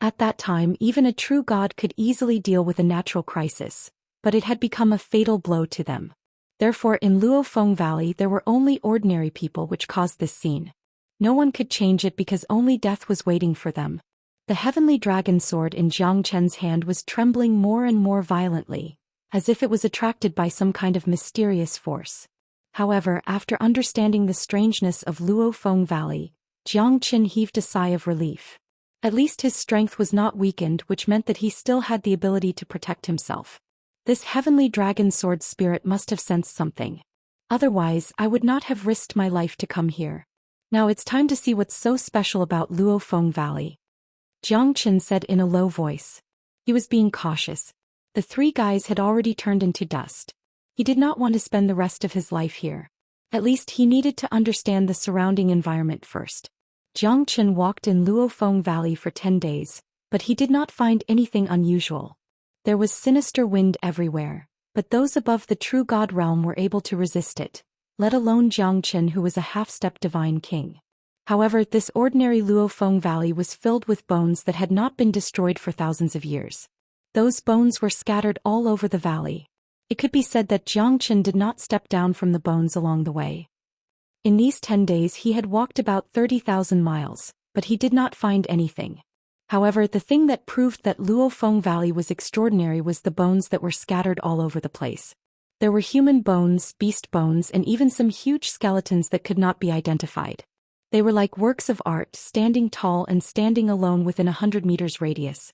At that time, even a true god could easily deal with a natural crisis, but it had become a fatal blow to them. Therefore, in Luofeng Valley there were only ordinary people, which caused this scene. No one could change it because only death was waiting for them. The heavenly dragon sword in Jiang Chen's hand was trembling more and more violently, as if it was attracted by some kind of mysterious force. However, after understanding the strangeness of Luofeng Valley, Jiang Chen heaved a sigh of relief. At least his strength was not weakened, which meant that he still had the ability to protect himself. This heavenly dragon sword spirit must have sensed something. Otherwise, I would not have risked my life to come here. Now it's time to see what's so special about Luofeng Valley. Jiang Chen said in a low voice. He was being cautious. The 3 guys had already turned into dust. He did not want to spend the rest of his life here. At least he needed to understand the surrounding environment first. Jiang Chen walked in Luofeng Valley for 10 days, but he did not find anything unusual. There was sinister wind everywhere, but those above the true god realm were able to resist it, let alone Jiang Chen, who was a half-step divine king. However, this ordinary Luofeng Valley was filled with bones that had not been destroyed for thousands of years. Those bones were scattered all over the valley. It could be said that Jiang Chen did not step down from the bones along the way. In these 10 days he had walked about 30,000 miles, but he did not find anything. However, the thing that proved that Luofeng Valley was extraordinary was the bones that were scattered all over the place. There were human bones, beast bones, and even some huge skeletons that could not be identified. They were like works of art, standing tall and standing alone within 100 meters radius.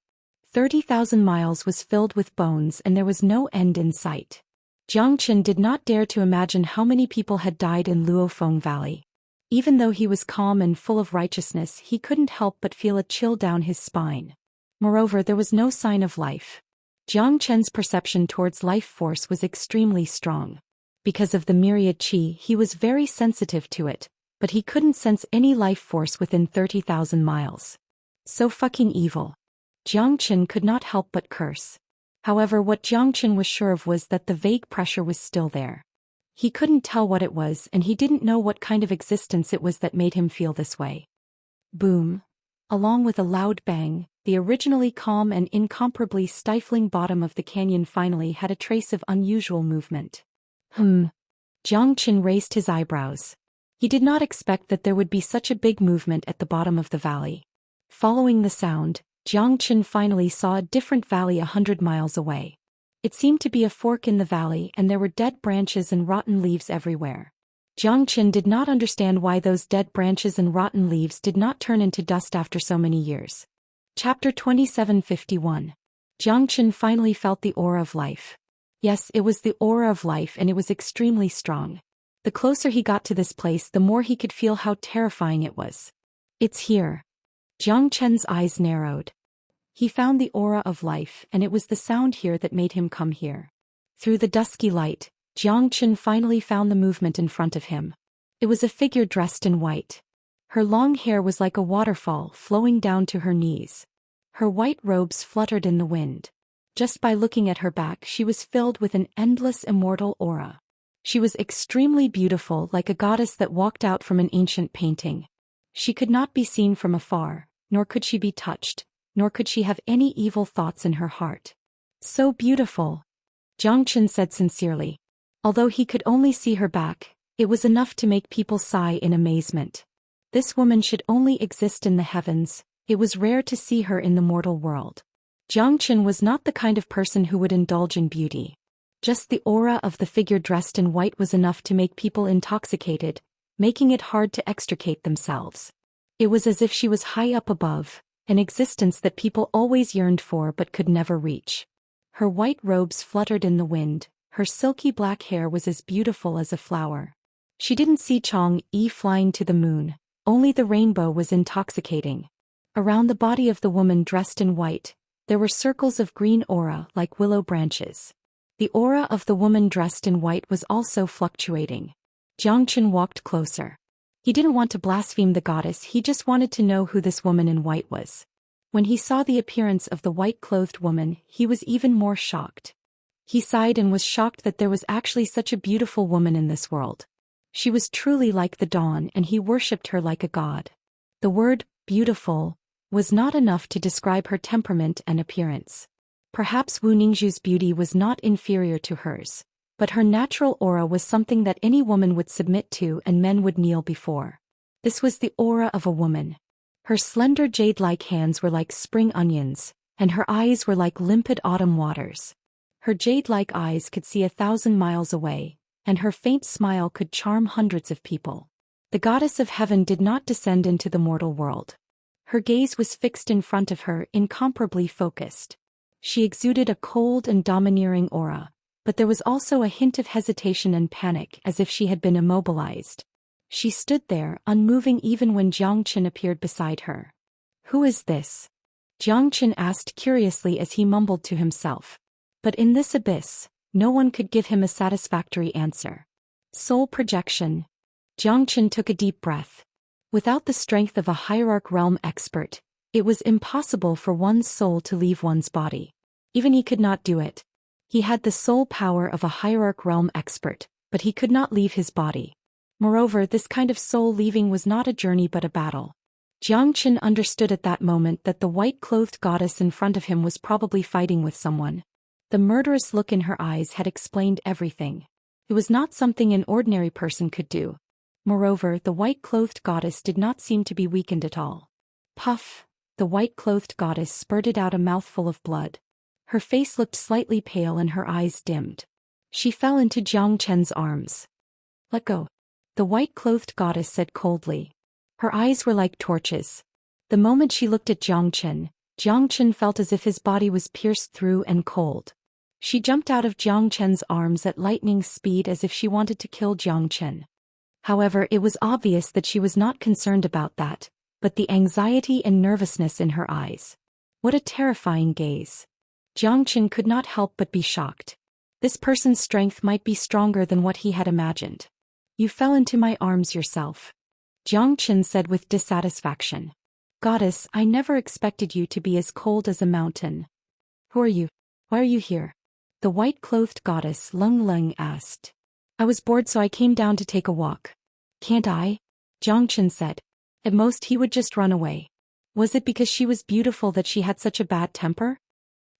30,000 miles was filled with bones and there was no end in sight. Jiang Chen did not dare to imagine how many people had died in Luofeng Valley. Even though he was calm and full of righteousness, he couldn't help but feel a chill down his spine. Moreover, there was no sign of life. Jiang Chen's perception towards life force was extremely strong. Because of the myriad qi, he was very sensitive to it, but he couldn't sense any life force within 30,000 miles. So fucking evil. Jiang Chen could not help but curse. However, what Jiang Chen was sure of was that the vague pressure was still there. He couldn't tell what it was and he didn't know what kind of existence it was that made him feel this way. Boom. Along with a loud bang, the originally calm and incomparably stifling bottom of the canyon finally had a trace of unusual movement. Jiang Chen raised his eyebrows. He did not expect that there would be such a big movement at the bottom of the valley. Following the sound, Jiang Chen finally saw a different valley 100 miles away. It seemed to be a fork in the valley and there were dead branches and rotten leaves everywhere. Jiang Chen did not understand why those dead branches and rotten leaves did not turn into dust after so many years. Chapter 2751. Jiang Chen finally felt the aura of life. Yes, it was the aura of life and it was extremely strong. The closer he got to this place, the more he could feel how terrifying it was. It's here. Jiang Chen's eyes narrowed. He found the aura of life and it was the sound here that made him come here. Through the dusky light, Jiang Chen finally found the movement in front of him. It was a figure dressed in white. Her long hair was like a waterfall flowing down to her knees. Her white robes fluttered in the wind. Just by looking at her back, she was filled with an endless immortal aura. She was extremely beautiful, like a goddess that walked out from an ancient painting. She could not be seen from afar, nor could she be touched, nor could she have any evil thoughts in her heart. So beautiful, Jiang Chen said sincerely. Although he could only see her back, it was enough to make people sigh in amazement. This woman should only exist in the heavens, it was rare to see her in the mortal world. Jiang Chen was not the kind of person who would indulge in beauty. Just the aura of the figure dressed in white was enough to make people intoxicated, making it hard to extricate themselves. It was as if she was high up above, an existence that people always yearned for but could never reach. Her white robes fluttered in the wind, her silky black hair was as beautiful as a flower. She didn't see Chang'e flying to the moon, only the rainbow was intoxicating. Around the body of the woman dressed in white, there were circles of green aura like willow branches. The aura of the woman dressed in white was also fluctuating. Jiang Chen walked closer. He didn't want to blaspheme the goddess, he just wanted to know who this woman in white was. When he saw the appearance of the white-clothed woman, he was even more shocked. He sighed and was shocked that there was actually such a beautiful woman in this world. She was truly like the dawn and he worshipped her like a god. The word, beautiful, was not enough to describe her temperament and appearance. Perhaps Wu Ningzhu's beauty was not inferior to hers, but her natural aura was something that any woman would submit to and men would kneel before. This was the aura of a woman. Her slender jade-like hands were like spring onions, and her eyes were like limpid autumn waters. Her jade-like eyes could see 1,000 miles away, and her faint smile could charm hundreds of people. The goddess of heaven did not descend into the mortal world. Her gaze was fixed in front of her, incomparably focused. She exuded a cold and domineering aura, but there was also a hint of hesitation and panic as if she had been immobilized. She stood there, unmoving even when Jiang Chen appeared beside her. "Who is this?" Jiang Chen asked curiously as he mumbled to himself. But in this abyss, no one could give him a satisfactory answer. Soul projection. Zhou Xian took a deep breath. Without the strength of a hierarch realm expert, it was impossible for one's soul to leave one's body. Even he could not do it. He had the soul power of a hierarch realm expert, but he could not leave his body. Moreover, this kind of soul leaving was not a journey but a battle. Zhou Xian understood at that moment that the white-clothed goddess in front of him was probably fighting with someone. The murderous look in her eyes had explained everything. It was not something an ordinary person could do. Moreover, the white-clothed goddess did not seem to be weakened at all. Puff! The white-clothed goddess spurted out a mouthful of blood. Her face looked slightly pale and her eyes dimmed. She fell into Zhou Xian's arms. "Let go," the white-clothed goddess said coldly. Her eyes were like torches. The moment she looked at Zhou Xian felt as if his body was pierced through and cold. She jumped out of Zhou Xian's arms at lightning speed as if she wanted to kill Zhou Xian. However, it was obvious that she was not concerned about that, but the anxiety and nervousness in her eyes. What a terrifying gaze. Zhou Xian could not help but be shocked. This person's strength might be stronger than what he had imagined. "You fell into my arms yourself," Zhou Xian said with dissatisfaction. "Goddess, I never expected you to be as cold as a mountain." "Who are you? Why are you here?" the white-clothed goddess Lung asked. "I was bored so I came down to take a walk." "Can't I?" Zhou Xian said. At most he would just run away. Was it because she was beautiful that she had such a bad temper?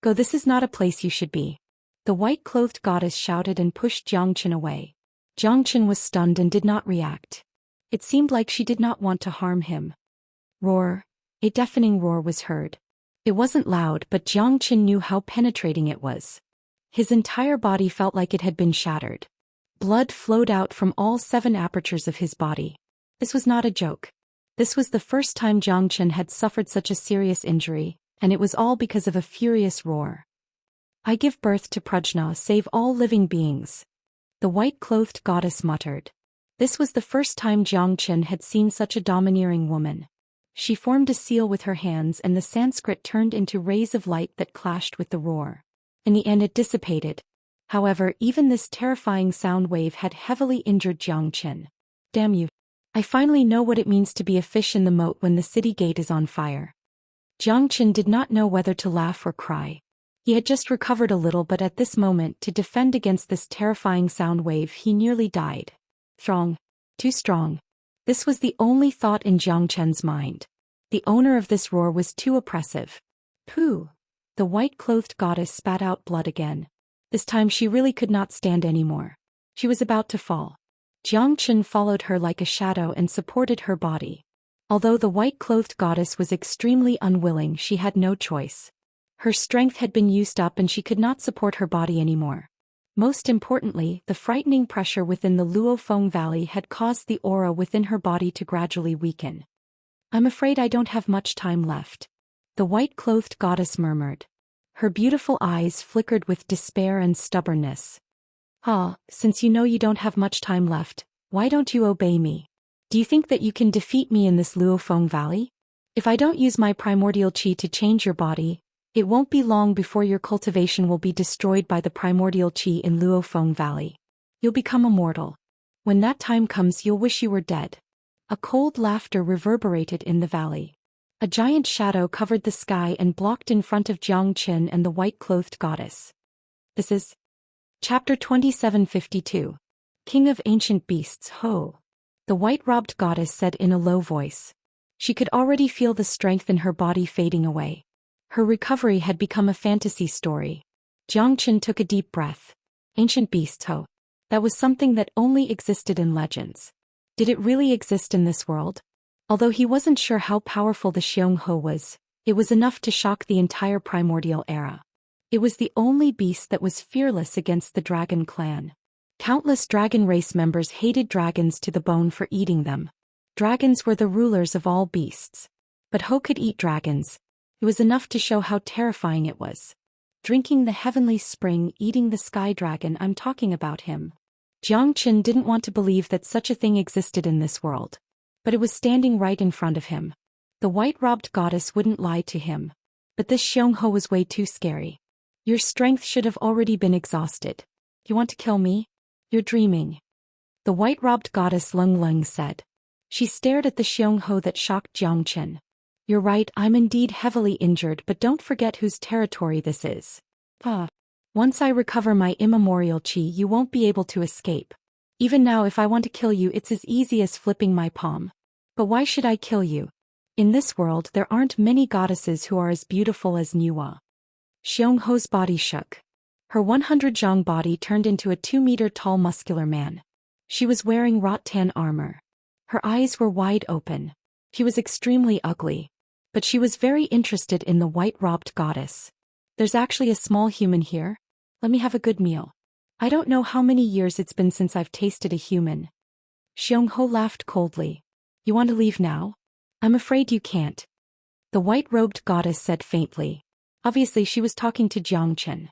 "Go, this is not a place you should be," the white-clothed goddess shouted and pushed Zhou Xian away. Zhou Xian was stunned and did not react. It seemed like she did not want to harm him. Roar. A deafening roar was heard. It wasn't loud, but Zhou Xian knew how penetrating it was. His entire body felt like it had been shattered. Blood flowed out from all 7 apertures of his body. This was not a joke. This was the first time Zhou Xian had suffered such a serious injury, and it was all because of a furious roar. "I give birth to Prajna, save all living beings," the white-clothed goddess muttered. This was the first time Zhou Xian had seen such a domineering woman. She formed a seal with her hands and the Sanskrit turned into rays of light that clashed with the roar. In the end it dissipated. However, even this terrifying sound wave had heavily injured Zhou Xian. "Damn you. I finally know what it means to be a fish in the moat when the city gate is on fire." Zhou Xian did not know whether to laugh or cry. He had just recovered a little, but at this moment, to defend against this terrifying sound wave, he nearly died. Strong. Too strong. This was the only thought in Zhou Xian's mind. The owner of this roar was too oppressive. Pooh! The white-clothed goddess spat out blood again. This time she really could not stand anymore. She was about to fall. Zhou Xian followed her like a shadow and supported her body. Although the white-clothed goddess was extremely unwilling, she had no choice. Her strength had been used up and she could not support her body anymore. Most importantly, the frightening pressure within the Luofeng Valley had caused the aura within her body to gradually weaken. "I'm afraid I don't have much time left," the white-clothed goddess murmured. Her beautiful eyes flickered with despair and stubbornness. Since you know you don't have much time left, why don't you obey me? Do you think that you can defeat me in this Luofeng Valley? If I don't use my primordial qi to change your body, it won't be long before your cultivation will be destroyed by the primordial qi in Luofeng Valley. You'll become immortal. When that time comes, you'll wish you were dead." A cold laughter reverberated in the valley. A giant shadow covered the sky and blocked in front of Zhou Xian and the white-clothed goddess. This is Chapter 2752. King of Ancient Beasts Ho. The white-robed goddess said in a low voice. She could already feel the strength in her body fading away. Her recovery had become a fantasy story. Zhou Xian took a deep breath. Ancient Beasts Ho. That was something that only existed in legends. Did it really exist in this world? Although he wasn't sure how powerful the Xiong Ho was, it was enough to shock the entire primordial era. It was the only beast that was fearless against the dragon clan. Countless dragon race members hated dragons to the bone for eating them. Dragons were the rulers of all beasts. But Ho could eat dragons. It was enough to show how terrifying it was. Drinking the heavenly spring, eating the sky dragon, I'm talking about him. Zhou Xian didn't want to believe that such a thing existed in this world. But it was standing right in front of him. The white-robed goddess wouldn't lie to him. But this Xiong Ho was way too scary. "Your strength should have already been exhausted. You want to kill me? You're dreaming." The white-robed goddess Lung Lung said. She stared at the Xianxia that shocked Zhou Xian. You're right, I'm indeed heavily injured, but don't forget whose territory this is. Once I recover my immemorial qi, you won't be able to escape. Even now, if I want to kill you, it's as easy as flipping my palm. But why should I kill you? In this world, there aren't many goddesses who are as beautiful as Nuwa. Xianxia's body shook. Her 100 zhang body turned into a 2-meter-tall muscular man. She was wearing rattan armor. Her eyes were wide open. She was extremely ugly. But she was very interested in the white-robed goddess. There's actually a small human here? Let me have a good meal. I don't know how many years it's been since I've tasted a human. Xianxia laughed coldly. You want to leave now? I'm afraid you can't. The white-robed goddess said faintly. Obviously she was talking to Zhou Xian.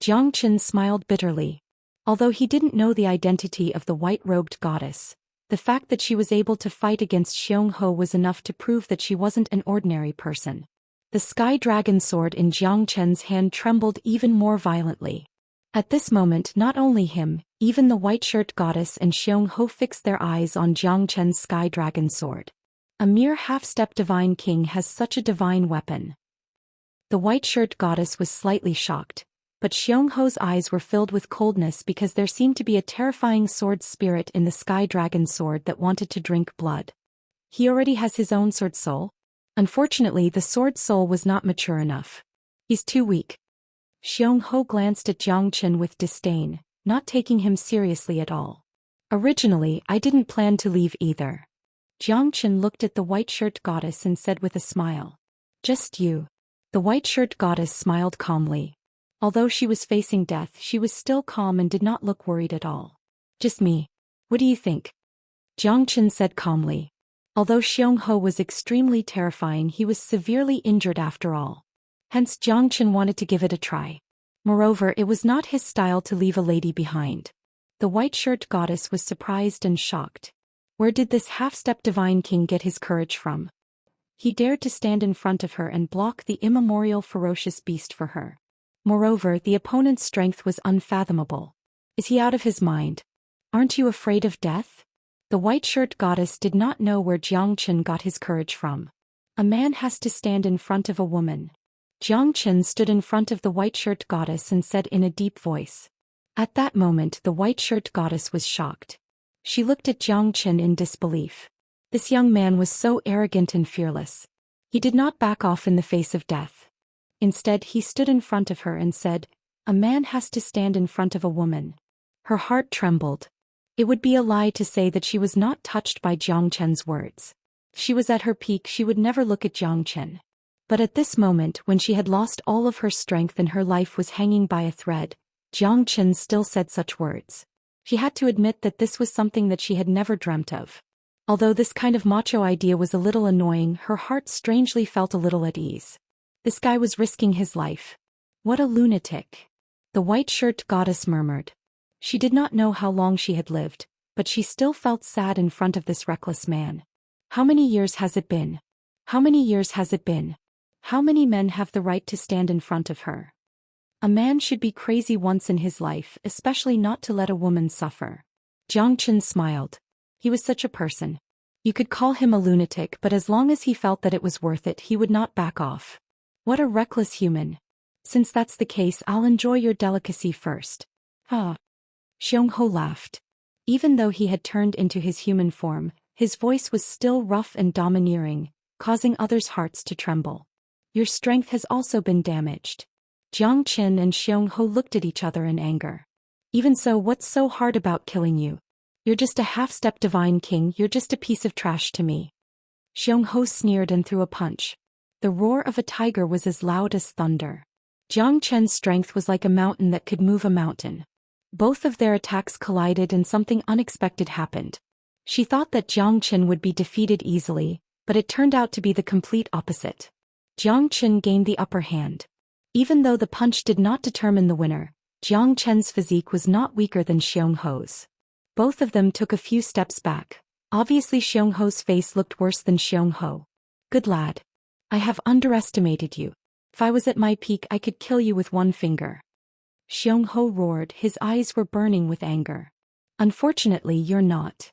Zhou Xian smiled bitterly. Although he didn't know the identity of the white-robed goddess, the fact that she was able to fight against Xianxia was enough to prove that she wasn't an ordinary person. The sky dragon sword in Zhou Xian's hand trembled even more violently. At this moment, not only him, even the white-shirt goddess and Xianxia fixed their eyes on Zhou Xian's sky dragon sword. A mere half-step divine king has such a divine weapon. The white-shirt goddess was slightly shocked, but Xianxia's eyes were filled with coldness because there seemed to be a terrifying sword spirit in the sky dragon sword that wanted to drink blood. He already has his own sword soul? Unfortunately, the sword soul was not mature enough. He's too weak. Xianxia glanced at Zhou Xian with disdain, not taking him seriously at all. Originally, I didn't plan to leave either. Zhou Xian looked at the white-shirt goddess and said with a smile. Just you. The white-shirt goddess smiled calmly. Although she was facing death, she was still calm and did not look worried at all. Just me. What do you think? Zhou Xian said calmly. Although Xianxia was extremely terrifying, he was severely injured after all. Hence Zhou Xian wanted to give it a try. Moreover, it was not his style to leave a lady behind. The white-shirt goddess was surprised and shocked. Where did this half-step divine king get his courage from? He dared to stand in front of her and block the immemorial ferocious beast for her. Moreover, the opponent's strength was unfathomable. Is he out of his mind? Aren't you afraid of death? The white-shirt goddess did not know where Zhou Xian got his courage from. A man has to stand in front of a woman. Zhou Xian stood in front of the white-shirt goddess and said in a deep voice. At that moment, the white-shirt goddess was shocked. She looked at Zhou Xian in disbelief. This young man was so arrogant and fearless. He did not back off in the face of death. Instead, he stood in front of her and said, "A man has to stand in front of a woman." Her heart trembled. It would be a lie to say that she was not touched by Zhou Qian's words. If she was at her peak, she would never look at Zhou Qian. But at this moment, when she had lost all of her strength and her life was hanging by a thread, Zhou Qian still said such words. She had to admit that this was something that she had never dreamt of. Although this kind of macho idea was a little annoying, her heart strangely felt a little at ease. This guy was risking his life. What a lunatic. The white-shirt goddess murmured. She did not know how long she had lived, but she still felt sad in front of this reckless man. How many years has it been? How many years has it been? How many men have the right to stand in front of her? A man should be crazy once in his life, especially not to let a woman suffer. Zhou Qian smiled. He was such a person. You could call him a lunatic, but as long as he felt that it was worth it, he would not back off. What a reckless human. Since that's the case, I'll enjoy your delicacy first. Xianxia laughed. Even though he had turned into his human form, his voice was still rough and domineering, causing others' hearts to tremble. Your strength has also been damaged. Zhou Qian and Xianxia looked at each other in anger. Even so, what's so hard about killing you? You're just a half-step divine king, you're just a piece of trash to me. Xianxia sneered and threw a punch. The roar of a tiger was as loud as thunder. Zhou Qian's strength was like a mountain that could move a mountain. Both of their attacks collided and something unexpected happened. She thought that Zhou Qian would be defeated easily, but it turned out to be the complete opposite. Zhou Qian gained the upper hand. Even though the punch did not determine the winner, Zhou Qian's physique was not weaker than Xianxia's. Both of them took a few steps back. Obviously Xianxia's face looked worse than Xianxia. Good lad. I have underestimated you. If I was at my peak, I could kill you with one finger. Xianxia roared, his eyes were burning with anger. Unfortunately, you're not.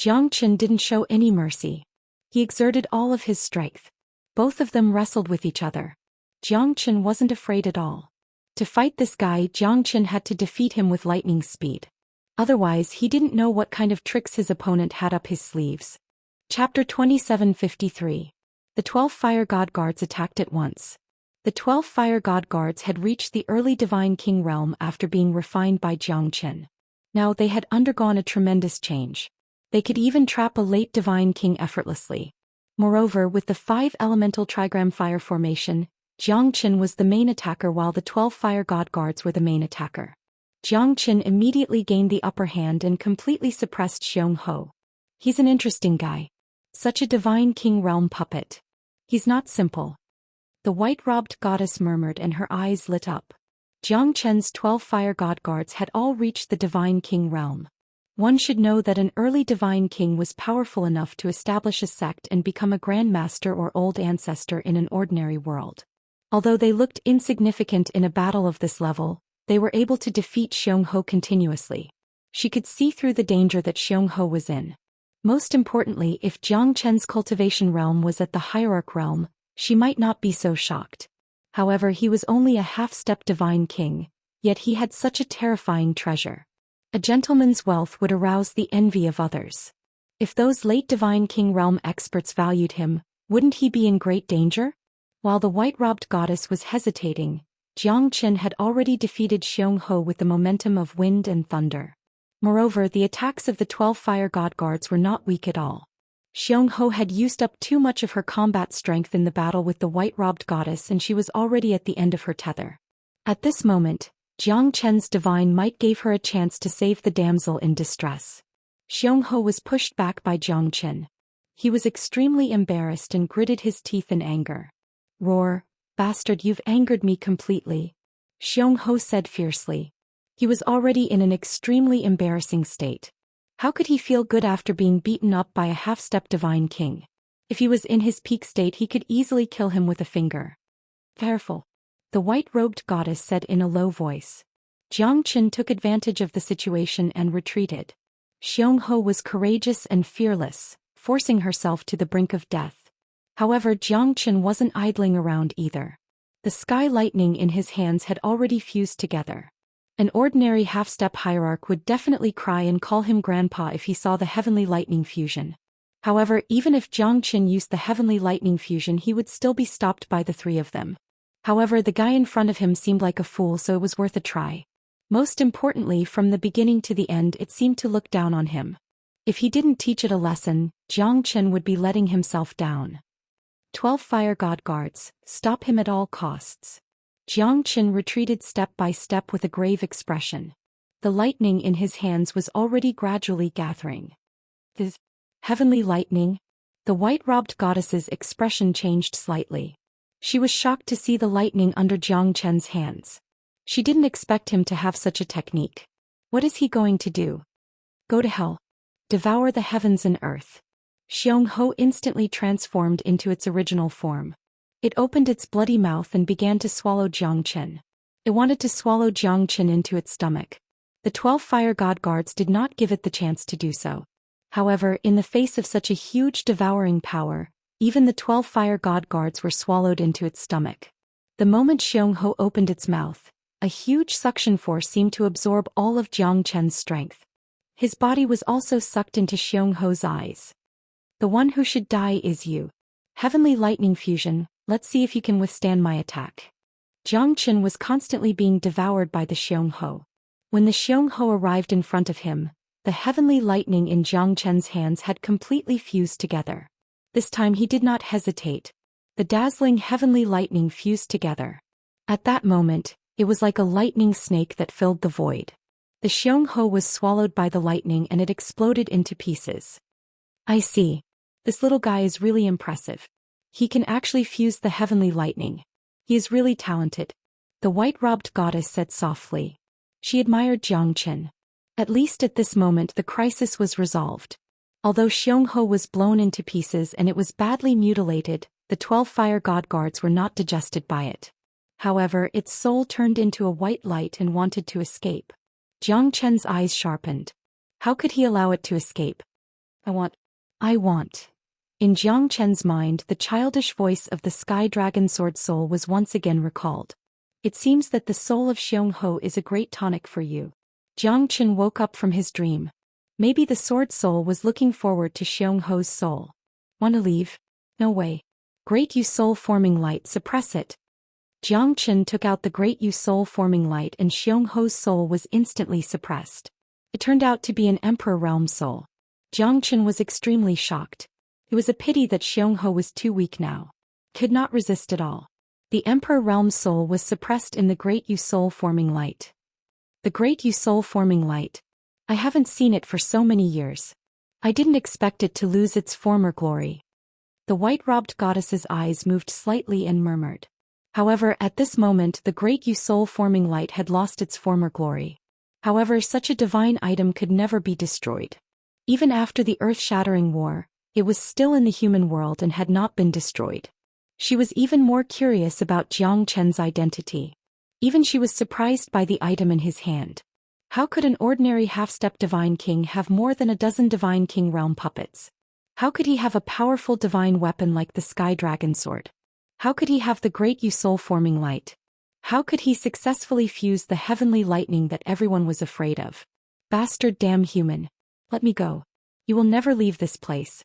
Jiang Chen didn't show any mercy. He exerted all of his strength. Both of them wrestled with each other. Jiang Chen wasn't afraid at all. To fight this guy, Jiang Chen had to defeat him with lightning speed. Otherwise, he didn't know what kind of tricks his opponent had up his sleeves. Chapter 2753. The 12 Fire God Guards attacked at once. The 12 Fire God Guards had reached the early Divine King realm after being refined by Jiang Chen. Now they had undergone a tremendous change. They could even trap a late Divine King effortlessly. Moreover, with the 5 elemental trigram fire formation, Jiang Chen was the main attacker while the 12 Fire God Guards were the main attacker. Jiang Chen immediately gained the upper hand and completely suppressed Xiong Ho. He's an interesting guy. Such a Divine King realm puppet. He's not simple. The white-robed goddess murmured and her eyes lit up. Jiang Chen's 12 Fire God Guards had all reached the Divine King realm. One should know that an early Divine King was powerful enough to establish a sect and become a Grand Master or Old Ancestor in an ordinary world. Although they looked insignificant in a battle of this level, they were able to defeat Xiong Ho continuously. She could see through the danger that Xiong Ho was in. Most importantly, if Jiang Chen's cultivation realm was at the hierarch realm, she might not be so shocked. However, he was only a half-step Divine King, yet he had such a terrifying treasure. A gentleman's wealth would arouse the envy of others. If those late Divine King realm experts valued him, wouldn't he be in great danger? While the white-robed goddess was hesitating, Jiang Chen had already defeated Xiong Ho with the momentum of wind and thunder. Moreover, the attacks of the 12 Fire God Guards were not weak at all. Xiong Ho had used up too much of her combat strength in the battle with the white-robed goddess and she was already at the end of her tether. At this moment, Jiang Chen's divine might gave her a chance to save the damsel in distress. Xiong Ho was pushed back by Jiang Chen. He was extremely embarrassed and gritted his teeth in anger. "Roar, bastard, you've angered me completely," Xiong Ho said fiercely. He was already in an extremely embarrassing state. How could he feel good after being beaten up by a half-step Divine King? If he was in his peak state, he could easily kill him with a finger. "Careful," the white-robed goddess said in a low voice. Jiang Chen took advantage of the situation and retreated. Xiong Ho was courageous and fearless, forcing herself to the brink of death. However, Jiang Chen wasn't idling around either. The sky lightning in his hands had already fused together. An ordinary half-step hierarch would definitely cry and call him grandpa if he saw the heavenly lightning fusion. However, even if Jiang Chen used the heavenly lightning fusion, he would still be stopped by the 3 of them. However, the guy in front of him seemed like a fool, so it was worth a try. Most importantly, from the beginning to the end, it seemed to look down on him. If he didn't teach it a lesson, Jiang Chen would be letting himself down. 12 Fire God Guards, stop him at all costs. Jiang Chen retreated step by step with a grave expression. The lightning in his hands was already gradually gathering. The heavenly lightning? The white-robed goddess's expression changed slightly. She was shocked to see the lightning under Jiang Chen's hands. She didn't expect him to have such a technique. What is he going to do? Go to hell. Devour the heavens and earth. Xiong Ho instantly transformed into its original form. It opened its bloody mouth and began to swallow Jiang Chen. It wanted to swallow Jiang Chen into its stomach. The 12 Fire God Guards did not give it the chance to do so. However, in the face of such a huge devouring power, even the 12 Fire God Guards were swallowed into its stomach. The moment Xiong Ho opened its mouth, a huge suction force seemed to absorb all of Jiang Chen's strength. His body was also sucked into Xiong Ho's eyes. The one who should die is you. Heavenly lightning fusion, let's see if you can withstand my attack. Jiang Chen was constantly being devoured by the Xiong Ho. When the Xiong Ho arrived in front of him, the heavenly lightning in Jiang Chen's hands had completely fused together. This time he did not hesitate. The dazzling heavenly lightning fused together. At that moment, it was like a lightning snake that filled the void. The Xiong Ho was swallowed by the lightning and it exploded into pieces. I see. This little guy is really impressive. He can actually fuse the heavenly lightning. He is really talented. The white-robed goddess said softly. She admired Jiang Chen. At least at this moment the crisis was resolved. Although Xiong Ho was blown into pieces and it was badly mutilated, the 12 Fire God Guards were not digested by it. However, its soul turned into a white light and wanted to escape. Jiang Chen's eyes sharpened. How could he allow it to escape? I want. In Jiang Chen's mind, the childish voice of the sky dragon sword soul was once again recalled. It seems that the soul of Xianxia is a great tonic for you. Jiang Chen woke up from his dream. Maybe the sword soul was looking forward to Xianxia's soul. Wanna leave? No way. Great Yu soul forming light, suppress it. Jiang Chen took out the Great Yu soul forming light and Xianxia's soul was instantly suppressed. It turned out to be an Emperor Realm soul. Jiang Chen was extremely shocked. It was a pity that Xianxia was too weak now. Could not resist at all. The Emperor Realm soul was suppressed in the Great Yu soul forming light. The Great Yu soul forming light. I haven't seen it for so many years. I didn't expect it to lose its former glory. The white-robed goddess's eyes moved slightly and murmured. However, at this moment the Great Yu soul forming light had lost its former glory. However, such a divine item could never be destroyed. Even after the earth-shattering war, it was still in the human world and had not been destroyed. She was even more curious about Jiang Chen's identity. Even she was surprised by the item in his hand. How could an ordinary half-step divine king have more than a dozen divine king realm puppets? How could he have a powerful divine weapon like the sky dragon sword? How could he have the Great Yu soul forming light? How could he successfully fuse the heavenly lightning that everyone was afraid of? Bastard damn human. Let me go. You will never leave this place.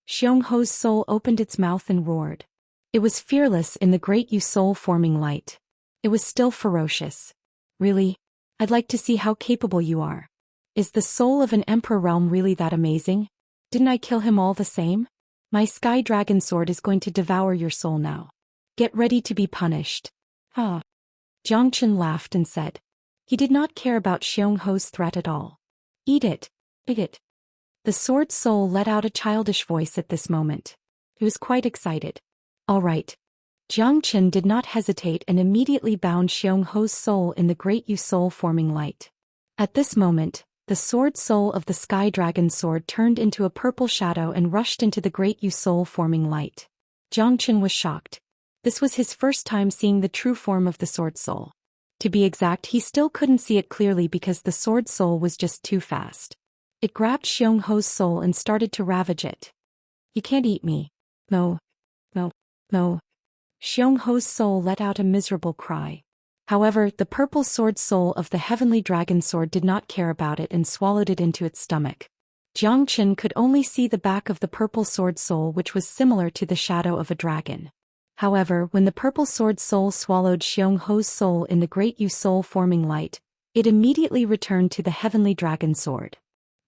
Xianxia's soul opened its mouth and roared. It was fearless in the Great Yu soul forming light. It was still ferocious. Really? I'd like to see how capable you are. Is the soul of an Emperor realm really that amazing? Didn't I kill him all the same? My sky dragon sword is going to devour your soul now. Get ready to be punished. Ah. Jiang Chen laughed and said. He did not care about Xianxia's threat at all. Eat it. Eat it. The sword soul let out a childish voice at this moment. He was quite excited. All right. Jiang Chen did not hesitate and immediately bound Xianxia's soul in the Great Yu soul forming light. At this moment, the sword soul of the sky dragon sword turned into a purple shadow and rushed into the Great Yu soul forming light. Jiang Chen was shocked. This was his first time seeing the true form of the sword soul. To be exact, he still couldn't see it clearly because the sword soul was just too fast. It grabbed Xianxia's soul and started to ravage it. You can't eat me. No. No. No. Xianxia's soul let out a miserable cry. However, the purple sword soul of the heavenly dragon sword did not care about it and swallowed it into its stomach. Jiang Chen could only see the back of the purple sword soul, which was similar to the shadow of a dragon. However, when the purple sword soul swallowed Xianxia's soul in the Great Yu soul forming light, it immediately returned to the heavenly dragon sword.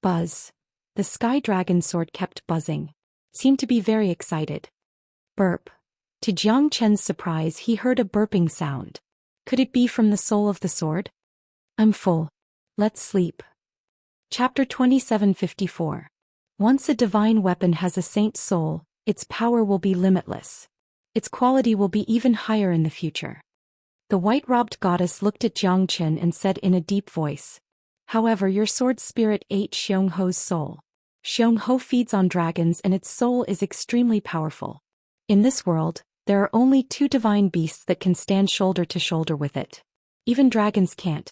Buzz. The sky dragon sword kept buzzing. Seemed to be very excited. Burp. To Jiang Chen's surprise, he heard a burping sound. Could it be from the soul of the sword? I'm full. Let's sleep. Chapter 2754. Once a divine weapon has a saint's soul, its power will be limitless. Its quality will be even higher in the future. The white-robed goddess looked at Jiang Chen and said in a deep voice. However, your sword spirit ate Xianxia's soul. Xianxia feeds on dragons and its soul is extremely powerful. In this world, there are only two divine beasts that can stand shoulder to shoulder with it. Even dragons can't.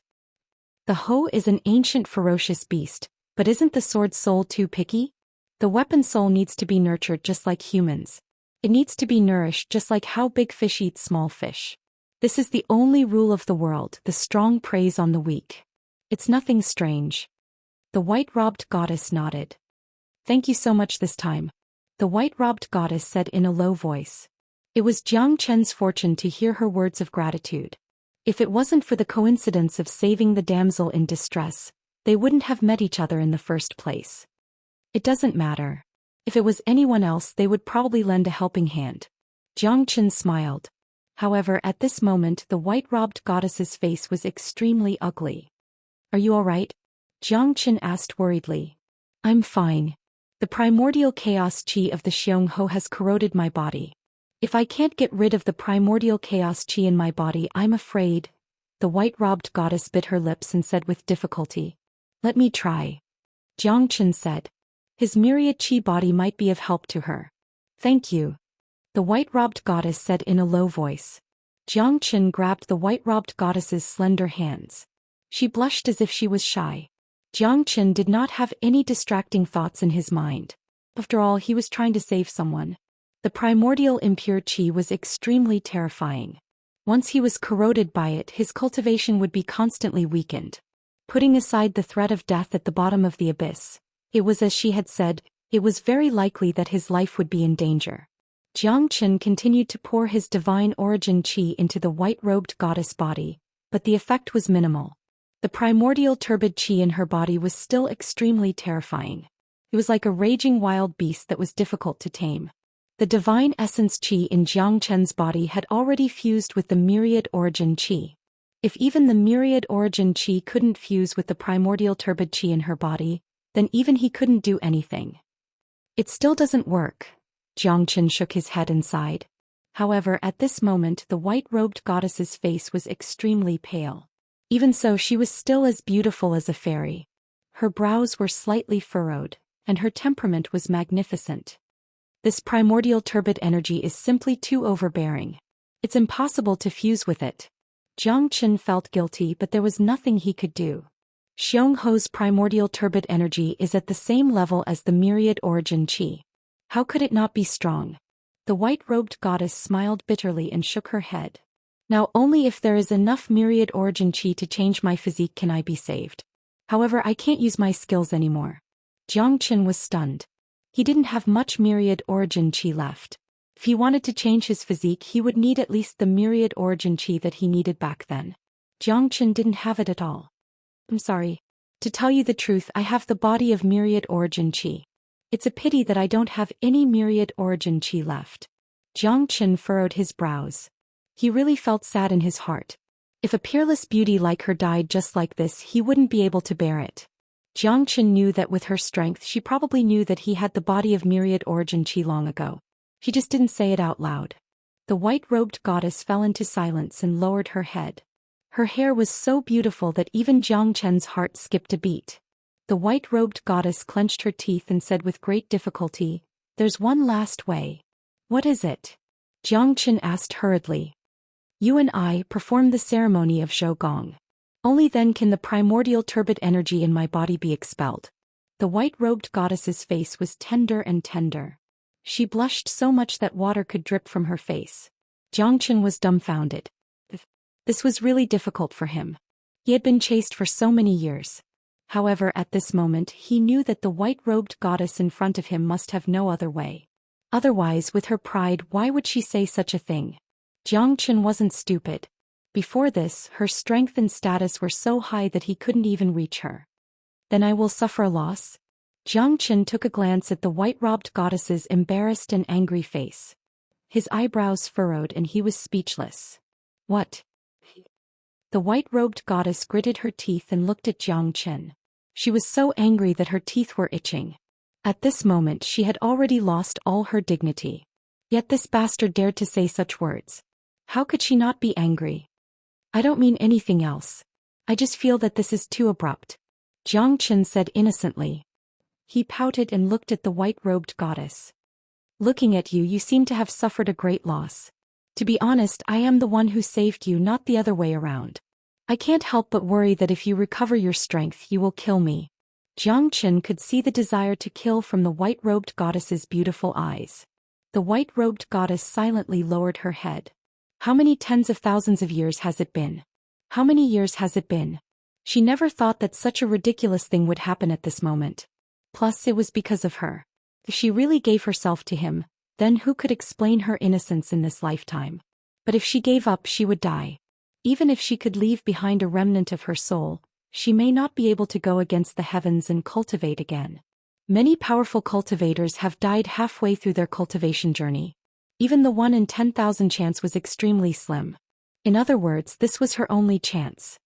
The Ho is an ancient ferocious beast, but isn't the sword soul too picky? The weapon soul needs to be nurtured just like humans. It needs to be nourished just like how big fish eat small fish. This is the only rule of the world, the strong preys on the weak. It's nothing strange. The white-robed goddess nodded. Thank you so much this time. The white-robed goddess said in a low voice. It was Jiang Chen's fortune to hear her words of gratitude. If it wasn't for the coincidence of saving the damsel in distress, they wouldn't have met each other in the first place. It doesn't matter. If it was anyone else, they would probably lend a helping hand. Jiang Chen smiled. However, at this moment the white-robed goddess's face was extremely ugly. Are you all right? Jiang Chen asked worriedly. I'm fine. The primordial chaos chi of the Xianxia has corroded my body. If I can't get rid of the primordial chaos chi in my body, I'm afraid. The white-robed goddess bit her lips and said with difficulty. Let me try. Jiang Chen said. His myriad chi body might be of help to her. Thank you. The white-robed goddess said in a low voice. Jiang Chen grabbed the white-robed goddess's slender hands. She blushed as if she was shy. Jiang Qin did not have any distracting thoughts in his mind. After all, he was trying to save someone. The primordial impure qi was extremely terrifying. Once he was corroded by it, his cultivation would be constantly weakened. Putting aside the threat of death at the bottom of the abyss, it was as she had said, it was very likely that his life would be in danger. Jiang Qin continued to pour his divine origin qi into the white-robed goddess body, but the effect was minimal. The primordial turbid qi in her body was still extremely terrifying. It was like a raging wild beast that was difficult to tame. The divine essence qi in Jiang Qin's body had already fused with the myriad origin qi. If even the myriad origin qi couldn't fuse with the primordial turbid qi in her body, then even he couldn't do anything. It still doesn't work. Jiang Qin shook his head and sighed. However, at this moment the white-robed goddess's face was extremely pale. Even so, she was still as beautiful as a fairy. Her brows were slightly furrowed, and her temperament was magnificent. This primordial turbid energy is simply too overbearing. It's impossible to fuse with it. Jiang Qin felt guilty, but there was nothing he could do. Xiongho's primordial turbid energy is at the same level as the myriad origin qi. How could it not be strong? The white-robed goddess smiled bitterly and shook her head. Now only if there is enough myriad origin qi to change my physique can I be saved. However, I can't use my skills anymore. Jiang Qin was stunned. He didn't have much myriad origin qi left. If he wanted to change his physique, he would need at least the myriad origin qi that he needed back then. Jiang Qin didn't have it at all. I'm sorry. To tell you the truth, I have the body of myriad origin qi. It's a pity that I don't have any myriad origin qi left. Jiang Qin furrowed his brows. He really felt sad in his heart. If a peerless beauty like her died just like this, he wouldn't be able to bear it. Jiang Qin knew that with her strength she probably knew that he had the body of myriad origin qi long ago. She just didn't say it out loud. The white-robed goddess fell into silence and lowered her head. Her hair was so beautiful that even Jiang Qin's heart skipped a beat. The white-robed goddess clenched her teeth and said with great difficulty, "There's one last way." "What is it?" Jiang Qin asked hurriedly. "You and I perform the ceremony of Zhou Gong. Only then can the primordial turbid energy in my body be expelled." The white-robed goddess's face was tender and tender. She blushed so much that water could drip from her face. Jiang Qin was dumbfounded. This was really difficult for him. He had been chaste for so many years. However, at this moment he knew that the white-robed goddess in front of him must have no other way. Otherwise, with her pride, why would she say such a thing? Jiang Qin wasn't stupid. Before this, her strength and status were so high that he couldn't even reach her. "Then I will suffer a loss?" Jiang Qin took a glance at the white-robed goddess's embarrassed and angry face. His eyebrows furrowed and he was speechless. "What?" The white-robed goddess gritted her teeth and looked at Jiang Qin. She was so angry that her teeth were itching. At this moment she had already lost all her dignity. Yet this bastard dared to say such words. How could she not be angry? "I don't mean anything else. I just feel that this is too abrupt," Jiang Qin said innocently. He pouted and looked at the white-robed goddess. "Looking at you, you seem to have suffered a great loss. To be honest, I am the one who saved you, not the other way around. I can't help but worry that if you recover your strength, you will kill me." Jiang Qin could see the desire to kill from the white-robed goddess's beautiful eyes. The white-robed goddess silently lowered her head. How many tens of thousands of years has it been? How many years has it been? She never thought that such a ridiculous thing would happen at this moment. Plus, it was because of her. If she really gave herself to him, then who could explain her innocence in this lifetime? But if she gave up, she would die. Even if she could leave behind a remnant of her soul, she may not be able to go against the heavens and cultivate again. Many powerful cultivators have died halfway through their cultivation journey. Even the 1 in 10,000 chance was extremely slim. In other words, this was her only chance.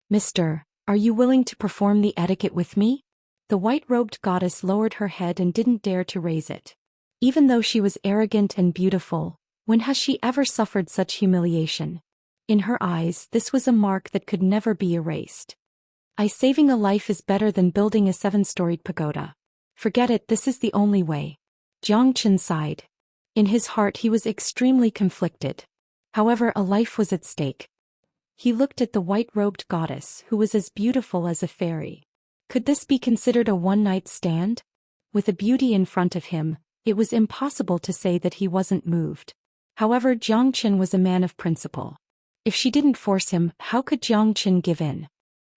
"Mister, are you willing to perform the etiquette with me?" The white-robed goddess lowered her head and didn't dare to raise it. Even though she was arrogant and beautiful, when has she ever suffered such humiliation? In her eyes, this was a mark that could never be erased. Saving a life is better than building a 7-storied pagoda. Forget it, this is the only way." Jiang Qin sighed. In his heart he was extremely conflicted. However, a life was at stake. He looked at the white-robed goddess, who was as beautiful as a fairy. Could this be considered a one-night stand? With a beauty in front of him, it was impossible to say that he wasn't moved. However, Zhou Xian was a man of principle. If she didn't force him, how could Zhou Xian give in?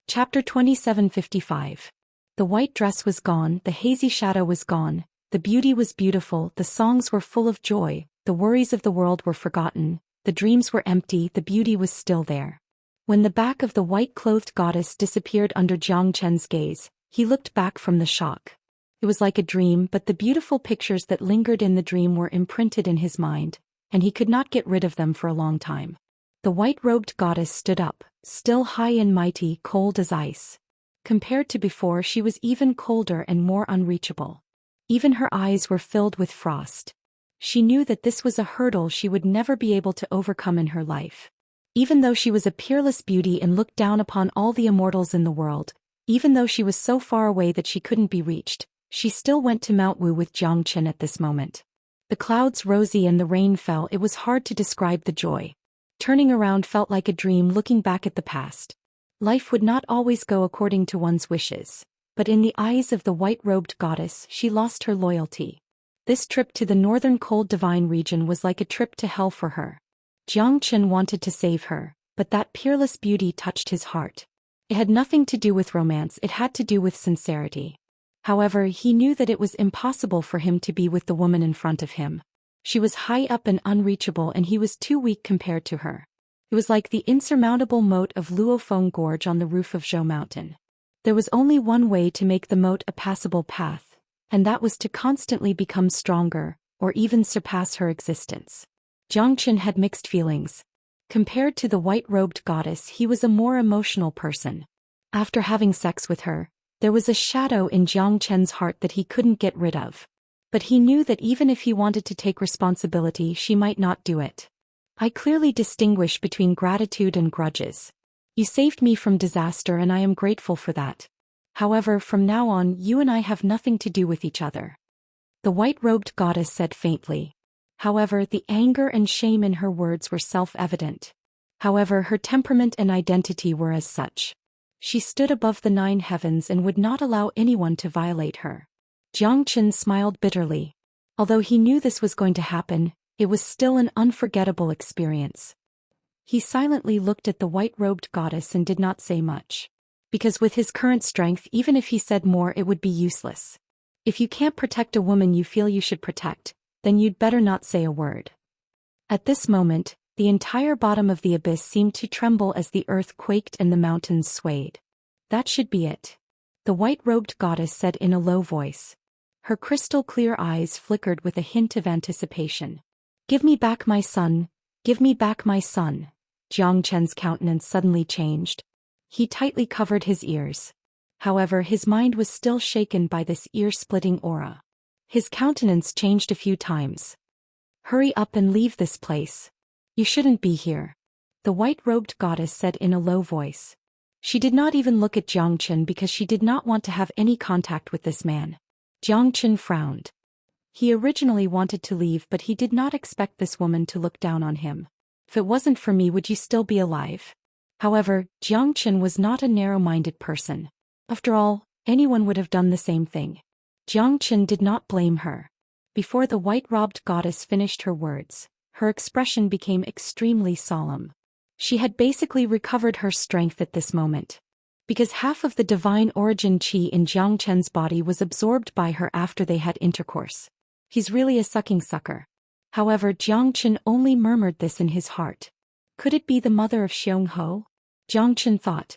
Chapter 2755. The white dress was gone, the hazy shadow was gone, the beauty was beautiful, the songs were full of joy, the worries of the world were forgotten, the dreams were empty, the beauty was still there. When the back of the white-clothed goddess disappeared under Zhou Qian's gaze, he looked back from the shock. It was like a dream, but the beautiful pictures that lingered in the dream were imprinted in his mind, and he could not get rid of them for a long time. The white-robed goddess stood up, still high and mighty, cold as ice. Compared to before, she was even colder and more unreachable. Even her eyes were filled with frost. She knew that this was a hurdle she would never be able to overcome in her life. Even though she was a peerless beauty and looked down upon all the immortals in the world, even though she was so far away that she couldn't be reached, she still went to Mount Wu with Zhou Qian at this moment. The clouds rosy and the rain fell. It was hard to describe the joy. Turning around felt like a dream looking back at the past. Life would not always go according to one's wishes, but in the eyes of the white-robed goddess she lost her loyalty. This trip to the northern cold divine region was like a trip to hell for her. Zhou Qian wanted to save her, but that peerless beauty touched his heart. It had nothing to do with romance, it had to do with sincerity. However, he knew that it was impossible for him to be with the woman in front of him. She was high up and unreachable and he was too weak compared to her. It was like the insurmountable moat of Luofeng Gorge on the roof of Zhou Mountain. There was only one way to make the moat a passable path, and that was to constantly become stronger, or even surpass her existence. Zhou Qian had mixed feelings. Compared to the white-robed goddess, he was a more emotional person. After having sex with her, there was a shadow in Zhou Qian's heart that he couldn't get rid of. But he knew that even if he wanted to take responsibility, she might not do it. I clearly distinguish between gratitude and grudges. You saved me from disaster and I am grateful for that. However, from now on, you and I have nothing to do with each other. The white-robed goddess said faintly. However, the anger and shame in her words were self-evident. However, her temperament and identity were as such. She stood above the 9 heavens and would not allow anyone to violate her. Zhou Qian smiled bitterly. Although he knew this was going to happen, it was still an unforgettable experience. He silently looked at the white-robed goddess and did not say much. Because with his current strength, even if he said more, it would be useless. If you can't protect a woman you feel you should protect, then you'd better not say a word. At this moment, the entire bottom of the abyss seemed to tremble as the earth quaked and the mountains swayed. That should be it. The white-robed goddess said in a low voice. Her crystal-clear eyes flickered with a hint of anticipation. Give me back my son, give me back my son. Zhou Qian's countenance suddenly changed. He tightly covered his ears. However, his mind was still shaken by this ear-splitting aura. His countenance changed a few times. Hurry up and leave this place. You shouldn't be here. The white-robed goddess said in a low voice. She did not even look at Zhou Qian because she did not want to have any contact with this man. Zhou Qian frowned. He originally wanted to leave, but he did not expect this woman to look down on him. If it wasn't for me, would you still be alive? However, Zhou Qian was not a narrow-minded person. After all, anyone would have done the same thing. Zhou Qian did not blame her. Before the white-robed goddess finished her words, her expression became extremely solemn. She had basically recovered her strength at this moment. Because half of the divine origin qi in Zhou Qian's body was absorbed by her after they had intercourse. He's really a sucking sucker. However, Zhou Qian only murmured this in his heart. Could it be the mother of Xianxia? Zhou Qian thought.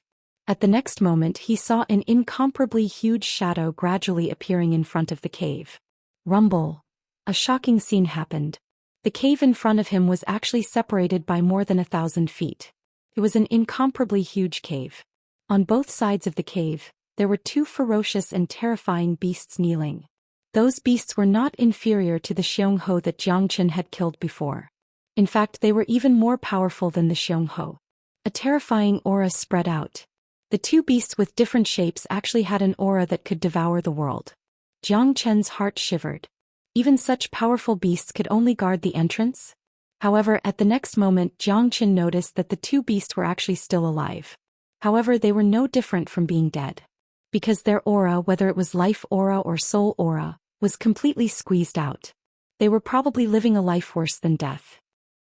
At the next moment he saw an incomparably huge shadow gradually appearing in front of the cave. Rumble. A shocking scene happened. The cave in front of him was actually separated by more than 1,000 feet. It was an incomparably huge cave. On both sides of the cave, there were 2 ferocious and terrifying beasts kneeling. Those beasts were not inferior to the Xianxia that Zhou Qian had killed before. In fact, they were even more powerful than the Xianxia. A terrifying aura spread out. The 2 beasts with different shapes actually had an aura that could devour the world. Zhou Qian's heart shivered. Even such powerful beasts could only guard the entrance? However, at the next moment Zhou Qian noticed that the 2 beasts were actually still alive. However, they were no different from being dead. because their aura, whether it was life aura or soul aura, was completely squeezed out. They were probably living a life worse than death.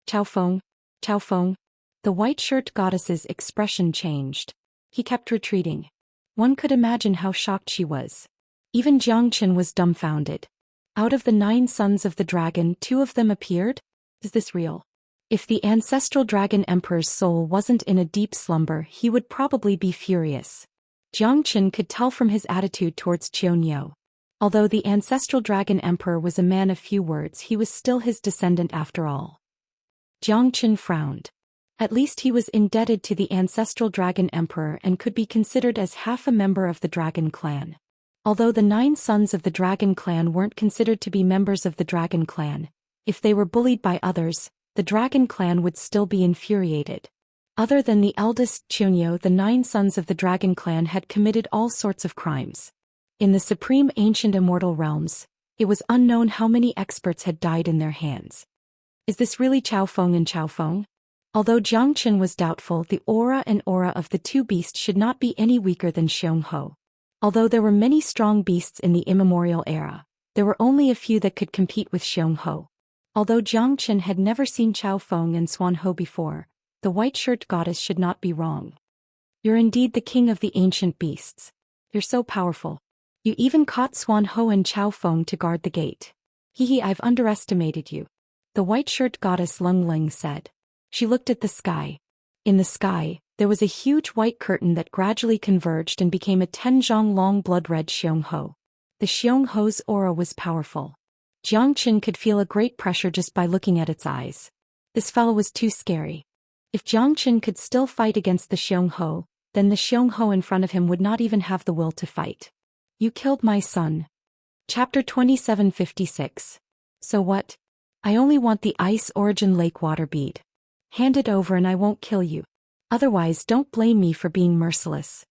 Chao Feng, Chao Feng. The white shirt goddess's expression changed. He kept retreating. One could imagine how shocked she was. Even Xianxia was dumbfounded. Out of the 9 sons of the dragon, 2 of them appeared? Is this real? If the ancestral dragon emperor's soul wasn't in a deep slumber, he would probably be furious. Xianxia could tell from his attitude towards Qianniu. Although the ancestral dragon emperor was a man of few words, he was still his descendant after all. Xianxia frowned. At least he was indebted to the ancestral dragon emperor and could be considered as half a member of the dragon clan. Although the 9 sons of the dragon clan weren't considered to be members of the dragon clan, if they were bullied by others, the dragon clan would still be infuriated. Other than the eldest Qianniu, the 9 sons of the dragon clan had committed all sorts of crimes. In the supreme ancient immortal realms, it was unknown how many experts had died in their hands. Is this really Chao Feng and Chao Feng? Although Xianxia was doubtful, the aura of the 2 beasts should not be any weaker than Xianghou. Although there were many strong beasts in the immemorial era, there were only a few that could compete with Xianghou. Although Xianxia had never seen Chao Feng and Xuanhou before, the white shirt goddess should not be wrong. You're indeed the king of the ancient beasts. You're so powerful. You even caught Xuanhou and Chao Feng to guard the gate. Hehe, I've underestimated you. The white shirt goddess Lung Ling said. She looked at the sky. In the sky, there was a huge white curtain that gradually converged and became a 10-zhang long blood-red Xianghou. The Xianghou's aura was powerful. Xianxia could feel a great pressure just by looking at its eyes. This fellow was too scary. If Xianxia could still fight against the Xianghou, then the Xianghou in front of him would not even have the will to fight. You killed my son. Chapter 2756. So what? I only want the ice origin lake water bead. Hand it over and I won't kill you. Otherwise don't blame me for being merciless.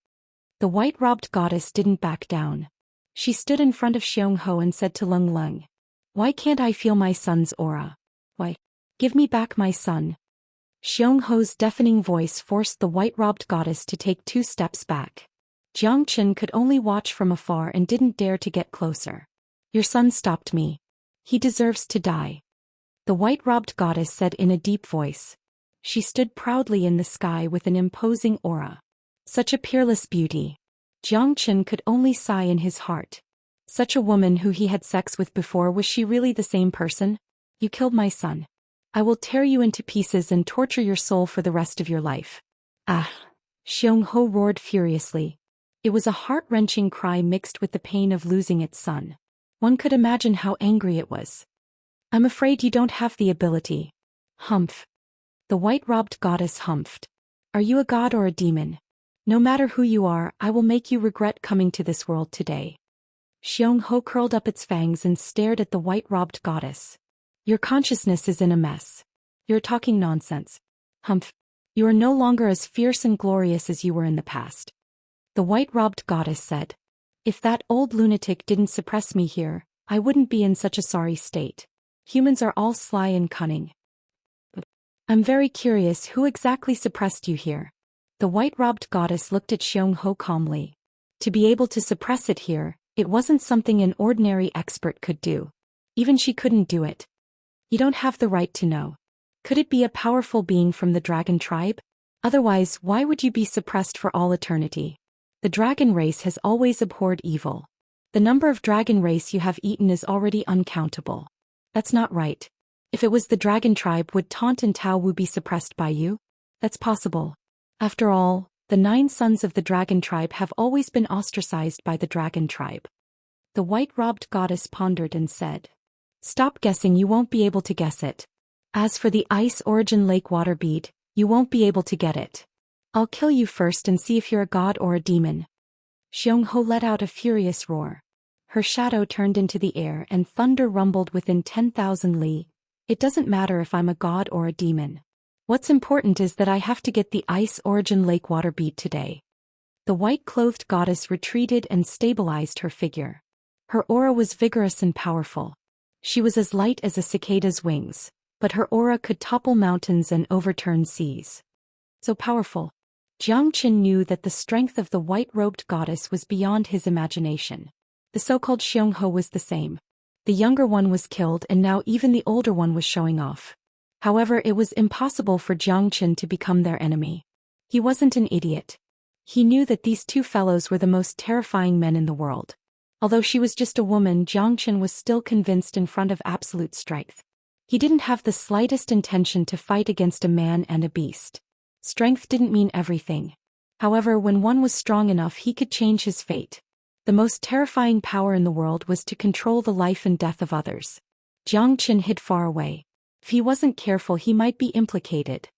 The white-robed goddess didn't back down. She stood in front of Xianghou and said to Lung Lung, "Why can't I feel my son's aura? Why? Give me back my son." Xianghou's deafening voice forced the white-robed goddess to take 2 steps back. Xianxia could only watch from afar and didn't dare to get closer. Your son stopped me. He deserves to die. The white-robed goddess said in a deep voice. She stood proudly in the sky with an imposing aura. Such a peerless beauty. Xianxia could only sigh in his heart. Such a woman who he had sex with before, was she really the same person? You killed my son. I will tear you into pieces and torture your soul for the rest of your life. Ah! Xianghou roared furiously. It was a heart-wrenching cry mixed with the pain of losing its son. One could imagine how angry it was. I'm afraid you don't have the ability. Humph. The white-robed goddess humphed. Are you a god or a demon? No matter who you are, I will make you regret coming to this world today. Xianghou curled up its fangs and stared at the white-robed goddess. Your consciousness is in a mess. You're talking nonsense. Humph. You are no longer as fierce and glorious as you were in the past. The white-robed goddess said. If that old lunatic didn't suppress me here, I wouldn't be in such a sorry state. Humans are all sly and cunning. I'm very curious, who exactly suppressed you here? The white-robed goddess looked at Xianghou calmly. To be able to suppress it here, it wasn't something an ordinary expert could do. Even she couldn't do it. You don't have the right to know. Could it be a powerful being from the dragon tribe? Otherwise, why would you be suppressed for all eternity? The dragon race has always abhorred evil. The number of dragon race you have eaten is already uncountable. That's not right. If it was the dragon tribe, would Taunt and Tao Wu be suppressed by you? That's possible. After all, the 9 sons of the dragon tribe have always been ostracized by the dragon tribe. The white-robed goddess pondered and said. Stop guessing, you won't be able to guess it. As for the ice origin lake water bead, you won't be able to get it. I'll kill you first and see if you're a god or a demon. Xianghou let out a furious roar. Her shadow turned into the air and thunder rumbled within 10,000 li. It doesn't matter if I'm a god or a demon. What's important is that I have to get the ice origin lake water bead today. The white-clothed goddess retreated and stabilized her figure. Her aura was vigorous and powerful. She was as light as a cicada's wings, but her aura could topple mountains and overturn seas. So powerful. Jiang Qin knew that the strength of the white-robed goddess was beyond his imagination. The so-called Xianxia was the same. The younger one was killed and now even the older one was showing off. However, it was impossible for Jiang Qin to become their enemy. He wasn't an idiot. He knew that these two fellows were the most terrifying men in the world. Although she was just a woman, Jiang Qin was still convinced in front of absolute strength. He didn't have the slightest intention to fight against a man and a beast. Strength didn't mean everything. However, when one was strong enough, he could change his fate. The most terrifying power in the world was to control the life and death of others. Jiang Qin hid far away. If he wasn't careful, he might be implicated.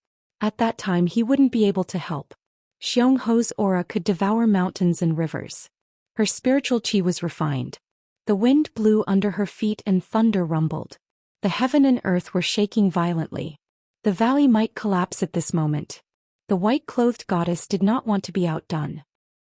At that time, he wouldn't be able to help. Xianxia's aura could devour mountains and rivers. Her spiritual qi was refined. The wind blew under her feet and thunder rumbled. The heaven and earth were shaking violently. The valley might collapse at this moment. The white-clothed goddess did not want to be outdone.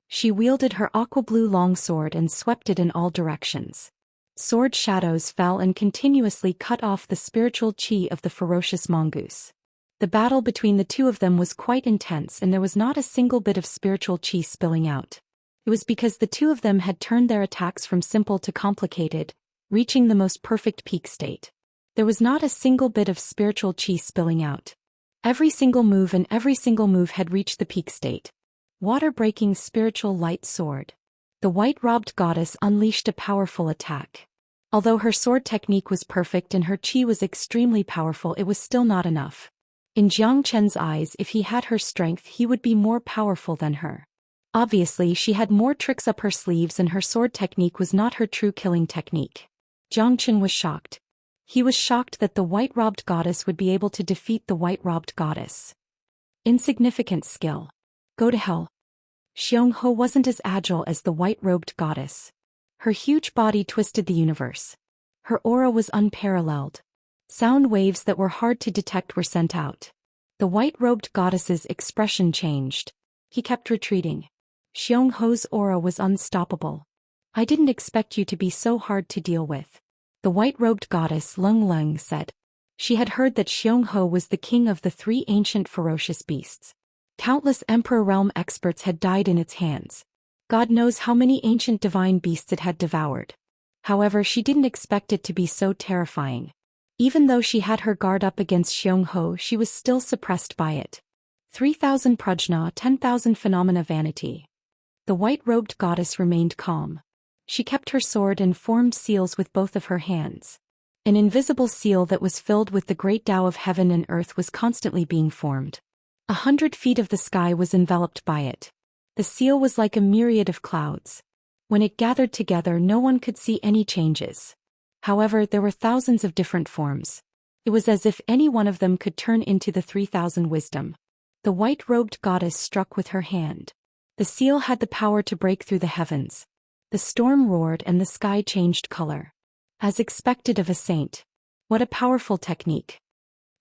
She wielded her aqua-blue longsword and swept it in all directions. Sword shadows fell and continuously cut off the spiritual qi of the ferocious mongoose. The battle between the two of them was quite intense and there was not a single bit of spiritual qi spilling out. It was because the two of them had turned their attacks from simple to complicated, reaching the most perfect peak state. There was not a single bit of spiritual qi spilling out. Every single move had reached the peak state. Water-breaking spiritual light sword. The white-robed goddess unleashed a powerful attack. Although her sword technique was perfect and her qi was extremely powerful, it was still not enough. In Jiang Qin's eyes, if he had her strength, he would be more powerful than her. Obviously, she had more tricks up her sleeves and her sword technique was not her true killing technique. Jiang Qin was shocked. He was shocked that the white-robed goddess would be able to defeat the white-robed goddess. Insignificant skill. Go to hell. Xianxia wasn't as agile as the white-robed goddess. Her huge body twisted the universe. Her aura was unparalleled. Sound waves that were hard to detect were sent out. The white-robed goddess's expression changed. He kept retreating. Xianxia's aura was unstoppable. I didn't expect you to be so hard to deal with. The white-robed goddess Leng Leng said. She had heard that Xianxia was the king of the three ancient ferocious beasts. Countless Emperor Realm experts had died in its hands. God knows how many ancient divine beasts it had devoured. However, she didn't expect it to be so terrifying. Even though she had her guard up against Xianxia, she was still suppressed by it. 3,000 prajna, 10,000 phenomena vanity. The white-robed goddess remained calm. She kept her sword and formed seals with both of her hands. An invisible seal that was filled with the great Tao of heaven and earth was constantly being formed. 100 feet of the sky was enveloped by it. The seal was like a myriad of clouds. When it gathered together, no one could see any changes. However, there were thousands of different forms. It was as if any one of them could turn into the 3,000 wisdom. The white-robed goddess struck with her hand. The seal had the power to break through the heavens. The storm roared and the sky changed color. As expected of a saint. What a powerful technique.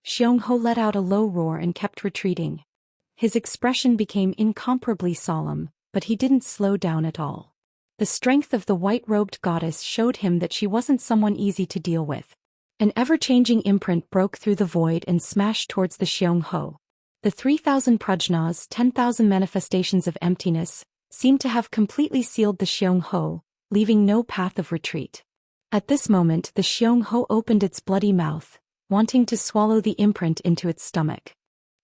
Xianxia let out a low roar and kept retreating. His expression became incomparably solemn, but he didn't slow down at all. The strength of the white-robed goddess showed him that she wasn't someone easy to deal with. An ever-changing imprint broke through the void and smashed towards the Xianxia. The 3,000 prajnas, 10,000 manifestations of emptiness, seemed to have completely sealed the Xianxia, leaving no path of retreat. At this moment, the Xianxia opened its bloody mouth, wanting to swallow the imprint into its stomach.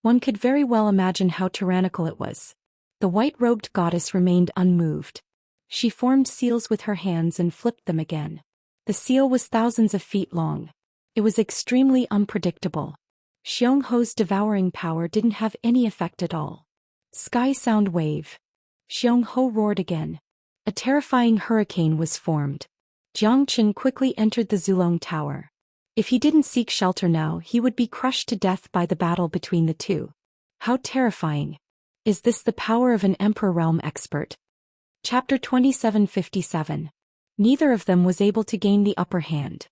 One could very well imagine how tyrannical it was. The white-robed goddess remained unmoved. She formed seals with her hands and flipped them again. The seal was thousands of feet long. It was extremely unpredictable. Xianxia's devouring power didn't have any effect at all. Sky sound wave. Xianxia roared again. A terrifying hurricane was formed. Jiang Qin quickly entered the Zulong Tower. If he didn't seek shelter now, he would be crushed to death by the battle between the two. How terrifying. Is this the power of an Emperor Realm expert? Chapter 2757. Neither of them was able to gain the upper hand.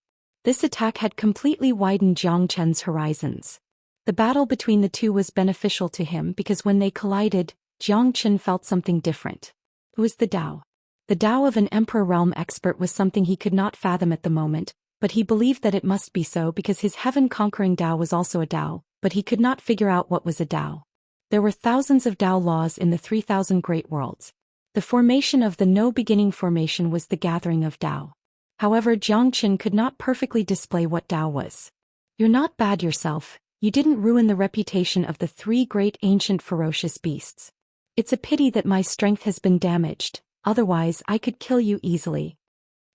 This attack had completely widened Jiang Qin's horizons. The battle between the two was beneficial to him because when they collided, Jiang Qin felt something different. It was the Tao. The Tao of an Emperor Realm expert was something he could not fathom at the moment, but he believed that it must be so because his heaven-conquering Tao was also a Tao, but he could not figure out what was a Tao. There were thousands of Tao laws in the 3,000 great worlds. The formation of the no-beginning formation was the gathering of Tao. However, Xianxia could not perfectly display what Tao was. You're not bad yourself, you didn't ruin the reputation of the three great ancient ferocious beasts. It's a pity that my strength has been damaged, otherwise I could kill you easily.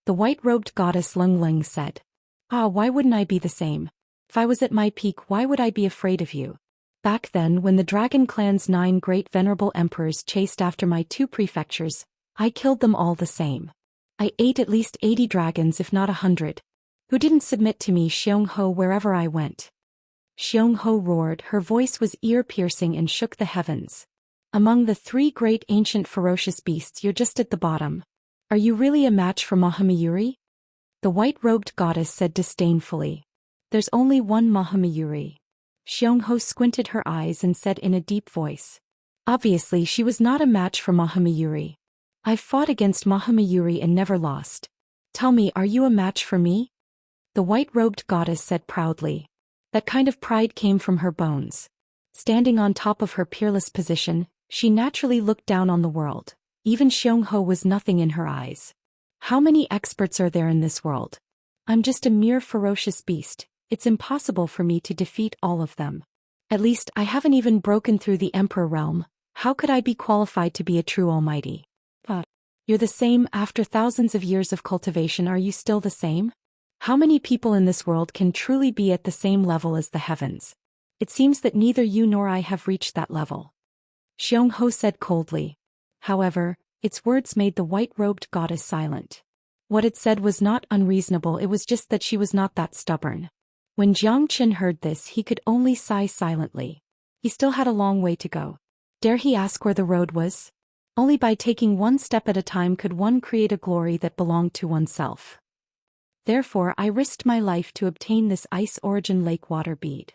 The white-robed goddess Lung Lung said. Ah, why wouldn't I be the same? If I was at my peak, why would I be afraid of you? Back then, when the Dragon Clan's 9 great venerable emperors chased after my 2 prefectures, I killed them all the same. I ate at least 80 dragons if not 100. Who didn't submit to me Xianxia wherever I went. Xianxia roared, her voice was ear-piercing and shook the heavens. Among the 3 great ancient ferocious beasts, you're just at the bottom. Are you really a match for Mahamayuri? The white-robed goddess said disdainfully. There's only one Mahamayuri. Xianxia squinted her eyes and said in a deep voice. Obviously she was not a match for Mahamayuri. I've fought against Mahamayuri and never lost. Tell me, are you a match for me? The white-robed goddess said proudly. That kind of pride came from her bones. Standing on top of her peerless position, she naturally looked down on the world. Even Xianxia was nothing in her eyes. How many experts are there in this world? I'm just a mere ferocious beast. It's impossible for me to defeat all of them. At least I haven't even broken through the Emperor realm. How could I be qualified to be a true almighty? But you're the same after thousands of years of cultivation. Are you still the same? How many people in this world can truly be at the same level as the heavens? It seems that neither you nor I have reached that level. Xianxia said coldly. However, its words made the white-robed goddess silent. What it said was not unreasonable, it was just that she was not that stubborn. When Xianxia heard this, he could only sigh silently. He still had a long way to go. Dare he ask where the road was? Only by taking one step at a time could one create a glory that belonged to oneself. Therefore I risked my life to obtain this ice origin lake water bead.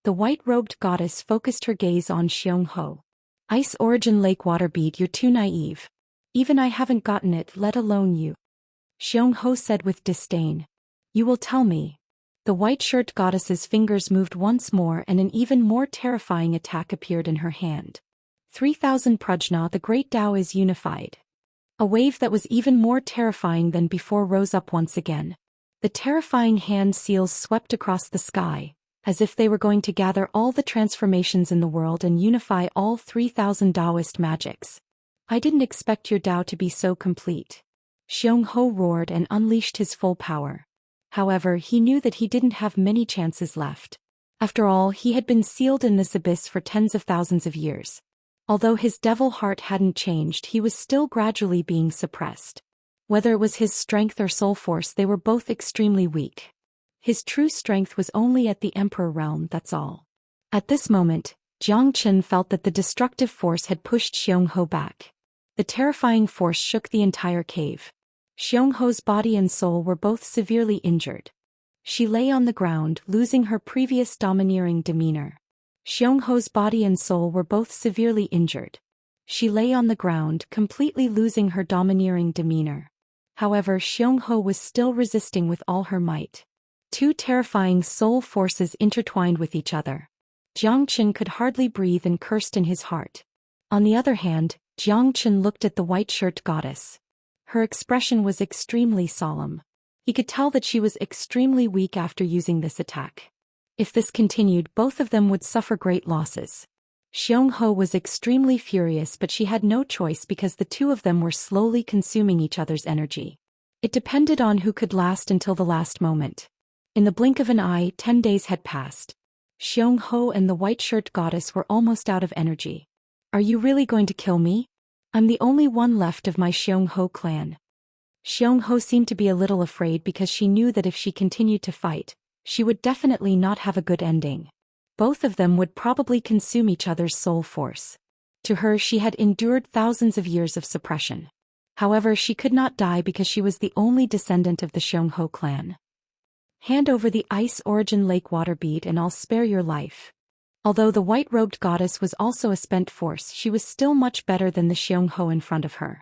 The white-robed goddess focused her gaze on Xianxia. Ice origin lake water bead, you're too naive. Even I haven't gotten it, let alone you. Xianxia said with disdain. You will tell me. The white-shirt goddess's fingers moved once more and an even more terrifying attack appeared in her hand. 3,000 Prajna, the great Tao is unified. A wave that was even more terrifying than before rose up once again. The terrifying hand seals swept across the sky, as if they were going to gather all the transformations in the world and unify all 3,000 Daoist magics. I didn't expect your Tao to be so complete. Xianxia roared and unleashed his full power. However, he knew that he didn't have many chances left. After all, he had been sealed in this abyss for tens of thousands of years. Although his devil heart hadn't changed, he was still gradually being suppressed. Whether it was his strength or soul force, they were both extremely weak. His true strength was only at the Emperor realm, that's all. At this moment, Xianxia felt that the destructive force had pushed Xianxia back. The terrifying force shook the entire cave. Xianxia's body and soul were both severely injured. She lay on the ground, losing her previous domineering demeanor. Xianxia's body and soul were both severely injured. She lay on the ground, completely losing her domineering demeanor. However, Xianxia was still resisting with all her might. 2 terrifying soul forces intertwined with each other. Xianxia could hardly breathe and cursed in his heart. On the other hand, Xianxia looked at the white-shirt goddess. Her expression was extremely solemn. He could tell that she was extremely weak after using this attack. If this continued, both of them would suffer great losses. Xianxia was extremely furious, but she had no choice because the 2 of them were slowly consuming each other's energy. It depended on who could last until the last moment. In the blink of an eye, 10 days had passed. Xianxia and the white-shirt goddess were almost out of energy. Are you really going to kill me? I'm the only one left of my Xianxia clan. Xianxia seemed to be a little afraid because she knew that if she continued to fight, she would definitely not have a good ending. Both of them would probably consume each other's soul force. To her, she had endured thousands of years of suppression. However, she could not die because she was the only descendant of the Xianxia clan. Hand over the ice origin lake water bead and I'll spare your life. Although the white-robed goddess was also a spent force, she was still much better than the Xianxia in front of her.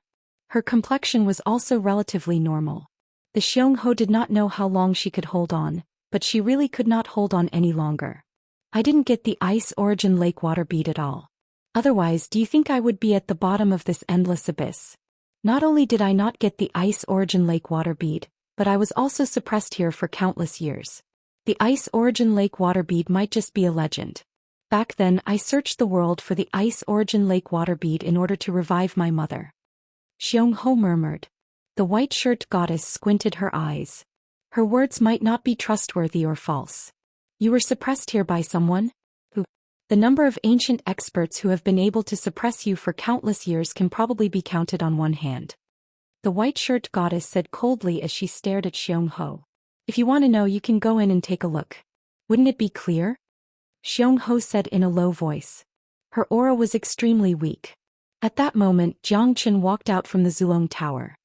Her complexion was also relatively normal. The Xianxia did not know how long she could hold on, but she really could not hold on any longer. I didn't get the ice origin lake water bead at all. Otherwise, do you think I would be at the bottom of this endless abyss? Not only did I not get the Ice Origin Lake water bead, but I was also suppressed here for countless years. The Ice Origin Lake water bead might just be a legend. Back then, I searched the world for the Ice Origin Lake water bead in order to revive my mother. Xianxia murmured. The white-shirt goddess squinted her eyes. Her words might not be trustworthy or false. You were suppressed here by someone? Who? The number of ancient experts who have been able to suppress you for countless years can probably be counted on one hand. The white-shirt goddess said coldly as she stared at Xianxia. If you want to know, you can go in and take a look. Wouldn't it be clear? Xianxia said in a low voice. Her aura was extremely weak. At that moment, Jiangchen walked out from the Zulong Tower.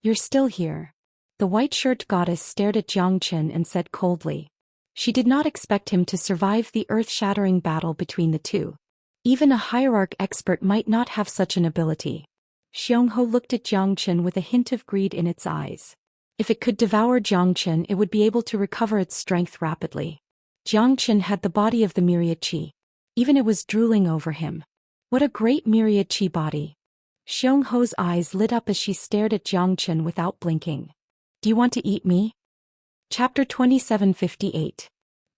You're still here. The white-shirt goddess stared at Jiangchen and said coldly. She did not expect him to survive the earth-shattering battle between the two. Even a hierarch expert might not have such an ability. Xianxia looked at Jiangchen with a hint of greed in its eyes. If it could devour Jiangchen, it would be able to recover its strength rapidly. Jiangchen had the body of the myriad qi. Even it was drooling over him. What a great myriad qi body. Xianxia's eyes lit up as she stared at Jiangchen without blinking. Do you want to eat me? Chapter 2758.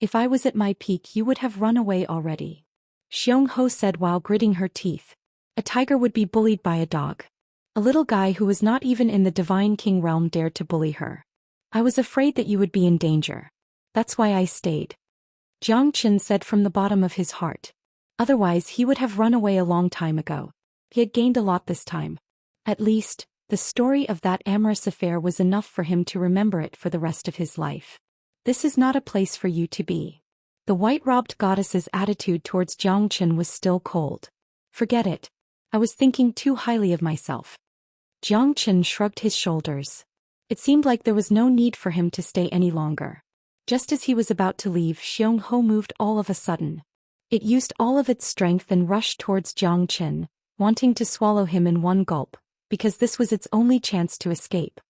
If I was at my peak, you would have run away already. Xianxia said while gritting her teeth. A tiger would be bullied by a dog. A little guy who was not even in the Divine King realm dared to bully her. I was afraid that you would be in danger. That's why I stayed. Jiangchen said from the bottom of his heart. Otherwise, he would have run away a long time ago. He had gained a lot this time. At least, the story of that amorous affair was enough for him to remember it for the rest of his life. This is not a place for you to be. The white-robed goddess's attitude towards Jiangchen was still cold. Forget it. I was thinking too highly of myself. Jiangchen shrugged his shoulders. It seemed like there was no need for him to stay any longer. Just as he was about to leave, Xianxia moved all of a sudden. It used all of its strength and rushed towards Jiangchen, wanting to swallow him in one gulp, because this was its only chance to escape.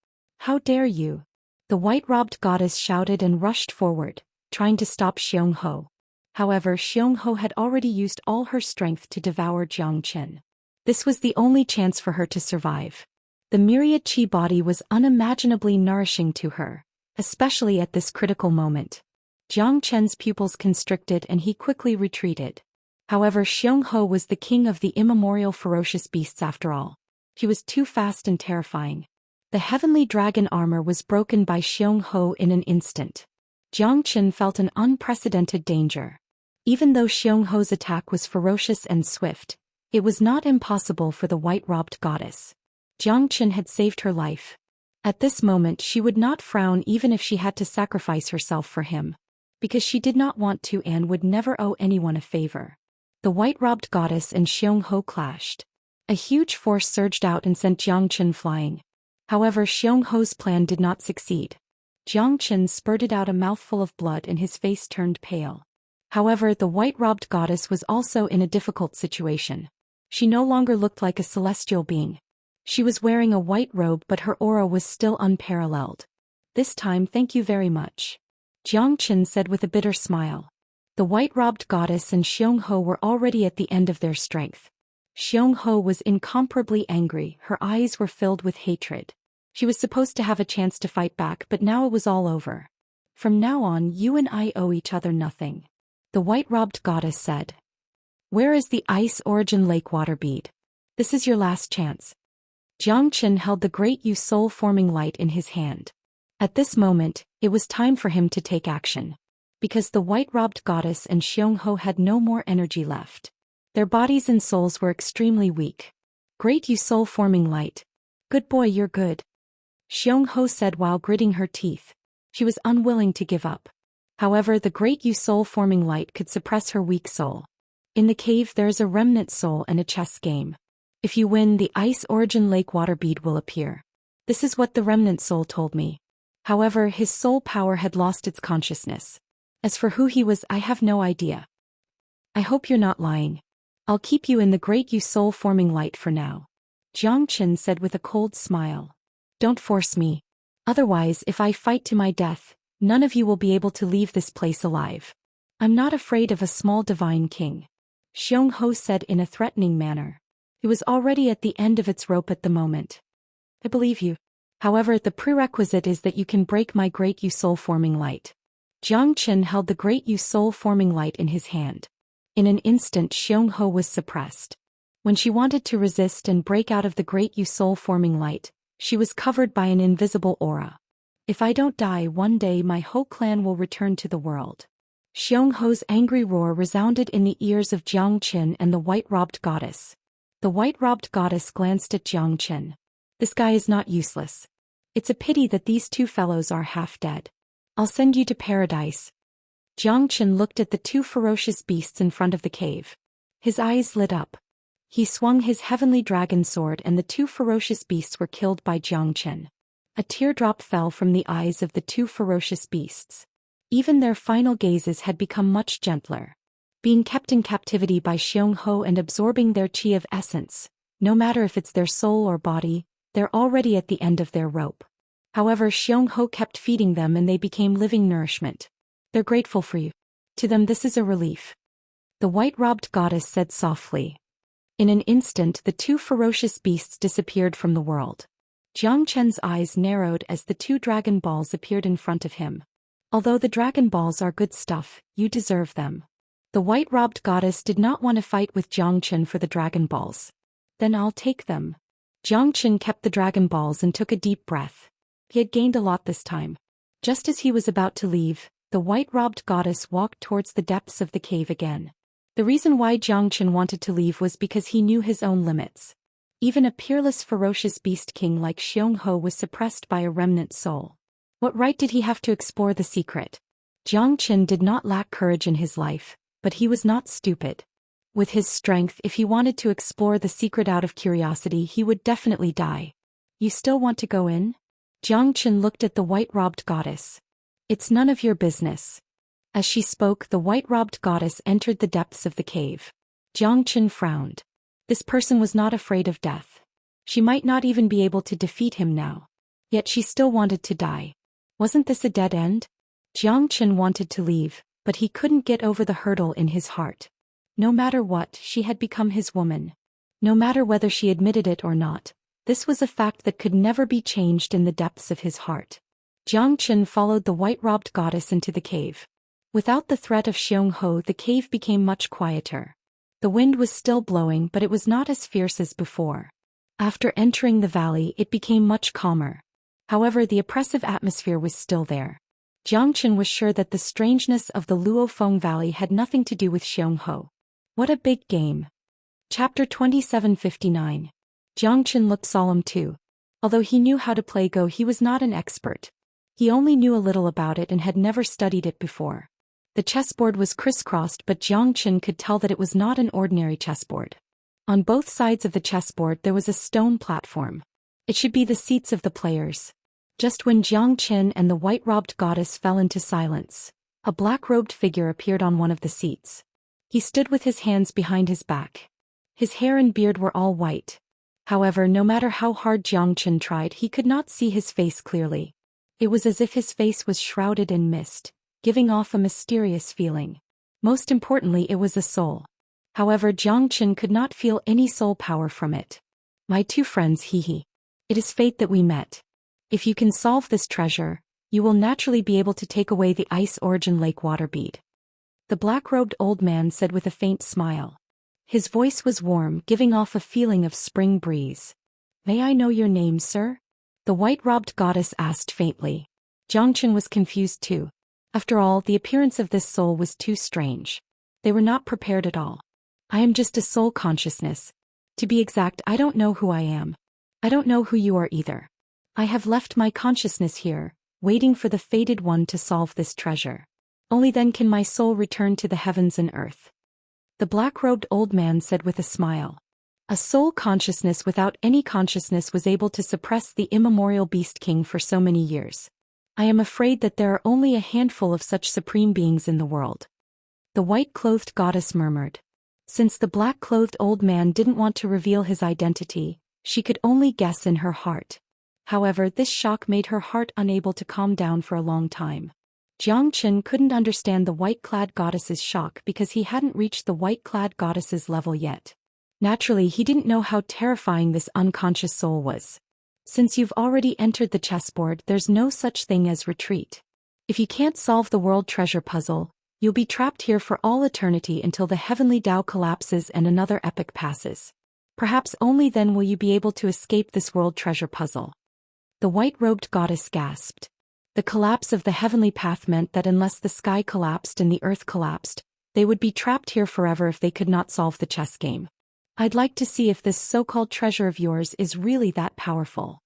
How dare you? The white-robed goddess shouted and rushed forward, trying to stop Xianxia. However, Xianxia had already used all her strength to devour Jiangchen. This was the only chance for her to survive. The myriad qi body was unimaginably nourishing to her, especially at this critical moment. Jiangchen's pupils constricted and he quickly retreated. However, Xianxia was the king of the immemorial ferocious beasts after all. He was too fast and terrifying. The heavenly dragon armor was broken by Xianxia in an instant. Jiangchen felt an unprecedented danger. Even though Xianxia's attack was ferocious and swift, it was not impossible for the white-robed goddess. Jiangchen had saved her life. At this moment she would not frown even if she had to sacrifice herself for him. Because she did not want to and would never owe anyone a favor. The white-robed goddess and Xianxia clashed. A huge force surged out and sent Jiangchen flying. However, Xianxia's plan did not succeed. Jiangchen spurted out a mouthful of blood and his face turned pale. However, the white-robed goddess was also in a difficult situation. She no longer looked like a celestial being. She was wearing a white robe but her aura was still unparalleled. This time, thank you very much. Jiangchen said with a bitter smile. The white-robed goddess and Xianxia were already at the end of their strength. Xianxia was incomparably angry, her eyes were filled with hatred. She was supposed to have a chance to fight back, but now it was all over. From now on, you and I owe each other nothing. The white-robed goddess said. Where is the Ice Origin Lake water bead? This is your last chance. Jiangchen held the great Yu soul-forming light in his hand. At this moment, it was time for him to take action. Because the white-robed goddess and Xianxia had no more energy left. Their bodies and souls were extremely weak. Great Yu soul-forming light. Good boy, you're good. Xianxia said while gritting her teeth. She was unwilling to give up. However, the great Yu soul-forming light could suppress her weak soul. In the cave there is a remnant soul and a chess game. If you win, the Ice Origin Lake water bead will appear. This is what the remnant soul told me. However, his soul power had lost its consciousness. As for who he was, I have no idea. I hope you're not lying. I'll keep you in the great Yu soul-forming light for now. Jiangchen said with a cold smile. Don't force me. Otherwise, if I fight to my death, none of you will be able to leave this place alive. I'm not afraid of a small divine king. Xianxia said in a threatening manner. It was already at the end of its rope at the moment. I believe you. However, the prerequisite is that you can break my great soul-forming light. Jiang Qin held the great soul-forming light in his hand. In an instant Xianxia was suppressed. When she wanted to resist and break out of the great soul-forming light, she was covered by an invisible aura. If I don't die one day, my whole clan will return to the world. Xianxia's angry roar resounded in the ears of Jiang Qin and the white-robed goddess. The white-robed goddess glanced at Jiang Qin. This guy is not useless. It's a pity that these two fellows are half dead. I'll send you to paradise. Jiang Qin looked at the two ferocious beasts in front of the cave. His eyes lit up. He swung his heavenly dragon sword and the two ferocious beasts were killed by Jiang Qin. A teardrop fell from the eyes of the two ferocious beasts. Even their final gazes had become much gentler. Being kept in captivity by Xianxia and absorbing their qi of essence, no matter if it's their soul or body, they're already at the end of their rope. However, Xianxia kept feeding them and they became living nourishment. They're grateful for you. To them this is a relief. The white-robed goddess said softly. In an instant the two ferocious beasts disappeared from the world. Jiang Chen's eyes narrowed as the two dragon balls appeared in front of him. Although the dragon balls are good stuff, you deserve them. The white-robed goddess did not want to fight with Jiang Chen for the dragon balls. Then I'll take them. Jiang Chen kept the dragon balls and took a deep breath. He had gained a lot this time. Just as he was about to leave, the white-robed goddess walked towards the depths of the cave again. The reason why Jiang Chen wanted to leave was because he knew his own limits. Even a peerless ferocious beast king like Xianxia was suppressed by a remnant soul. What right did he have to explore the secret? Jiang Chen did not lack courage in his life, but he was not stupid. With his strength, if he wanted to explore the secret out of curiosity, he would definitely die. You still want to go in? Jiang Chen looked at the white-robed goddess. It's none of your business. As she spoke, the white-robed goddess entered the depths of the cave. Jiang Chen frowned. This person was not afraid of death. She might not even be able to defeat him now. Yet she still wanted to die. Wasn't this a dead end? Jiang Chen wanted to leave, but he couldn't get over the hurdle in his heart. No matter what, she had become his woman. No matter whether she admitted it or not, this was a fact that could never be changed in the depths of his heart. Jiang Chen followed the white-robed goddess into the cave. Without the threat of Xianxia, the cave became much quieter. The wind was still blowing, but it was not as fierce as before. After entering the valley, it became much calmer. However, the oppressive atmosphere was still there. Jiang Chen was sure that the strangeness of the Luofeng Valley had nothing to do with Xianxia. What a big game. Chapter 2759. Jiang Chen looked solemn too. Although he knew how to play Go, he was not an expert. He only knew a little about it and had never studied it before. The chessboard was crisscrossed, but Jiang Chen could tell that it was not an ordinary chessboard. On both sides of the chessboard there was a stone platform. It should be the seats of the players. Just when Jiang Chen and the white-robed goddess fell into silence, a black-robed figure appeared on one of the seats. He stood with his hands behind his back. His hair and beard were all white. However, no matter how hard Jiang Chen tried, he could not see his face clearly. It was as if his face was shrouded in mist, giving off a mysterious feeling. Most importantly, it was a soul. However, Jiang Chen could not feel any soul power from it. My two friends, hee. It is fate that we met. If you can solve this treasure, you will naturally be able to take away the Ice Origin Lake water bead. The black-robed old man said with a faint smile. His voice was warm, giving off a feeling of spring breeze. May I know your name, sir? The white-robed goddess asked faintly. Jiang Chen was confused too. After all, the appearance of this soul was too strange. They were not prepared at all. I am just a soul consciousness. To be exact, I don't know who I am. I don't know who you are either. I have left my consciousness here, waiting for the fated one to solve this treasure. Only then can my soul return to the heavens and earth. The black-robed old man said with a smile. A soul consciousness without any consciousness was able to suppress the immemorial Beast King for so many years. I am afraid that there are only a handful of such supreme beings in the world. The white-clothed goddess murmured. Since the black-clothed old man didn't want to reveal his identity, she could only guess in her heart. However, this shock made her heart unable to calm down for a long time. Jiang Chen couldn't understand the white-clad goddess's shock because he hadn't reached the white-clad goddess's level yet. Naturally, he didn't know how terrifying this unconscious soul was. Since you've already entered the chessboard, there's no such thing as retreat. If you can't solve the world treasure puzzle, you'll be trapped here for all eternity until the heavenly Tao collapses and another epoch passes. Perhaps only then will you be able to escape this world treasure puzzle. The white-robed goddess gasped. The collapse of the heavenly path meant that unless the sky collapsed and the earth collapsed, they would be trapped here forever if they could not solve the chess game. I'd like to see if this so-called treasure of yours is really that powerful.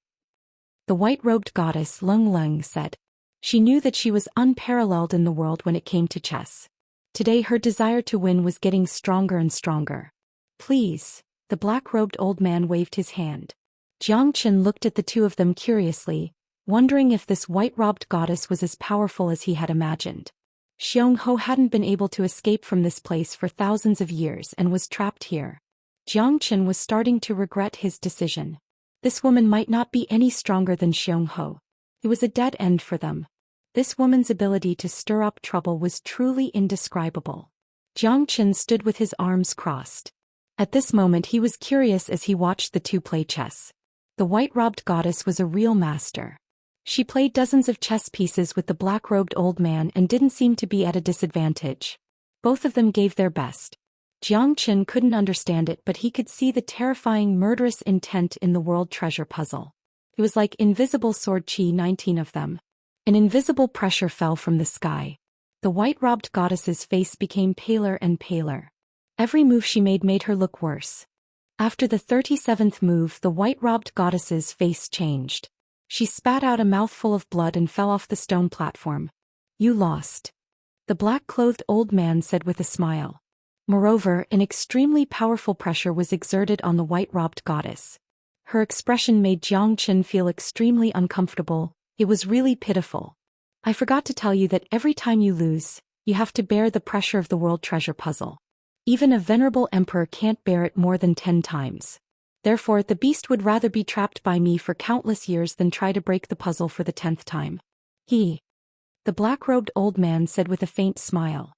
The white-robed goddess Lung Lung said. She knew that she was unparalleled in the world when it came to chess. Today her desire to win was getting stronger and stronger. Please, the black-robed old man waved his hand. Jiang Chen looked at the two of them curiously, wondering if this white-robed goddess was as powerful as he had imagined. Xiong Ho hadn't been able to escape from this place for thousands of years and was trapped here. Jiang Chen was starting to regret his decision. This woman might not be any stronger than Xiong Ho. It was a dead end for them. This woman's ability to stir up trouble was truly indescribable. Jiang Chen stood with his arms crossed. At this moment he was curious as he watched the two play chess. The white-robed goddess was a real master. She played dozens of chess pieces with the black-robed old man and didn't seem to be at a disadvantage. Both of them gave their best. Jiang Chen couldn't understand it, but he could see the terrifying murderous intent in the world treasure puzzle. It was like invisible sword chi 19 of them. An invisible pressure fell from the sky. The white-robed goddess's face became paler and paler. Every move she made her look worse. After the 37th move, the white-robed goddess's face changed. She spat out a mouthful of blood and fell off the stone platform. You lost. The black-clothed old man said with a smile. Moreover, an extremely powerful pressure was exerted on the white-robed goddess. Her expression made Jiang Chen feel extremely uncomfortable. It was really pitiful. I forgot to tell you that every time you lose, you have to bear the pressure of the world treasure puzzle. Even a venerable emperor can't bear it more than 10 times. Therefore, the beast would rather be trapped by me for countless years than try to break the puzzle for the 10th time. The black-robed old man said with a faint smile.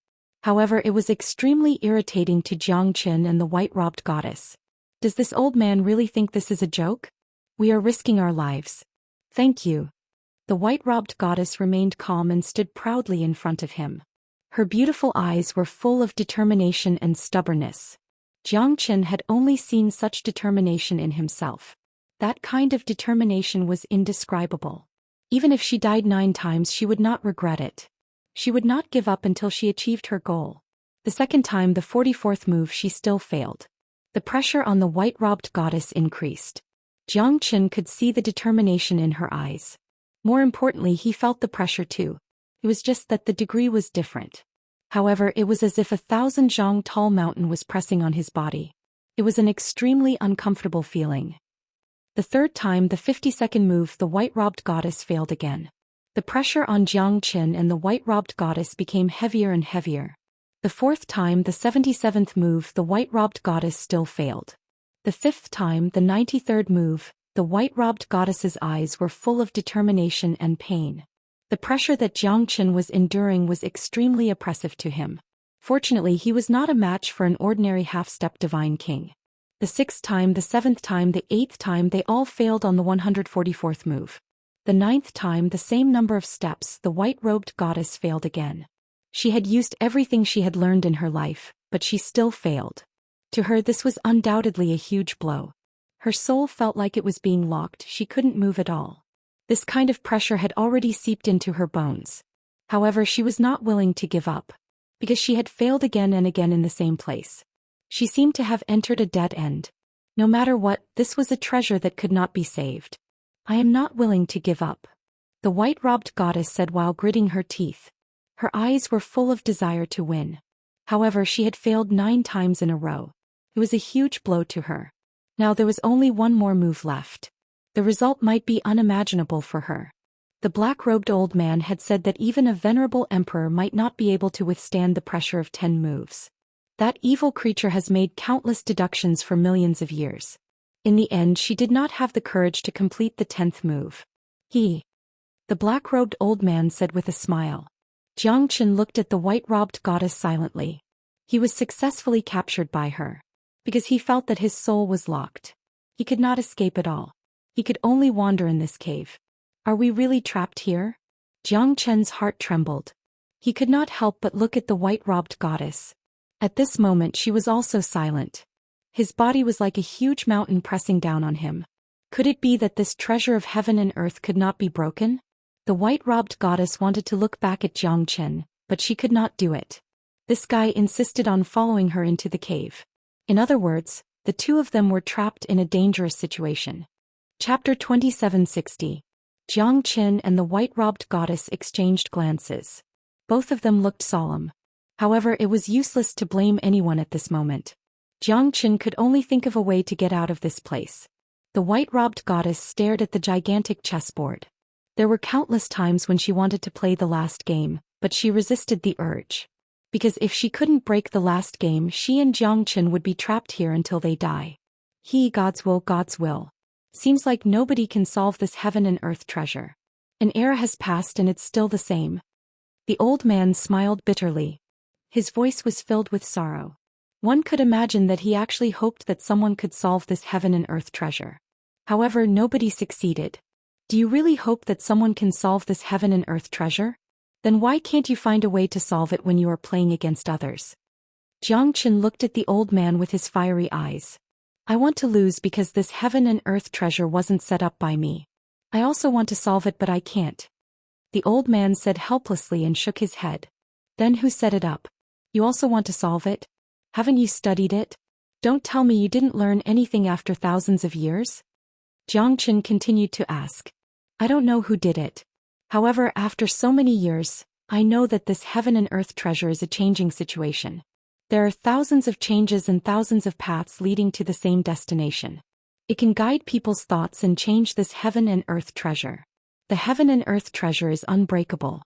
However, it was extremely irritating to Jiang Chen and the white-robed goddess. Does this old man really think this is a joke? We are risking our lives. Thank you. The white-robed goddess remained calm and stood proudly in front of him. Her beautiful eyes were full of determination and stubbornness. Jiang Chen had only seen such determination in himself. That kind of determination was indescribable. Even if she died 9 times, she would not regret it. She would not give up until she achieved her goal. The second time, the 44th move, she still failed. The pressure on the white-robed goddess increased. Jiang Chen could see the determination in her eyes. More importantly, he felt the pressure too. It was just that the degree was different. However, it was as if 1,000 zhang tall mountain was pressing on his body. It was an extremely uncomfortable feeling. The third time, the 52nd move, the white-robed goddess failed again. The pressure on Jiang Chen and the white-robed goddess became heavier and heavier. The fourth time, the 77th move, the white-robed goddess still failed. The fifth time, the 93rd move, the white-robed goddess's eyes were full of determination and pain. The pressure that Jiang Chen was enduring was extremely oppressive to him. Fortunately, he was not a match for an ordinary half-step divine king. The 6th time, the 7th time, the 8th time, they all failed on the 144th move. The 9th time, the same number of steps, the white-robed goddess failed again. She had used everything she had learned in her life, but she still failed. To her, this was undoubtedly a huge blow. Her soul felt like it was being locked. She couldn't move at all. This kind of pressure had already seeped into her bones. However, she was not willing to give up, because she had failed again and again in the same place. She seemed to have entered a dead end. No matter what, this was a treasure that could not be saved. I am not willing to give up, the white-robed goddess said while gritting her teeth. Her eyes were full of desire to win. However, she had failed 9 times in a row. It was a huge blow to her. Now there was only one more move left. The result might be unimaginable for her. The black-robed old man had said that even a venerable emperor might not be able to withstand the pressure of 10 moves. That evil creature has made countless deductions for millions of years. In the end, she did not have the courage to complete the 10th move. The black-robed old man said with a smile. Jiang Chen looked at the white-robed goddess silently. He was successfully captured by her. Because he felt that his soul was locked. He could not escape at all. He could only wander in this cave. Are we really trapped here? Jiang Chen's heart trembled. He could not help but look at the white-robed goddess. At this moment she was also silent. His body was like a huge mountain pressing down on him. Could it be that this treasure of heaven and earth could not be broken? The white-robed goddess wanted to look back at Jiang Chen, but she could not do it. This guy insisted on following her into the cave. In other words, the two of them were trapped in a dangerous situation. Chapter 2760. Jiang Chen and the white-robed goddess exchanged glances. Both of them looked solemn. However, it was useless to blame anyone at this moment. Jiang Chen could only think of a way to get out of this place. The white-robed goddess stared at the gigantic chessboard. There were countless times when she wanted to play the last game, but she resisted the urge. Because if she couldn't break the last game, she and Jiang Chen would be trapped here until they die. God's will, God's will. Seems like nobody can solve this heaven and earth treasure. An era has passed and it's still the same. The old man smiled bitterly. His voice was filled with sorrow. One could imagine that he actually hoped that someone could solve this heaven and earth treasure. However, nobody succeeded. Do you really hope that someone can solve this heaven and earth treasure? Then why can't you find a way to solve it when you are playing against others? Jiang Chen looked at the old man with his fiery eyes. I want to lose because this heaven and earth treasure wasn't set up by me. I also want to solve it but I can't. The old man said helplessly and shook his head. Then who set it up? You also want to solve it? Haven't you studied it? Don't tell me you didn't learn anything after thousands of years? Jiang Chen continued to ask. I don't know who did it. However, after so many years, I know that this heaven and earth treasure is a changing situation. There are thousands of changes and thousands of paths leading to the same destination. It can guide people's thoughts and change this heaven and earth treasure. The heaven and earth treasure is unbreakable.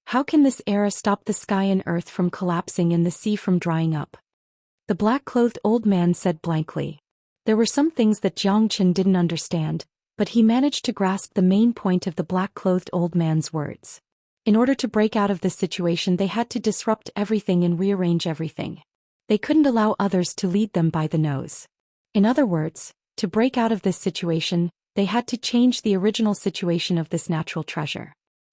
How can this era stop the sky and earth from collapsing and the sea from drying up? The black-clothed old man said blankly. There were some things that Jiang Chen didn't understand, but he managed to grasp the main point of the black-clothed old man's words. In order to break out of this situation, they had to disrupt everything and rearrange everything. They couldn't allow others to lead them by the nose. In other words, to break out of this situation, they had to change the original situation of this natural treasure.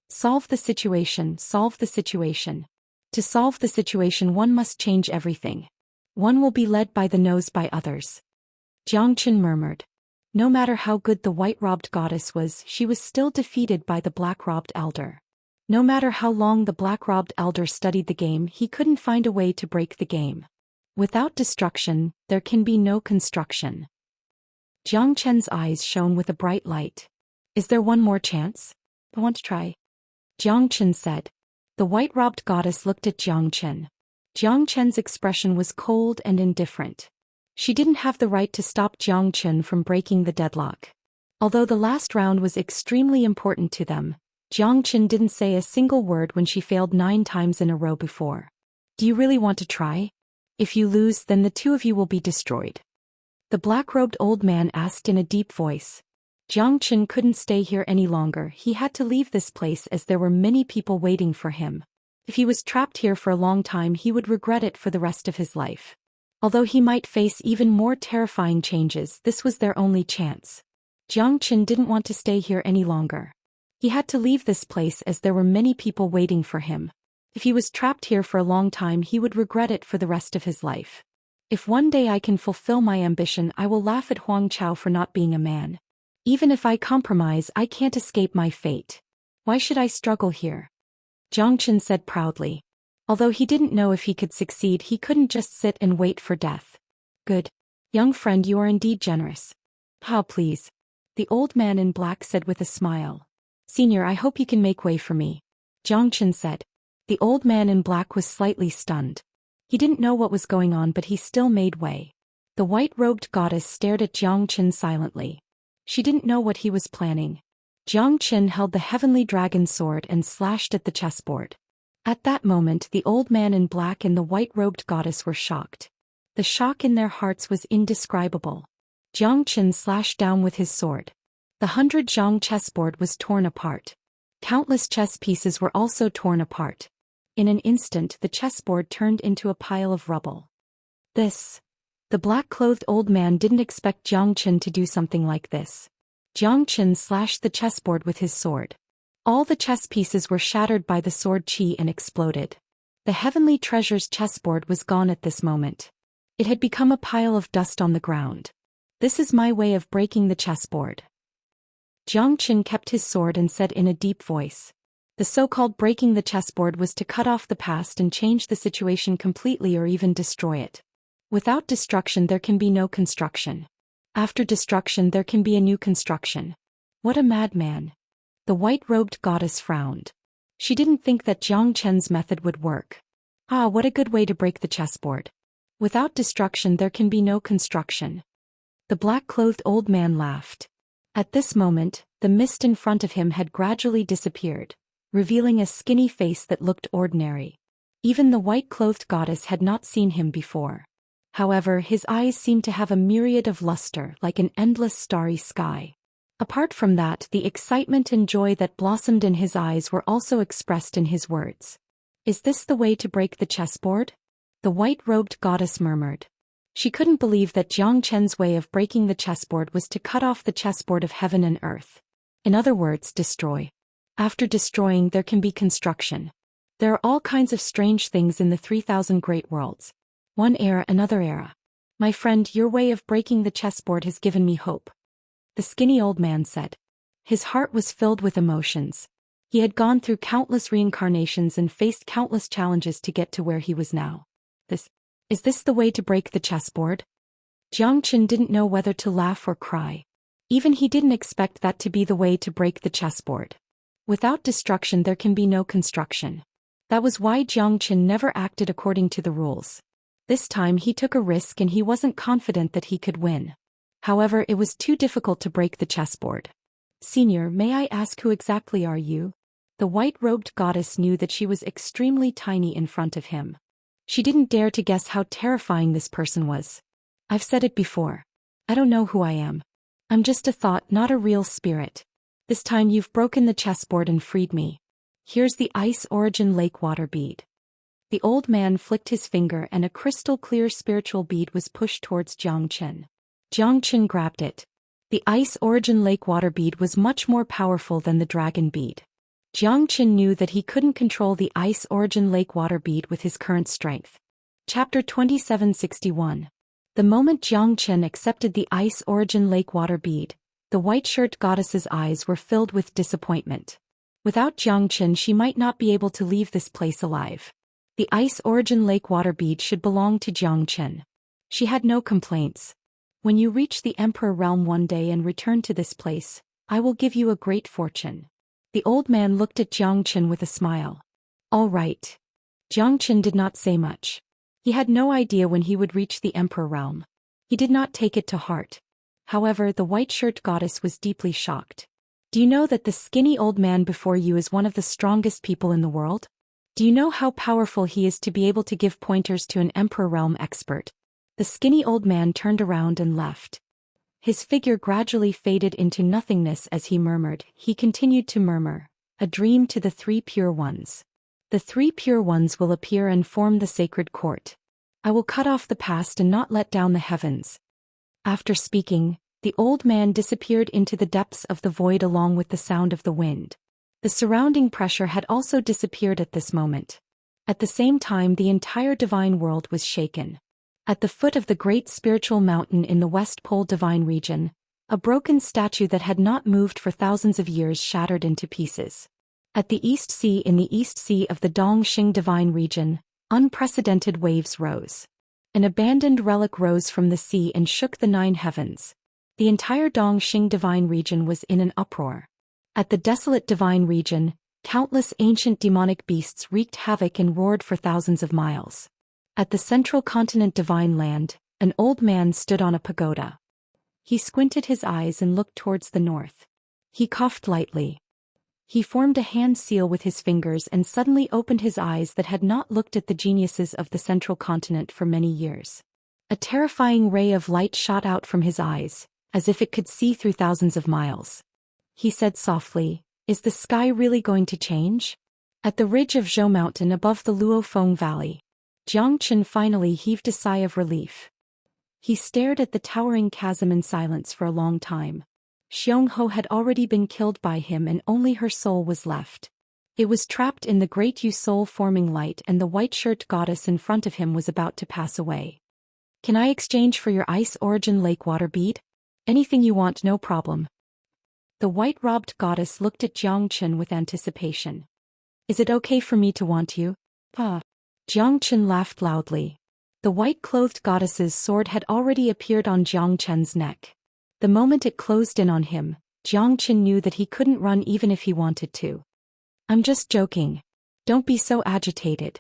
Solve the situation, solve the situation. To solve the situation, one must change everything. One will be led by the nose by others. Jiang Chen murmured. No matter how good the white-robed goddess was, she was still defeated by the black-robed elder. No matter how long the black-robed elder studied the game, he couldn't find a way to break the game. Without destruction, there can be no construction. Jiang Chen's eyes shone with a bright light. Is there one more chance? I want to try. Jiang Chen said. The white-robed goddess looked at Jiang Chen. Jiang Chen's expression was cold and indifferent. She didn't have the right to stop Jiang Chen from breaking the deadlock. Although the last round was extremely important to them, Jiang Chen didn't say a single word when she failed 9 times in a row before. Do you really want to try? If you lose, then the two of you will be destroyed. The black-robed old man asked in a deep voice. Jiang Chen couldn't stay here any longer. He had to leave this place as there were many people waiting for him. If he was trapped here for a long time, he would regret it for the rest of his life. Although he might face even more terrifying changes, this was their only chance. Jiang Chen didn't want to stay here any longer. He had to leave this place as there were many people waiting for him. If he was trapped here for a long time, he would regret it for the rest of his life. If one day I can fulfill my ambition, I will laugh at Huang Chao for not being a man. Even if I compromise, I can't escape my fate. Why should I struggle here? Jiang Chen said proudly. Although he didn't know if he could succeed, he couldn't just sit and wait for death. Good. Young friend, you are indeed generous. How please. The old man in black said with a smile. Senior, I hope you can make way for me. Jiang Chen said. The old man in black was slightly stunned. He didn't know what was going on, but he still made way. The white-robed goddess stared at Jiang Chen silently. She didn't know what he was planning. Jiang Chen held the heavenly dragon sword and slashed at the chessboard. At that moment, the old man in black and the white-robed goddess were shocked. The shock in their hearts was indescribable. Jiang Chen slashed down with his sword. The 100 zhang chessboard was torn apart. Countless chess pieces were also torn apart. In an instant the chessboard turned into a pile of rubble. The black-clothed old man didn't expect Zhou Xian to do something like this. Zhou Xian slashed the chessboard with his sword. All the chess pieces were shattered by the sword qi and exploded. The Heavenly Treasure's chessboard was gone at this moment. It had become a pile of dust on the ground. This is my way of breaking the chessboard. Zhou Xian kept his sword and said in a deep voice. The so-called breaking the chessboard was to cut off the past and change the situation completely or even destroy it. Without destruction there can be no construction. After destruction there can be a new construction. What a madman. The white-robed goddess frowned. She didn't think that Zhou Xian's method would work. Ah, what a good way to break the chessboard. Without destruction there can be no construction. The black-clothed old man laughed. At this moment, the mist in front of him had gradually disappeared, revealing a skinny face that looked ordinary. Even the white-clothed goddess had not seen him before. However, his eyes seemed to have a myriad of luster like an endless starry sky. Apart from that, the excitement and joy that blossomed in his eyes were also expressed in his words. Is this the way to break the chessboard? The white-robed goddess murmured. She couldn't believe that Zhou Xian's way of breaking the chessboard was to cut off the chessboard of heaven and earth. In other words, destroy. After destroying there can be construction. There are all kinds of strange things in the 3,000 great worlds. One era, another era. My friend, your way of breaking the chessboard has given me hope. The skinny old man said. His heart was filled with emotions. He had gone through countless reincarnations and faced countless challenges to get to where he was now. Is this the way to break the chessboard? Zhou Xian didn't know whether to laugh or cry. Even he didn't expect that to be the way to break the chessboard. Without destruction there can be no construction. That was why Zhou Xian never acted according to the rules. This time he took a risk and he wasn't confident that he could win. However, it was too difficult to break the chessboard. Senior, may I ask who exactly are you? The white-robed goddess knew that she was extremely tiny in front of him. She didn't dare to guess how terrifying this person was. I've said it before. I don't know who I am. I'm just a thought, not a real spirit. This time you've broken the chessboard and freed me. Here's the Ice Origin Lake Water Bead. The old man flicked his finger and a crystal-clear spiritual bead was pushed towards Zhou Xian. Zhou Xian grabbed it. The Ice Origin Lake Water Bead was much more powerful than the Dragon Bead. Zhou Xian knew that he couldn't control the Ice Origin Lake Water Bead with his current strength. Chapter 2761. The moment Zhou Xian accepted the Ice Origin Lake Water Bead, the white-shirt goddess's eyes were filled with disappointment. Without Zhou Xian she might not be able to leave this place alive. The Ice Origin Lake Water Bead should belong to Zhou Xian. She had no complaints. When you reach the Emperor realm one day and return to this place, I will give you a great fortune. The old man looked at Zhou Xian with a smile. All right. Zhou Xian did not say much. He had no idea when he would reach the Emperor realm. He did not take it to heart. However, the white-shirt goddess was deeply shocked. Do you know that the skinny old man before you is one of the strongest people in the world? Do you know how powerful he is to be able to give pointers to an Emperor realm expert? The skinny old man turned around and left. His figure gradually faded into nothingness as he murmured. He continued to murmur, a dream to the three pure ones. The three pure ones will appear and form the sacred court. I will cut off the past and not let down the heavens. After speaking, the old man disappeared into the depths of the void along with the sound of the wind. The surrounding pressure had also disappeared at this moment. At the same time the entire divine world was shaken. At the foot of the great spiritual mountain in the West Pole divine region, a broken statue that had not moved for thousands of years shattered into pieces. At the East Sea in the East Sea of the Dongxing divine region, unprecedented waves rose. An abandoned relic rose from the sea and shook the 9 heavens. The entire Dongxing divine region was in an uproar. At the desolate divine region, countless ancient demonic beasts wreaked havoc and roared for thousands of miles. At the central continent divine land, an old man stood on a pagoda. He squinted his eyes and looked towards the north. He coughed lightly. He formed a hand seal with his fingers and suddenly opened his eyes that had not looked at the geniuses of the central continent for many years. A terrifying ray of light shot out from his eyes, as if it could see through thousands of miles. He said softly, "Is the sky really going to change?" At the ridge of Zhou Mountain above the Luofeng Valley, Jiang Chen finally heaved a sigh of relief. He stared at the towering chasm in silence for a long time. Xiongho had already been killed by him and only her soul was left. It was trapped in the great Yu soul-forming light, and the white-shirt goddess in front of him was about to pass away. Can I exchange for your ice origin lake water bead? Anything you want, no problem. The white-robed goddess looked at Jiang Chen with anticipation. Is it okay for me to want you? Jiang Chen laughed loudly. The white-clothed goddess's sword had already appeared on Jiang Chen's neck. The moment it closed in on him, Jiang Chen knew that he couldn't run even if he wanted to. I'm just joking. Don't be so agitated.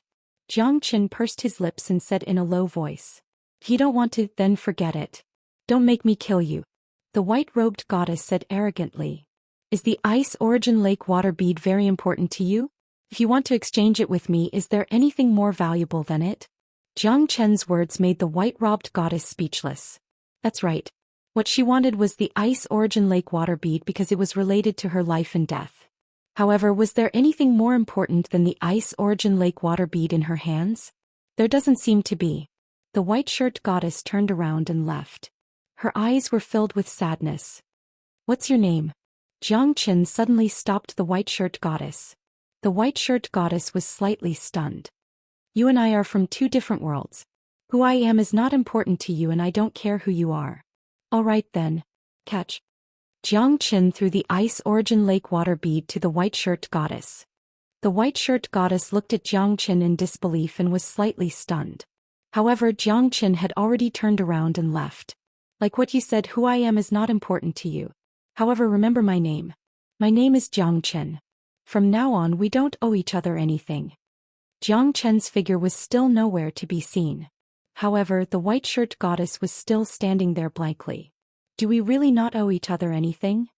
Jiang Chen pursed his lips and said in a low voice. If you don't want to, then forget it. Don't make me kill you. The white-robed goddess said arrogantly. Is the ice origin lake water bead very important to you? If you want to exchange it with me, is there anything more valuable than it? Jiang Chen's words made the white-robed goddess speechless. That's right. What she wanted was the ice origin lake water bead because it was related to her life and death. However, was there anything more important than the ice origin lake water bead in her hands? There doesn't seem to be. The white-shirt goddess turned around and left. Her eyes were filled with sadness. What's your name? Jiang Chen suddenly stopped the white-shirt goddess. The white-shirt goddess was slightly stunned. You and I are from two different worlds. Who I am is not important to you and I don't care who you are. All right then. Catch. Jiang Chen threw the ice origin lake water bead to the white-shirt goddess. The white-shirt goddess looked at Jiang Chen in disbelief and was slightly stunned. However, Jiang Chen had already turned around and left. Like what you said, who I am is not important to you. However, remember my name. My name is Jiang Chen. From now on we don't owe each other anything. Jiang Chen's figure was still nowhere to be seen. However, the white-shirt goddess was still standing there blankly. Do we really not owe each other anything?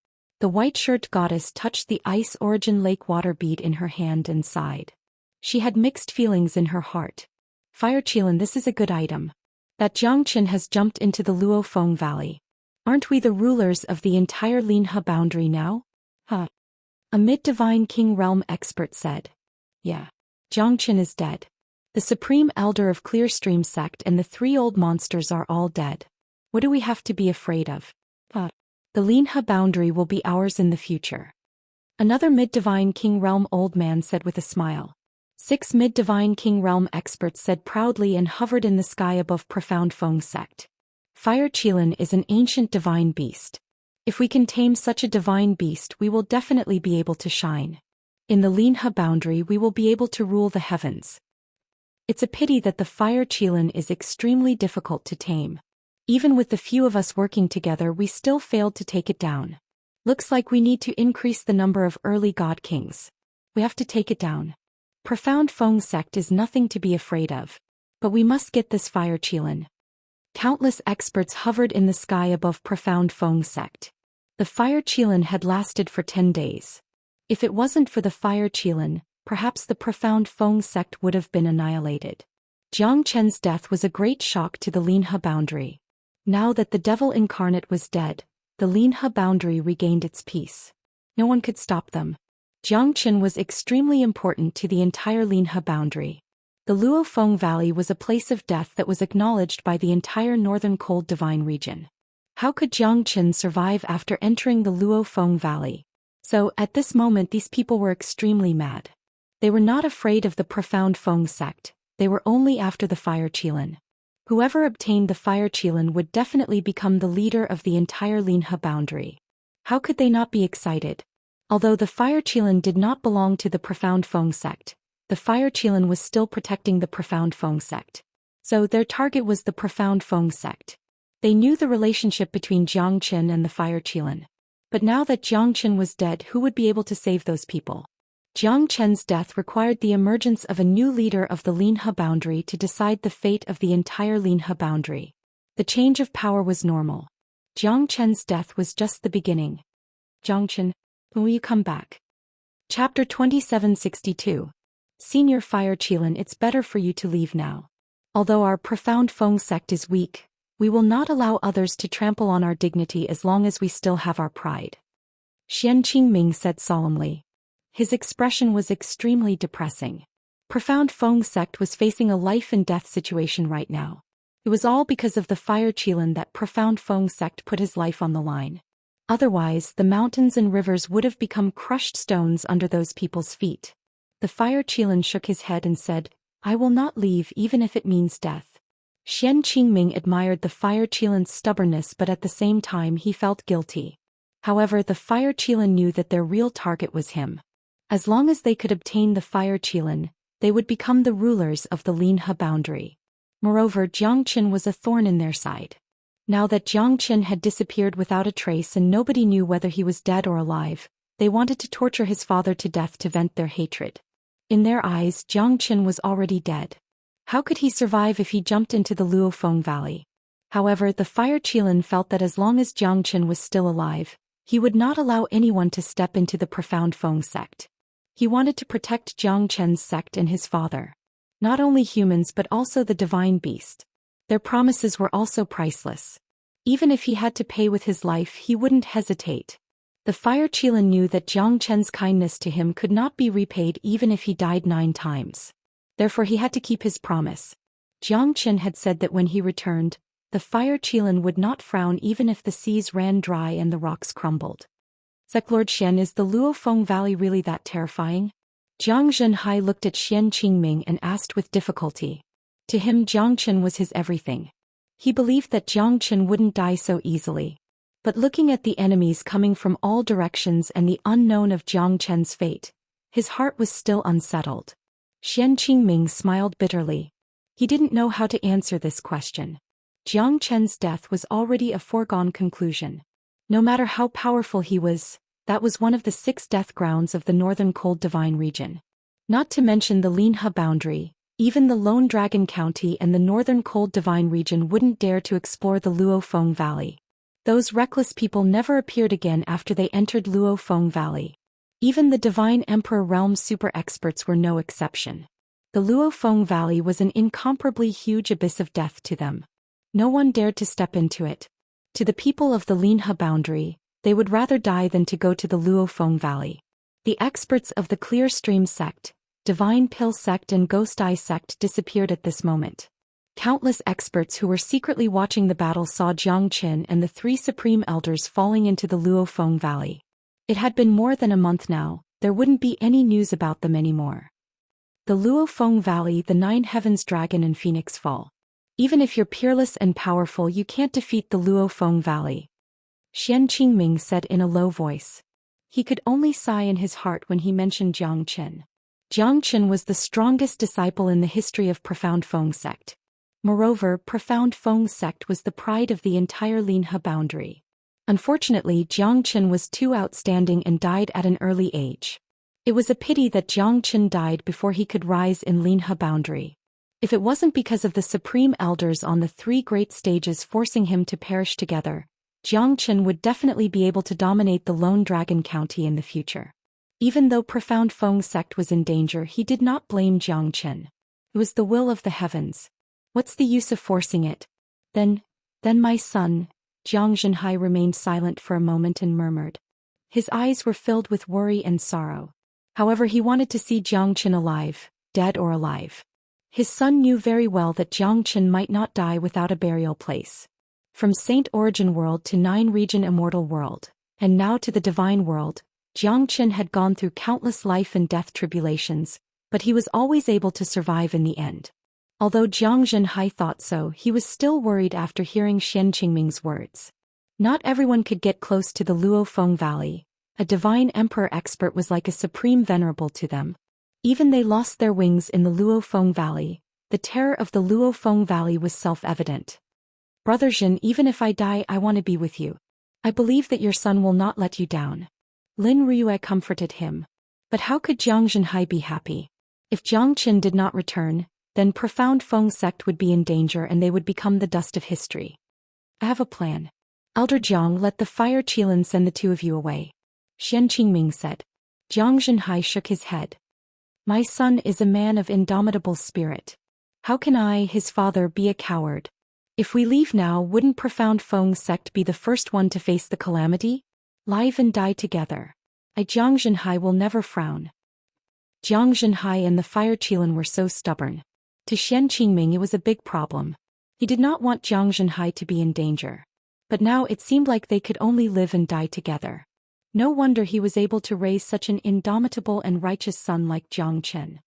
The white-shirt goddess touched the ice origin lake water bead in her hand and sighed. She had mixed feelings in her heart. Fire Qilin, this is a good item. That Jiang Chen has jumped into the Luofeng Valley. Aren't we the rulers of the entire Linhe boundary now? A mid-divine king realm expert said. Yeah. Jiang Chen is dead. The supreme elder of Clearstream sect and the three old monsters are all dead. What do we have to be afraid of? The Linhe boundary will be ours in the future. Another mid-divine king realm old man said with a smile. 6 mid-divine king realm experts said proudly and hovered in the sky above Profound Feng sect. Fire Qilin is an ancient divine beast. If we can tame such a divine beast, we will definitely be able to shine. In the Linhe boundary, we will be able to rule the heavens. It's a pity that the Fire Qilin is extremely difficult to tame. Even with the few of us working together, we still failed to take it down. Looks like we need to increase the number of early god kings. We have to take it down. Profound Feng sect is nothing to be afraid of. But we must get this Fire Qilin. Countless experts hovered in the sky above Profound Feng sect. The Fire Qilin had lasted for 10 days. If it wasn't for the Fire Qilin, perhaps the Profound Feng sect would have been annihilated. Jiang Chen's death was a great shock to the Linhe boundary. Now that the devil incarnate was dead, the Linhe boundary regained its peace. No one could stop them. Jiang Chen was extremely important to the entire Linhe boundary. The Luofeng Valley was a place of death that was acknowledged by the entire northern cold divine region. How could Jiang Chen survive after entering the Luofeng Valley? So, at this moment these people were extremely mad. They were not afraid of the Profound Feng sect, they were only after the Fire Qilin. Whoever obtained the Fire Qilin would definitely become the leader of the entire Linhe boundary. How could they not be excited? Although the Fire Qilin did not belong to the Profound Feng sect, the Fire Qilin was still protecting the Profound Feng sect. So their target was the Profound Feng sect. They knew the relationship between Jiang Chen and the Fire Qilin. But now that Jiang Chen was dead, who would be able to save those people? Jiang Chen's death required the emergence of a new leader of the Linhe boundary to decide the fate of the entire Linhe boundary. The change of power was normal. Jiang Chen's death was just the beginning. Jiang Chen, when will you come back? Chapter 2762. Senior Fire Qilin, it's better for you to leave now. Although our Profound Feng sect is weak, we will not allow others to trample on our dignity as long as we still have our pride. Xian Qingming said solemnly. His expression was extremely depressing. Profound Feng sect was facing a life-and-death situation right now. It was all because of the fire Qilin that Profound Feng sect put his life on the line. Otherwise, the mountains and rivers would have become crushed stones under those people's feet. The fire Qilin shook his head and said, "I will not leave even if it means death." Xian Qingming admired the fire Qilin's stubbornness, but at the same time he felt guilty. However, the fire Qilin knew that their real target was him. As long as they could obtain the fire Qilin, they would become the rulers of the Linhe boundary. Moreover, Jiang Qin was a thorn in their side. Now that Jiang Qin had disappeared without a trace and nobody knew whether he was dead or alive, they wanted to torture his father to death to vent their hatred. In their eyes, Jiang Qin was already dead. How could he survive if he jumped into the Luofeng Valley? However, the fire Qilin felt that as long as Jiang Qin was still alive, he would not allow anyone to step into the Profound Feng sect. He wanted to protect Jiang Qin's sect and his father. Not only humans but also the divine beast. Their promises were also priceless. Even if he had to pay with his life, he wouldn't hesitate. The fire Qilin knew that Jiang Qin's kindness to him could not be repaid even if he died 9 times. Therefore he had to keep his promise. Jiang Qin had said that when he returned, the fire Qilin would not frown even if the seas ran dry and the rocks crumbled. Lord Xian, is the Luofeng Valley really that terrifying? Jiang Zhenhai looked at Xian Qingming and asked with difficulty. To him, Jiang Qin was his everything. He believed that Jiang Qin wouldn't die so easily. But looking at the enemies coming from all directions and the unknown of Jiang Qin's fate, his heart was still unsettled. Xian Qingming smiled bitterly. He didn't know how to answer this question. Jiang Qin's death was already a foregone conclusion. No matter how powerful he was, that was one of the 6 death grounds of the northern cold divine region. Not to mention the Linhe boundary, even the Lone Dragon County and the northern cold divine region wouldn't dare to explore the Luofeng Valley. Those reckless people never appeared again after they entered Luofeng Valley. Even the Divine Emperor realm super experts were no exception. The Luofeng Valley was an incomparably huge abyss of death to them. No one dared to step into it. To the people of the Linhe boundary, they would rather die than to go to the Luofeng Valley. The experts of the Clear Stream sect, Divine Pill sect and Ghost Eye sect disappeared at this moment. Countless experts who were secretly watching the battle saw Jiang Qin and the 3 supreme elders falling into the Luofeng Valley. It had been more than a month now, there wouldn't be any news about them anymore. The Luofeng Valley, the 9 heavens dragon and phoenix fall. Even if you're peerless and powerful, you can't defeat the Luofeng Valley. Xian Qingming said in a low voice. He could only sigh in his heart when he mentioned Jiang Qin. Jiang Qin was the strongest disciple in the history of Profound Feng sect. Moreover, Profound Feng sect was the pride of the entire Linhe boundary. Unfortunately, Jiang Qin was too outstanding and died at an early age. It was a pity that Jiang Qin died before he could rise in Linhe boundary. If it wasn't because of the supreme elders on the 3 great stages forcing him to perish together, Jiang Qin would definitely be able to dominate the Lone Dragon County in the future. Even though Profound Feng sect was in danger, he did not blame Jiang Qin. It was the will of the heavens. What's the use of forcing it? Then my son. Jiang Zhenhai remained silent for a moment and murmured. His eyes were filled with worry and sorrow. However, he wanted to see Jiang Qin alive, dead or alive. His son knew very well that Jiang Qin might not die without a burial place. From Saint Origin World to 9-region Immortal World, and now to the Divine World, Jiang Qin had gone through countless life and death tribulations, but he was always able to survive in the end. Although Jiang Zhenhai thought so, he was still worried after hearing Xian Qingming's words. Not everyone could get close to the Luofeng Valley. A divine emperor expert was like a supreme venerable to them. Even they lost their wings in the Luofeng Valley. The terror of the Luofeng Valley was self-evident. Brother Jin, even if I die, I want to be with you. I believe that your son will not let you down. Lin Rue comforted him. But how could Jiang Zhenhai be happy? If Jiang Qin did not return, then Profound Feng sect would be in danger and they would become the dust of history. I have a plan. Elder Jiang, let the fire Qilin send the 2 of you away. Xian Qingming said. Jiang Zhenhai shook his head. My son is a man of indomitable spirit. How can I, his father, be a coward? If we leave now, wouldn't Profound Feng sect be the first one to face the calamity? Live and die together. Jiang Zhenhai will never frown. Jiang Zhenhai and the Fire Qilin were so stubborn. To Xian Qingming it was a big problem. He did not want Jiang Zhenhai to be in danger. But now it seemed like they could only live and die together. No wonder he was able to raise such an indomitable and righteous son like Jiang Chen.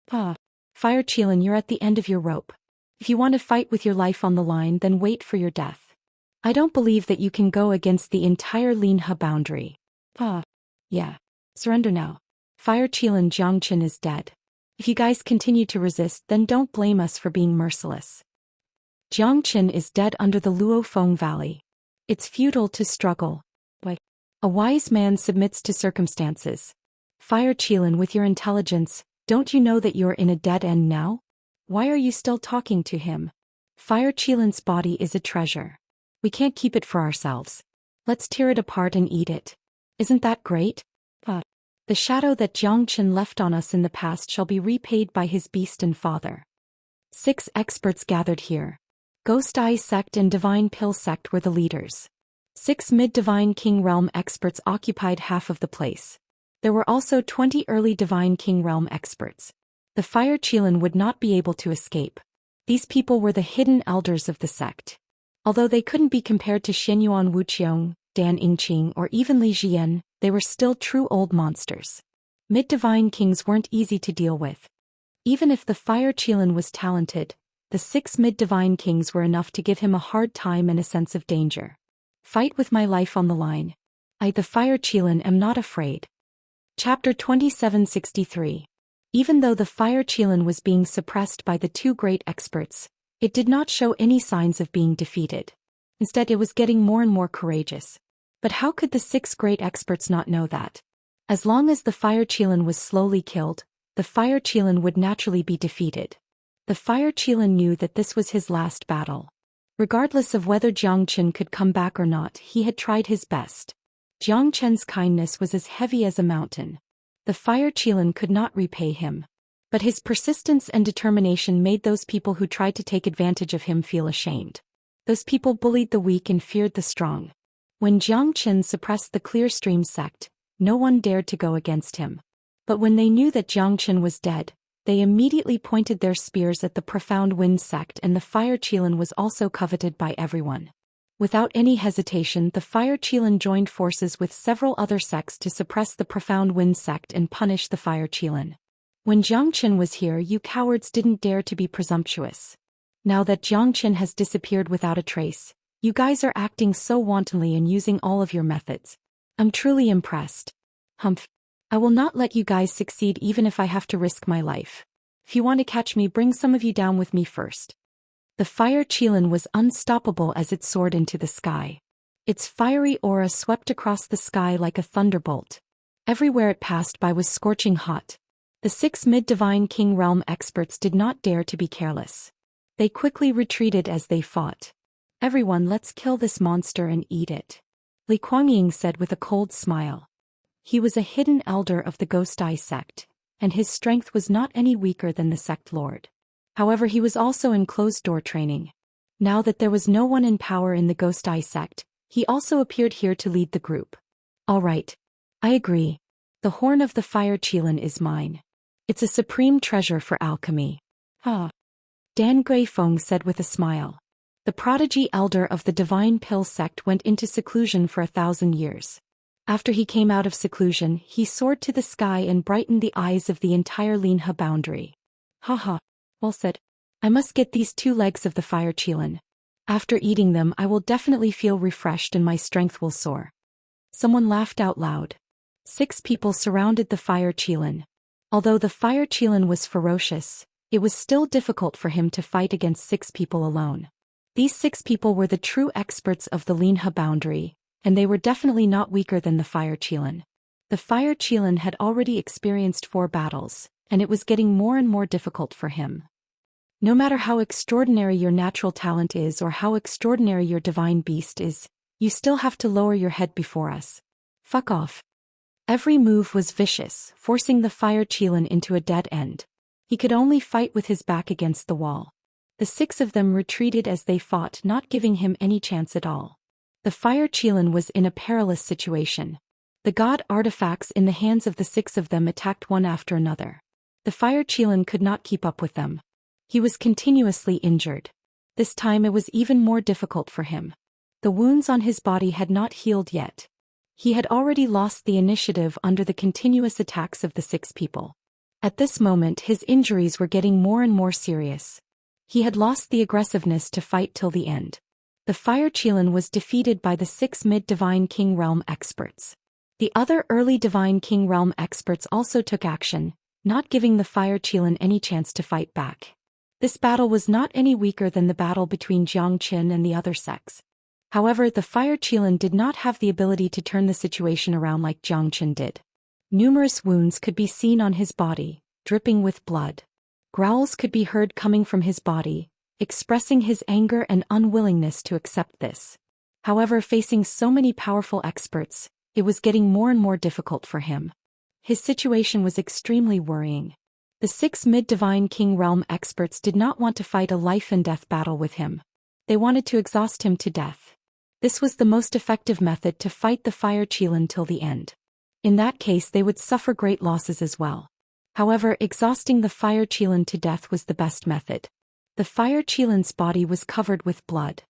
Fire Qilin, you're at the end of your rope. If you want to fight with your life on the line, then wait for your death. I don't believe that you can go against the entire Linhe boundary. Yeah. Surrender now. Fire Qilin, Jiang Chen is dead. If you guys continue to resist, then don't blame us for being merciless. Jiang Chen is dead under the Luofeng Valley. It's futile to struggle. A wise man submits to circumstances. Fire Qilin, with your intelligence, don't you know that you're in a dead end now? Why are you still talking to him? Fire Qilin's body is a treasure. We can't keep it for ourselves. Let's tear it apart and eat it. Isn't that great? The shadow that Jiang Chen left on us in the past shall be repaid by his beast and father. 6 experts gathered here. Ghost Eye Sect and Divine Pill Sect were the leaders. 6 mid-Divine King Realm experts occupied half of the place. There were also 20 early Divine King Realm experts. The Fire Qilin would not be able to escape. These people were the hidden elders of the sect. Although they couldn't be compared to Xianyuan Wuqiong, Dan Yingqing, or even Li Jian, they were still true old monsters. Mid-Divine Kings weren't easy to deal with. Even if the Fire Qilin was talented, the 6 mid-Divine Kings were enough to give him a hard time and a sense of danger. Fight with my life on the line. I, the Fire Qilin, am not afraid. Chapter 2763. Even though the Fire Qilin was being suppressed by the 2 great experts, it did not show any signs of being defeated. Instead, it was getting more and more courageous. But how could the 6 great experts not know that? As long as the Fire Qilin was slowly killed, the Fire Qilin would naturally be defeated. The Fire Qilin knew that this was his last battle. Regardless of whether Jiang Chen could come back or not, he had tried his best. Jiang Chen's kindness was as heavy as a mountain. The Fire Qilin could not repay him. But his persistence and determination made those people who tried to take advantage of him feel ashamed. Those people bullied the weak and feared the strong. When Jiang Chen suppressed the Clearstream sect, no one dared to go against him. But when they knew that Jiang Chen was dead, they immediately pointed their spears at the Profound Wind sect, and the Fire Qilin was also coveted by everyone. Without any hesitation, the Fire Qilin joined forces with several other sects to suppress the Profound Wind sect and punish the Fire Qilin. When Jiang Chen was here, you cowards didn't dare to be presumptuous. Now that Jiang Chen has disappeared without a trace, you guys are acting so wantonly and using all of your methods. I'm truly impressed. Humph. I will not let you guys succeed even if I have to risk my life. If you want to catch me, bring some of you down with me first. The Fire Qilin was unstoppable as it soared into the sky. Its fiery aura swept across the sky like a thunderbolt. Everywhere it passed by was scorching hot. The 6 mid-Divine King Realm experts did not dare to be careless. They quickly retreated as they fought. Everyone, let's kill this monster and eat it. Li Kuangying said with a cold smile. He was a hidden elder of the Ghost Eye sect, and his strength was not any weaker than the sect lord. However, he was also in closed-door training. Now that there was no one in power in the Ghost Eye sect, he also appeared here to lead the group. All right. I agree. The horn of the Fire Qilin is mine. It's a supreme treasure for alchemy. Dan Guifeng said with a smile. The prodigy elder of the Divine Pill sect went into seclusion for 1,000 years. After he came out of seclusion, he soared to the sky and brightened the eyes of the entire Linhe boundary. Well said. I must get these 2 legs of the Fire Qilin. After eating them, I will definitely feel refreshed and my strength will soar. Someone laughed out loud. 6 people surrounded the Fire Qilin. Although the Fire Qilin was ferocious, it was still difficult for him to fight against 6 people alone. These 6 people were the true experts of the Linhe boundary, and they were definitely not weaker than the Fire Qilin. The Fire Qilin had already experienced 4 battles, and it was getting more and more difficult for him. No matter how extraordinary your natural talent is or how extraordinary your divine beast is, you still have to lower your head before us. Fuck off. Every move was vicious, forcing the Fire Qilin into a dead end. He could only fight with his back against the wall. The 6 of them retreated as they fought, not giving him any chance at all. The Fire Qilin was in a perilous situation. The god artifacts in the hands of the 6 of them attacked one after another. The fire Qilin could not keep up with them. He was continuously injured. This time it was even more difficult for him. The wounds on his body had not healed yet. He had already lost the initiative under the continuous attacks of the 6 people. At this moment his injuries were getting more and more serious. He had lost the aggressiveness to fight till the end. The fire Qilin was defeated by the 6 mid-Divine King Realm experts. The other early Divine King Realm experts also took action, not giving the fire Qilin any chance to fight back. This battle was not any weaker than the battle between Jiang Qin and the other sects. However, the fire Qilin did not have the ability to turn the situation around like Jiang Qin did. Numerous wounds could be seen on his body, dripping with blood. Growls could be heard coming from his body, expressing his anger and unwillingness to accept this. However, facing so many powerful experts, it was getting more and more difficult for him. His situation was extremely worrying. The 6 mid-Divine King Realm experts did not want to fight a life-and-death battle with him. They wanted to exhaust him to death. This was the most effective method to fight the fire Qilin till the end. In that case they would suffer great losses as well. However, exhausting the fire Qilin to death was the best method. The fire Qilin's body was covered with blood.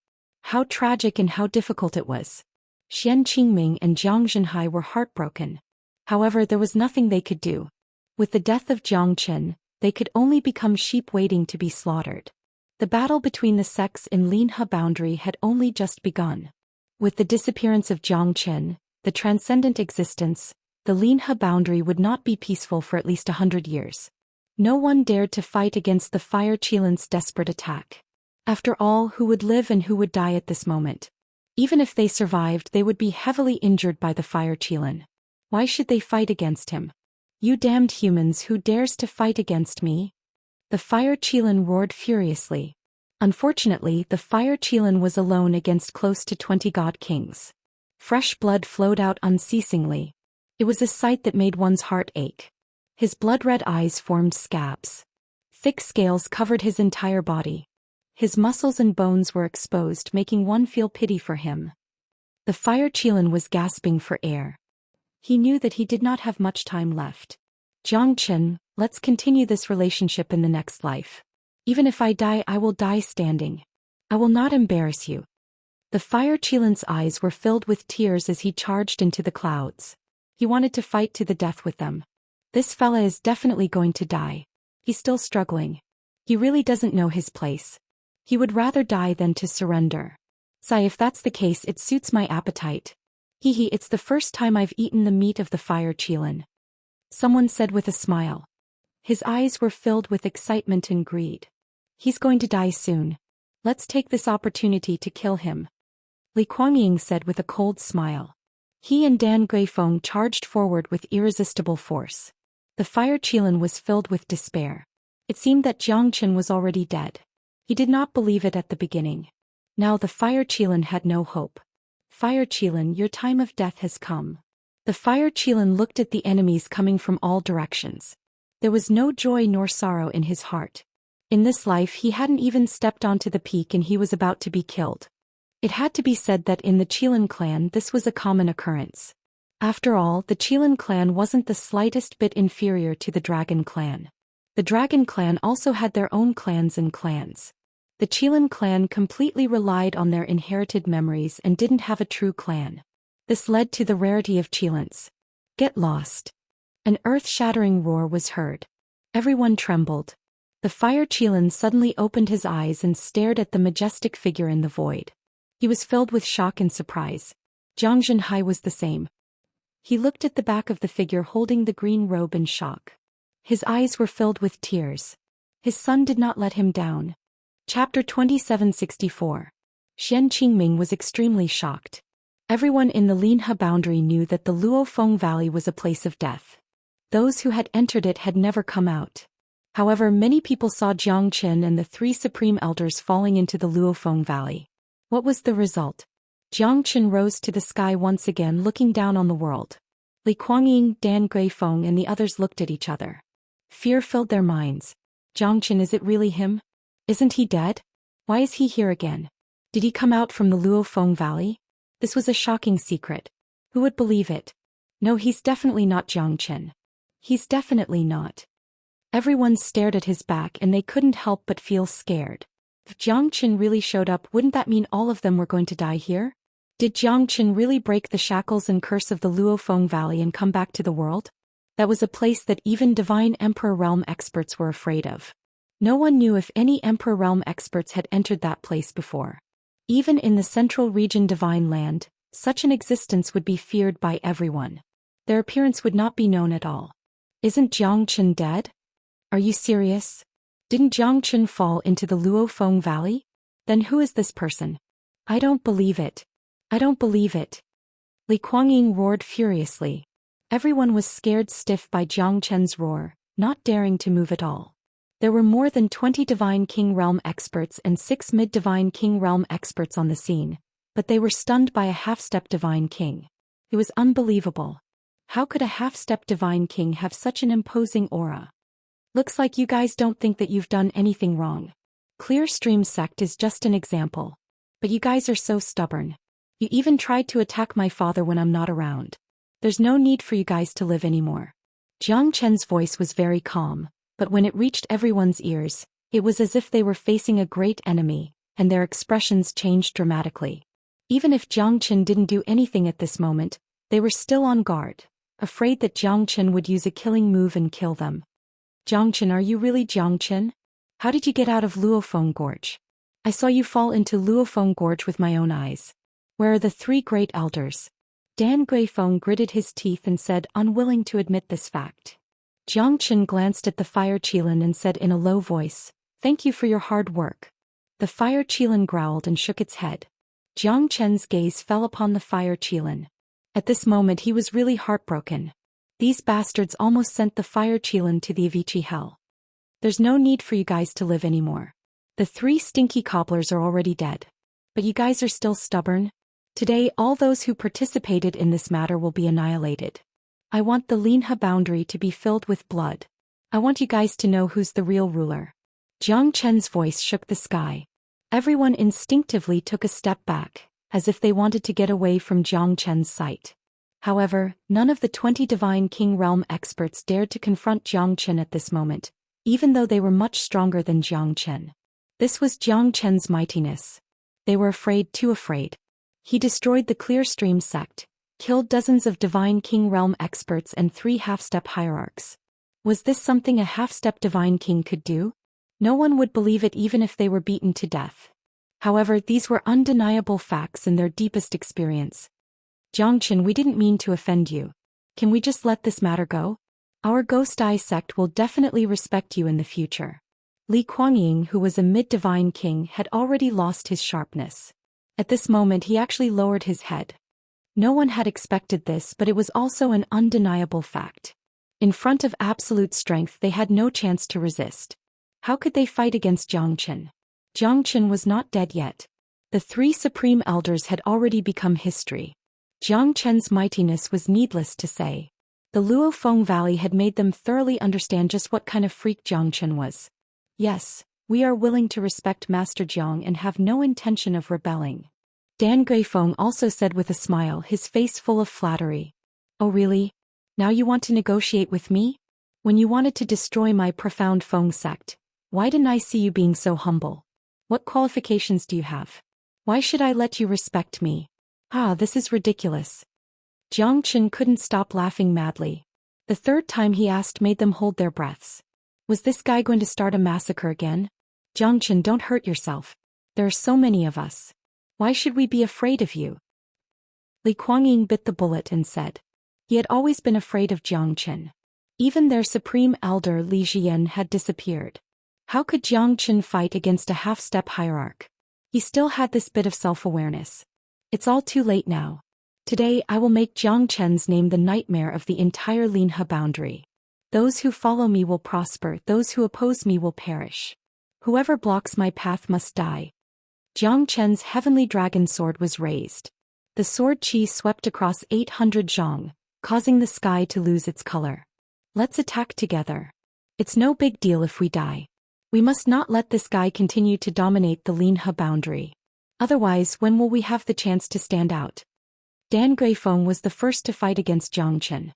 How tragic and how difficult it was. Xian Qingming and Jiang Zhenhai were heartbroken. However, there was nothing they could do. With the death of Jiang Qin, they could only become sheep waiting to be slaughtered. The battle between the sects in Linhe boundary had only just begun. With the disappearance of Jiang Qin, the transcendent existence, the Linhe boundary would not be peaceful for at least 100 years. No one dared to fight against the fire Qilin's desperate attack. After all, who would live and who would die at this moment? Even if they survived, they would be heavily injured by the fire Qilin. Why should they fight against him? You damned humans, who dares to fight against me? The fire Qilin roared furiously. Unfortunately, the fire Qilin was alone against close to 20 god kings. Fresh blood flowed out unceasingly. It was a sight that made one's heart ache. His blood-red eyes formed scabs. Thick scales covered his entire body. His muscles and bones were exposed, making one feel pity for him. The fire Qilin was gasping for air. He knew that he did not have much time left. Jiang Qin, let's continue this relationship in the next life. Even if I die, I will die standing. I will not embarrass you. The fire Qilin's eyes were filled with tears as he charged into the clouds. He wanted to fight to the death with them. This fella is definitely going to die. He's still struggling. He really doesn't know his place. He would rather die than to surrender. Sigh, if that's the case, it suits my appetite. Hee, it's the first time I've eaten the meat of the fire Qilin. Someone said with a smile. His eyes were filled with excitement and greed. He's going to die soon. Let's take this opportunity to kill him. Li Kuangying said with a cold smile. He and Dan Guifeng charged forward with irresistible force. The fire Qilin was filled with despair. It seemed that Jiang Qin was already dead. He did not believe it at the beginning. Now the fire Qilin had no hope. Fire Qilin, your time of death has come. The fire Qilin looked at the enemies coming from all directions. There was no joy nor sorrow in his heart. In this life he hadn't even stepped onto the peak and he was about to be killed. It had to be said that in the Qilin clan this was a common occurrence. After all, the Qilin clan wasn't the slightest bit inferior to the Dragon clan. The Dragon clan also had their own clans and clans. The Qilin clan completely relied on their inherited memories and didn't have a true clan. This led to the rarity of Qilins. Get lost. An earth-shattering roar was heard. Everyone trembled. The fire Qilin suddenly opened his eyes and stared at the majestic figure in the void. He was filled with shock and surprise. Jiang Zhenhai was the same. He looked at the back of the figure holding the green robe in shock. His eyes were filled with tears. His son did not let him down. Chapter 2764. Xian Qingming was extremely shocked. Everyone in the Linhe boundary knew that the Luofeng Valley was a place of death. Those who had entered it had never come out. However, many people saw Jiang Qin and the 3 supreme elders falling into the Luofeng Valley. What was the result? Jiang Qin rose to the sky once again, looking down on the world. Li Kuangying, Dan Guifeng and the others looked at each other. Fear filled their minds. Jiang Qin, is it really him? Isn't he dead? Why is he here again? Did he come out from the Luofeng Valley? This was a shocking secret. Who would believe it? No, he's definitely not Zhou Xian. He's definitely not. Everyone stared at his back and they couldn't help but feel scared. If Zhou Xian really showed up, wouldn't that mean all of them were going to die here? Did Zhou Xian really break the shackles and curse of the Luofeng Valley and come back to the world? That was a place that even Divine Emperor Realm experts were afraid of. No one knew if any Emperor Realm experts had entered that place before. Even in the Central Region Divine Land, such an existence would be feared by everyone. Their appearance would not be known at all. Isn't Zhou Xian dead? Are you serious? Didn't Zhou Xian fall into the Luofeng Valley? Then who is this person? I don't believe it. I don't believe it. Li Kuangying roared furiously. Everyone was scared stiff by Zhou Xian's roar, not daring to move at all. There were more than 20 Divine King Realm experts and 6 Mid-Divine King Realm experts on the scene, but they were stunned by a half-step Divine King. It was unbelievable. How could a half-step Divine King have such an imposing aura? Looks like you guys don't think that you've done anything wrong. Clearstream sect is just an example. But you guys are so stubborn. You even tried to attack my father when I'm not around. There's no need for you guys to live anymore. Zhou Qian's voice was very calm, but when it reached everyone's ears, it was as if they were facing a great enemy, and their expressions changed dramatically. Even if Zhou Qian didn't do anything at this moment, they were still on guard, afraid that Zhou Qian would use a killing move and kill them. Zhou Qian, are you really Zhou Qian? How did you get out of Luofeng Gorge? I saw you fall into Luofeng Gorge with my own eyes. Where are the 3 great elders? Dan Guifeng gritted his teeth and said, unwilling to admit this fact. Zhou Qian glanced at the fire Qilin and said in a low voice, thank you for your hard work. The fire Qilin growled and shook its head. Zhou Qian's gaze fell upon the fire Qilin. At this moment he was really heartbroken. These bastards almost sent the fire Qilin to the Avicii hell. There's no need for you guys to live anymore. The 3 stinky cobblers are already dead. But you guys are still stubborn? Today all those who participated in this matter will be annihilated. I want the Linha boundary to be filled with blood. I want you guys to know who's the real ruler. Zhou Qian's voice shook the sky. Everyone instinctively took a step back, as if they wanted to get away from Zhou Qian's sight. However, none of the 20 Divine King Realm experts dared to confront Zhou Qian at this moment, even though they were much stronger than Zhou Qian. This was Zhou Qian's mightiness. They were afraid, too afraid. He destroyed the Clearstream sect, killed dozens of Divine King Realm experts and 3 half-step hierarchs. Was this something a half-step Divine King could do? No one would believe it even if they were beaten to death. However, these were undeniable facts in their deepest experience. Zhou Qian, we didn't mean to offend you. Can we just let this matter go? Our Ghost Eye sect will definitely respect you in the future. Li Kuangying, who was a mid-divine king, had already lost his sharpness. At this moment he actually lowered his head. No one had expected this, but it was also an undeniable fact. In front of absolute strength they had no chance to resist. How could they fight against Zhou Qian? Zhou Qian was not dead yet. The 3 supreme elders had already become history. Zhou Qian's mightiness was needless to say. The Luofeng Valley had made them thoroughly understand just what kind of freak Zhou Qian was. Yes, we are willing to respect Master Zhang and have no intention of rebelling. Dan Guifeng also said with a smile, his face full of flattery. Oh really? Now you want to negotiate with me? When you wanted to destroy my profound Feng sect, why didn't I see you being so humble? What qualifications do you have? Why should I let you respect me? Ah, this is ridiculous. Zhou Qian couldn't stop laughing madly. The 3rd time he asked made them hold their breaths. Was this guy going to start a massacre again? Zhou Qian, don't hurt yourself. There are so many of us. Why should we be afraid of you? Li Kuangying bit the bullet and said. He had always been afraid of Zhou Qian. Even their supreme elder Li Xian had disappeared. How could Zhou Qian fight against a half-step hierarch? He still had this bit of self-awareness. It's all too late now. Today I will make Zhou Qian's name the nightmare of the entire Linha boundary. Those who follow me will prosper, those who oppose me will perish. Whoever blocks my path must die. Zhou Qian's heavenly dragon sword was raised. The sword chi swept across 800 zhang, causing the sky to lose its color. Let's attack together. It's no big deal if we die. We must not let this guy continue to dominate the Linha boundary. Otherwise, when will we have the chance to stand out? Dan Guifeng was the first to fight against Zhou Xian.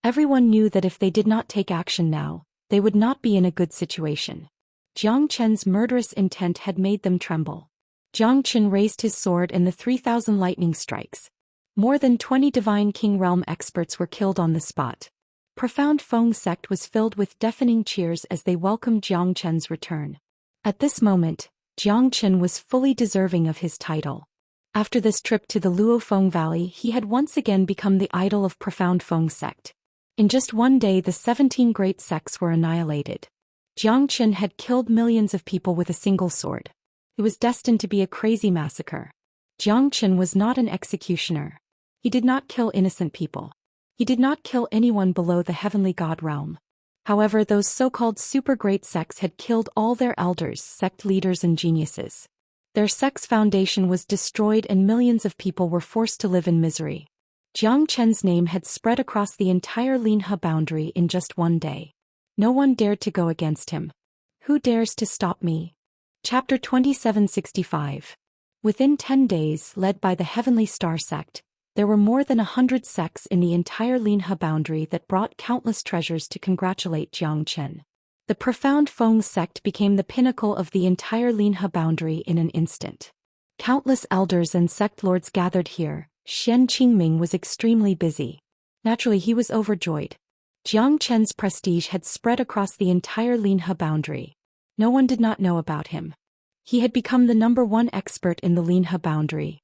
Everyone knew that if they did not take action now, they would not be in a good situation. Zhou Qian's murderous intent had made them tremble. Zhou Qian raised his sword and the 3,000 lightning strikes. More than 20 Divine King Realm experts were killed on the spot. Profound Feng sect was filled with deafening cheers as they welcomed Zhou Qian's return. At this moment, Zhou Qian was fully deserving of his title. After this trip to the Luofeng Valley, he had once again become the idol of Profound Feng sect. In just one day, the 17 great sects were annihilated. Zhou Qian had killed millions of people with a single sword. It was destined to be a crazy massacre. Zhou Qian was not an executioner. He did not kill innocent people. He did not kill anyone below the heavenly god realm. However, those so-called super great sects had killed all their elders, sect leaders and geniuses. Their sect's foundation was destroyed and millions of people were forced to live in misery. Zhou Qian's name had spread across the entire Linhe boundary in just one day. No one dared to go against him. Who dares to stop me? Chapter 2765. Within 10 days, led by the Heavenly Star sect, there were more than 100 sects in the entire Linhe boundary that brought countless treasures to congratulate Zhou Qian. The Profound Feng sect became the pinnacle of the entire Linhe boundary in an instant. Countless elders and sect lords gathered here. Xian Qingming was extremely busy. Naturally, he was overjoyed. Zhou Qian's prestige had spread across the entire Linhe boundary. No one did not know about him. He had become the #1 expert in the Linhe boundary.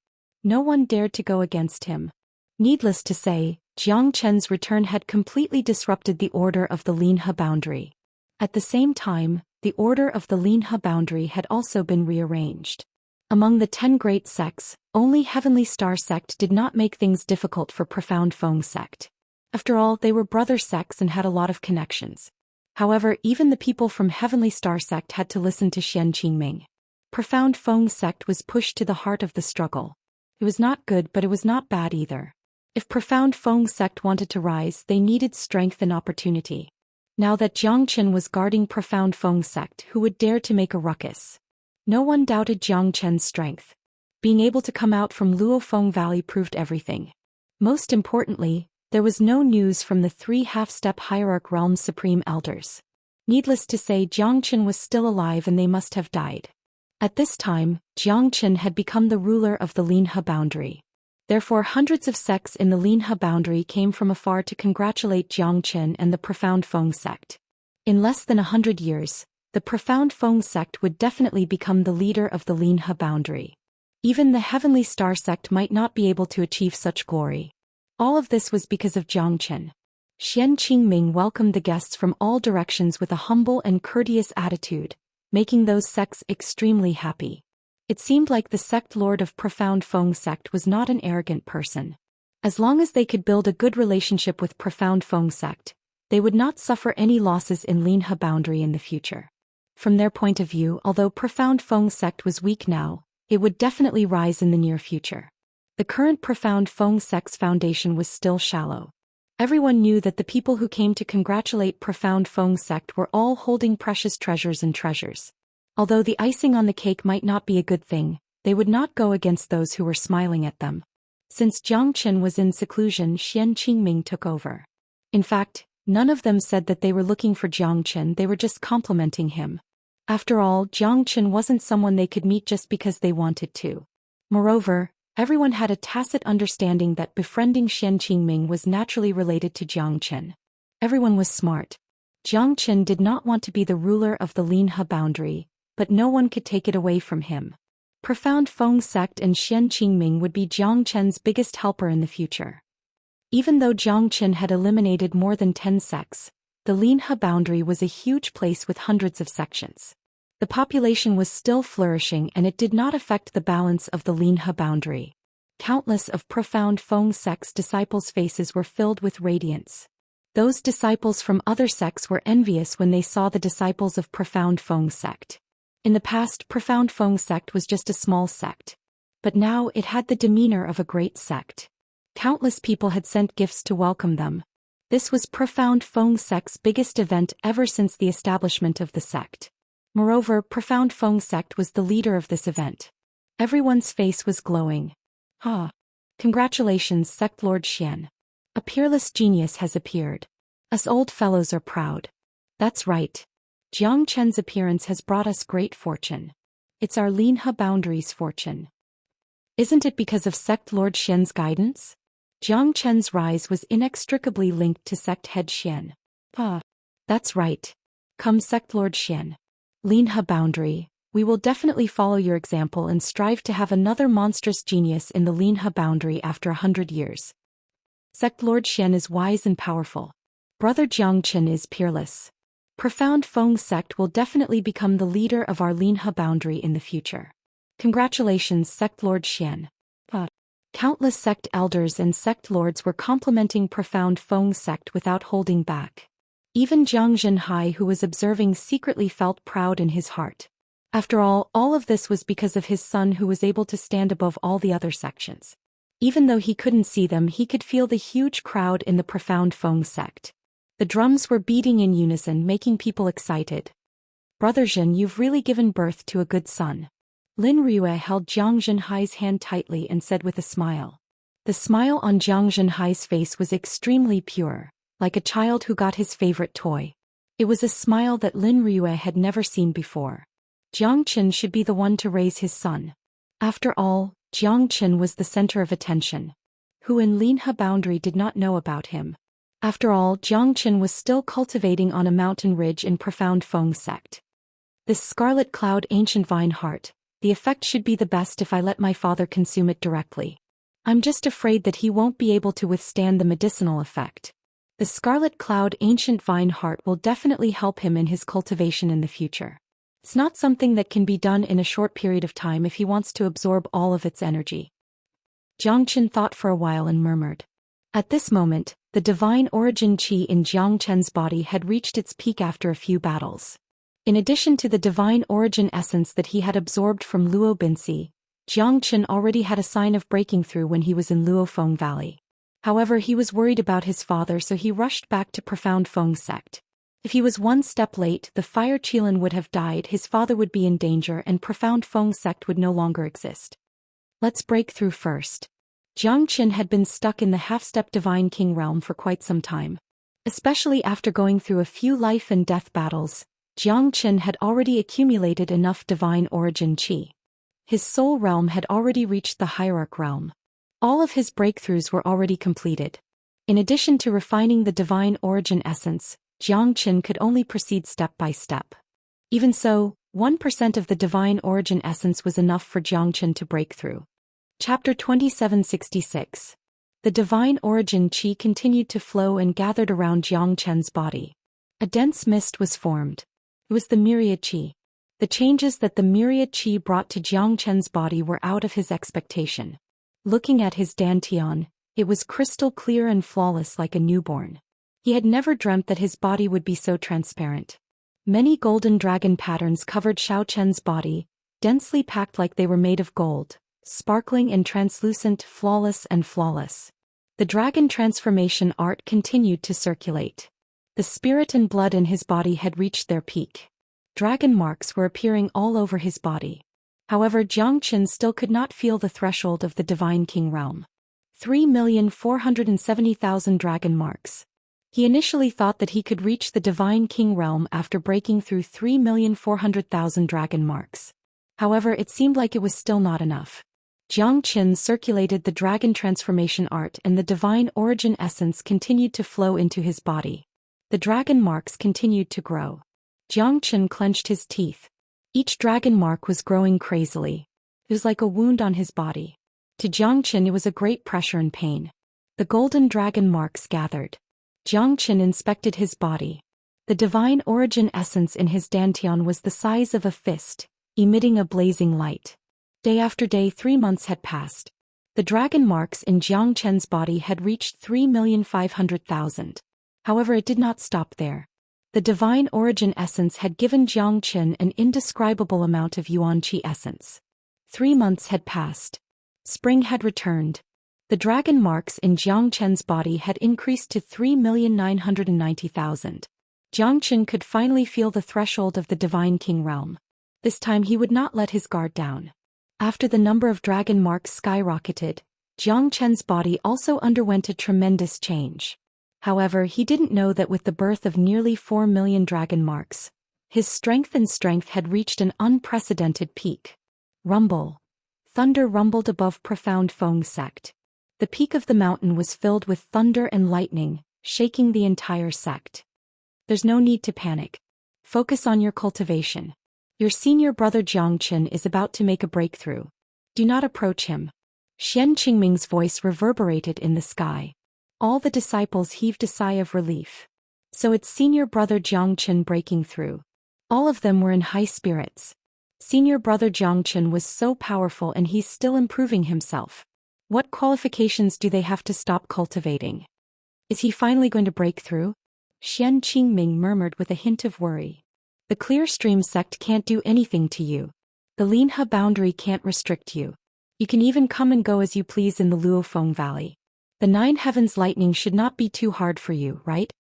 No one dared to go against him. Needless to say, Zhou Qian's return had completely disrupted the order of the Linhe boundary. At the same time, the order of the Linhe boundary had also been rearranged. Among the 10 great sects, only Heavenly Star sect did not make things difficult for Profound Feng sect. After all, they were brother sects and had a lot of connections. However, even the people from Heavenly Star sect had to listen to Xian Qingming. Profound Feng sect was pushed to the heart of the struggle. It was not good, but it was not bad either. If Profound Feng sect wanted to rise, they needed strength and opportunity. Now that Zhou Qian was guarding Profound Feng sect, who would dare to make a ruckus? No one doubted Zhou Qian's strength. Being able to come out from Luofeng Valley proved everything. Most importantly, there was no news from the 3 half-step hierarch realm's supreme elders. Needless to say, Zhou Qian was still alive and they must have died. At this time, Zhou Qian had become the ruler of the Linhe boundary. Therefore, hundreds of sects in the Linhe boundary came from afar to congratulate Zhou Qian and the Profound Feng sect. In less than 100 years, the Profound Feng sect would definitely become the leader of the Linhe boundary. Even the Heavenly Star sect might not be able to achieve such glory. All of this was because of Zhou Qian. Xian Qingming welcomed the guests from all directions with a humble and courteous attitude, making those sects extremely happy. It seemed like the sect lord of Profound Feng sect was not an arrogant person. As long as they could build a good relationship with Profound Feng sect, they would not suffer any losses in Linhe boundary in the future. From their point of view, although Profound Feng sect was weak now, it would definitely rise in the near future. The current Profound Feng sect's foundation was still shallow. Everyone knew that the people who came to congratulate Profound Feng sect were all holding precious treasures and treasures. Although the icing on the cake might not be a good thing, they would not go against those who were smiling at them. Since Zhou Qian was in seclusion, Xian Qingming took over. In fact, none of them said that they were looking for Zhou Qian, they were just complimenting him. After all, Zhou Qian wasn't someone they could meet just because they wanted to. Moreover, everyone had a tacit understanding that befriending Xian Qingming was naturally related to Zhou Qian. Everyone was smart. Zhou Qian did not want to be the ruler of the Linhe boundary, but no one could take it away from him. Profound Feng sect and Xian Qingming would be Zhou Qian's biggest helper in the future. Even though Zhou Qian had eliminated more than 10 sects, the Linhe boundary was a huge place with hundreds of sections. The population was still flourishing and it did not affect the balance of the Linhe boundary. Countless of Profound Feng sect's disciples' faces were filled with radiance. Those disciples from other sects were envious when they saw the disciples of Profound Feng sect. In the past, Profound Feng sect was just a small sect. But now it had the demeanor of a great sect. Countless people had sent gifts to welcome them. This was Profound Feng sect's biggest event ever since the establishment of the sect. Moreover, Profound Feng sect was the leader of this event. Everyone's face was glowing. Congratulations, Sect Lord Xian. A peerless genius has appeared. Us old fellows are proud. That's right. Jiang Chen's appearance has brought us great fortune. It's our Linhe boundaries fortune. Isn't it because of Sect Lord Xian's guidance? Jiang Chen's rise was inextricably linked to Sect Head Xian. That's right. Come, Sect Lord Xian. Linhe boundary, we will definitely follow your example and strive to have another monstrous genius in the Linhe boundary after 100 years. Sect Lord Xian is wise and powerful. Brother Jiang Chen is peerless. Profound Feng sect will definitely become the leader of our Linhe boundary in the future. Congratulations, Sect Lord Xian. Countless sect elders and sect lords were complimenting Profound Feng sect without holding back. Even Jiang Zhenhai, who was observing, secretly felt proud in his heart. After all of this was because of his son, who was able to stand above all the other sections. Even though he couldn't see them, he could feel the huge crowd in the Profound Feng sect. The drums were beating in unison, making people excited. Brother Zhen, you've really given birth to a good son. Lin Rue held Jiang Zhenhai's hand tightly and said with a smile. The smile on Jiang Zhenhai's face was extremely pure, like a child who got his favorite toy. It was a smile that Lin Rue had never seen before. Jiang Chen should be the one to raise his son. After all, Jiang Chen was the center of attention. Who in Linhe boundary did not know about him? After all, Jiang Chen was still cultivating on a mountain ridge in Profound Feng sect. This scarlet cloud, ancient vine heart, the effect should be the best if I let my father consume it directly. I'm just afraid that he won't be able to withstand the medicinal effect. The scarlet cloud, ancient vine heart, will definitely help him in his cultivation in the future. It's not something that can be done in a short period of time if he wants to absorb all of its energy. Jiang Chen thought for a while and murmured. At this moment, the divine origin qi in Jiang Chen's body had reached its peak after a few battles. In addition to the divine origin essence that he had absorbed from Luo Binsi, Jiang Chen already had a sign of breaking through when he was in Luofeng Valley. However, he was worried about his father, so he rushed back to Profound Feng sect. If he was one step late, the Fire Qilin would have died, his father would be in danger, and Profound Feng sect would no longer exist. Let's break through first. Jiang Chen had been stuck in the half-step Divine King realm for quite some time. Especially after going through a few life and death battles, Jiang Chen had already accumulated enough divine origin qi. His soul realm had already reached the hierarch realm. All of his breakthroughs were already completed. In addition to refining the divine origin essence, Jiang Chen could only proceed step by step. Even so, 1% of the divine origin essence was enough for Jiang Chen to break through. Chapter 2766. The divine origin qi continued to flow and gathered around Jiang Chen's body. A dense mist was formed. It was the myriad qi. The changes that the myriad qi brought to Jiang Chen's body were out of his expectation. Looking at his dantian, it was crystal clear and flawless like a newborn. He had never dreamt that his body would be so transparent. Many golden dragon patterns covered Xiao Chen's body, densely packed like they were made of gold, sparkling and translucent, flawless and flawless. The dragon transformation art continued to circulate. The spirit and blood in his body had reached their peak. Dragon marks were appearing all over his body. However, Jiang Chen still could not feel the threshold of the Divine King realm. 3,470,000 dragon marks. He initially thought that he could reach the Divine King realm after breaking through 3,400,000 dragon marks. However, it seemed like it was still not enough. Jiang Chen circulated the dragon transformation art and the divine origin essence continued to flow into his body. The dragon marks continued to grow. Jiang Chen clenched his teeth. Each dragon mark was growing crazily. It was like a wound on his body. To Jiang Chen it was a great pressure and pain. The golden dragon marks gathered. Jiang Chen inspected his body. The divine origin essence in his dantian was the size of a fist, emitting a blazing light. Day after day, 3 months had passed. The dragon marks in Jiang Chen's body had reached 3,500,000. However, it did not stop there. The divine origin essence had given Jiang Chen an indescribable amount of yuan qi essence. 3 months had passed. Spring had returned. The dragon marks in Jiang Chen's body had increased to 3,990,000. Jiang Chen could finally feel the threshold of the Divine King realm. This time he would not let his guard down. After the number of dragon marks skyrocketed, Jiang Chen's body also underwent a tremendous change. However, he didn't know that with the birth of nearly 4 million dragon marks, his strength had reached an unprecedented peak. Rumble. Thunder rumbled above profound Feng sect. The peak of the mountain was filled with thunder and lightning, shaking the entire sect. There's no need to panic. Focus on your cultivation. Your senior brother Jiang Chen is about to make a breakthrough. Do not approach him. Xian Qingming's voice reverberated in the sky. All the disciples heaved a sigh of relief. So it's senior brother Jiang Chen breaking through. All of them were in high spirits. Senior brother Jiang Chen was so powerful and he's still improving himself. What qualifications do they have to stop cultivating? Is he finally going to break through? Xian Qingming murmured with a hint of worry. The Clear Stream sect can't do anything to you. The Linhe boundary can't restrict you. You can even come and go as you please in the Luofeng Valley. The Nine Heavens lightning should not be too hard for you, right?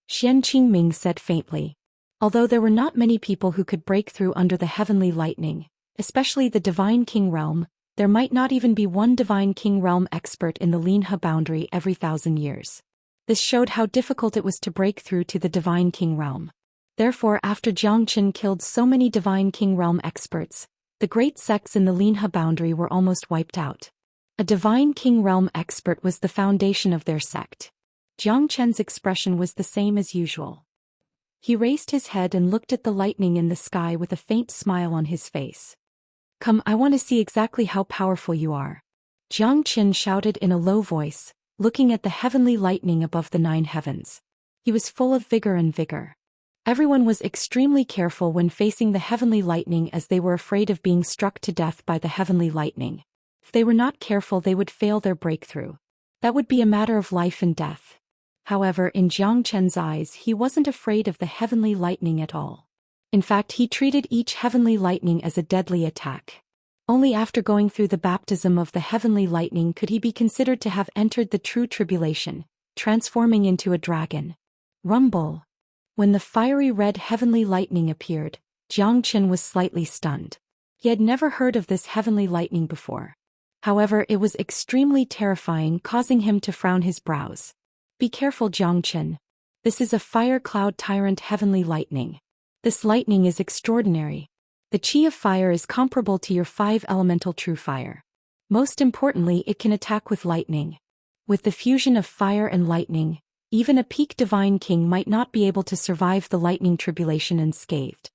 Xian Qingming said faintly. Although there were not many people who could break through under the heavenly lightning, especially the Divine King realm, there might not even be one Divine King realm expert in the Linhe boundary every 1,000 years. This showed how difficult it was to break through to the Divine King realm. Therefore, after Jiang Chen killed so many Divine King realm experts, the great sects in the Linhe boundary were almost wiped out. A Divine King realm expert was the foundation of their sect. Jiang Chen's expression was the same as usual. He raised his head and looked at the lightning in the sky with a faint smile on his face. Come, I want to see exactly how powerful you are. Jiang Chen shouted in a low voice, looking at the heavenly lightning above the 9 heavens. He was full of vigor. Everyone was extremely careful when facing the heavenly lightning as they were afraid of being struck to death by the heavenly lightning. If they were not careful, they would fail their breakthrough. That would be a matter of life and death. However, in Jiang Chen's eyes, he wasn't afraid of the heavenly lightning at all. In fact, he treated each heavenly lightning as a deadly attack. Only after going through the baptism of the heavenly lightning could he be considered to have entered the true tribulation, transforming into a dragon. Rumble. When the fiery red heavenly lightning appeared, Jiang Chen was slightly stunned. He had never heard of this heavenly lightning before. However, it was extremely terrifying, causing him to frown his brows. Be careful, Jiang Chen. This is a fire cloud tyrant heavenly lightning. This lightning is extraordinary. The chi of fire is comparable to your 5 elemental true fire. Most importantly, it can attack with lightning. With the fusion of fire and lightning, even a peak divine king might not be able to survive the lightning tribulation unscathed.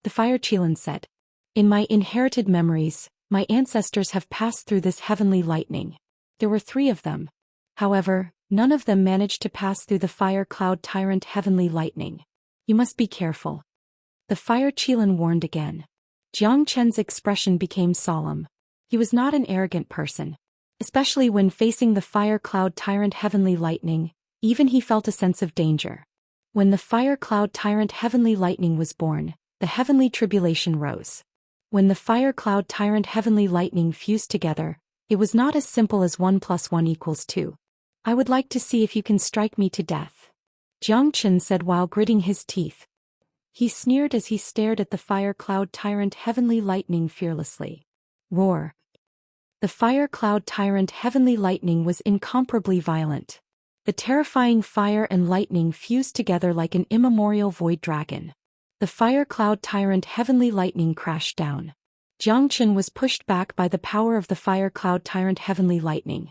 The fire Qilin said. In my inherited memories, my ancestors have passed through this heavenly lightning. There were 3 of them. However, none of them managed to pass through the fire cloud tyrant heavenly lightning. You must be careful. The fire Qilin warned again. Jiang Chen's expression became solemn. He was not an arrogant person. Especially when facing the fire cloud tyrant heavenly lightning, even he felt a sense of danger. When the fire cloud tyrant heavenly lightning was born, the heavenly tribulation rose. When the fire cloud tyrant heavenly lightning fused together, it was not as simple as 1 + 1 = 2. I would like to see if you can strike me to death. Jiang Chen said while gritting his teeth. He sneered as he stared at the fire cloud tyrant heavenly lightning fearlessly. Roar. The fire cloud tyrant heavenly lightning was incomparably violent. The terrifying fire and lightning fused together like an immemorial void dragon. The fire cloud tyrant heavenly lightning crashed down. Jiang Chen was pushed back by the power of the fire cloud tyrant heavenly lightning.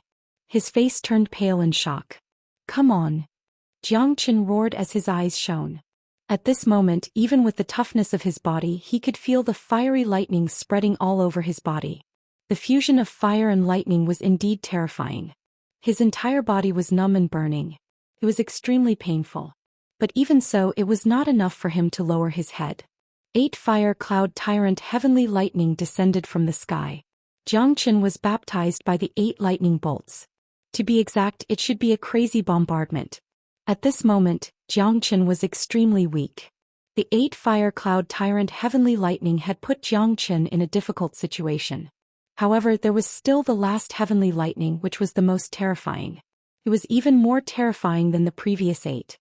His face turned pale in shock. Come on. Jiang Chen roared as his eyes shone. At this moment, even with the toughness of his body, he could feel the fiery lightning spreading all over his body. The fusion of fire and lightning was indeed terrifying. His entire body was numb and burning. It was extremely painful. But even so, it was not enough for him to lower his head. 8 fire cloud tyrant heavenly lightning descended from the sky. Jiang Chen was baptized by the 8 lightning bolts. To be exact, it should be a crazy bombardment. At this moment, Jiang Chen was extremely weak. The 8 fire cloud tyrant heavenly lightning had put Jiang Chen in a difficult situation. However, there was still the last heavenly lightning, which was the most terrifying. It was even more terrifying than the previous 8.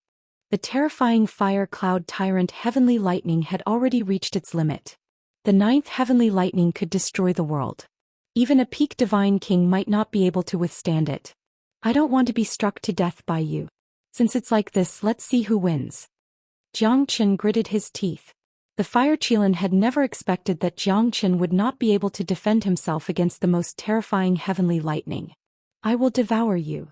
The terrifying fire cloud tyrant heavenly lightning had already reached its limit. The 9th heavenly lightning could destroy the world. Even a peak divine king might not be able to withstand it. I don't want to be struck to death by you. Since it's like this, let's see who wins. Jiang Chen gritted his teeth. The fire Qilin had never expected that Jiang Chen would not be able to defend himself against the most terrifying heavenly lightning. I will devour you.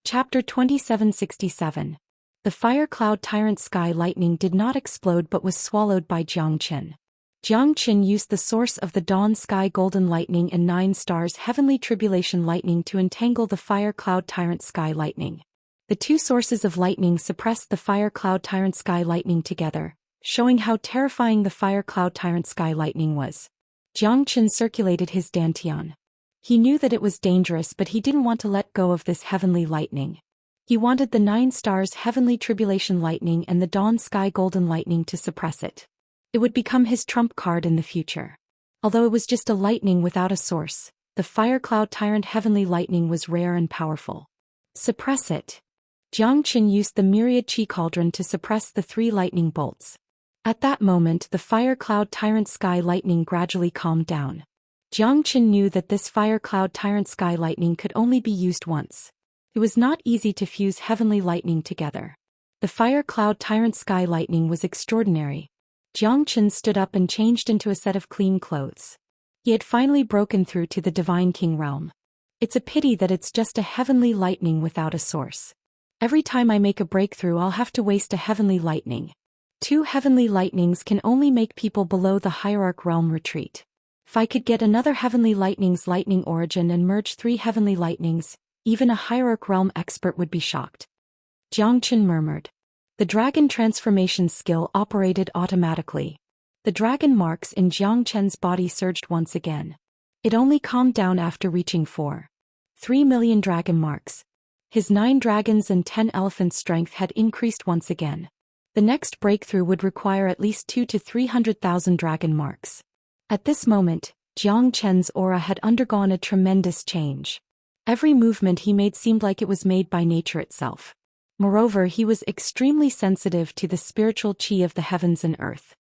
Chapter 2767. The fire cloud tyrant sky lightning did not explode but was swallowed by Jiang Chen. Jiang Chen used the source of the dawn sky golden lightning and 9 stars heavenly tribulation lightning to entangle the fire cloud tyrant sky lightning. The 2 sources of lightning suppressed the fire cloud tyrant sky lightning together, showing how terrifying the fire cloud tyrant sky lightning was. Jiang Chen circulated his dantian. He knew that it was dangerous, but he didn't want to let go of this heavenly lightning. He wanted the 9 stars heavenly tribulation lightning and the dawn sky golden lightning to suppress it. It would become his trump card in the future. Although it was just a lightning without a source, the fire cloud tyrant heavenly lightning was rare and powerful. Suppress it. Jiang Chen used the myriad chi cauldron to suppress the 3 lightning bolts. At that moment, the fire cloud tyrant sky lightning gradually calmed down. Jiang Chen knew that this fire cloud tyrant sky lightning could only be used once. It was not easy to fuse heavenly lightning together. The fire cloud tyrant sky lightning was extraordinary. Jiang Chen stood up and changed into a set of clean clothes. He had finally broken through to the Divine King realm. It's a pity that it's just a heavenly lightning without a source. Every time I make a breakthrough, I'll have to waste a heavenly lightning. 2 heavenly lightnings can only make people below the hierarch realm retreat. If I could get another heavenly lightning's lightning origin and merge 3 heavenly lightnings, even a hierarch realm expert would be shocked. Jiang Chen murmured. The dragon transformation skill operated automatically. The dragon marks in Jiang Chen's body surged once again. It only calmed down after reaching 3 million dragon marks. His 9 dragons and 10 elephants' strength had increased once again. The next breakthrough would require at least 200,000 to 300,000 dragon marks. At this moment, Jiang Chen's aura had undergone a tremendous change. Every movement he made seemed like it was made by nature itself. Moreover, he was extremely sensitive to the spiritual qi of the heavens and earth.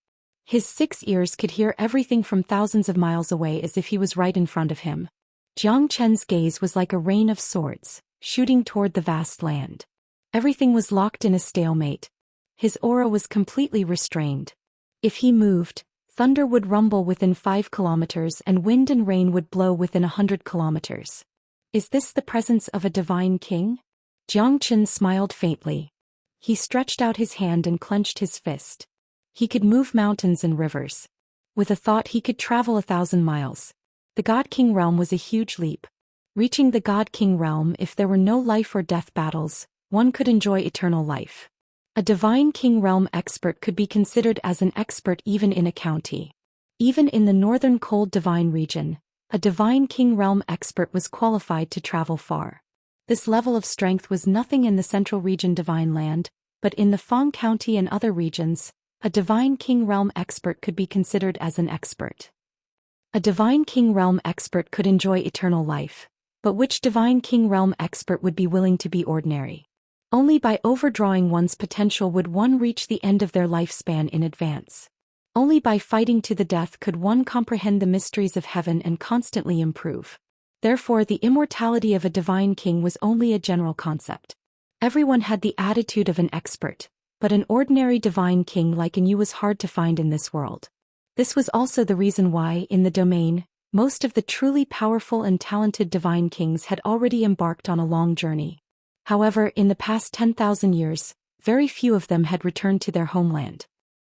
His 6 ears could hear everything from thousands of miles away as if he was right in front of him. Jiang Chen's gaze was like a rain of swords, shooting toward the vast land. Everything was locked in a stalemate. His aura was completely restrained. If he moved, thunder would rumble within 5 kilometers and wind and rain would blow within 100 kilometers. Is this the presence of a divine king? Jiang Chen smiled faintly. He stretched out his hand and clenched his fist. He could move mountains and rivers. With a thought, he could travel 1,000 miles. The God King realm was a huge leap. Reaching the God King realm, if there were no life or death battles, one could enjoy eternal life. A Divine King realm expert could be considered as an expert even in a county. Even in the northern cold divine region, a Divine King realm expert was qualified to travel far. This level of strength was nothing in the central region divine land, but in the Fang County and other regions, a Divine King realm expert could be considered as an expert. A Divine King realm expert could enjoy eternal life, but which Divine King realm expert would be willing to be ordinary? Only by overdrawing one's potential would one reach the end of their lifespan in advance. Only by fighting to the death could one comprehend the mysteries of heaven and constantly improve. Therefore, the immortality of a divine king was only a general concept. Everyone had the attitude of an expert, but an ordinary divine king like you was hard to find in this world. This was also the reason why, in the domain, most of the truly powerful and talented divine kings had already embarked on a long journey. However, in the past 10,000 years, very few of them had returned to their homeland.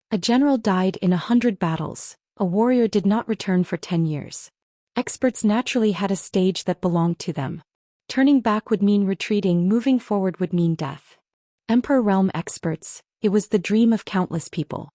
A general died in 100 battles, a warrior did not return for 10 years. Experts naturally had a stage that belonged to them. Turning back would mean retreating, moving forward would mean death. Emperor realm experts, it was the dream of countless people.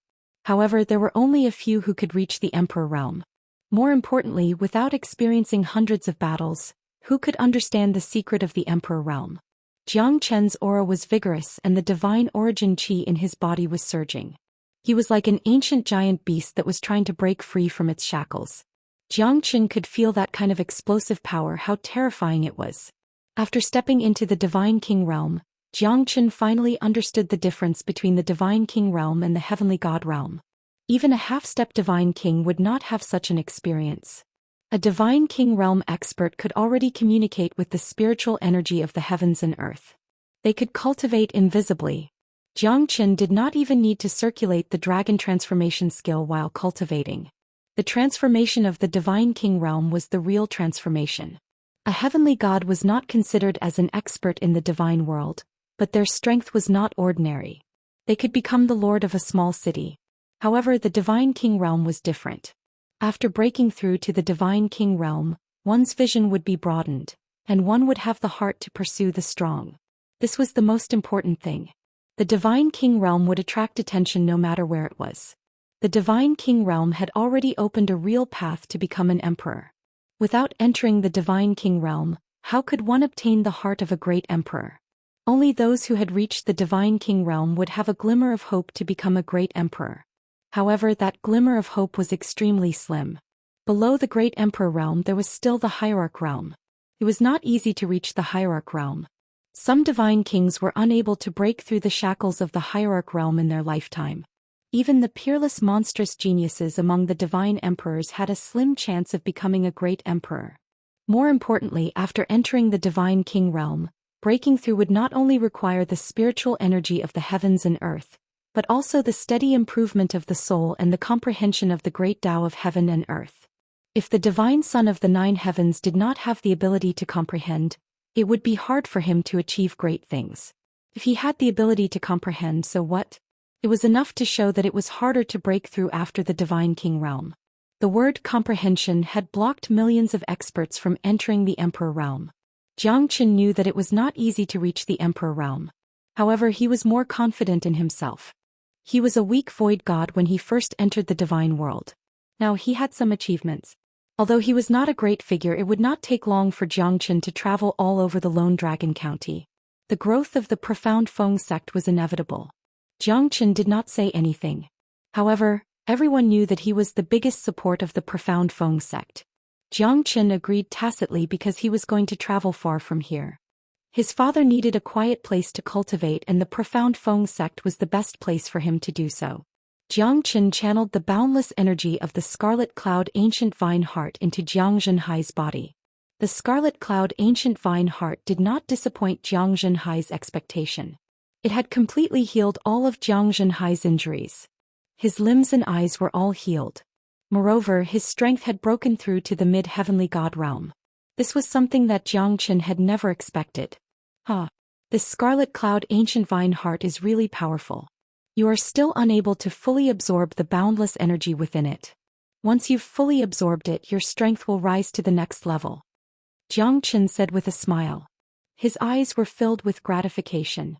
However, there were only a few who could reach the Emperor realm. More importantly, without experiencing hundreds of battles, who could understand the secret of the Emperor realm? Jiang Chen's aura was vigorous and the divine origin qi in his body was surging. He was like an ancient giant beast that was trying to break free from its shackles. Jiang Chen could feel that kind of explosive power, how terrifying it was. After stepping into the Divine King realm, Jiang Chen finally understood the difference between the Divine King realm and the Heavenly God realm. Even a half-step Divine King would not have such an experience. A divine king realm expert could already communicate with the spiritual energy of the heavens and earth. They could cultivate invisibly. Zhou Xian did not even need to circulate the dragon transformation skill while cultivating. The transformation of the divine king realm was the real transformation. A heavenly god was not considered as an expert in the divine world, but their strength was not ordinary. They could become the lord of a small city. However, the divine king realm was different. After breaking through to the divine king realm, one's vision would be broadened, and one would have the heart to pursue the strong. This was the most important thing. The divine king realm would attract attention no matter where it was. The divine king realm had already opened a real path to become an emperor. Without entering the divine king realm, how could one obtain the heart of a great emperor? Only those who had reached the divine king realm would have a glimmer of hope to become a great emperor. However, that glimmer of hope was extremely slim. Below the great emperor realm there was still the hierarch realm. It was not easy to reach the hierarch realm. Some divine kings were unable to break through the shackles of the hierarch realm in their lifetime. Even the peerless monstrous geniuses among the divine emperors had a slim chance of becoming a great emperor. More importantly, after entering the divine king realm, breaking through would not only require the spiritual energy of the heavens and earth, but also the steady improvement of the soul and the comprehension of the great Tao of heaven and earth. If the divine son of the nine heavens did not have the ability to comprehend, it would be hard for him to achieve great things. If he had the ability to comprehend, so what? It was enough to show that it was harder to break through after the divine king realm. The word comprehension had blocked millions of experts from entering the emperor realm. Zhou Xian knew that it was not easy to reach the emperor realm. However, he was more confident in himself. He was a weak void god when he first entered the divine world. Now he had some achievements. Although he was not a great figure, it would not take long for Zhou Xian to travel all over the Lone Dragon County. The growth of the profound Feng sect was inevitable. Zhou Xian did not say anything. However, everyone knew that he was the biggest support of the profound Feng sect. Zhou Xian agreed tacitly because he was going to travel far from here. His father needed a quiet place to cultivate, and the profound Feng sect was the best place for him to do so. Zhou Xian channeled the boundless energy of the Scarlet Cloud Ancient Vine Heart into Jiang Zhenhai's body. The Scarlet Cloud Ancient Vine Heart did not disappoint Jiang Zhenhai's expectation. It had completely healed all of Jiang Zhenhai's injuries. His limbs and eyes were all healed. Moreover, his strength had broken through to the mid-heavenly god realm. This was something that Zhou Xian had never expected. This Scarlet Cloud Ancient Vine Heart is really powerful. You are still unable to fully absorb the boundless energy within it. Once you've fully absorbed it, your strength will rise to the next level. Zhou Xian said with a smile. His eyes were filled with gratification.